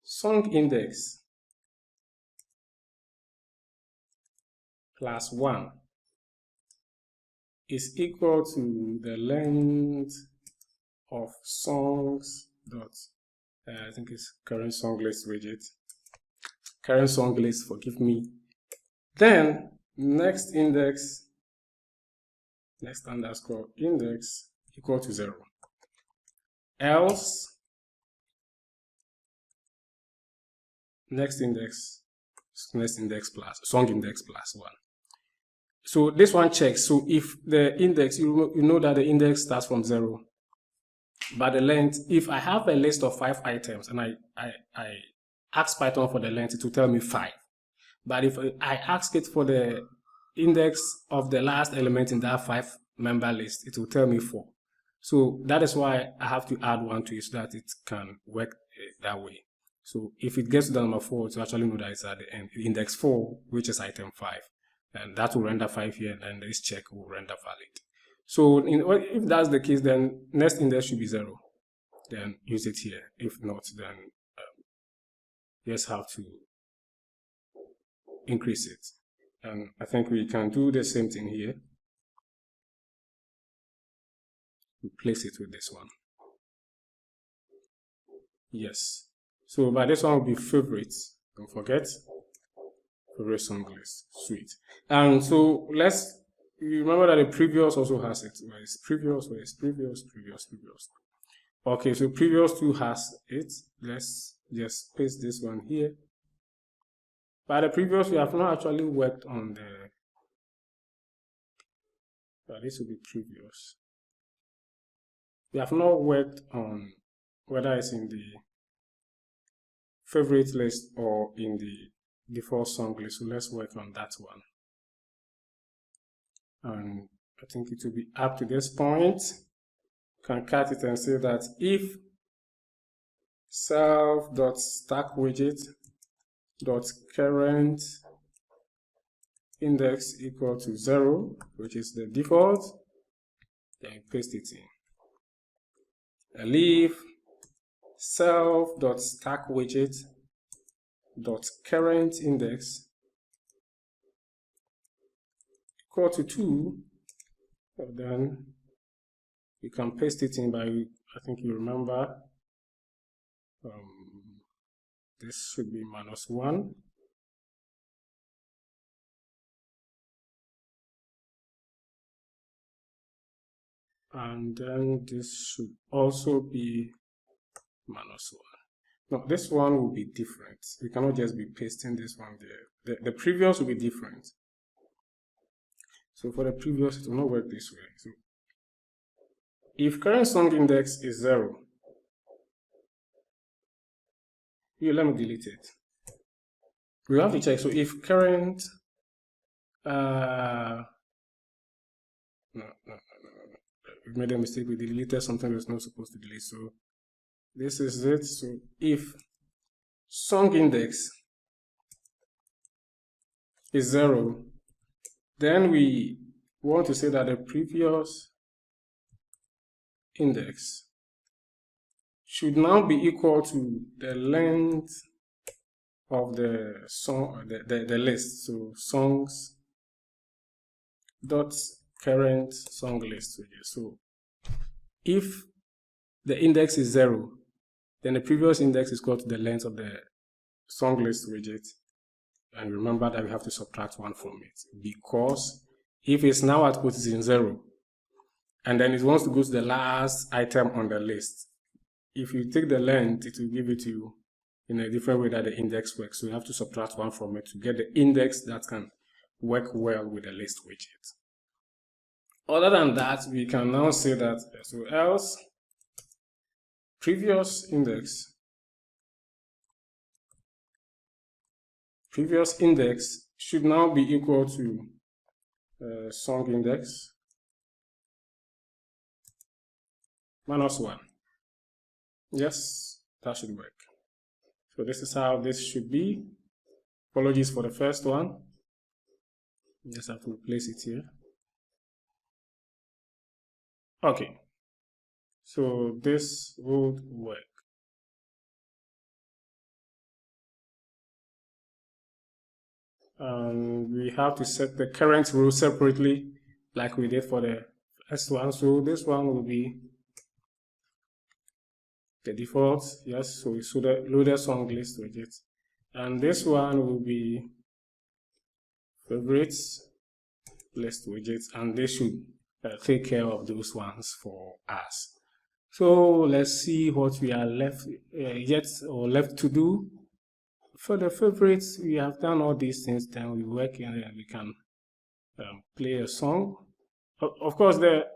song index plus 1 is equal to the length of songs dot I think it's current song list widget, current song list, forgive me, then next underscore index equal to 0, else next index plus song index plus 1. So this one checks. So if the index, you know that the index starts from 0, but the length, if I have a list of 5 items and I ask Python for the length, it will tell me 5. But if I ask it for the index of the last element in that 5-member list, it will tell me 4. So that is why I have to add 1 to it so that it can work that way. So if it gets to the number 4, to actually know that it's at the end, index 4, which is item 5. And that will render 5 here, and this check will render valid. So if that's the case, then next index should be 0. Then use it here. If not, then just have to increase it. And I think we can do the same thing here. Replace it with this one. Yes. So by this one will be favorites. Don't forget. Favorite song list. Sweet. And so you remember that the previous also has it. Where is previous? Previous. Okay, so previous 2 has it. Let's just paste this one here. By the previous, we have not actually worked on this will be previous. We have not worked on whether it's in the favorite list or in the default song list. So let's work on that one. And I think it will be up to this point. You can cut it and say that if self.stackWidget.current index equal to 0, which is the default, then paste it in. And leave self.stackWidget.current index equal to 2, and then you can paste it in by, I think you remember, this should be -1. And then this should also be -1. No, this one will be different. We cannot just be pasting this one there. The previous will be different. So for the previous, it will not work this way. So if current song index is 0, let me delete it. We have to check. So if current, no, we made a mistake. We deleted something that's not supposed to delete. So this is it. So if song index is 0, then we want to say that the previous index should now be equal to the length of the song, the list. So songs dot current song list. So if the index is 0, then the previous index is equal to the length of the song list widget. And remember that we have to subtract 1 from it, because if it's now at position 0, and then it wants to go to the last item on the list, if you take the length, it will give it to you in a different way that the index works. So you have to subtract 1 from it to get the index that can work well with the list widget. Other than that, we can now say that, so else previous index should now be equal to song index -1. Yes, that should work. So this is how this should be. Apologies for the first one. Just have to place it here. Okay, so this would work. We have to set the current row separately like we did for the first one. So this one will be the default. Yes, so we loaded song list widget. And this one will be favorites list widgets, and they should take care of those ones for us. So let's see what we are left to do. For the favorites, we have done all these things. Then we work in and we can play a song. Of course, the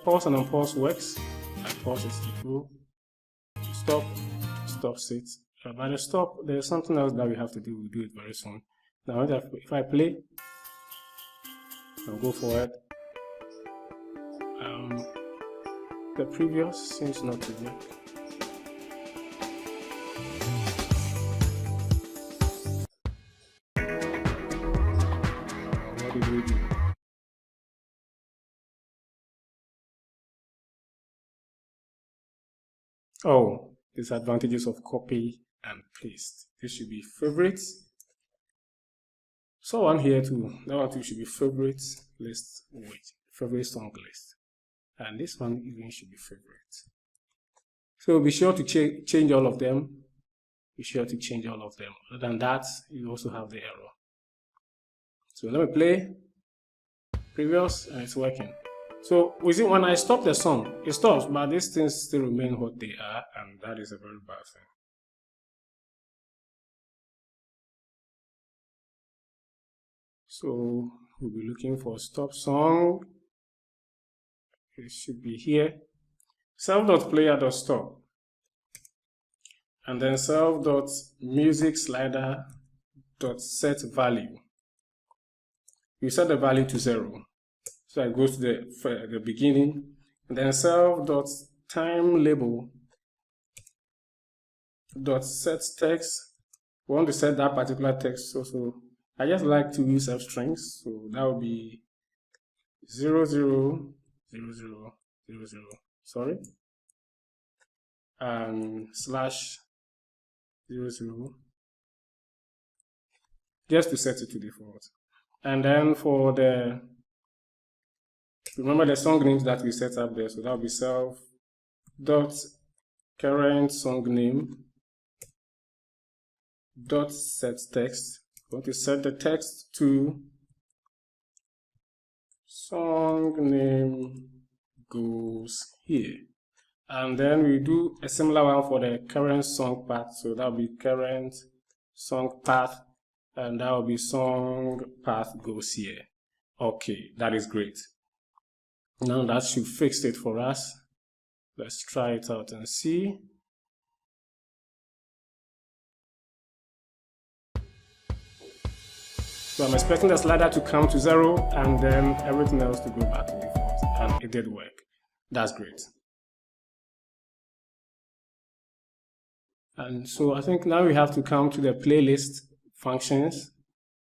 pause and unpause works. I pause it to go. Stop, stops it. By the stop, there's something else that we have to do. We'll do it very soon. Now, if I play, I'll go forward. The previous seems not to work. What did we do? Oh, disadvantages of copy and paste. This should be favorites. So one here too. That one too should be favorites list with favorite song list. And this one even should be favorites. So be sure to change all of them. Be sure to change all of them. Other than that, you also have the error. So let me play previous, and it's working. So we see when I stop the song, it stops, but these things still remain what they are, and that is a very bad thing. So we'll be looking for stop song. It should be here. Self.player.stop. And then self.musicslider.setValue. You set the value to 0. So it goes to the beginning, and then self.timeLabel.setText. We want to set that particular text. So I just like to use f strings. So that would be 000000. Sorry. And /00, just to set it to default. And then for remember the song names that we set up there, so that will be self.current_song_name.setText. Going to set the text to song name goes here. And then we do a similar one for the current song path. So that will be current song path, and that will be song path goes here. Okay, that is great. Now that should fix it for us. Let's try it out and see. So I'm expecting the slider to come to 0 and then everything else to go back to default, and it did work. That's great. And so I think now we have to come to the playlist functions.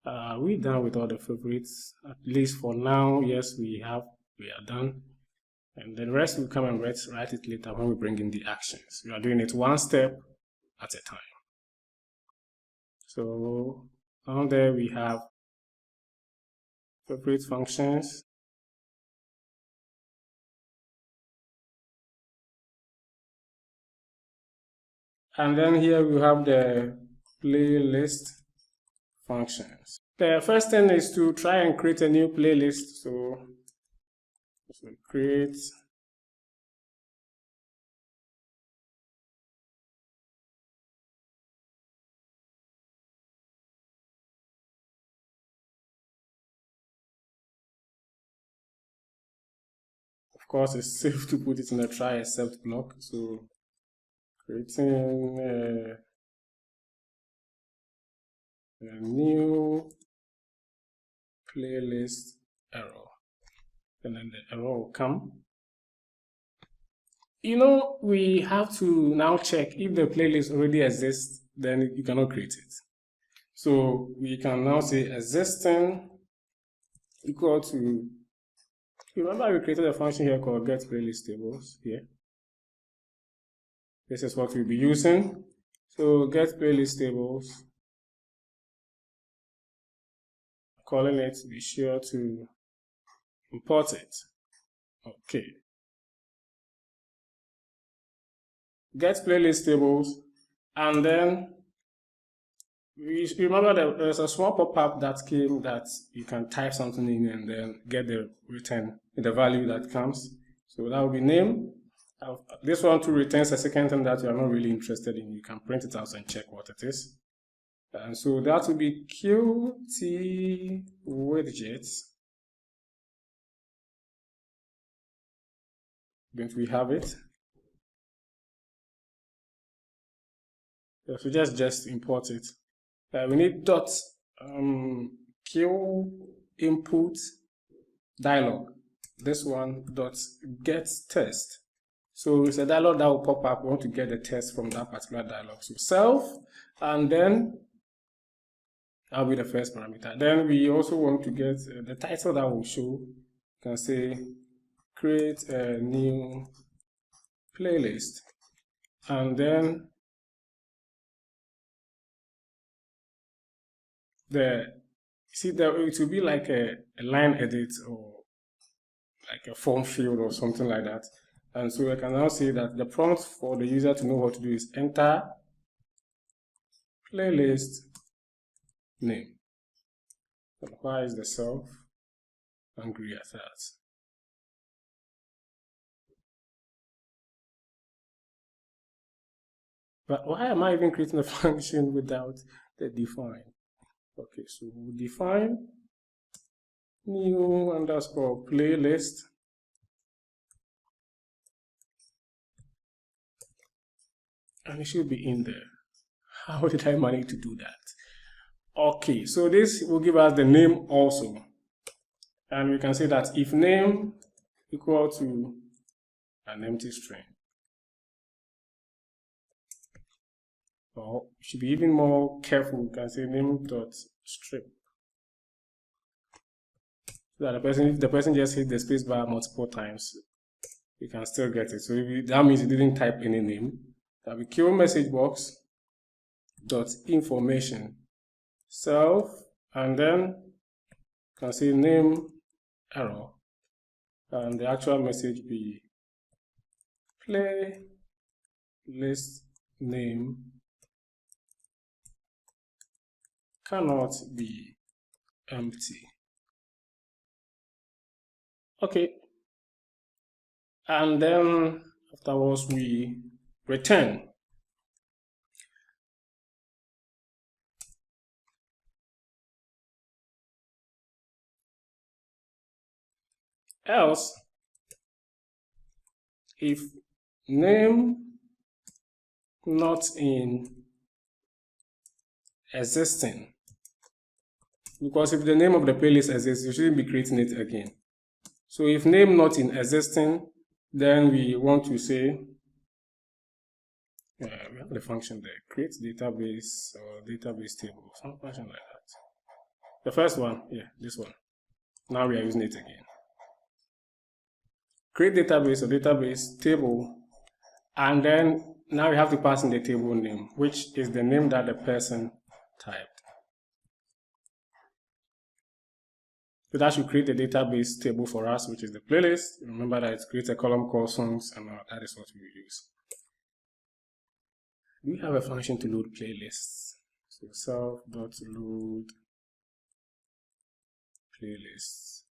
We're done with all the favorites, at least for now. Yes, we are done. And the rest will come and write it later when we bring in the actions. We are doing it one step at a time. So down there we have favorite functions. And then here we have the playlist functions. The first thing is to try and create a new playlist. So create of course it's safe to put it in a try except block. So creating a new playlist error, and then the error will come. You know, we have to now check if the playlist already exists, then you cannot create it. So we can now say existing equal to, remember we created a function here called getPlaylistTables here. This is what we'll be using. So getPlaylistTables, calling it, be sure to import it. Okay. getPlaylistTables, and then we remember that there's a small pop-up that came that you can type something in and then get the return, the value that comes. So that will be name. This one too returns a second thing that you are not really interested in. You can print it out and check what it is. And so that will be Qt widgets. Don't we have it? So just import it. We need .q input dialog. This one .get test. So it's a dialog that will pop up. We want to get the test from that particular dialog. So self, and then that'll be the first parameter. Then we also want to get the title that will show. You can say create a new playlist, and then it will be like a line edit or like a form field or something like that. And so I can now say that the prompt for the user to know what to do is enter playlist name. And why is the self angry at that? But why am I even creating a function without the define? Okay, so we'll define new underscore playlist. And it should be in there. How did I manage to do that? Okay, so this will give us the name also. And we can say that if name equal to an empty string, or you should be even more careful, we can say name.strip. So that if the person just hit the space bar multiple times, you can still get it. So that means you didn't type any name. That will kill message box dot information self, and then you can say name error, and the actual message be play list name cannot be empty. Okay, and then afterwards we return. Else, if name not in existing, because if the name of the playlist exists, you shouldn't be creating it again. So if name not in existing, then we want to say, we have the function there, create database or database table, some function like that. The first one, yeah, this one. Now we are using it again. Create database or database table, and then now we have to pass in the table name, which is the name that the person typed. So that should create a database table for us, which is the playlist. Remember that it creates a column called songs, and that is what we use. We have a function to load playlists. So self.load playlists.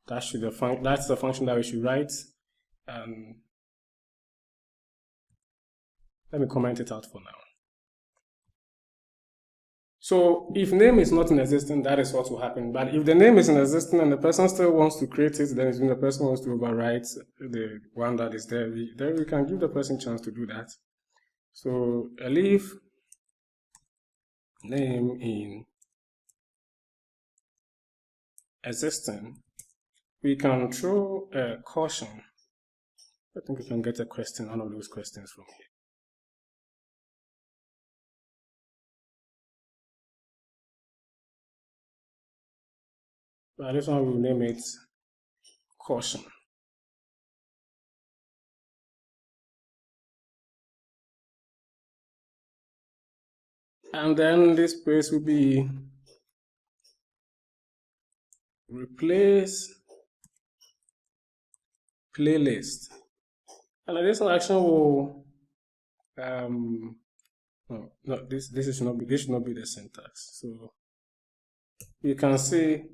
That's the function that we should write. Let me comment it out for now. So if name is not in existence, that is what will happen. But if the name is in existence and the person still wants to create it, then the person wants to overwrite the one that is there, then we can give the person a chance to do that. So leave name in existing. We can throw a caution. I think we can get a question, one of those questions from here. But this one we'll name it caution. And then this space will be replace playlist. And this action will this should not be the syntax. So you can say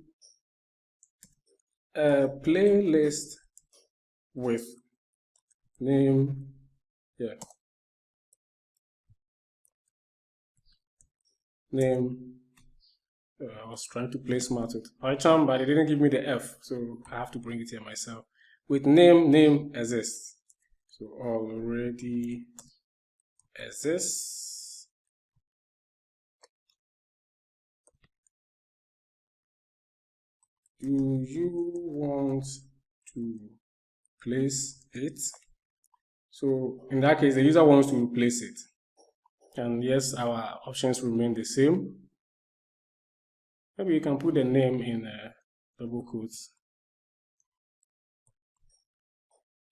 a playlist with name, name. I was trying to play smart with Python, but it didn't give me the F, so I have to bring it here myself. With name exists. So already exists. Do you want to place it? So in that case, the user wants to replace it. And yes, our options remain the same. Maybe you can put the name in double quotes.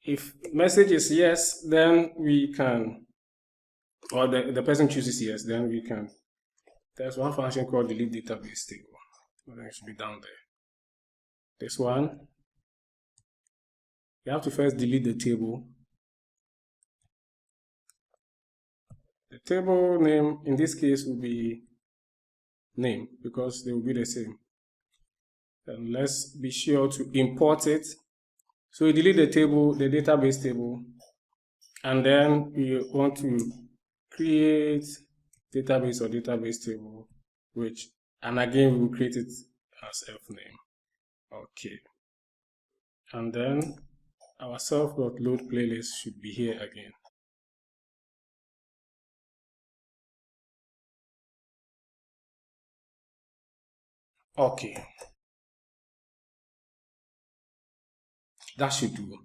If message is yes, then we can, or the person chooses yes, then we can. There's one function called delete database table. I think it should be down there. This one, you have to first delete the table. The table name in this case will be name because they will be the same. And let's be sure to import it. So we delete the table, the database table, and then we want to create database or database table, and again we will create it as elf name. Okay. And then our self.load playlist should be here again. Okay. that should do.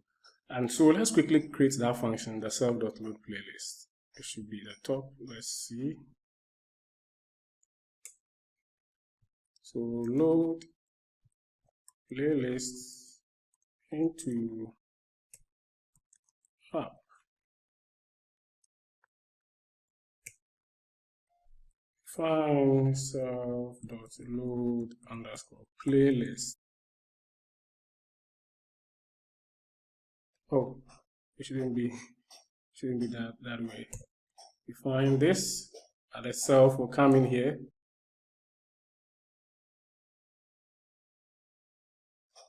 And so let's quickly create that function, the self.load playlist. It should be the top. Let's see. So load playlists into app. Find self.load underscore playlist. Oh, it shouldn't be that way. We find this, and the self will come in here.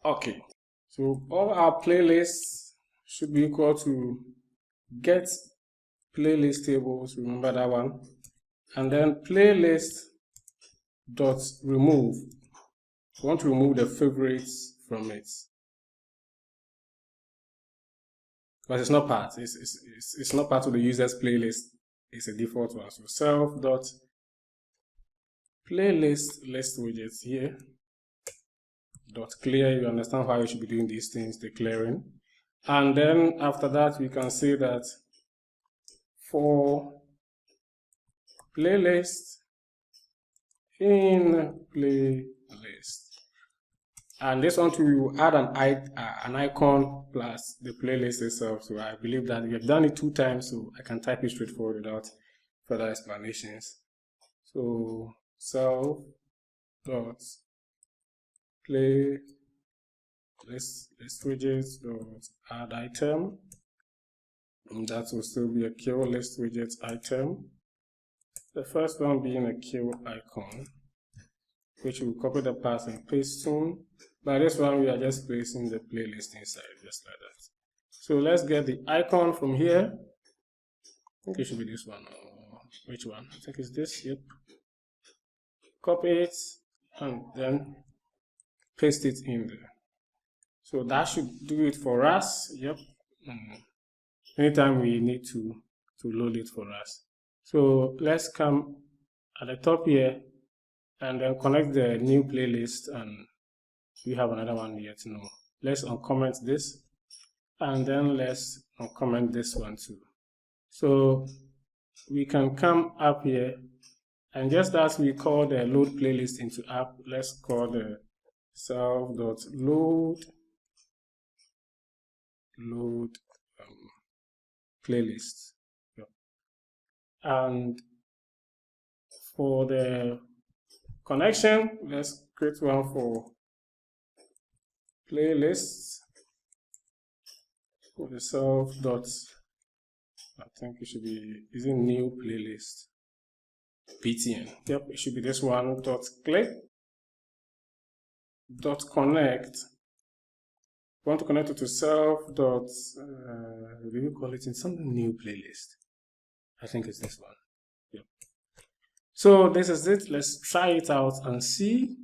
Okay, so all our playlists should be equal to get playlist tables, remember that one, and then playlist dot remove. We want to remove the favorites from it because it's not part. It's not part of the user's playlist. It's a default one. So self dot playlist list widgets here dot clear. You understand how you should be doing these things, the clearing. And then after that, we can say that for playlist in playlist, and this one to add an icon plus the playlist itself. So I believe that we have done it 2 times, so I can type it straightforward without further explanations. So self dot play list widgets dot add item, and that will still be a kill list widgets item. The first one being a kill icon, which will copy the path and paste soon. By this one, we are just placing the playlist inside, just like that. So let's get the icon from here. I think it should be this one. Or which one? I think it's this. Yep. Copy it and then paste it in there. So that should do it for us. Yep. Anytime we need to load it for us. So let's come at the top here and then connect the new playlist, and we have another one yet. No, let's uncomment this, and then let's uncomment this one too. So we can come up here, and just as we call the load playlist into app, let's call the self.load playlist. Yep. And for the connection, let's create one for playlists for the self dot, I think it should be, is it new playlist ptn. Yep, it should be this one, dot click dot connect. We want to connect it to self dot we will call it in something new playlist. I think it's this one. Yep. So this is it. Let's try it out and see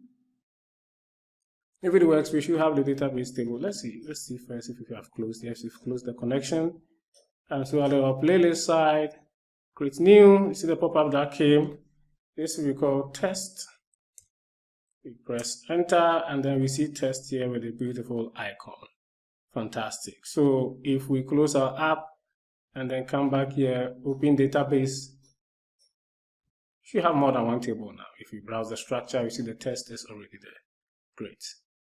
if it works. We should have the database table. Let's see first if we have closed. Yes, we've closed the connection. And so at our playlist side, create new. You see the pop-up that came. This will be called test. We press enter, and then we see test here with a beautiful icon. Fantastic. So if we close our app and then come back here, open database, you have more than one table now. If you browse the structure, you see the test is already there. Great.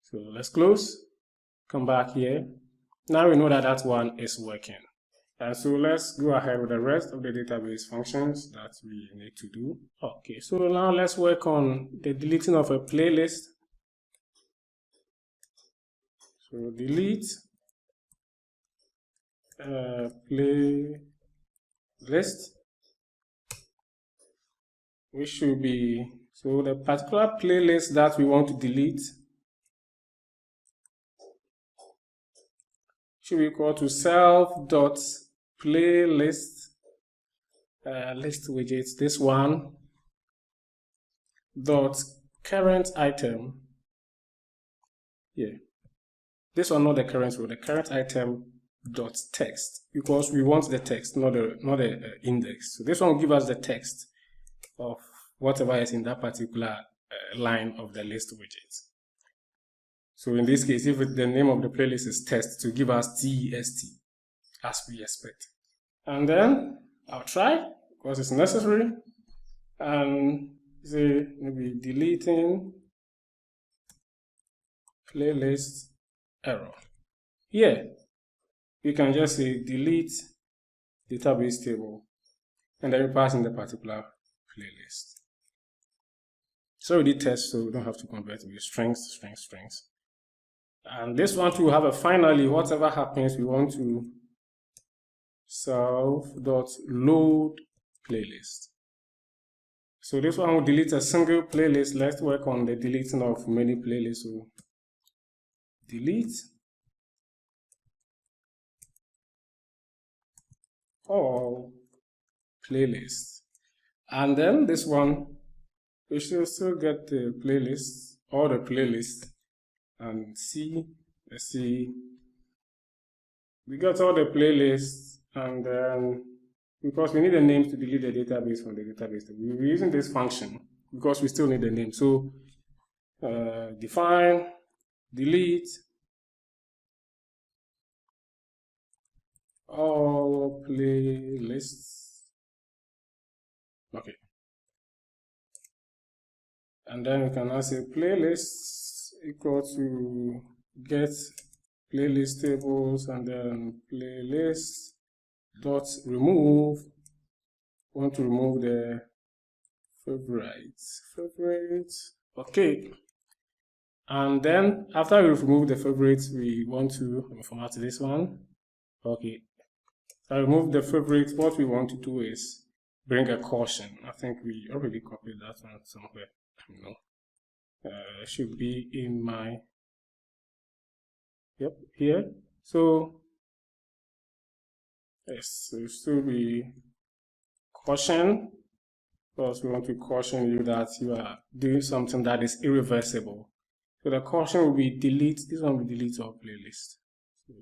So let's close, come back here. Now we know that that one is working. And so let's go ahead with the rest of the database functions that we need to do. Okay, so now let's work on the deleting of a playlist. So delete playlist, which should be, so the particular playlist that we want to delete should be equal to self.playlist list widgets, this one, dot current item. Yeah, this one, not the current row, the current item dot text, because we want the text, not the index. So this one will give us the text of whatever is in that particular line of the list widgets. So in this case, if the name of the playlist is test, to give us TEST as we expect. And then I'll try because it's necessary. And say maybe deleting playlist error. Here, you can just say delete database table and then you pass in the particular playlist. So we did test, so we don't have to convert to strings. And this one too have a finally, whatever happens, we want to self.load playlist. So this one will delete a single playlist. Let's work on the deleting of many playlists. So delete all playlists. And then this one, we should still get the playlists, all the playlists, and see, let's see, we got all the playlists, and then because we need a name to delete the database from the database, we're using this function because we still need a name. So define delete all playlists. Okay. And then we can now say playlists equal to get playlist tables, and then playlist dot remove. We want to remove the favorites. Okay. And then after we remove the favorites, we want to format this one. Okay. So I remove the favorites. What we want to do is bring a caution. I think we already copied that one somewhere. No. Should be in my, yep, here. So yes, so it should be caution, because we want to caution you that you are doing something that is irreversible. So the caution will be delete, this one will delete all playlists. So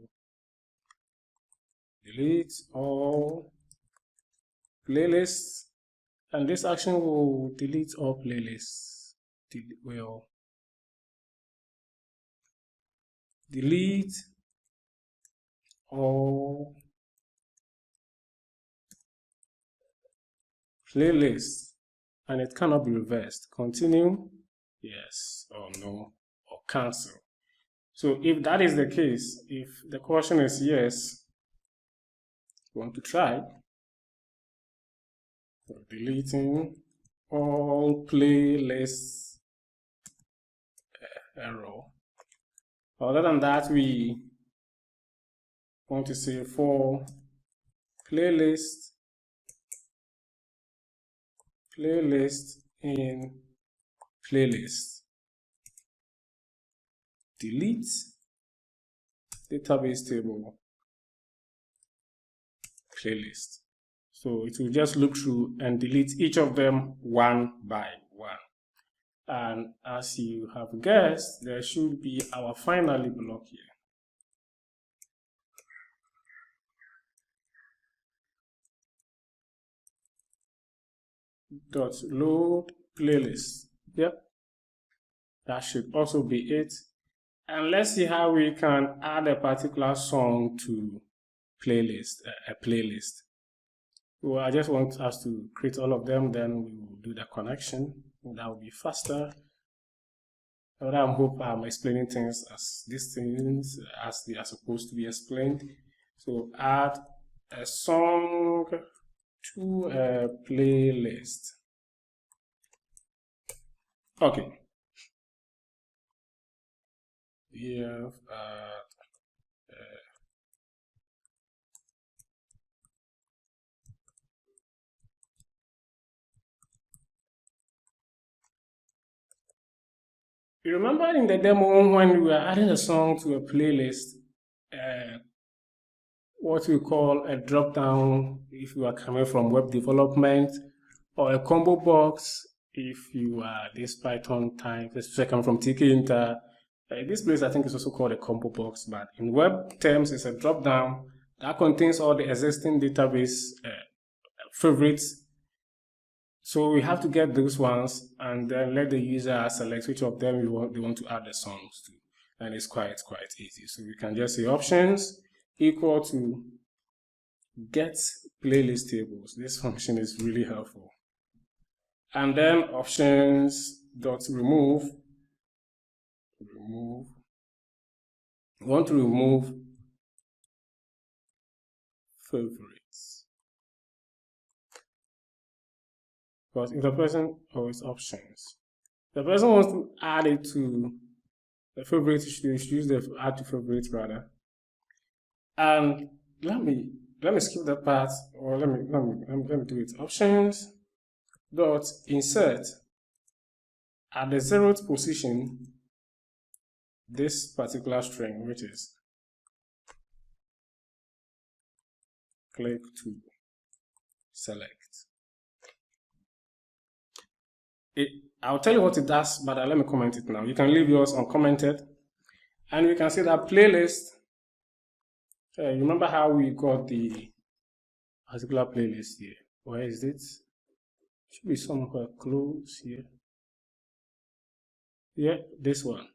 delete all playlists, and this action will delete all playlists. Will delete all playlists, and it cannot be reversed. Continue, yes or no, or cancel. So if that is the case, if the question is yes, we want to try. So deleting all playlists error. Other than that, we want to say for playlist in playlist, delete database table playlist. So it will just look through and delete each of them one by one. And as you have guessed, there should be our finally block here. Dot load playlist. Yep, that should also be it. And let's see how we can add a particular song to playlist, a playlist. Well, I just want us to create all of them, then we will do the connection. That will be faster. But I hope I'm explaining things as these things as they are supposed to be explained. So add a song to a playlist. Okay. Yeah. You remember in the demo when we were adding a song to a playlist, what we call a drop-down if you are coming from web development, or a combo box if you are this Python type, especially coming from TK Inter. This place I think is also called a combo box, but in web terms it's a drop-down that contains all the existing database favorites. So we have to get those ones and then let the user select which of them they want to add the songs to. and it's quite easy. So we can just say options equal to get playlist tables. This function is really helpful. And then options dot remove. We want to remove favorites. Because if the person, it's options. The person wants to add it to the favorite, you should use the add to favorite rather. And let me skip that part, or let me do it. Options dot insert at the 0th position this particular string, which is click to select. I'll tell you what it does, but let me comment it now. You can leave yours uncommented, and we can see that playlist. You remember how we got the particular playlist here? Where is it? Should be somewhere close here. Yeah, this one.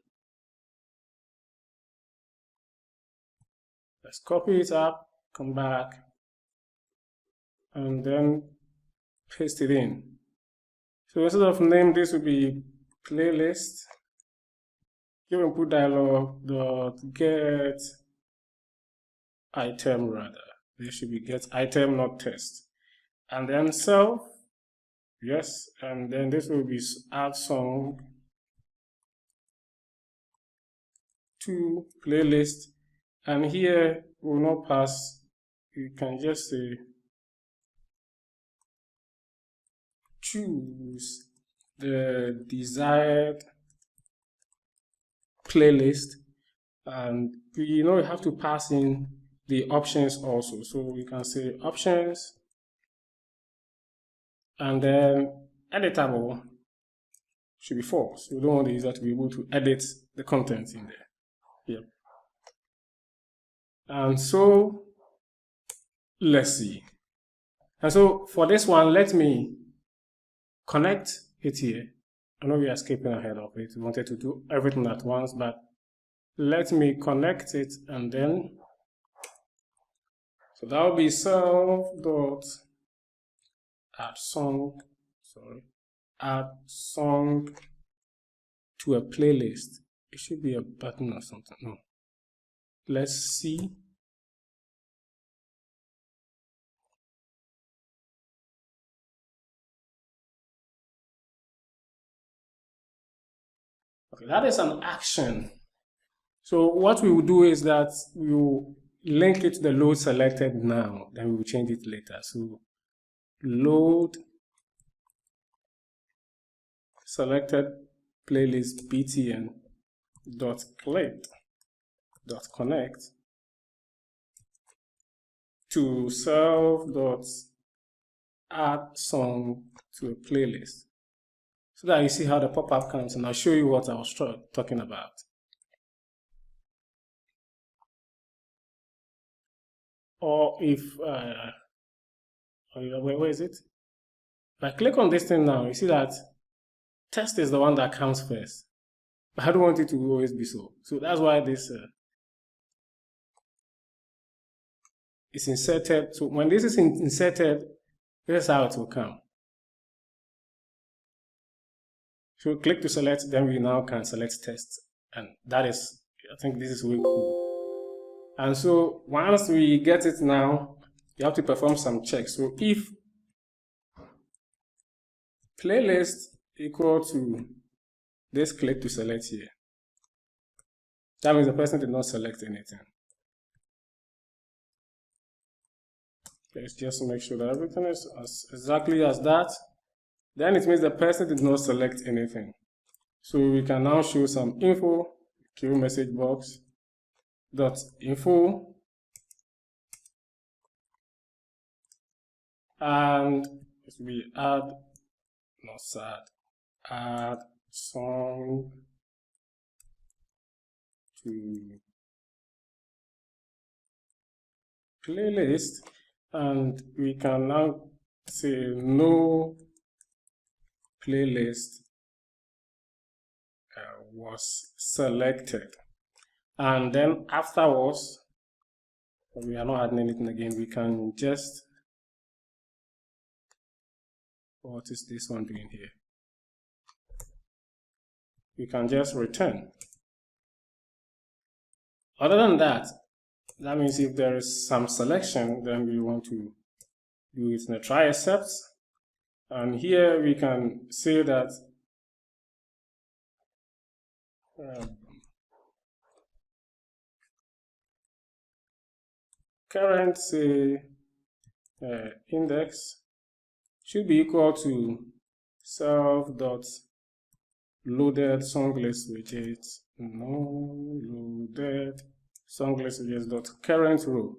Let's copy it up, come back, and then paste it in. So instead of name, this will be playlist. Give input dialog dot get item rather. This should be get item, not test. And then self, yes, and then this will be add song to playlist. And here we will not pass, you can just say choose the desired playlist, and you have to pass in the options also. So we can say options, and then editable should be false. We don't want the user to be able to edit the content in there. Yep. And so let's see. And so for this one, let me connect it here. I know we are skipping ahead of it. We wanted to do everything at once, but let me connect it, and then so that will be self dot add song to a playlist. It should be a button or something. No. Let's see. Okay, that is an action. So what we will do is that we will link it to the load selected now, then we will change it later. So load selected playlist btn dot click dot connect to self dot add song to a playlist, so that you see how the pop-up comes, and I'll show you what I was talking about. Or if where is it? If I click on this thing now, you see that test is the one that comes first, but I don't want it to always be so. So that's why this is inserted. So when this is inserted, this is how it will come. So click to select, then we now can select test, and that is, I think this is way cool. And so once we get it now, you have to perform some checks. So if playlist equal to this click to select here, that means the person did not select anything. Let's just make sure that everything is exactly as that. Then it means the person did not select anything. So we can now show some info, queue message box dot info, and it will be add song to playlist, and we can now say no playlist was selected. And then afterwards, we are not adding anything again. We can just, what is this one doing here? We can just return. Other than that, that means if there is some selection, then we want to do it in a try except. And here we can say that current, say, index should be equal to self.loaded song list widget, no loaded song list widget dot current row.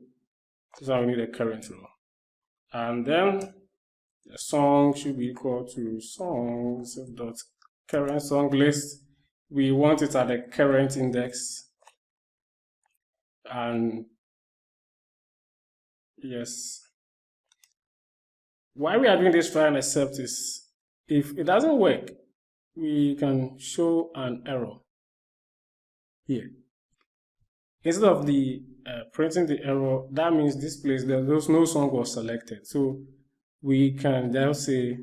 So we need a current row. And then the song should be equal to songs dot current song list. We want it at the current index. And yes, why we are doing this try and except is if it doesn't work, we can show an error here. Instead of the printing the error, that means this place there was no song was selected. So we can then say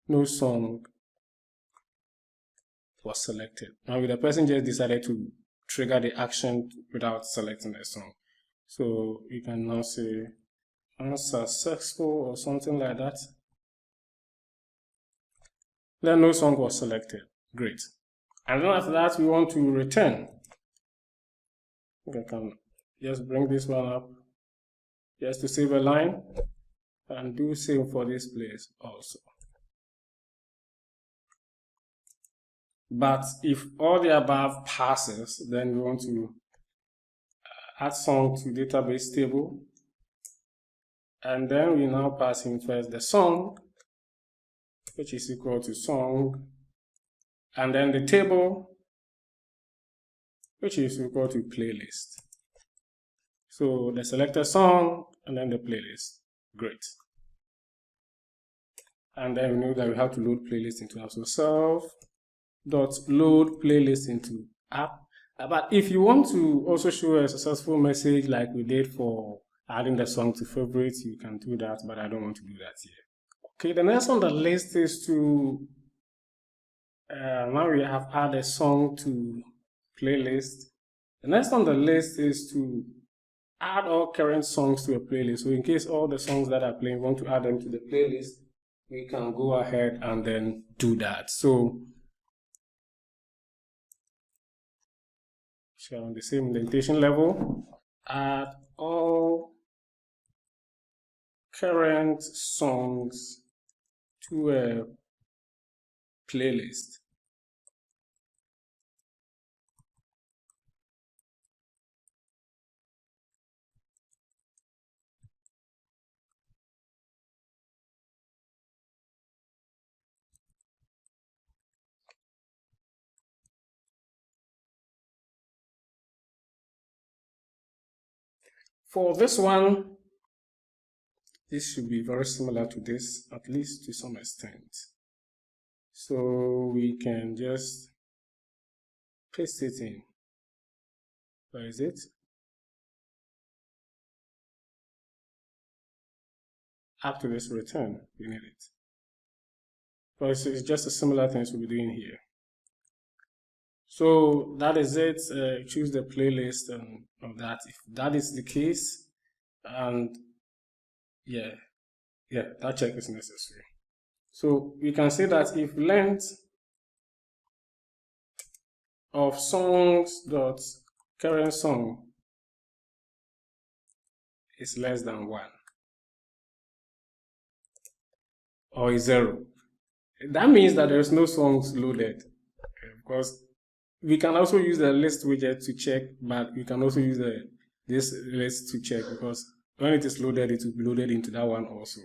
no song was selected. Now the person just decided to trigger the action without selecting the song. So we can now say unsuccessful or something like that. Then no song was selected. Great. And then after that, we want to return. I can just bring this one up just to save a line and do same for this place also. But if all the above passes, then we want to add song to database table. And then we now pass in first the song, which is equal to song, and then the table, which is equal to playlist. So the selected song and then the playlist. Great. And then we know that we have to load playlist into app. So self.load playlist into app. But if you want to also show a successful message like we did for adding the song to favorites, you can do that, but I don't want to do that here. Okay, the next on the list is to, now we have added a song to playlist. The next on the list is to add all current songs to a playlist. So in case all the songs that are playing, want to add them to the playlist, we can go ahead and then do that. So on the same indentation level, add all current songs to a playlist. For this one, this should be very similar to this, at least to some extent. So we can just paste it in. Where is it? Up to this return, we need it. But it's just a similar thing we'll be doing here. So that is it. Choose the playlist and of that. If that is the case, and yeah, that check is necessary. So we can say that if length of songs dot current song is less than 1 or is 0, that means that there's no songs loaded. Because we can also use the list widget to check, but we can also use this list to check, because when it is loaded, it will be loaded into that one also.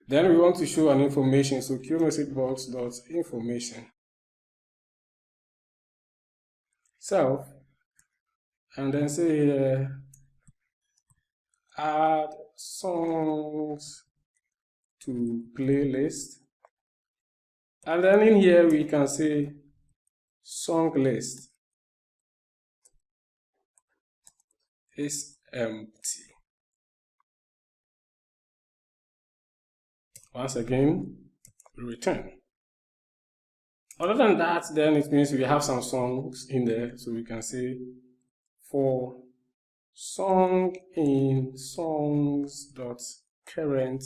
Then we want to show an information, so qmessagebox.information self, and then say add songs to playlist, and then in here we can say song list is empty. Once again, we return. Other than that, then it means we have some songs in there, so we can say for song in songs.current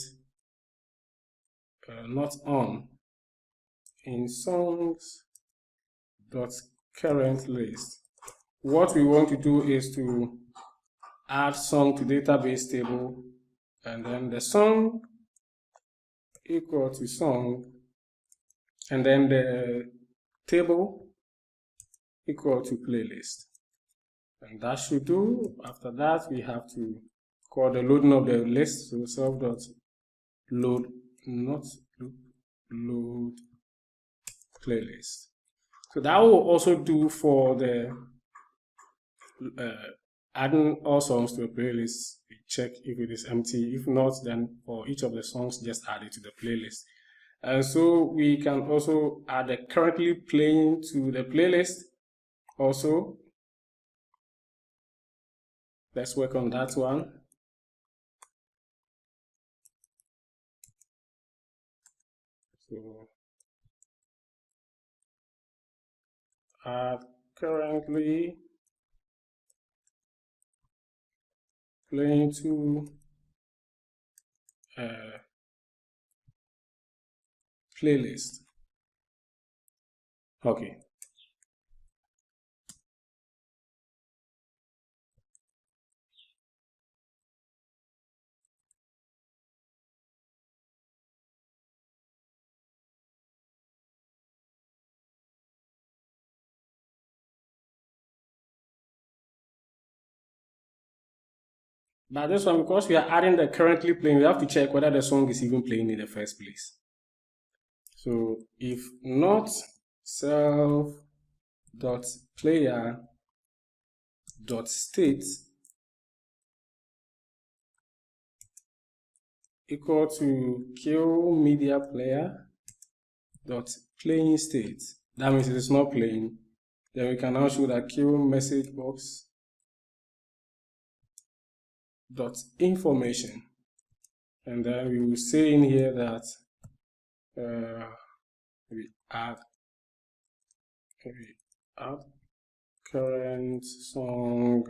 not on in songs.current list. What we want to do is to add song to database table, and then the song equal to song, and then the table equal to playlist. And that should do. After that, we have to call the loading of the list, so self.load not load playlist. So that will also do for the adding all songs to a playlist. We check if it is empty. If not, then for each of the songs, just add it to the playlist. And so we can also add the currently playing to the playlist also. Let's work on that one. So add currently playing to playlist. Okay. But this one, because we are adding the currently playing, we have to check whether the song is even playing in the first place. So if not self.player.state equal to kill media player dot playing state, that means it is not playing, then we can now show that kill message box dot information, and then we will say in here that we add current song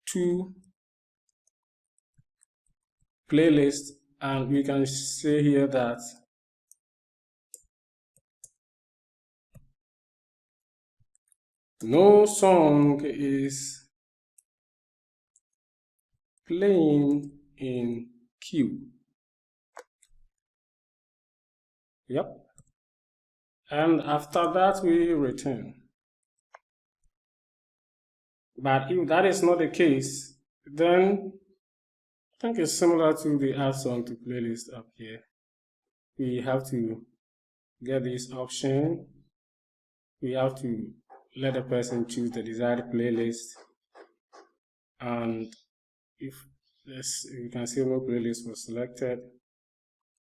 to playlist, and we can say here that no song is playing in queue. Yep. And after that, we return. But if that is not the case, then I think it's similar to the add song to playlist up here. We have to get this option. We have to let the person choose the desired playlist. And if this, you can see no playlist was selected,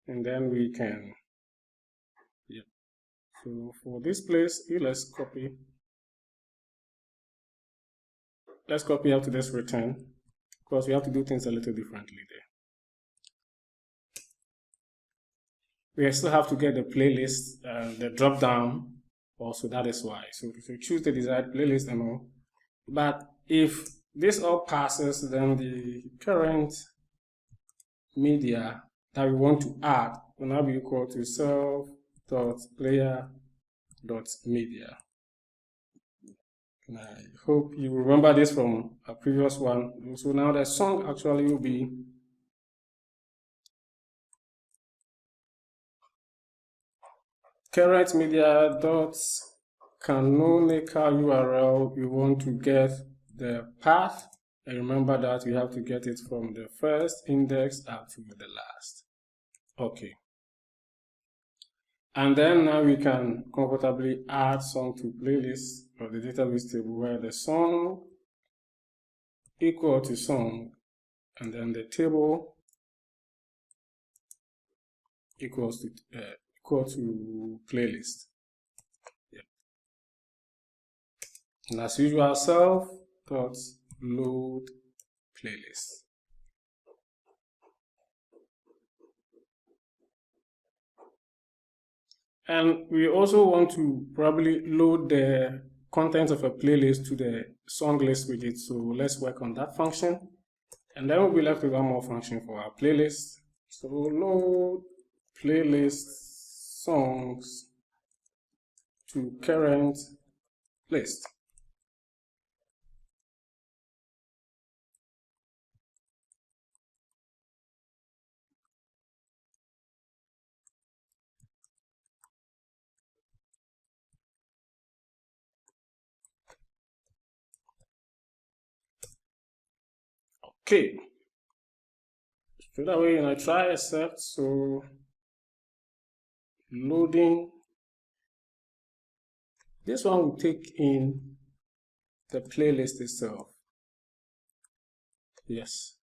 and then we can, yeah. So for this place, let's copy up to this return, because we have to do things a little differently there. We still have to get the playlist, the drop down also, that is why. So choose the desired playlist and all. But if this all passes, then the current media that we want to add will now be equal to self.player.media. And I hope you remember this from a previous one. So now the song actually will be current media dot canonical URL. We want to get the path, and remember that we have to get it from the first index up to the last. Okay. And then now we can comfortably add song to playlist or the database table, where the song equal to song, and then the table equal to playlist. Yeah. And as usual, self.load playlist. And we also want to probably load the contents of a playlist to the song list widget. So let's work on that function. And then we'll be left with one more function for our playlist. So load playlist songs to current list. Okay. So that way, I try accept. So loading. This one will take in the playlist itself. Yes.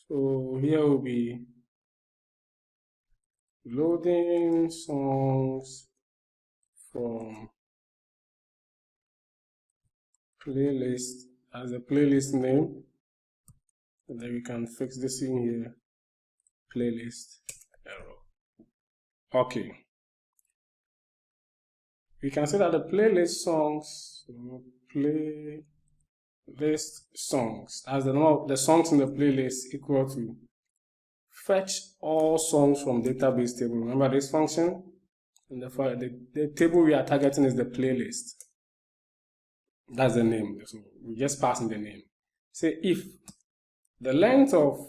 So here will be loading songs from playlist as a playlist name. And then we can fix this in here. Playlist error. Okay. We can say that the playlist songs, so playlist songs, as the number of the songs in the playlist equal to fetch all songs from database table. Remember this function? And the table we are targeting is the playlist. That's the name. So we just pass in the name. Say if the length of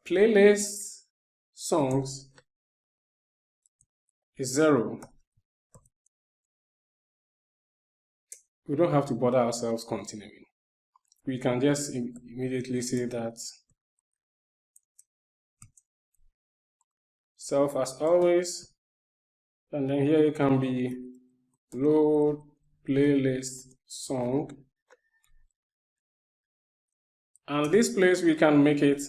playlist songs is 0, we don't have to bother ourselves continuing. We can just immediately say that self as always, and then here it can be load playlist song, and this place we can make it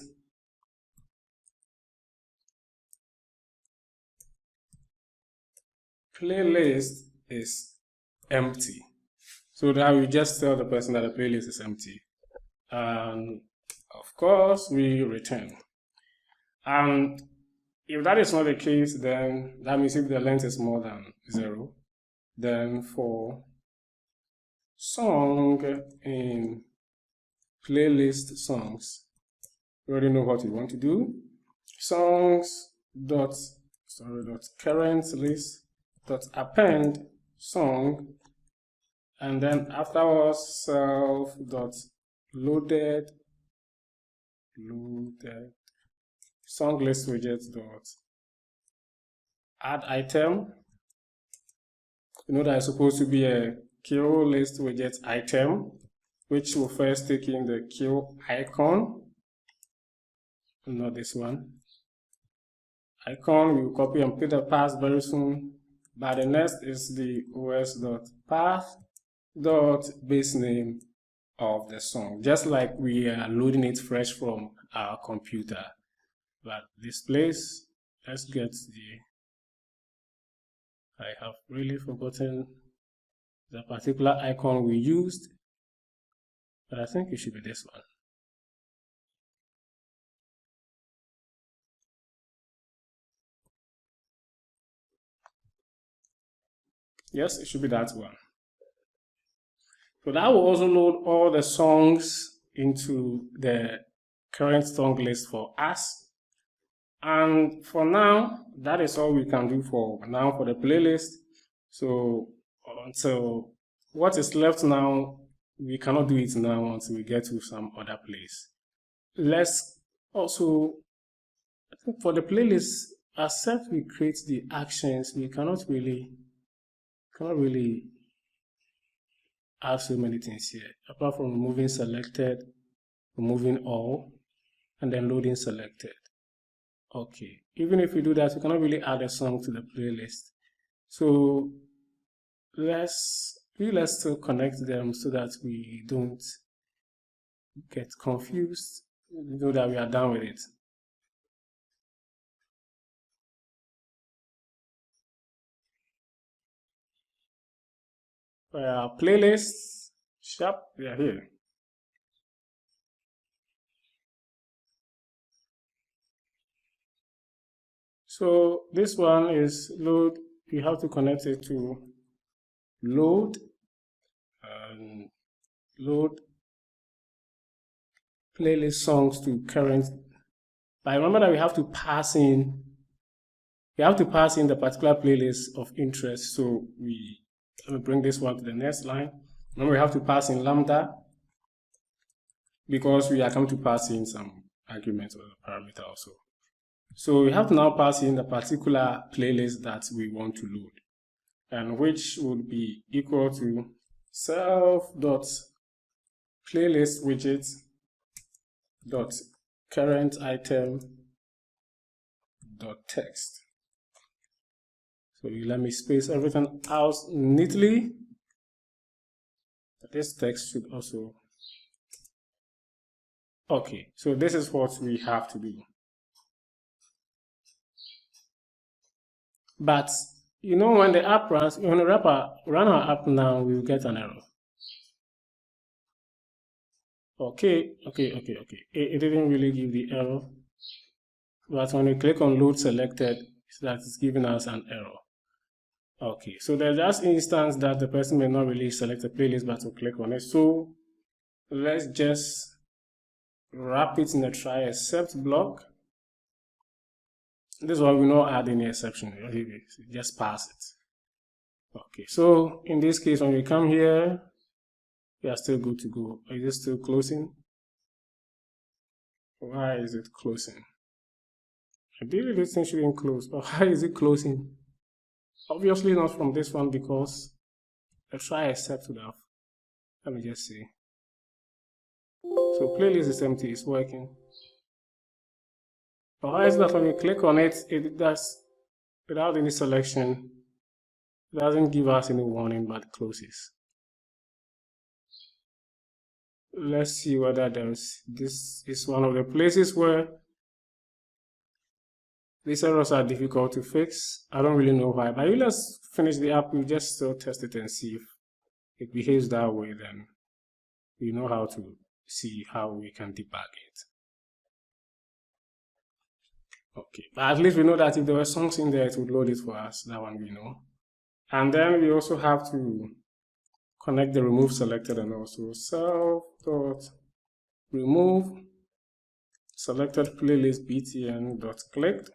playlist is empty, so that we just tell the person that the playlist is empty, and of course we return. And if that is not the case, then that means if the length is more than 0, then for song in playlist songs, we already know what we want to do. Songs dot current list dot append song, and then afterwards self dot loaded song list widget dot add item. You know that it's supposed to be a kill list widget item, which will first take in the kill icon, not this one. Icon, we will copy and paste the path very soon. But the next is the os.path.base name of the song, just like we are loading it fresh from our computer. But this place, let's get I have really forgotten the particular icon we used, but I think it should be this one. Yes, it should be that one. So that will also load all the songs into the current song list for us. And for now, that is all we can do for now for the playlist. So until what is left now, we cannot do it now until we get to some other place. Let's also, I think for the playlist, except we create the actions, we cannot really add so many things here, apart from removing selected, removing all, and then loading selected. Okay, even if we do that, we cannot really add a song to the playlist. So let's still connect them so that we don't get confused. We know that we are done with it. For our playlists, sharp, we are here. So this one is load. You have to connect it to load and load playlist songs to current. But remember that we have to pass in the particular playlist of interest. So let me bring this one to the next line. Remember, we have to pass in lambda because we are going to pass in some argument or parameter also. So we have to now pass in the particular playlist that we want to load, and which would be equal to self.playlist widget dot current item dot text. So you let me space everything out neatly. This text should also. Okay, so this is what we have to do. But you know, when the app runs, when we run our app now, we will get an error. Okay. It didn't really give the error, but when we click on load selected, that is giving us an error. Okay, so there's just instance that the person may not really select a playlist, but will click on it. So let's just wrap it in a try except block. This one will not add any exception. Just pass it. Okay, so in this case, when we come here, we are still good to go. Is it still closing? Why is it closing? Ideally, this thing shouldn't close, but why is it closing? Obviously not from this one, because the try except would have. Let me just see. So playlist is empty, it's working. But why is that when we click on it, it does, without any selection, it doesn't give us any warning, but it closes. Let's see whether this is one of the places where these errors are difficult to fix. I don't really know why, but let's finish the app. We'll just still test it and see if it behaves that way. Then we know how to see how we can debug it. Okay, but at least we know that if there were songs in there, it would load it for us. That one we know. And then we also have to connect the remove selected and also self.remove selected playlist btn.clicked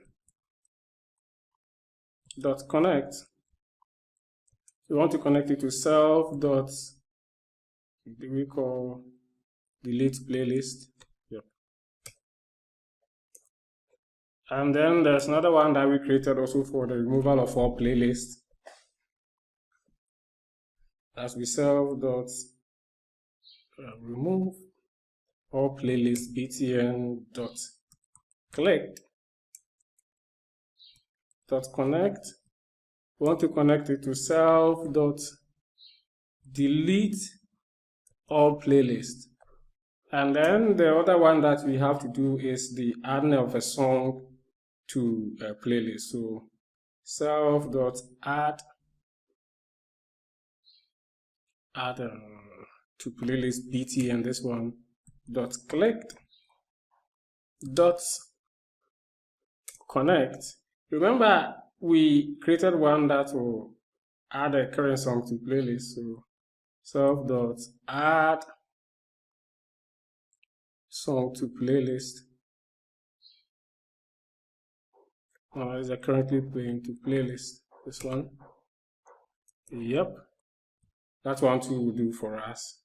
.connect. We want to connect it to delete playlist. Yep. And then there's another one that we created also for the removal of all playlists. As we self.remove all playlist btn.clicked .connect. We want to connect it to self.delete all playlist. And then the other one that we have to do is the adding of a song to a playlist. So self.add to playlist btn, this one .clicked .connect. Remember, we created one that will add a current song to playlist. So self.add song to playlist. Is it currently playing to playlist? This one. Yep. That one too will do for us.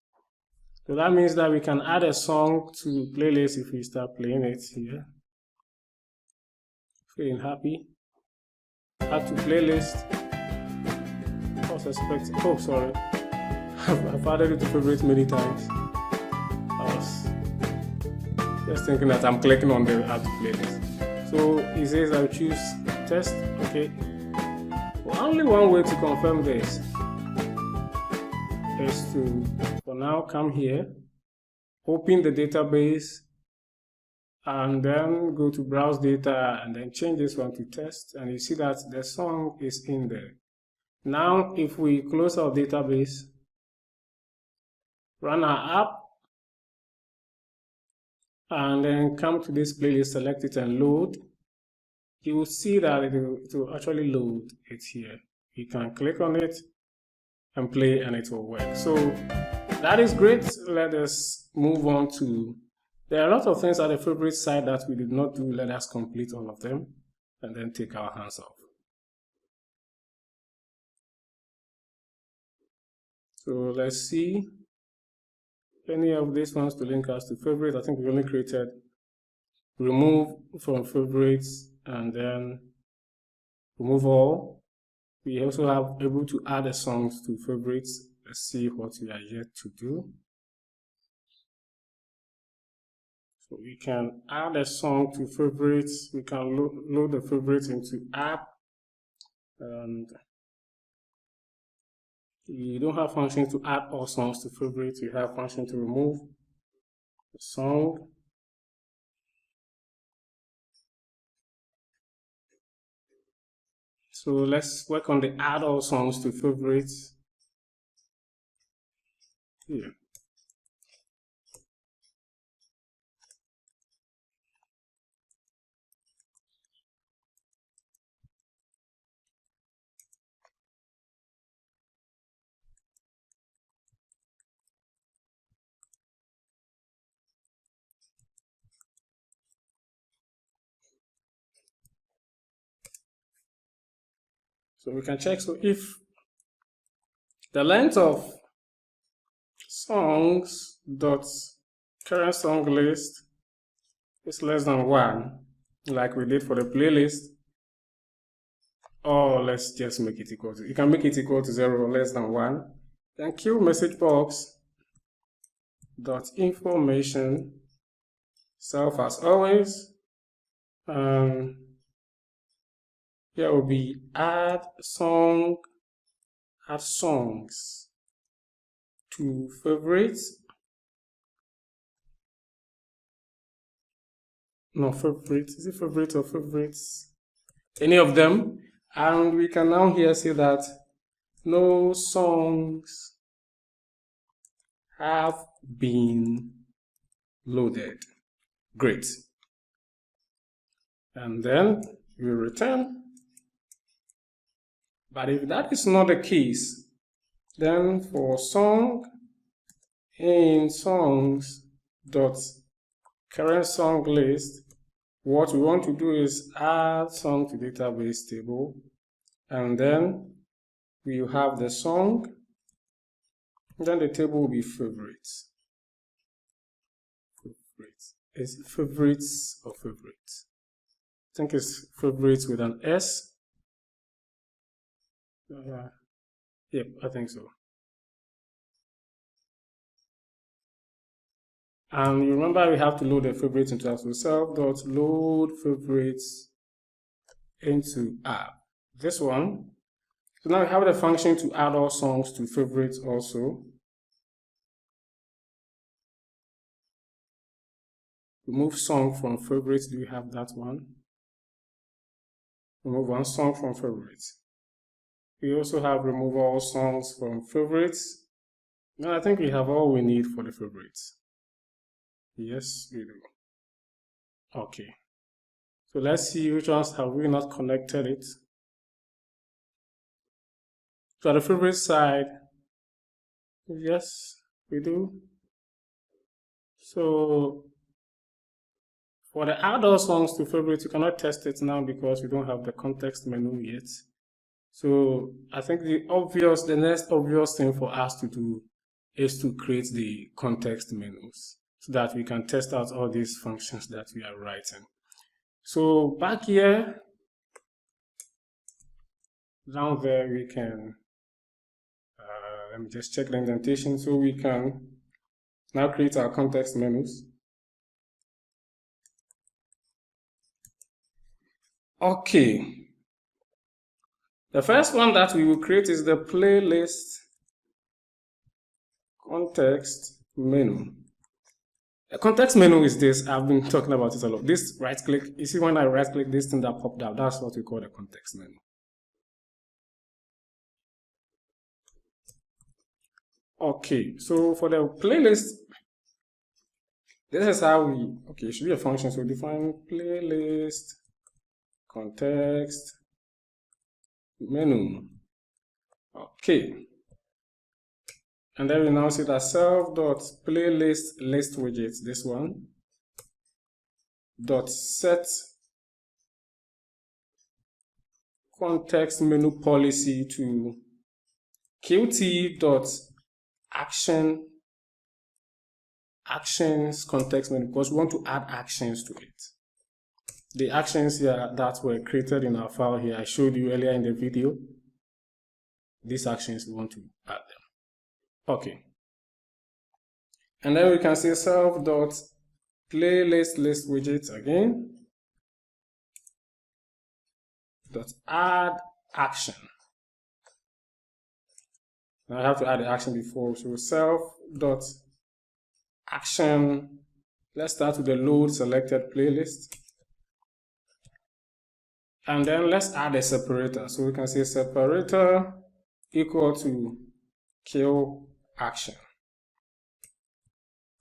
So that means that we can add a song to playlist if we start playing it here. Feeling happy. Add to playlist. Oh, sorry. I've added it to favorites many times. I was just thinking that I'm clicking on the add to playlist. So it says I'll choose test. Okay. Well, only one way to confirm this is to, for now, come here, open the database, and then go to browse data and then change this one to test, and you see that the song is in there. Now if we close our database, run our app, and then come to this playlist, select it and load, you will see that it will actually load it here. You can click on it and play and it will work. So that is great. Let us move on to, there are a lot of things at the favorite side that we did not do. Let us complete all of them and then take our hands off. So let's see any of these ones to link us to favorite. I think we only created remove from favorites and then remove all. We also have able to add the songs to favorites. Let's see what we are yet to do. So we can add a song to favorites. We can load the favorites into app, and you don't have function to add all songs to favorites. You have function to remove the song. So let's work on the add all songs to favorites here. So we can check, so if the length of songs dot current song list is less than 1, like we did for the playlist, or let's just make it equal to, you can make it equal to 0 or less than 1, then queue message box dot information self as always, here will be add songs to favorites. No, favorites. Is it favorite or favorites? Any of them. And we can now here say that no songs have been loaded. Great. And then we return. But if that is not the case, then for song in songs dot current song list, what we want to do is add song to database table, and then we have the song, then the table will be favorites. Is it favorites or favorites? I think it's favorites with an S. Yep, I think so. And you remember we have to load the favorites into app. So self.load favorites into app. This one. So now we have the function to add all songs to favorites also. Remove song from favorites. Do we have that one? Remove one song from favorites. We also have remove all songs from favorites. Now I think we have all we need for the favorites. Yes, we do. Okay. So let's see which ones have we not connected it. So at the favorite side, yes, we do. So for the add all songs to favorites, you cannot test it now because we don't have the context menu yet. So I think the next obvious thing for us to do is to create the context menus so that we can test out all these functions that we are writing. So back here, down there, we can, let me just check the indentation. So we can now create our context menus. Okay. The first one that we will create is the playlist context menu. The context menu is this. I've been talking about it a lot. This right click, you see when I right click this thing that popped out, that's what we call the context menu. Okay, so for the playlist, this is how we, okay, it should be a function. So define playlist context menu. Okay. And then we now see that self.playlist list widget, this one, dot set context menu policy to Qt dot actions context menu, because we want to add actions to it. The actions here that were created in our file here, I showed you earlier in the video. These actions, we want to add them. Okay. And then we can say self.playlist list widget again. Dot add action. Now I have to add the action before. So self.action. Let's start with the load selected playlist. And then let's add a separator. So we can say separator equal to kill action.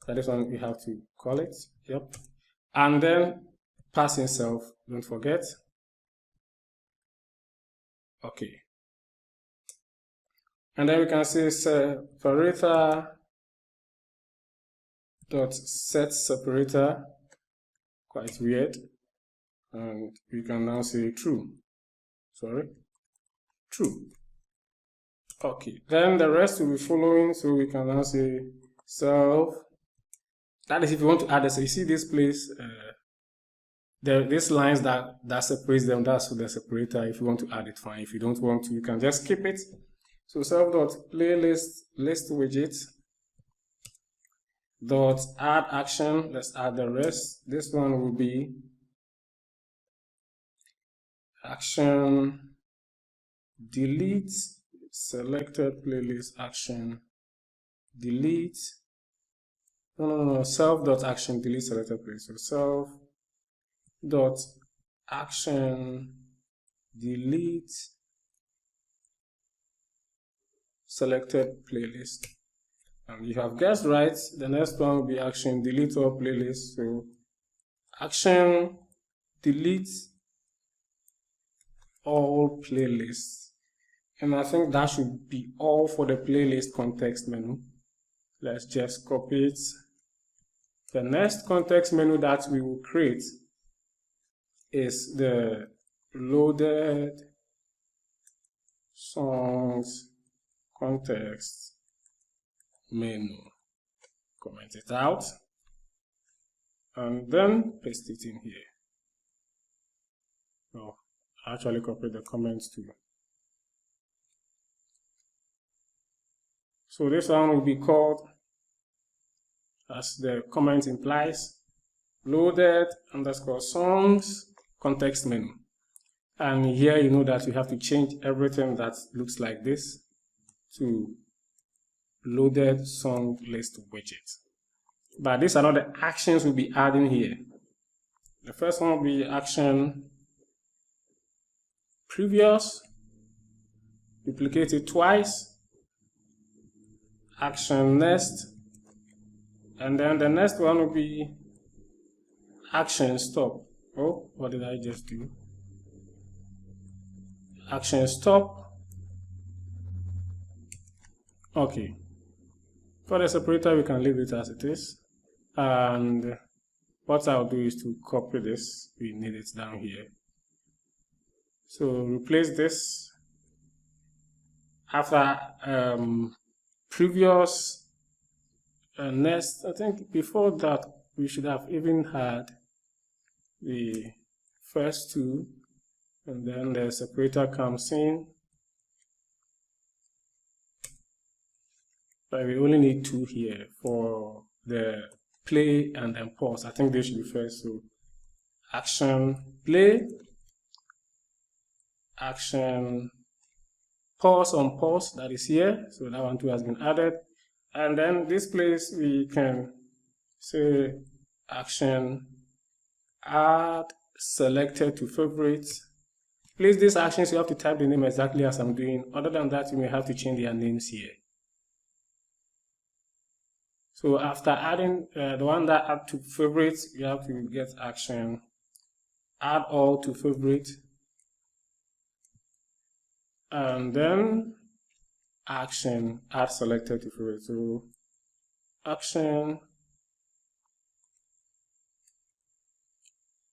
That is one we have to call it. Yep. And then passing self, don't forget. Okay. And then we can say separator dot set separator. Quite weird. And we can now say true. Sorry. True. Okay. Then the rest will be following. So we can now say self. That is if you want to add this. So you see this place, these lines that separates them, that's the separator. If you want to add it, fine. If you don't want to, you can just skip it. So self.playlist list widget dot add action. Let's add the rest. This one will be action delete selected playlist action delete. No, self.action delete selected playlist. So self.action delete selected playlist. And you have guessed right, the next one will be action delete all playlists. So action delete all playlists. And I think that should be all for the playlist context menu. Let's just copy it. The next context menu that we will create is the loaded songs context menu. Comment it out and then paste it in here. No, actually copy the comments too. So this one will be called, as the comment implies, loaded underscore songs context menu. And here you know that you have to change everything that looks like this to loaded song list widget. But these are not the actions we'll be adding here. The first one will be action previous, duplicate it twice, action next, and then the next one will be action stop. Oh, what did I just do? Action stop. Okay. For the separator, we can leave it as it is. And what I'll do is to copy this. We need it down here. So replace this after previous next. I think before that we should have even had the first two, and then the separator comes in. But we only need two here for the play and then pause. I think they should be first. So action play, action pause on pause, that is here. So that one too has been added. And then this place we can say action add selected to favorites. Please, these actions you have to type the name exactly as I'm doing. Other than that, you may have to change their names here. So after adding the one that add to favorites, you have to get action add all to favorite, and then action, add selected to favorite. So action,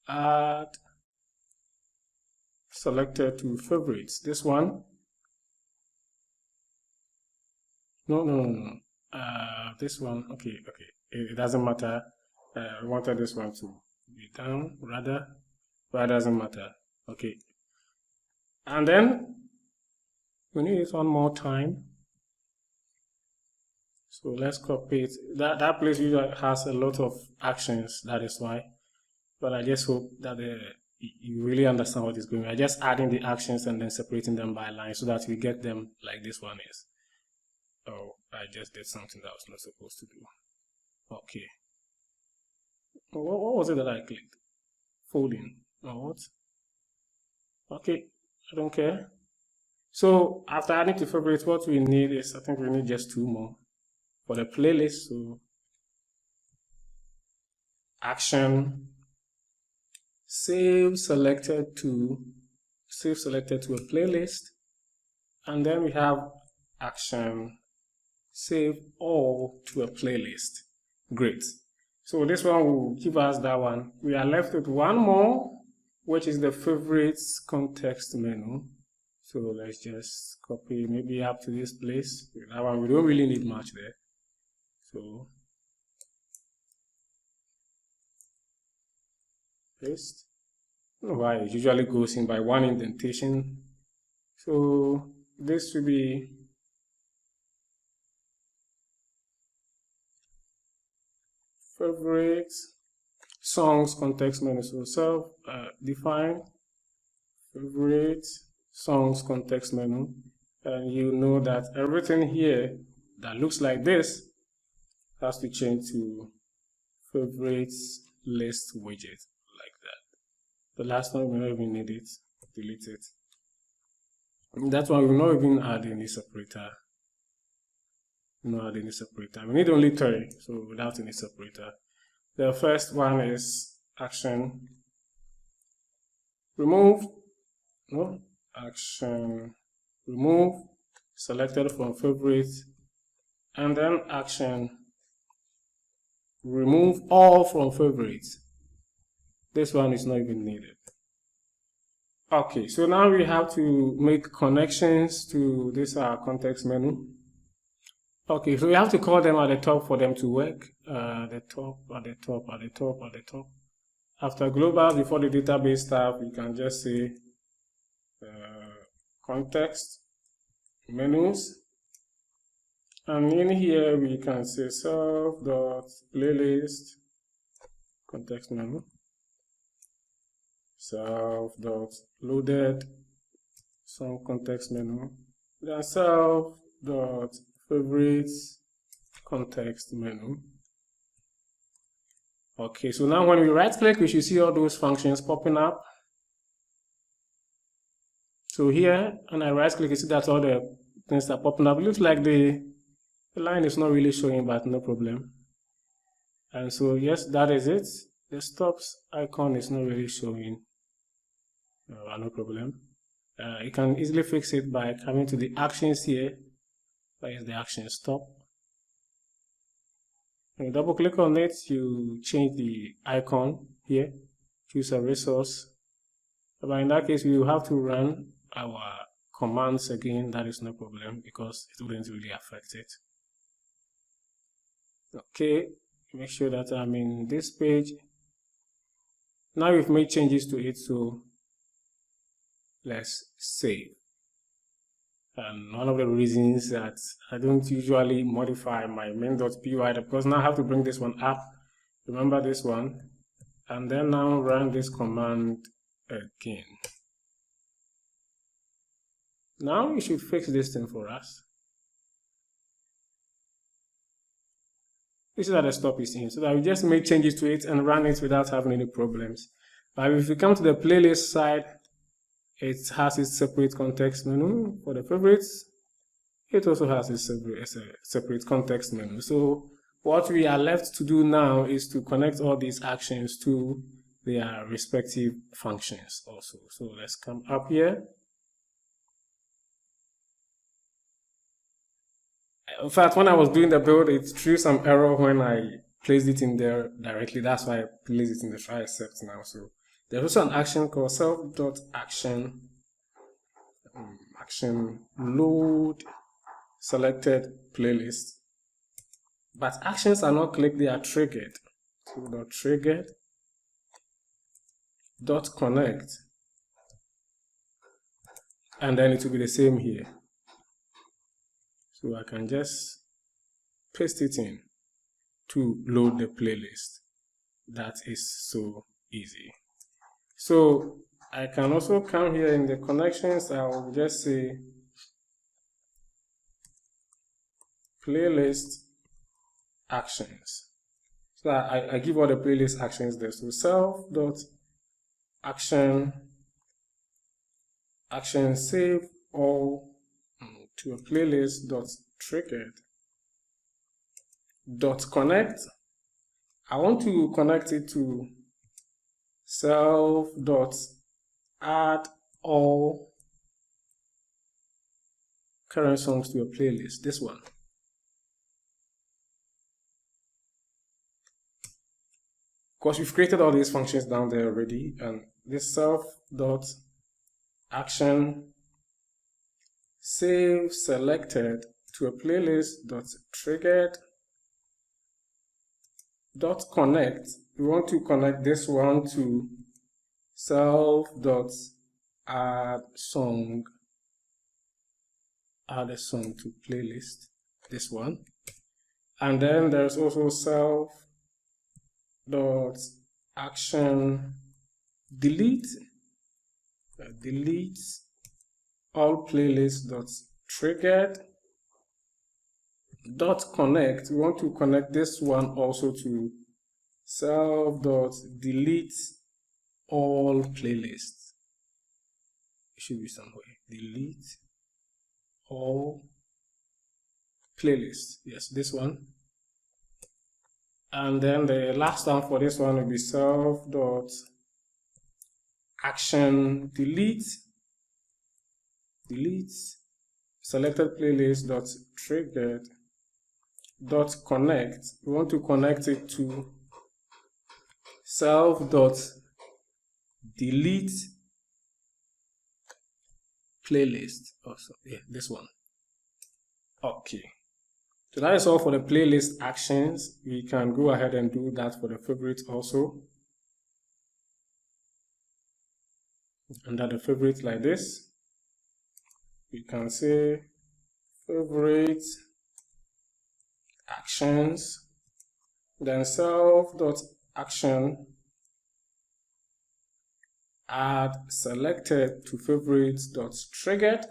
add selected to favorites. This one. No. This one. Okay. It doesn't matter. We wanted this one to be down rather, but it doesn't matter. Okay. And then we need it one more time. So let's copy it. That place usually has a lot of actions. That is why. But I just hope that you really understand what is going on. I'm just adding the actions and then separating them by line so that we get them like this one is. Oh, I just did something that I was not supposed to do. Okay. What was it that I clicked? Folding. Or what? Okay, I don't care. So after adding to favorites, what we need is, I think we need just 2 more for the playlist. So action, save selected to a playlist, and then we have action, save all to a playlist. Great. So this one will give us that one. We are left with one more, which is the favorites context menu. So let's just copy maybe up to this place. That one we don't really need much there. So paste. I don't know why it usually goes in by one indentation. So this should be favorites songs context menu. So self define favorites songs context menu, and you know that everything here that looks like this has to change to favorites list widget like that. The last one we don't even need it, delete it. That one we will not even add any separator. Not any separator. We need only 3, so without any separator. The first one is action remove. No, action remove selected from favorites, and then action remove all from favorites. This one is not even needed. Okay, so now we have to make connections to this context menu. Okay, so we have to call them at the top for them to work. At the top. After global, before the database tab, we can just say context menus, and in here we can say self.playlist context menu, self.loaded some context menu, then self.favorites context menu. Okay, so now when we right click, we should see all those functions popping up. So here, when I right click, you see that all the things are popping up. It looks like the line is not really showing, but no problem. And so yes, that is it. The stops icon is not really showing. No problem. You can easily fix it by coming to the actions here. That is the action stop. When you double click on it, you change the icon here, choose a resource. But in that case, we will have to run our commands again. That is no problem because it wouldn't really affect it. Okay, make sure that I'm in this page. Now we've made changes to it, so let's save. And one of the reasons that I don't usually modify my main.py because now I have to bring this one up. Remember this one, and then now run this command again. Now you should fix this thing for us. This is how the stop is in, so that we just make changes to it and run it without having any problems. But if you come to the playlist side, it has its separate context menu for the favorites. It also has a separate context menu. So what we are left to do now is to connect all these actions to their respective functions also. So let's come up here. In fact, when I was doing the build, it threw some error when I placed it in there directly. That's why I placed it in the try except now. So there's also an action called self.action action load selected playlist. But actions are not clicked, they are triggered. So triggered dot connect, and then it will be the same here. So I can just paste it in to load the playlist. That is so easy. So I can also come here in the connections. I will just say playlist actions. So I give all the playlist actions there. So self.action action save all to a playlist dot triggered dot connect. I want to connect it to self dot add all current songs to a playlist. This one. Of course, we've created all these functions down there already, and this self dot action save selected to a playlist dot triggered dot connect. We want to connect this one to self dot add a song to playlist, this one. And then there's also self dot action delete all playlists dot triggered dot connect. We want to connect this one also to self dot delete all playlists. It should be somewhere. Delete all playlists. Yes, this one. And then the last one for this one will be self dot action delete selected playlist dot triggered dot connect. We want to connect it to self dot delete playlist also. Yeah, this one. Okay. So that is all for the playlist actions. We can go ahead and do that for the favorites also. Under the favorites like this, we can say favorite actions, then self.action add selected to favorites.triggered.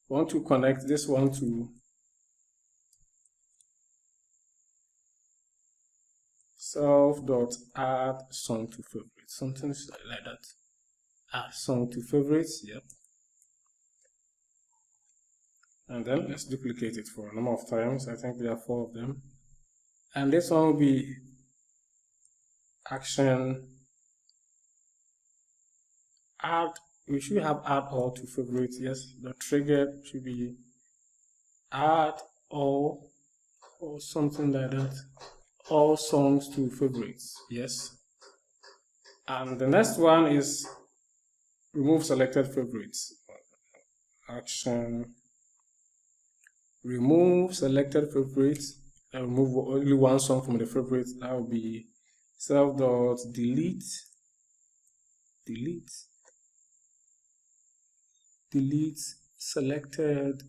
Want to connect this one to self.add song to favorites, something like that. Add song to favorites, yep. And then let's duplicate it for a number of times. I think there are 4 of them. And this one will be action add. We should have add all to favorites. Yes, the trigger should be add all or something like that. All songs to favorites. Yes. And the next one is remove selected favorites. Action remove selected favorites and remove only one song from the favorites. That will be self.delete selected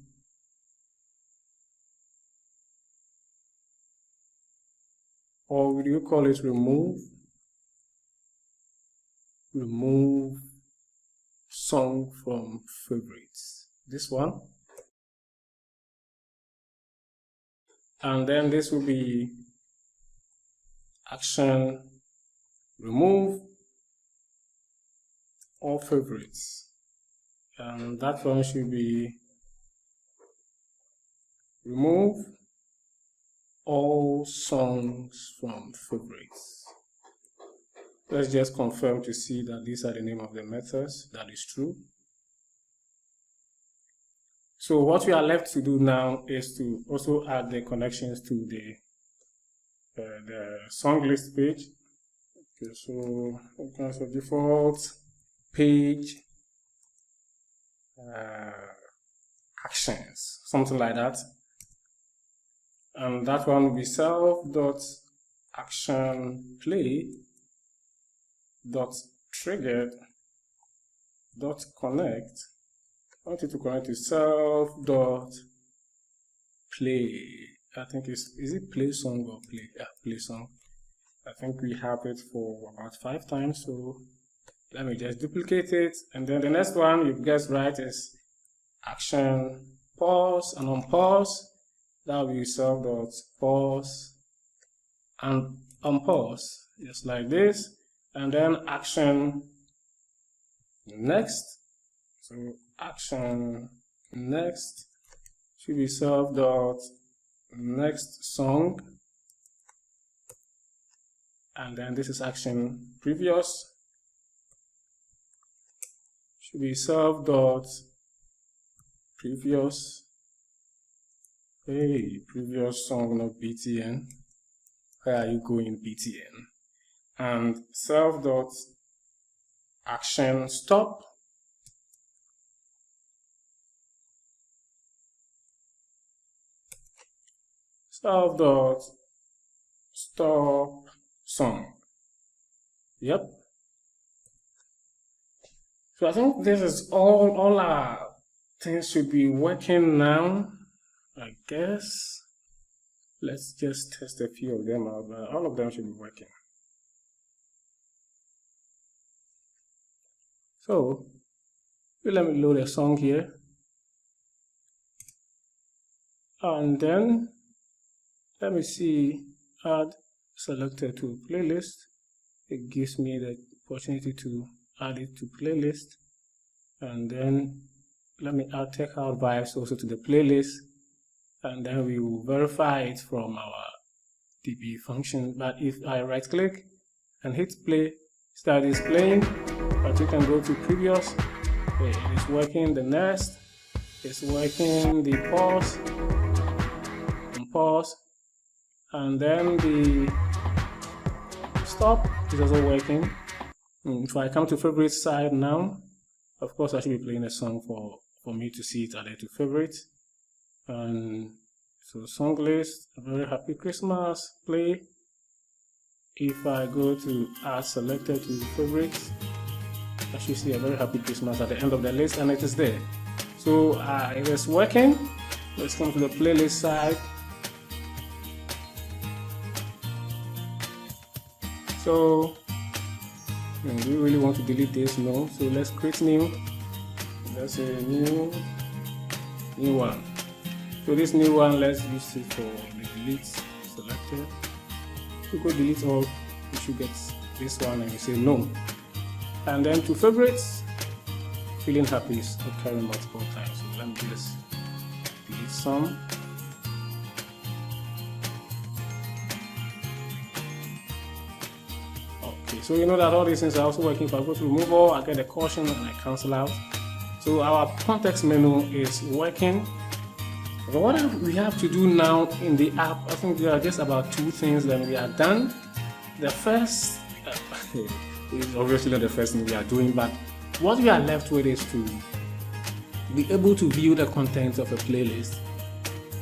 or would you call it remove song from favorites, this one. And then this will be action remove all favorites, and that one should be remove all songs from favorites. Let's just confirm to see that these are the name of the methods. That is true. So what we are left to do now is to also add the connections to the song list page. Okay, so as a default page actions, something like that, and that one will be self.action play .triggered.connect. I want you to connect to self.play. I think is it play song or play? Yeah, play song. I think we have it for about 5 times, so let me just duplicate it. And then the next one, you've guessed right, is action pause and unpause. That will be self.pause and unpause, just like this. And then action next. So action next should be self.next song. And then this is action previous. Should be self.previous. Hey, previous song, not BTN. Where are you going, BTN? And self.action stop. Self.stop song. Yep. So I think this is all our things should be working now, I guess. Let's just test a few of them out, but all of them should be working. So let me load a song here. And then let me see, add selected to playlist. It gives me the opportunity to add it to playlist. And then let me add take out vibes also to the playlist. And then we will verify it from our DB function. But if I right click and hit play, start is playing, but you can go to previous. Okay, it is working. The next is working. The pause and pause. And then the stop is also working. If I come to favorite side now, of course I should be playing a song for me to see it added to favorites. And so song list, a very happy Christmas, play. If I go to add selected to favorites, I should see a very happy Christmas at the end of the list, and it is there. So it is working. Let's come to the playlist side. So do we really want to delete this? No. So let's create new. Let's say new one. So this new one, let's use it for the delete selected. If you go delete all, you should get this one, and you say no. And then to favorites, feeling happy is occurring multiple times. So let me just delete some. Okay, so you know that all these things are also working. If I go to remove all, I get a caution and I cancel out. So our context menu is working. But what we have to do now in the app, I think there are just about 2 things that we are done. The first is obviously not the first thing we are doing, but what we are left with is to be able to view the content of a playlist,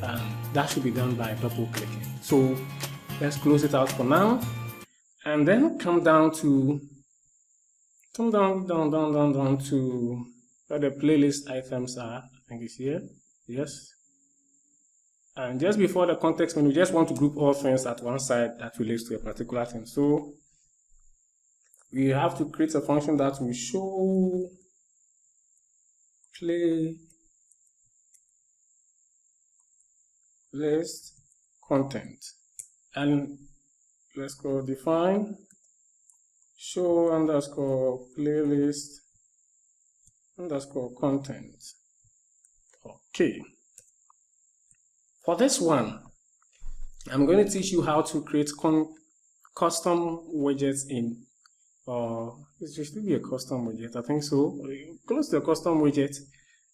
and that should be done by double clicking. So let's close it out for now, and then come down to to where the playlist items are. I think it's here. Yes. And just before the context menu, we just want to group all things at one side that relates to a particular thing. So we have to create a function that will show playlist content. And let's go define show underscore playlist underscore content. Okay. For this one, I'm going to teach you how to create custom widgets in it should be a custom widget, I think so. Close to a custom widget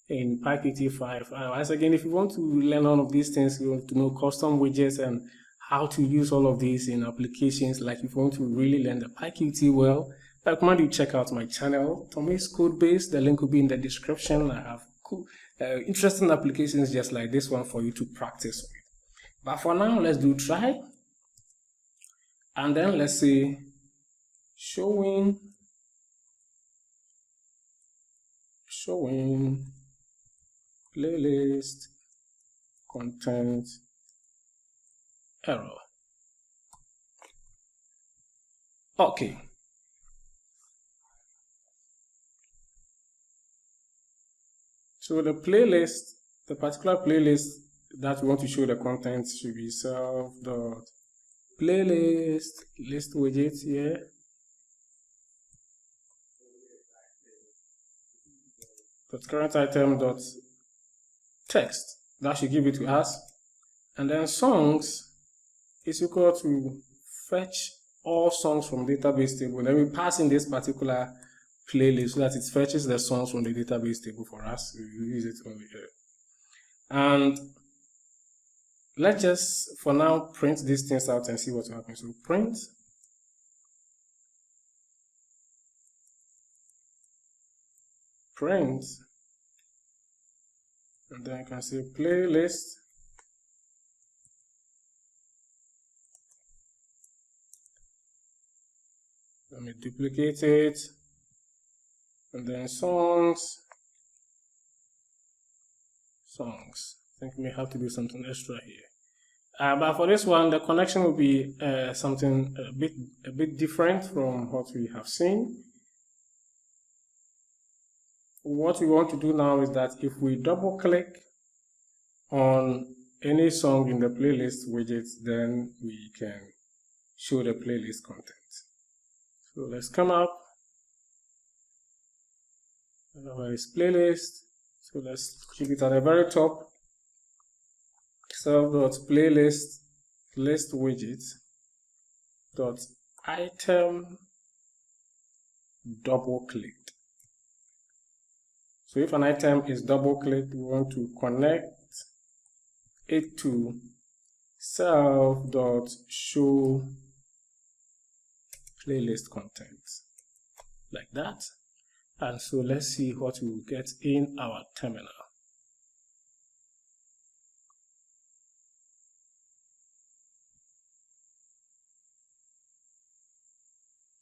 in PyQt 5. Once again, if you want to learn all of these things, you want to know custom widgets and how to use all of these in applications, like if you want to really learn the PyQt well, I recommend you check out my channel, Tommy's Codebase. The link will be in the description. I have cool, interesting applications just like this one for you to practice with. But for now, let's do try. And then let's say showing playlist content error. Okay. So the playlist, the particular playlist that we want to show the content should be self.playlist list widget here. Current item dot text, that should give it to us, and then songs is equal to fetch all songs from database table. Then we pass in this particular playlist so that it fetches the songs from the database table for us. We use it over here, and let's just for now print these things out and see what will happen. So print and then I can say playlist let me duplicate it, and then songs. I think we may have to do something extra here, but for this one the connection will be something a bit different from what we have seen. What we want to do now is that if we double click on any song in the playlist widget, then we can show the playlist content. So let's come up. Where is playlist? So let's click it at the very top. Self.playlist list widget dot item double clicked. So if an item is double clicked, we want to connect it to self.show playlist content like that. And so let's see what we will get in our terminal.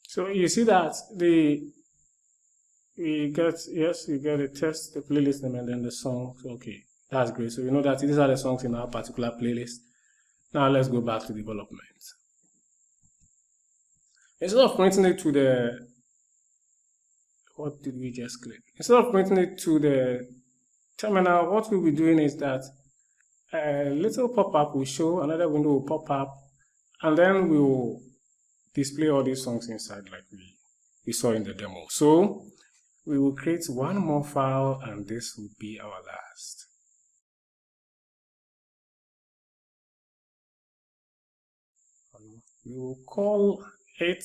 So you see that we get a test, the playlist name, and then the songs. Okay, that's great. So you know that these are the songs in our particular playlist. Now let's go back to development. Instead of pointing it to the, what did we just click? Instead of pointing it to the terminal, what we'll be doing is that a little pop-up will show, another window will pop up, and then we will display all these songs inside like we saw in the demo. So we will create one more file, and this will be our last. We will call it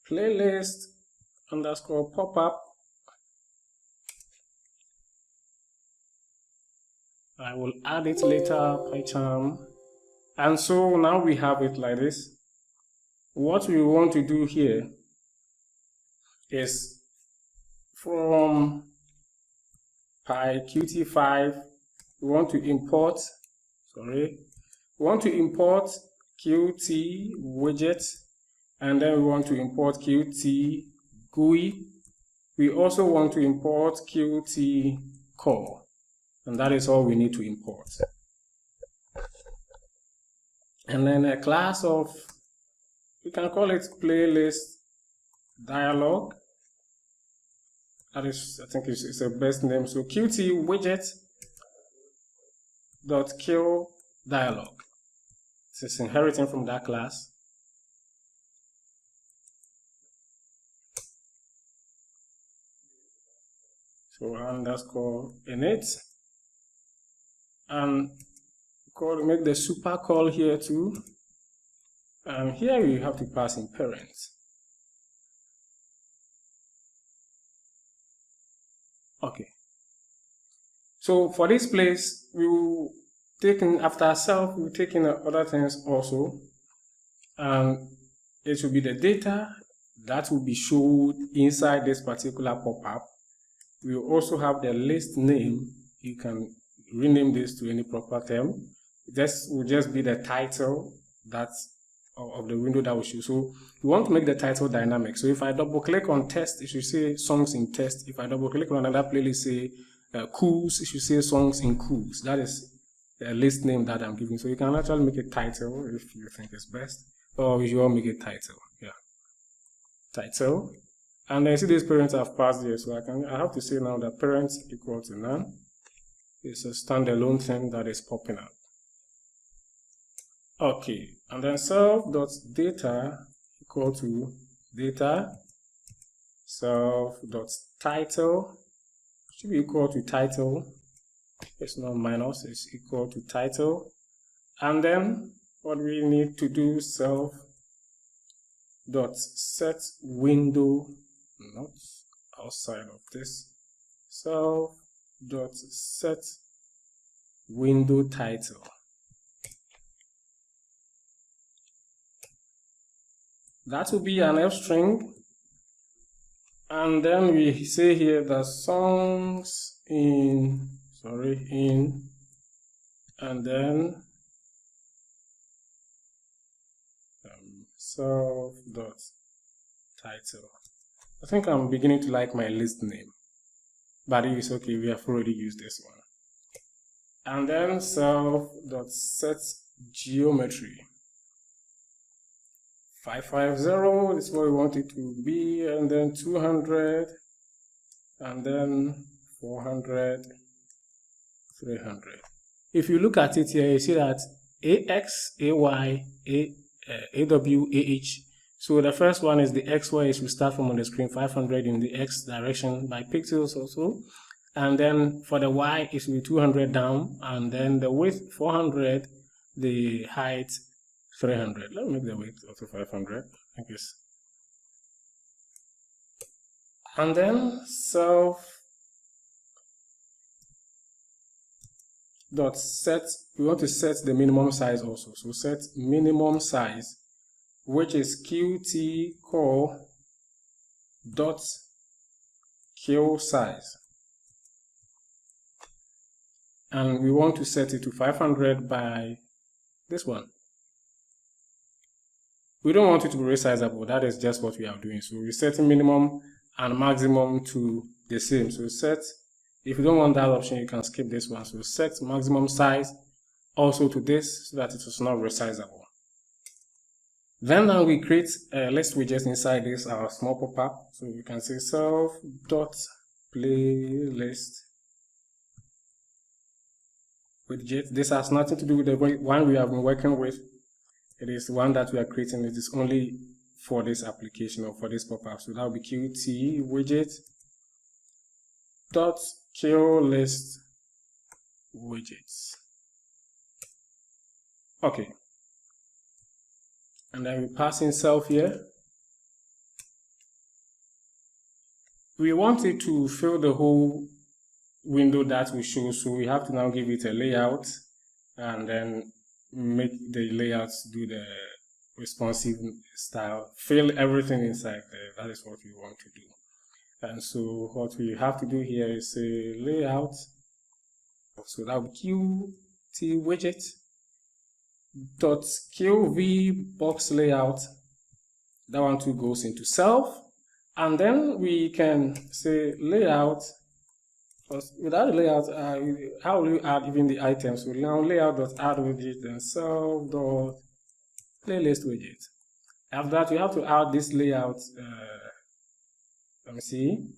playlist underscore pop-up. I will add it later, PyCharm. And so now we have it like this. What we want to do here is from PyQt 5, we want to import Qt widget, and then we want to import Qt GUI. We also want to import Qt core, and that is all we need to import. And then a class of, we can call it playlist dialog. That is, I think it's the best name. So Qt widget dot kill dialog. This is inheriting from that class. So underscore init, and make the super call here too. And here you have to pass in parents. Okay. So for this place, we will take in after self, we will take in other things also. And it will be the data that will be shown inside this particular pop-up. We will also have the list name. You can rename this to any proper term. This will just be the title of the window that will show. So we want to make the title dynamic. So if I double click on test, it should say songs in test. If I double click on another playlist, say cools, it should say songs in cools. That is the list name that I'm giving. So you can actually make a title if you think it's best, or you should make a title. Yeah, title. And then see these parents have passed here. So I have to say now that parents equal to none. It's a standalone thing that is popping up. Okay, and then self.data equal to data self.title should be equal to title. It's not minus, it's equal to title. And then what we need to do, self.set window, not outside of this, self.set window title. That will be an F string, and then we say here that songs in, and then self.title. I think I'm beginning to like my list name, but it's okay, we have already used this one. And then self.set geometry. 550 is what we want it to be, and then 200, and then 400, 300. If you look at it here, you see that AX, AY, AW, AH. So the first one is the XY, is we start from on the screen 500 in the X direction by pixels also. And then for the Y, it will be 200 down, and then the width 400, the height 300. Let me make the width also 500. I think it's. And then self.set, we want to set the minimum size also. So set minimum size, which is Qt core dot kill size. And we want to set it to 500 by this one. We don't want it to be resizable. That is just what we are doing. So we're setting minimum and maximum to the same. So set, if you don't want that option, you can skip this one. So set maximum size also to this so that it is not resizable. Then now we create a list widget inside this, our small pop-up. So you can say self.playlist widget. This has nothing to do with the one we have been working with. It is one that we are creating. It is only for this application or for this pop-up. So that will be Qt widget dot kill list widgets. Okay. And then we pass in self here. We want it to fill the whole window that we show, so we have to now give it a layout and then make the layouts do the responsive style, fill everything inside there. That is what we want to do. And so what we have to do here is say layout. So that will be Qt widget dot qv box layout. That one too goes into self, and then we can say layout. Without the layout, how will you add even the items? So now layout.add widget and self.playlist widget. After that, we have to add this layout. Let me see.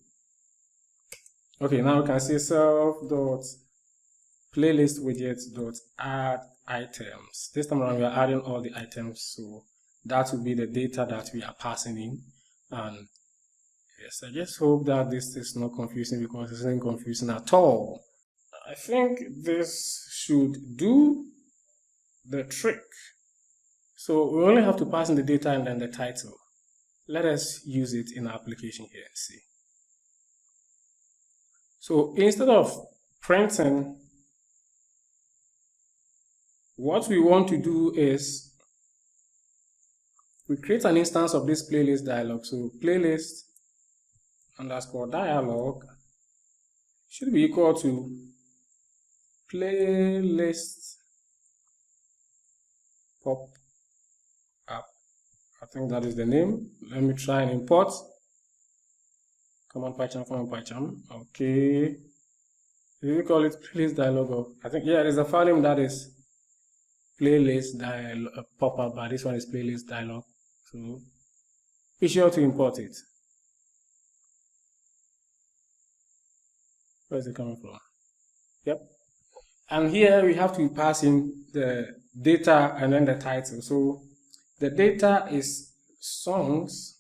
Okay, now we can say self.playlist widget.add items. This time around, we are adding all the items. So that will be the data that we are passing in. And yes, I just hope that this is not confusing, because it isn't confusing at all. I think this should do. the trick. So we only have to pass in the data and then the title. Let us use it in our application here and see. So instead of printing, what we want to do is we create an instance of this playlist dialog. So playlist underscore dialog should be equal to playlist pop up. I think that is the name. Let me try and import. Come on PyCharm. Okay. We call it playlist dialog. Or I think, yeah, there's a file name that is playlist dialog pop up, but this one is playlist dialog. So be sure to import it. Where is it coming from? Yep. And here we have to pass in the data and then the title. So the data is songs,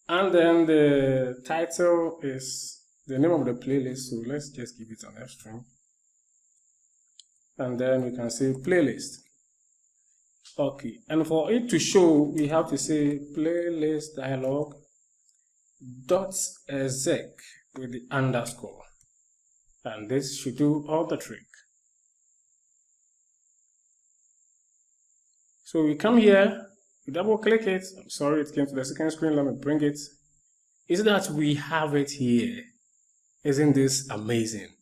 and then the title is the name of the playlist. So let's just give it an F string. And then we can say playlist. Okay, and for it to show, we have to say playlist dialog dot exec with the underscore. And this should do all the trick. So we come here, we double click it. I'm sorry, it came to the second screen. Let me bring it. Is that we have it here? Isn't this amazing?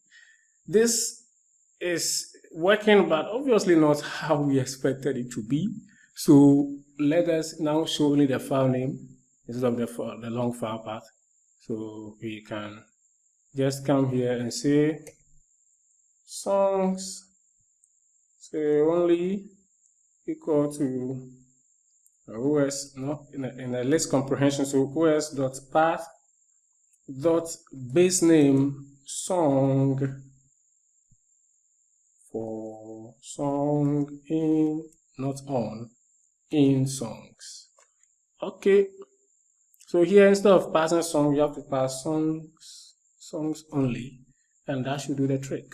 This is working, but obviously not how we expected it to be. So let us now show only the file name instead of the long file path. So we can just come here and say songs, say only equal to OS, no, in a list comprehension. So os.path.basename song for song in, not on, in songs. Okay, so here instead of passing song, you have to pass songs only, and that should do the trick.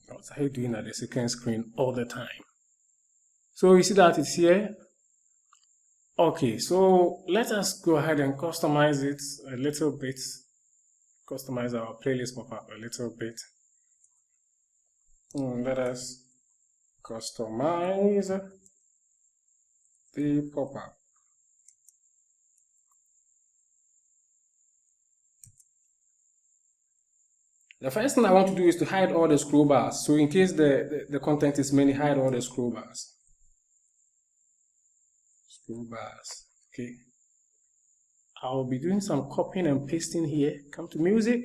What are you doing at the second screen all the time? So you see that it's here. Okay, so let us go ahead and customize it a little bit. Customize our playlist pop-up a little bit. Let us customize the pop-up. The first thing I want to do is to hide all the scroll bars. So in case the content is many, hide all the scroll bars. Scroll bars. Okay. I'll be doing some copying and pasting here. Come to music.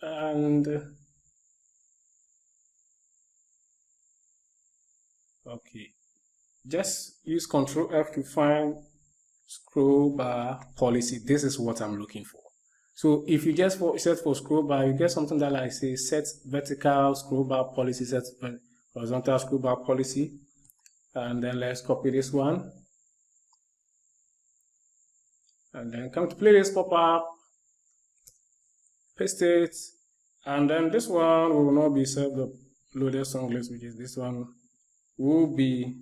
And okay. Just use Ctrl F to find scroll bar policy. This is what I'm looking for. So if you just set for scroll bar, you get something that like say set vertical scroll bar policy, set horizontal scroll bar policy. And then let's copy this one. And then come to playlist pop-up, paste it, and then this one will not be self-loaded song list, which is this one will be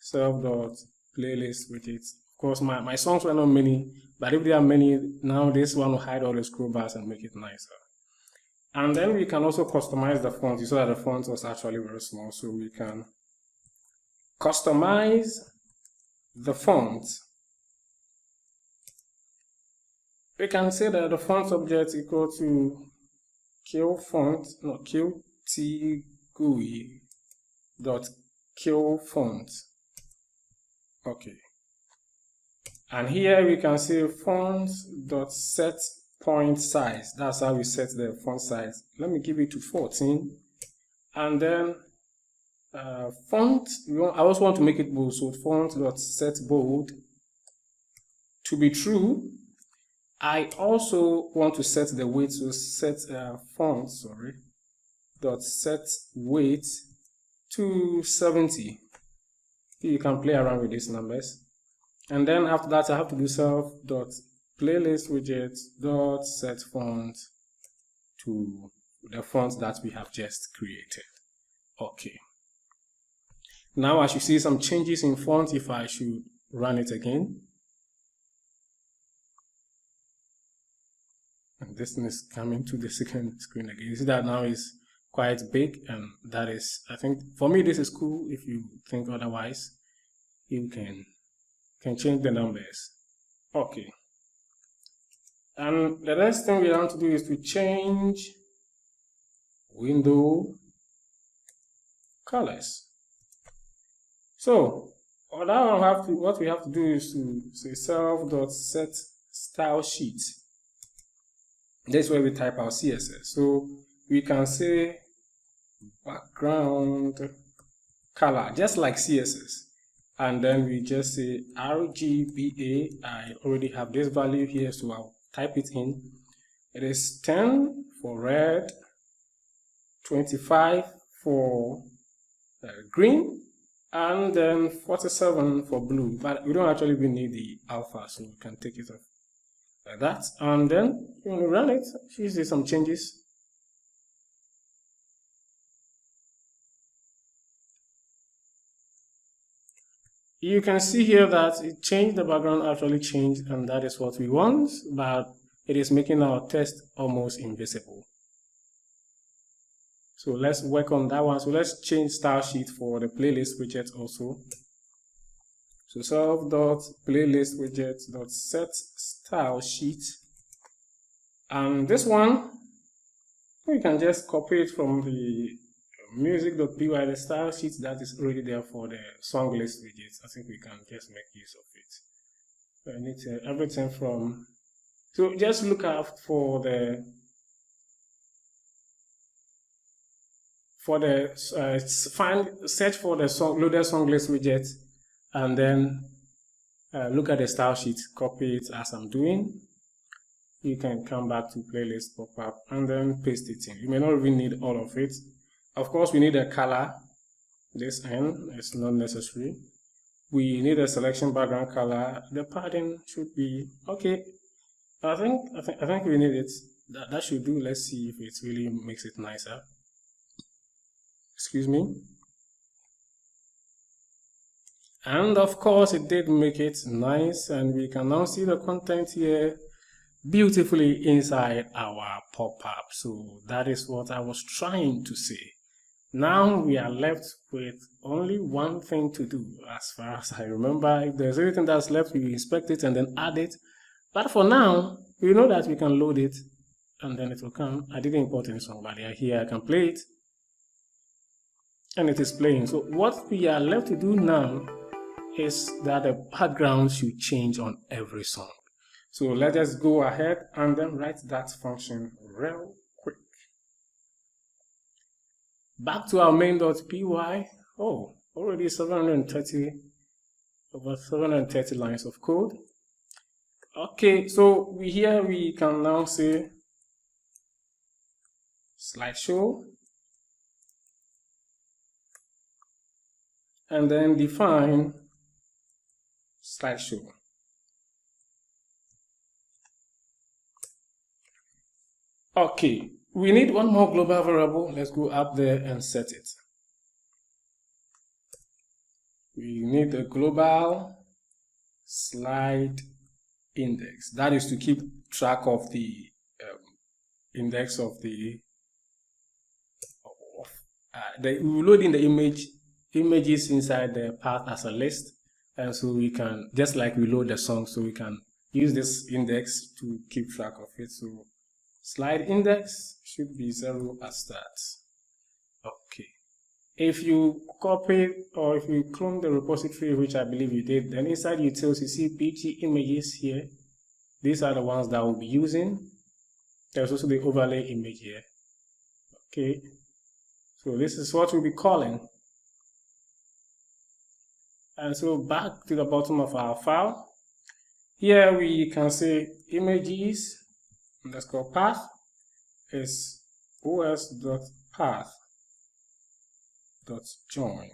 self.playlist, which is, of course, my songs were not many, but if there are many, now this one will hide all the scroll bars and make it nicer. And then we can also customize the font. You saw that the font was actually very small, so we can customize the font. We can say that the font object equal to qt-GUI dot qfont. Okay. And here we can say font dot set point size. That's how we set the font size. Let me give it to 14. And then font, I also want to make it bold. So font dot set bold to be true. I also want to set the weight, so set font, dot set weight to 70. You can play around with these numbers. And then after that, I have to do self dot playlist widget dot set font to the font that we have just created. Okay. Now I should see some changes in font if I should run it again. And this thing is coming to the second screen again. You see that now is quite big, and that is, I think, for me this is cool. If you think otherwise, you can change the numbers. Okay. And the next thing we want to do is to change window colors. So what we have to do is to say self.setStyleSheet. That's where we type our CSS. So we can say background color, just like CSS. And then we just say RGBA. I already have this value here, so I'll type it in. It is 10 for red, 25 for green, and then 47 for blue. But we don't actually need the alpha, so we can take it off like that. And then when we run it, you see some changes. You can see here that it changed, the background actually changed, and that is what we want, but it is making our text almost invisible. So let's work on that one. So let's change style sheet for the playlist widget also. So self.playlist widget.setStyleSheet. And this one, we can just copy it from the music.py, the style sheet that is already there for the song list widgets. I think we can just make use of it. So I need to everything from, so just look out for the search for the loaded song list widget, and then look at the style sheet, copy it as I'm doing. You can come back to playlist pop-up and then paste it in. You may not even need all of it. Of course, we need a color. This N is not necessary. We need a selection background color. The padding should be okay. I think we need it. That should do. Let's see if it really makes it nicer. Excuse me. And of course, it did make it nice, and we can now see the content here beautifully inside our pop-up. So that is what I was trying to say. Now we are left with only one thing to do, as far as I remember. If there's anything that's left, we inspect it and then add it. But for now, we know that we can load it and then it will come. I didn't import any song, but here I can play it and it is playing. So what we are left to do now is that the background should change on every song. So let's just go ahead and then write that function real quick. Back to our main.py. Oh, already 730 lines of code. Okay, so here we can now say slideshow and then define slideshow. Okay, we need one more global variable. Let's go up there and set it. We need a global slide index. That is to keep track of the index of the we're loading the images inside the path as a list, and so we can, just like we load the song, so we can use this index to keep track of it. So slide index should be 0 at start. Okay. If you copy or if you clone the repository, which I believe you did, then inside utils you see PG images here. These are the ones that we'll be using. There's also the overlay image here. Okay. So this is what we'll be calling. And so back to the bottom of our file. Here we can say images underscore path is os.path.join.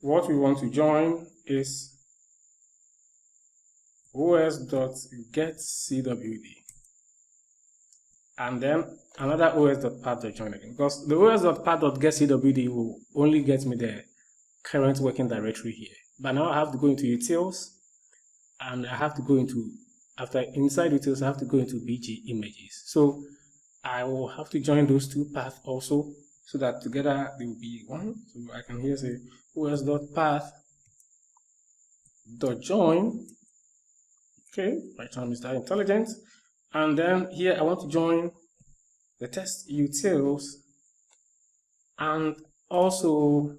What we want to join is os.getCWD, and then another os.path.join again, because the os.path.getCWD will only get me the current working directory here. But now I have to go into utils, and I have to go into, inside utils, I have to go into BG images. So I will have to join those two paths also, so that together they will be one. So I can here say os.path.join. Okay, by time is that intelligent. And then here I want to join the test utils and also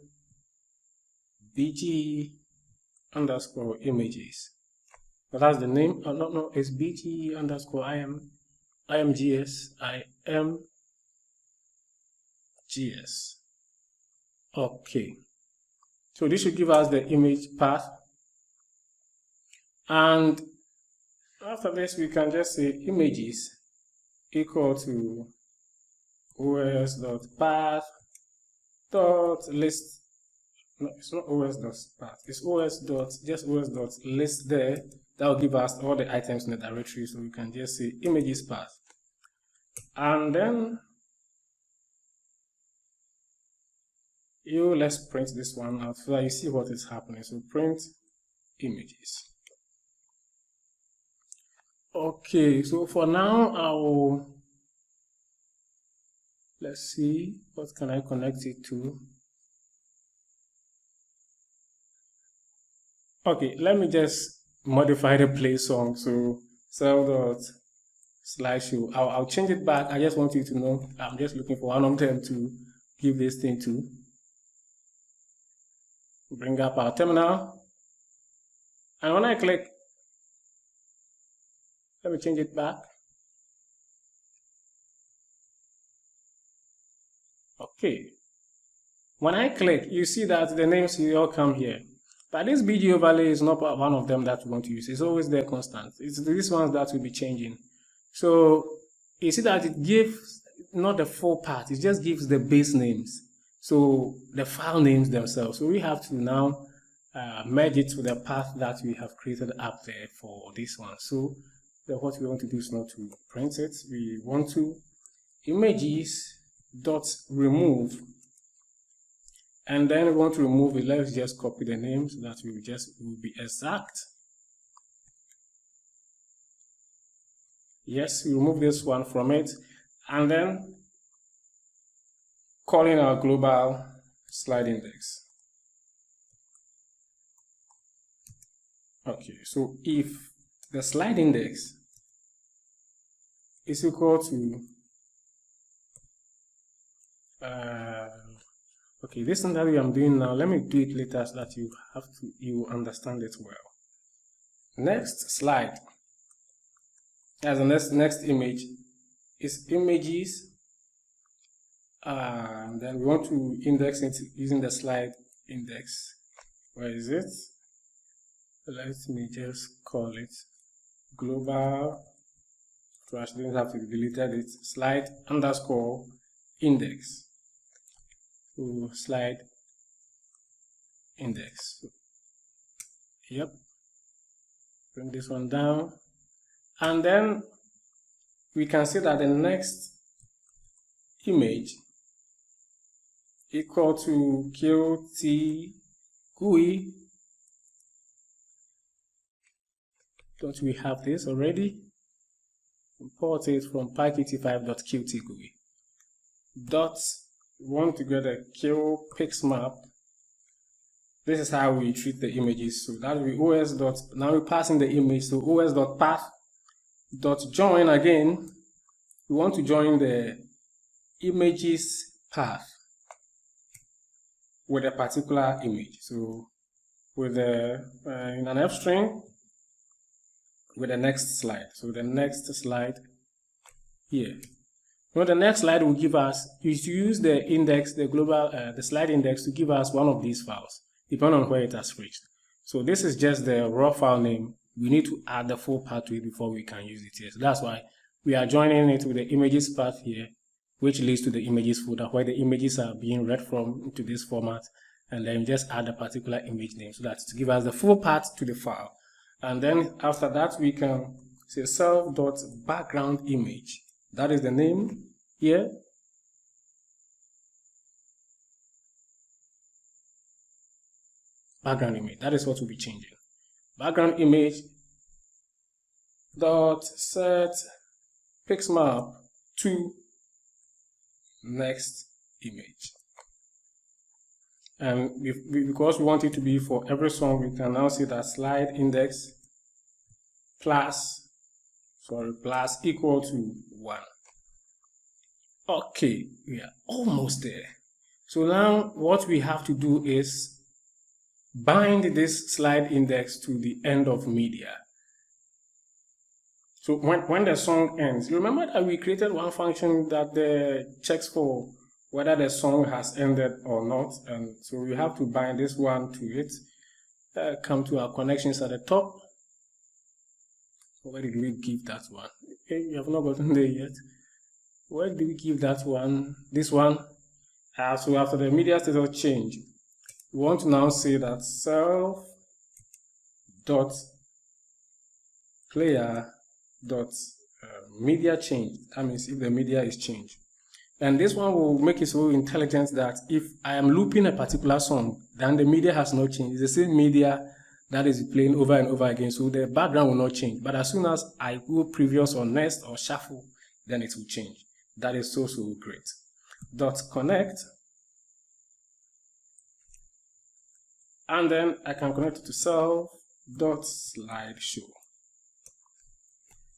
BG underscore images. But that's the name. Oh, no, it's BG underscore imgs. Okay. So this should give us the image path. And after this, we can just say images equal to os.path.list. No, it's not os.path. It's os.list there. That will give us all the items in the directory. So we can just say images path. And then let's print this one out so that you see what is happening. So print images. Okay, so for now, let's see, what can I connect it to? Okay, let me just modify the play song. So cell.slideshow. I'll change it back. I just want you to know I'm just looking for one of them to give this thing to. Bring up our terminal. And when I click, let me change it back. Okay. When I click, you see that the names will all come here. But this BG overlay is not one of them that we want to use. It's always there constant. It's these ones that will be changing. So you see that it gives not the full path, it just gives the base names. So the file names themselves. So we have to now merge it to the path that we have created up there for this one. So what we want to do is not to print it. We want to images.remove, and then we want to remove it. Let's just copy the names so that will be exact. Yes, we remove this one from it, and then calling our global slide index. Okay, so if the slide index is equal to okay, this thing that I'm doing now, let me do it later so that you understand it well. Next slide, as the next image is images, and then we want to index it using the slide index. Where is it? Let me just call it global. So I didn't have to delete it. Slide underscore index. So slide index. Yep. Bring this one down, and then we can see that the next image equal to Qt GUI. Don't we have this already? Import it from PyQt 5.qt GUI. We want to get a qpixmap. This is how we treat the images. So that will be now we're passing the image. So os.path.join again. We want to join the images path with a particular image. So with in an F string with the next slide. So the next slide here. Now the next slide will give us, is to use the index, the global, the slide index to give us one of these files, depending on where it has reached. So this is just the raw file name. We need to add the full path to it before we can use it here. So that's why we are joining it with the images path here, which leads to the images folder where the images are being read from into this format, and then just add a particular image name so that to give us the full path to the file. And then after that, we can say self.background image. That is the name here. Background image. That is what we'll be changing. Background image dot set pixmap to next image. And because we want it to be for every song, we can now see that slide index plus equal to 1. Okay, we are almost there. So now what we have to do is bind this slide index to the end of media. So when the song ends, you remember that we created one function that checks for whether the song has ended or not, and so we have to bind this one to it. Come to our connections at the top. Where did we give that one? Okay, we have not gotten there yet. Where did we give that one? This one. So after the media status change, we want to now say that self.player.media change. That means if the media is changed. And this one will make it so intelligent that if I am looping a particular song, then the media has not changed. It's the same media that is playing over and over again, so the background will not change. But as soon as I go previous or next or shuffle, then it will change. That is so great. .connect, and then I can connect it to self.slideshow.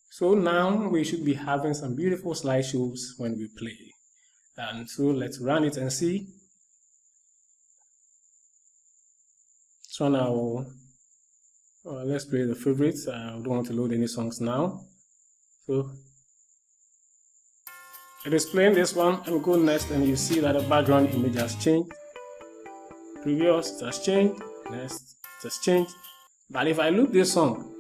So now we should be having some beautiful slideshows when we play. And so let's run it and see. So now let's play the favorites. I don't want to load any songs now. So it is playing this one. I will go next, and you see that the background image has changed. Previous, it has changed. Next, it has changed. But if I loop this song,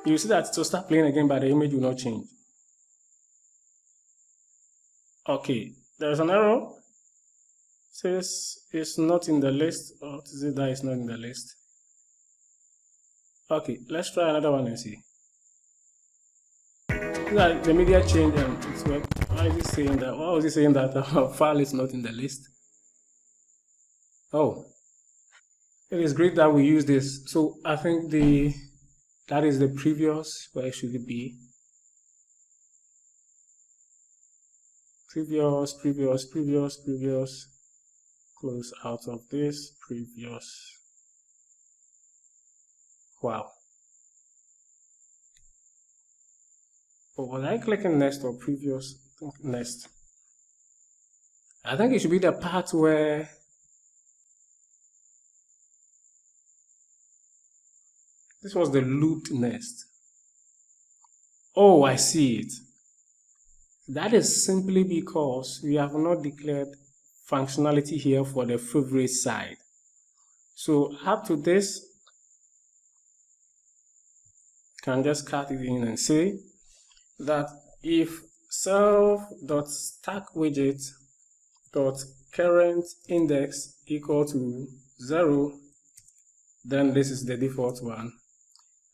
you see that it will start playing again, but the image will not change. Okay, there's an error. It says it's not in the list. Or is it that it's not in the list? Okay, let's try another one and see. That the media changed and it's worked. Why is it saying that? Why was it saying that our file is not in the list? Oh, it is great that we use this. So I think that is the previous. Where should it be? Previous. Close out of this. Previous. Wow. But was I clicking next or previous? I think next. I think it should be the part where this was the looped next. Oh, I see it. That is simply because we have not declared functionality here for the favorite side. So up to this, can just cut it in and say that if self.stackWidget.current index equal to 0, then this is the default one.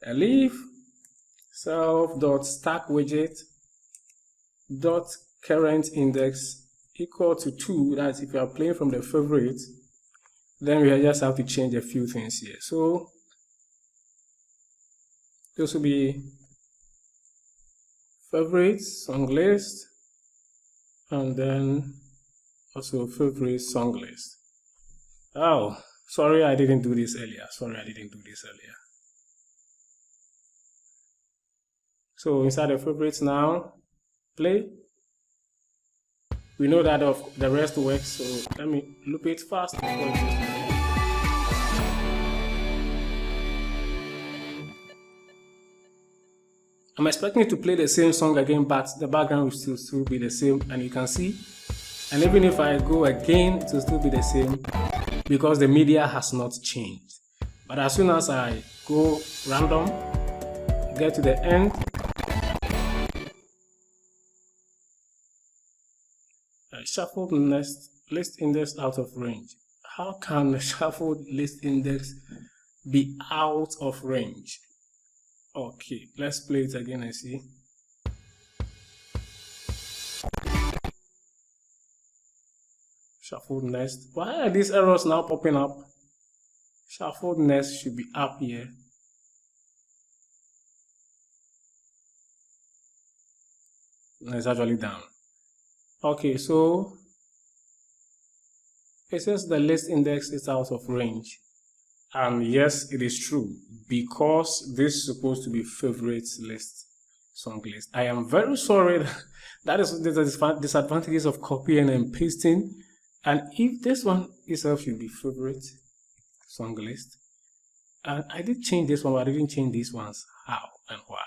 And if self.stackWidget.current index equal to 2, that's if you are playing from the favorite, then we just have to change a few things here. So this will be favorites, song list, and then also favorite song list. Oh, sorry I didn't do this earlier. So inside the favorites now, play. We know that the rest works, so let me loop it fast. I'm expecting it to play the same song again, but the background will still be the same, and you can see. And even if I go again, it will still be the same because the media has not changed. But as soon as I go random, get to the end, I shuffle next list index out of range. How can the shuffled list index be out of range? Okay, let's play it again and see. Shuffled next. Why are these errors now popping up? Shuffled next should be up here. No, it's actually down. Okay, so it says the list index is out of range. And yes, it is true, because this is supposed to be favorites list, song list. I am very sorry. That is the disadvantages of copying and pasting. And if this one itself should be favorite song list, and I did change this one, but I didn't change these ones. How and why?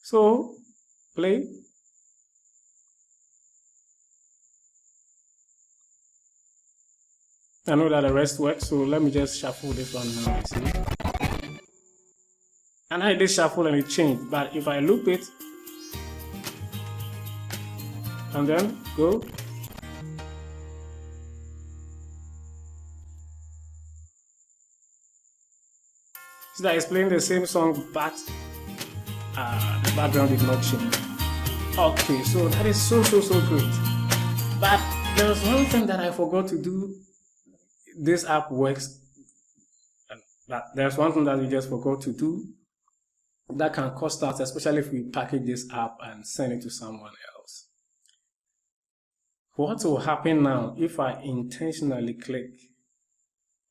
So play. I know that the rest works, so let me just shuffle this one now, you see. And I did shuffle and it changed, but if I loop it and then go, see that it's playing the same song, but the background did not change. Okay, so that is so great. But there was one thing that I forgot to do. This app works, but there's one thing that we just forgot to do that can cost us, especially if we package this app and send it to someone else. What will happen now if I intentionally click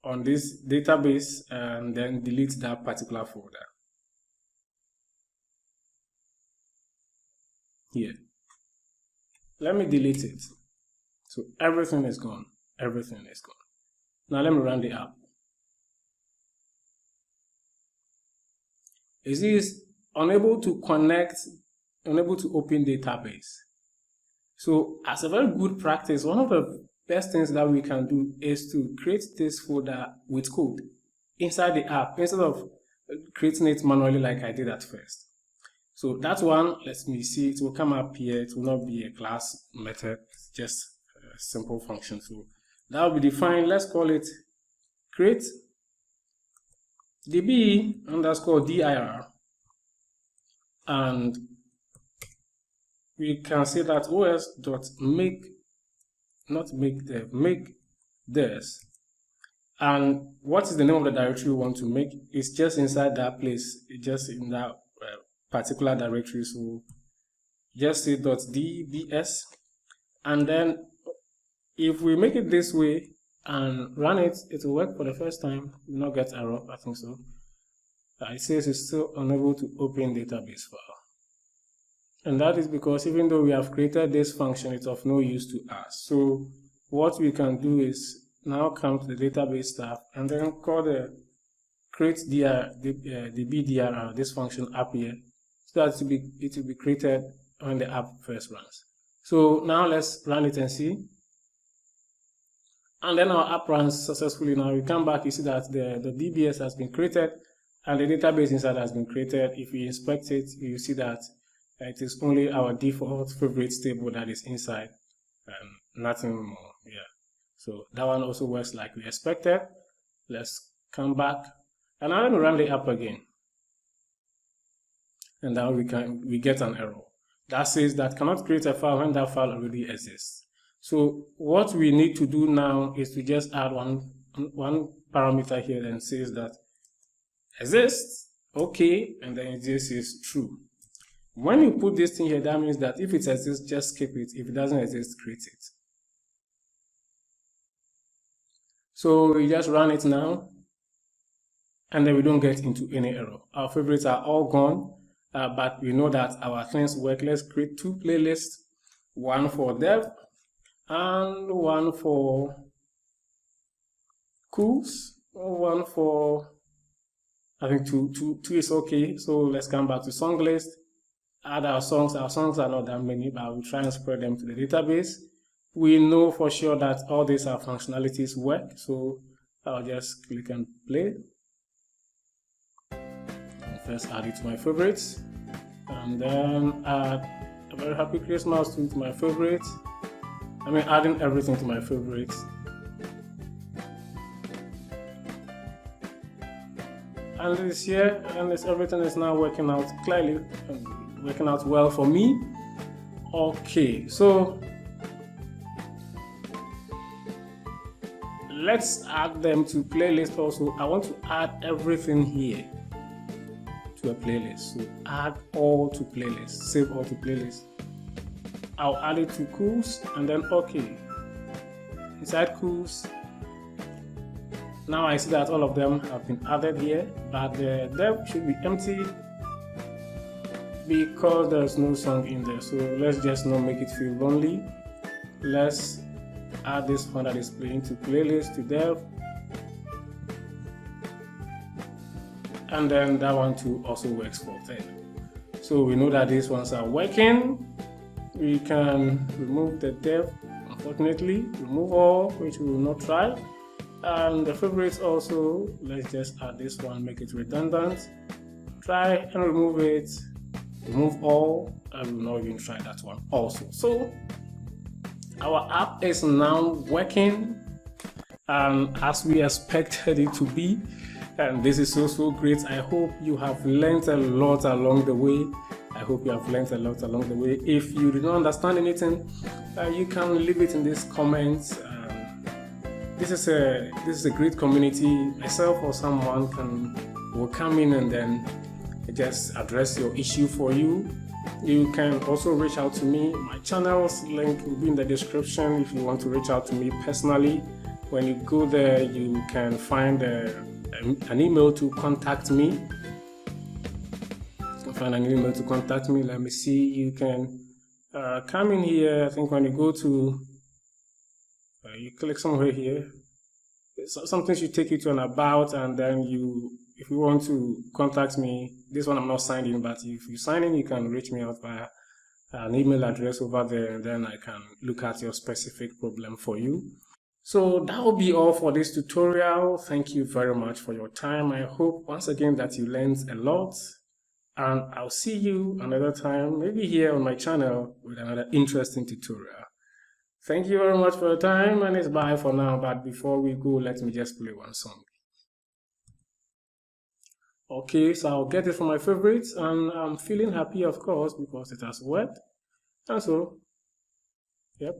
on this database and then delete that particular folder? Here. Let me delete it. So everything is gone. Everything is gone. Now let me run the app. It is unable to connect, unable to open database. So as a very good practice, one of the best things that we can do is to create this folder with code inside the app instead of creating it manually like I did at first. So that one, let me see, it will come up here. It will not be a class method, it's just a simple function. So that will be defined. Let's call it create db_dir, and we can say that os.make, not make dev, make this. And what is the name of the directory we want to make? It's just inside that place, it's just in that particular directory. So just say .dbs, and then if we make it this way and run it, it will work for the first time. Will not get error, I think so. It says it's still unable to open database file. And that is because even though we have created this function, it's of no use to us. So what we can do is now come to the database tab and then call the create dbdir, this function up here, so that it will be created when the app first runs. So now let's run it and see. And then our app runs successfully. Now we come back, you see that the DBS has been created and the database inside has been created. If we inspect it, you see that it is only our default favorites table that is inside and nothing more. Yeah. So that one also works like we expected. Let's come back and now let me run the app again. And now we get an error that says that cannot create a file when that file already exists. So what we need to do now is to just add one parameter here that says that exists, okay, and then this is true. When you put this thing here, that means that if it exists, just skip it. If it doesn't exist, create it. So we just run it now, and then we don't get into any error. Our favorites are all gone, but we know that our things work. Let's create two playlists, one for dev and one for cools, one for, I think two is okay. So let's come back to song list, add our songs. Our songs are not that many, but we'll try and spread them to the database. We know for sure that all these are functionalities work, so I'll just click and play. And first add it to my favorites, and then add a very happy Christmas to my favorites. adding everything to my favorites. And this here, and everything is now working out clearly, working out well for me. Okay, so let's add them to playlist also. I want to add everything here to a playlist. So add all to playlist, save all to playlist. I'll add it to cools and then okay. Inside cools, now I see that all of them have been added here, but the dev should be empty because there's no song in there. So let's just not make it feel lonely. Let's add this one that is playing to playlist to dev, and then that one too also works for them. So we know that these ones are working. We can remove the dev, unfortunately, remove all, which we will not try. And the favorites also, let's just add this one, make it redundant. Try and remove it, remove all, and we'll not even try that one also. So our app is now working as we expected it to be, and this is so great. I hope you have learned a lot along the way. If you do not understand anything, you can leave it in these comments. This is a great community. Myself or someone will come in and then just address your issue for you. You can also reach out to me. My channel's link will be in the description if you want to reach out to me personally. When you go there, you can find an email to contact me. Let me see. You can come in here. I think when you go to you click somewhere here, something should take you to an about, and then if you want to contact me, this one I'm not signed in, but if you sign in, you can reach me out via an email address over there, and then I can look at your specific problem for you. So that will be all for this tutorial. Thank you very much for your time. I hope once again that you learned a lot, and I'll see you another time, maybe here on my channel with another interesting tutorial. Thank you very much for your time, and it's bye for now. But before we go, let me just play one song. Okay, so I'll get it from my favorites, and I'm feeling happy, of course, because it has worked. And so, yep.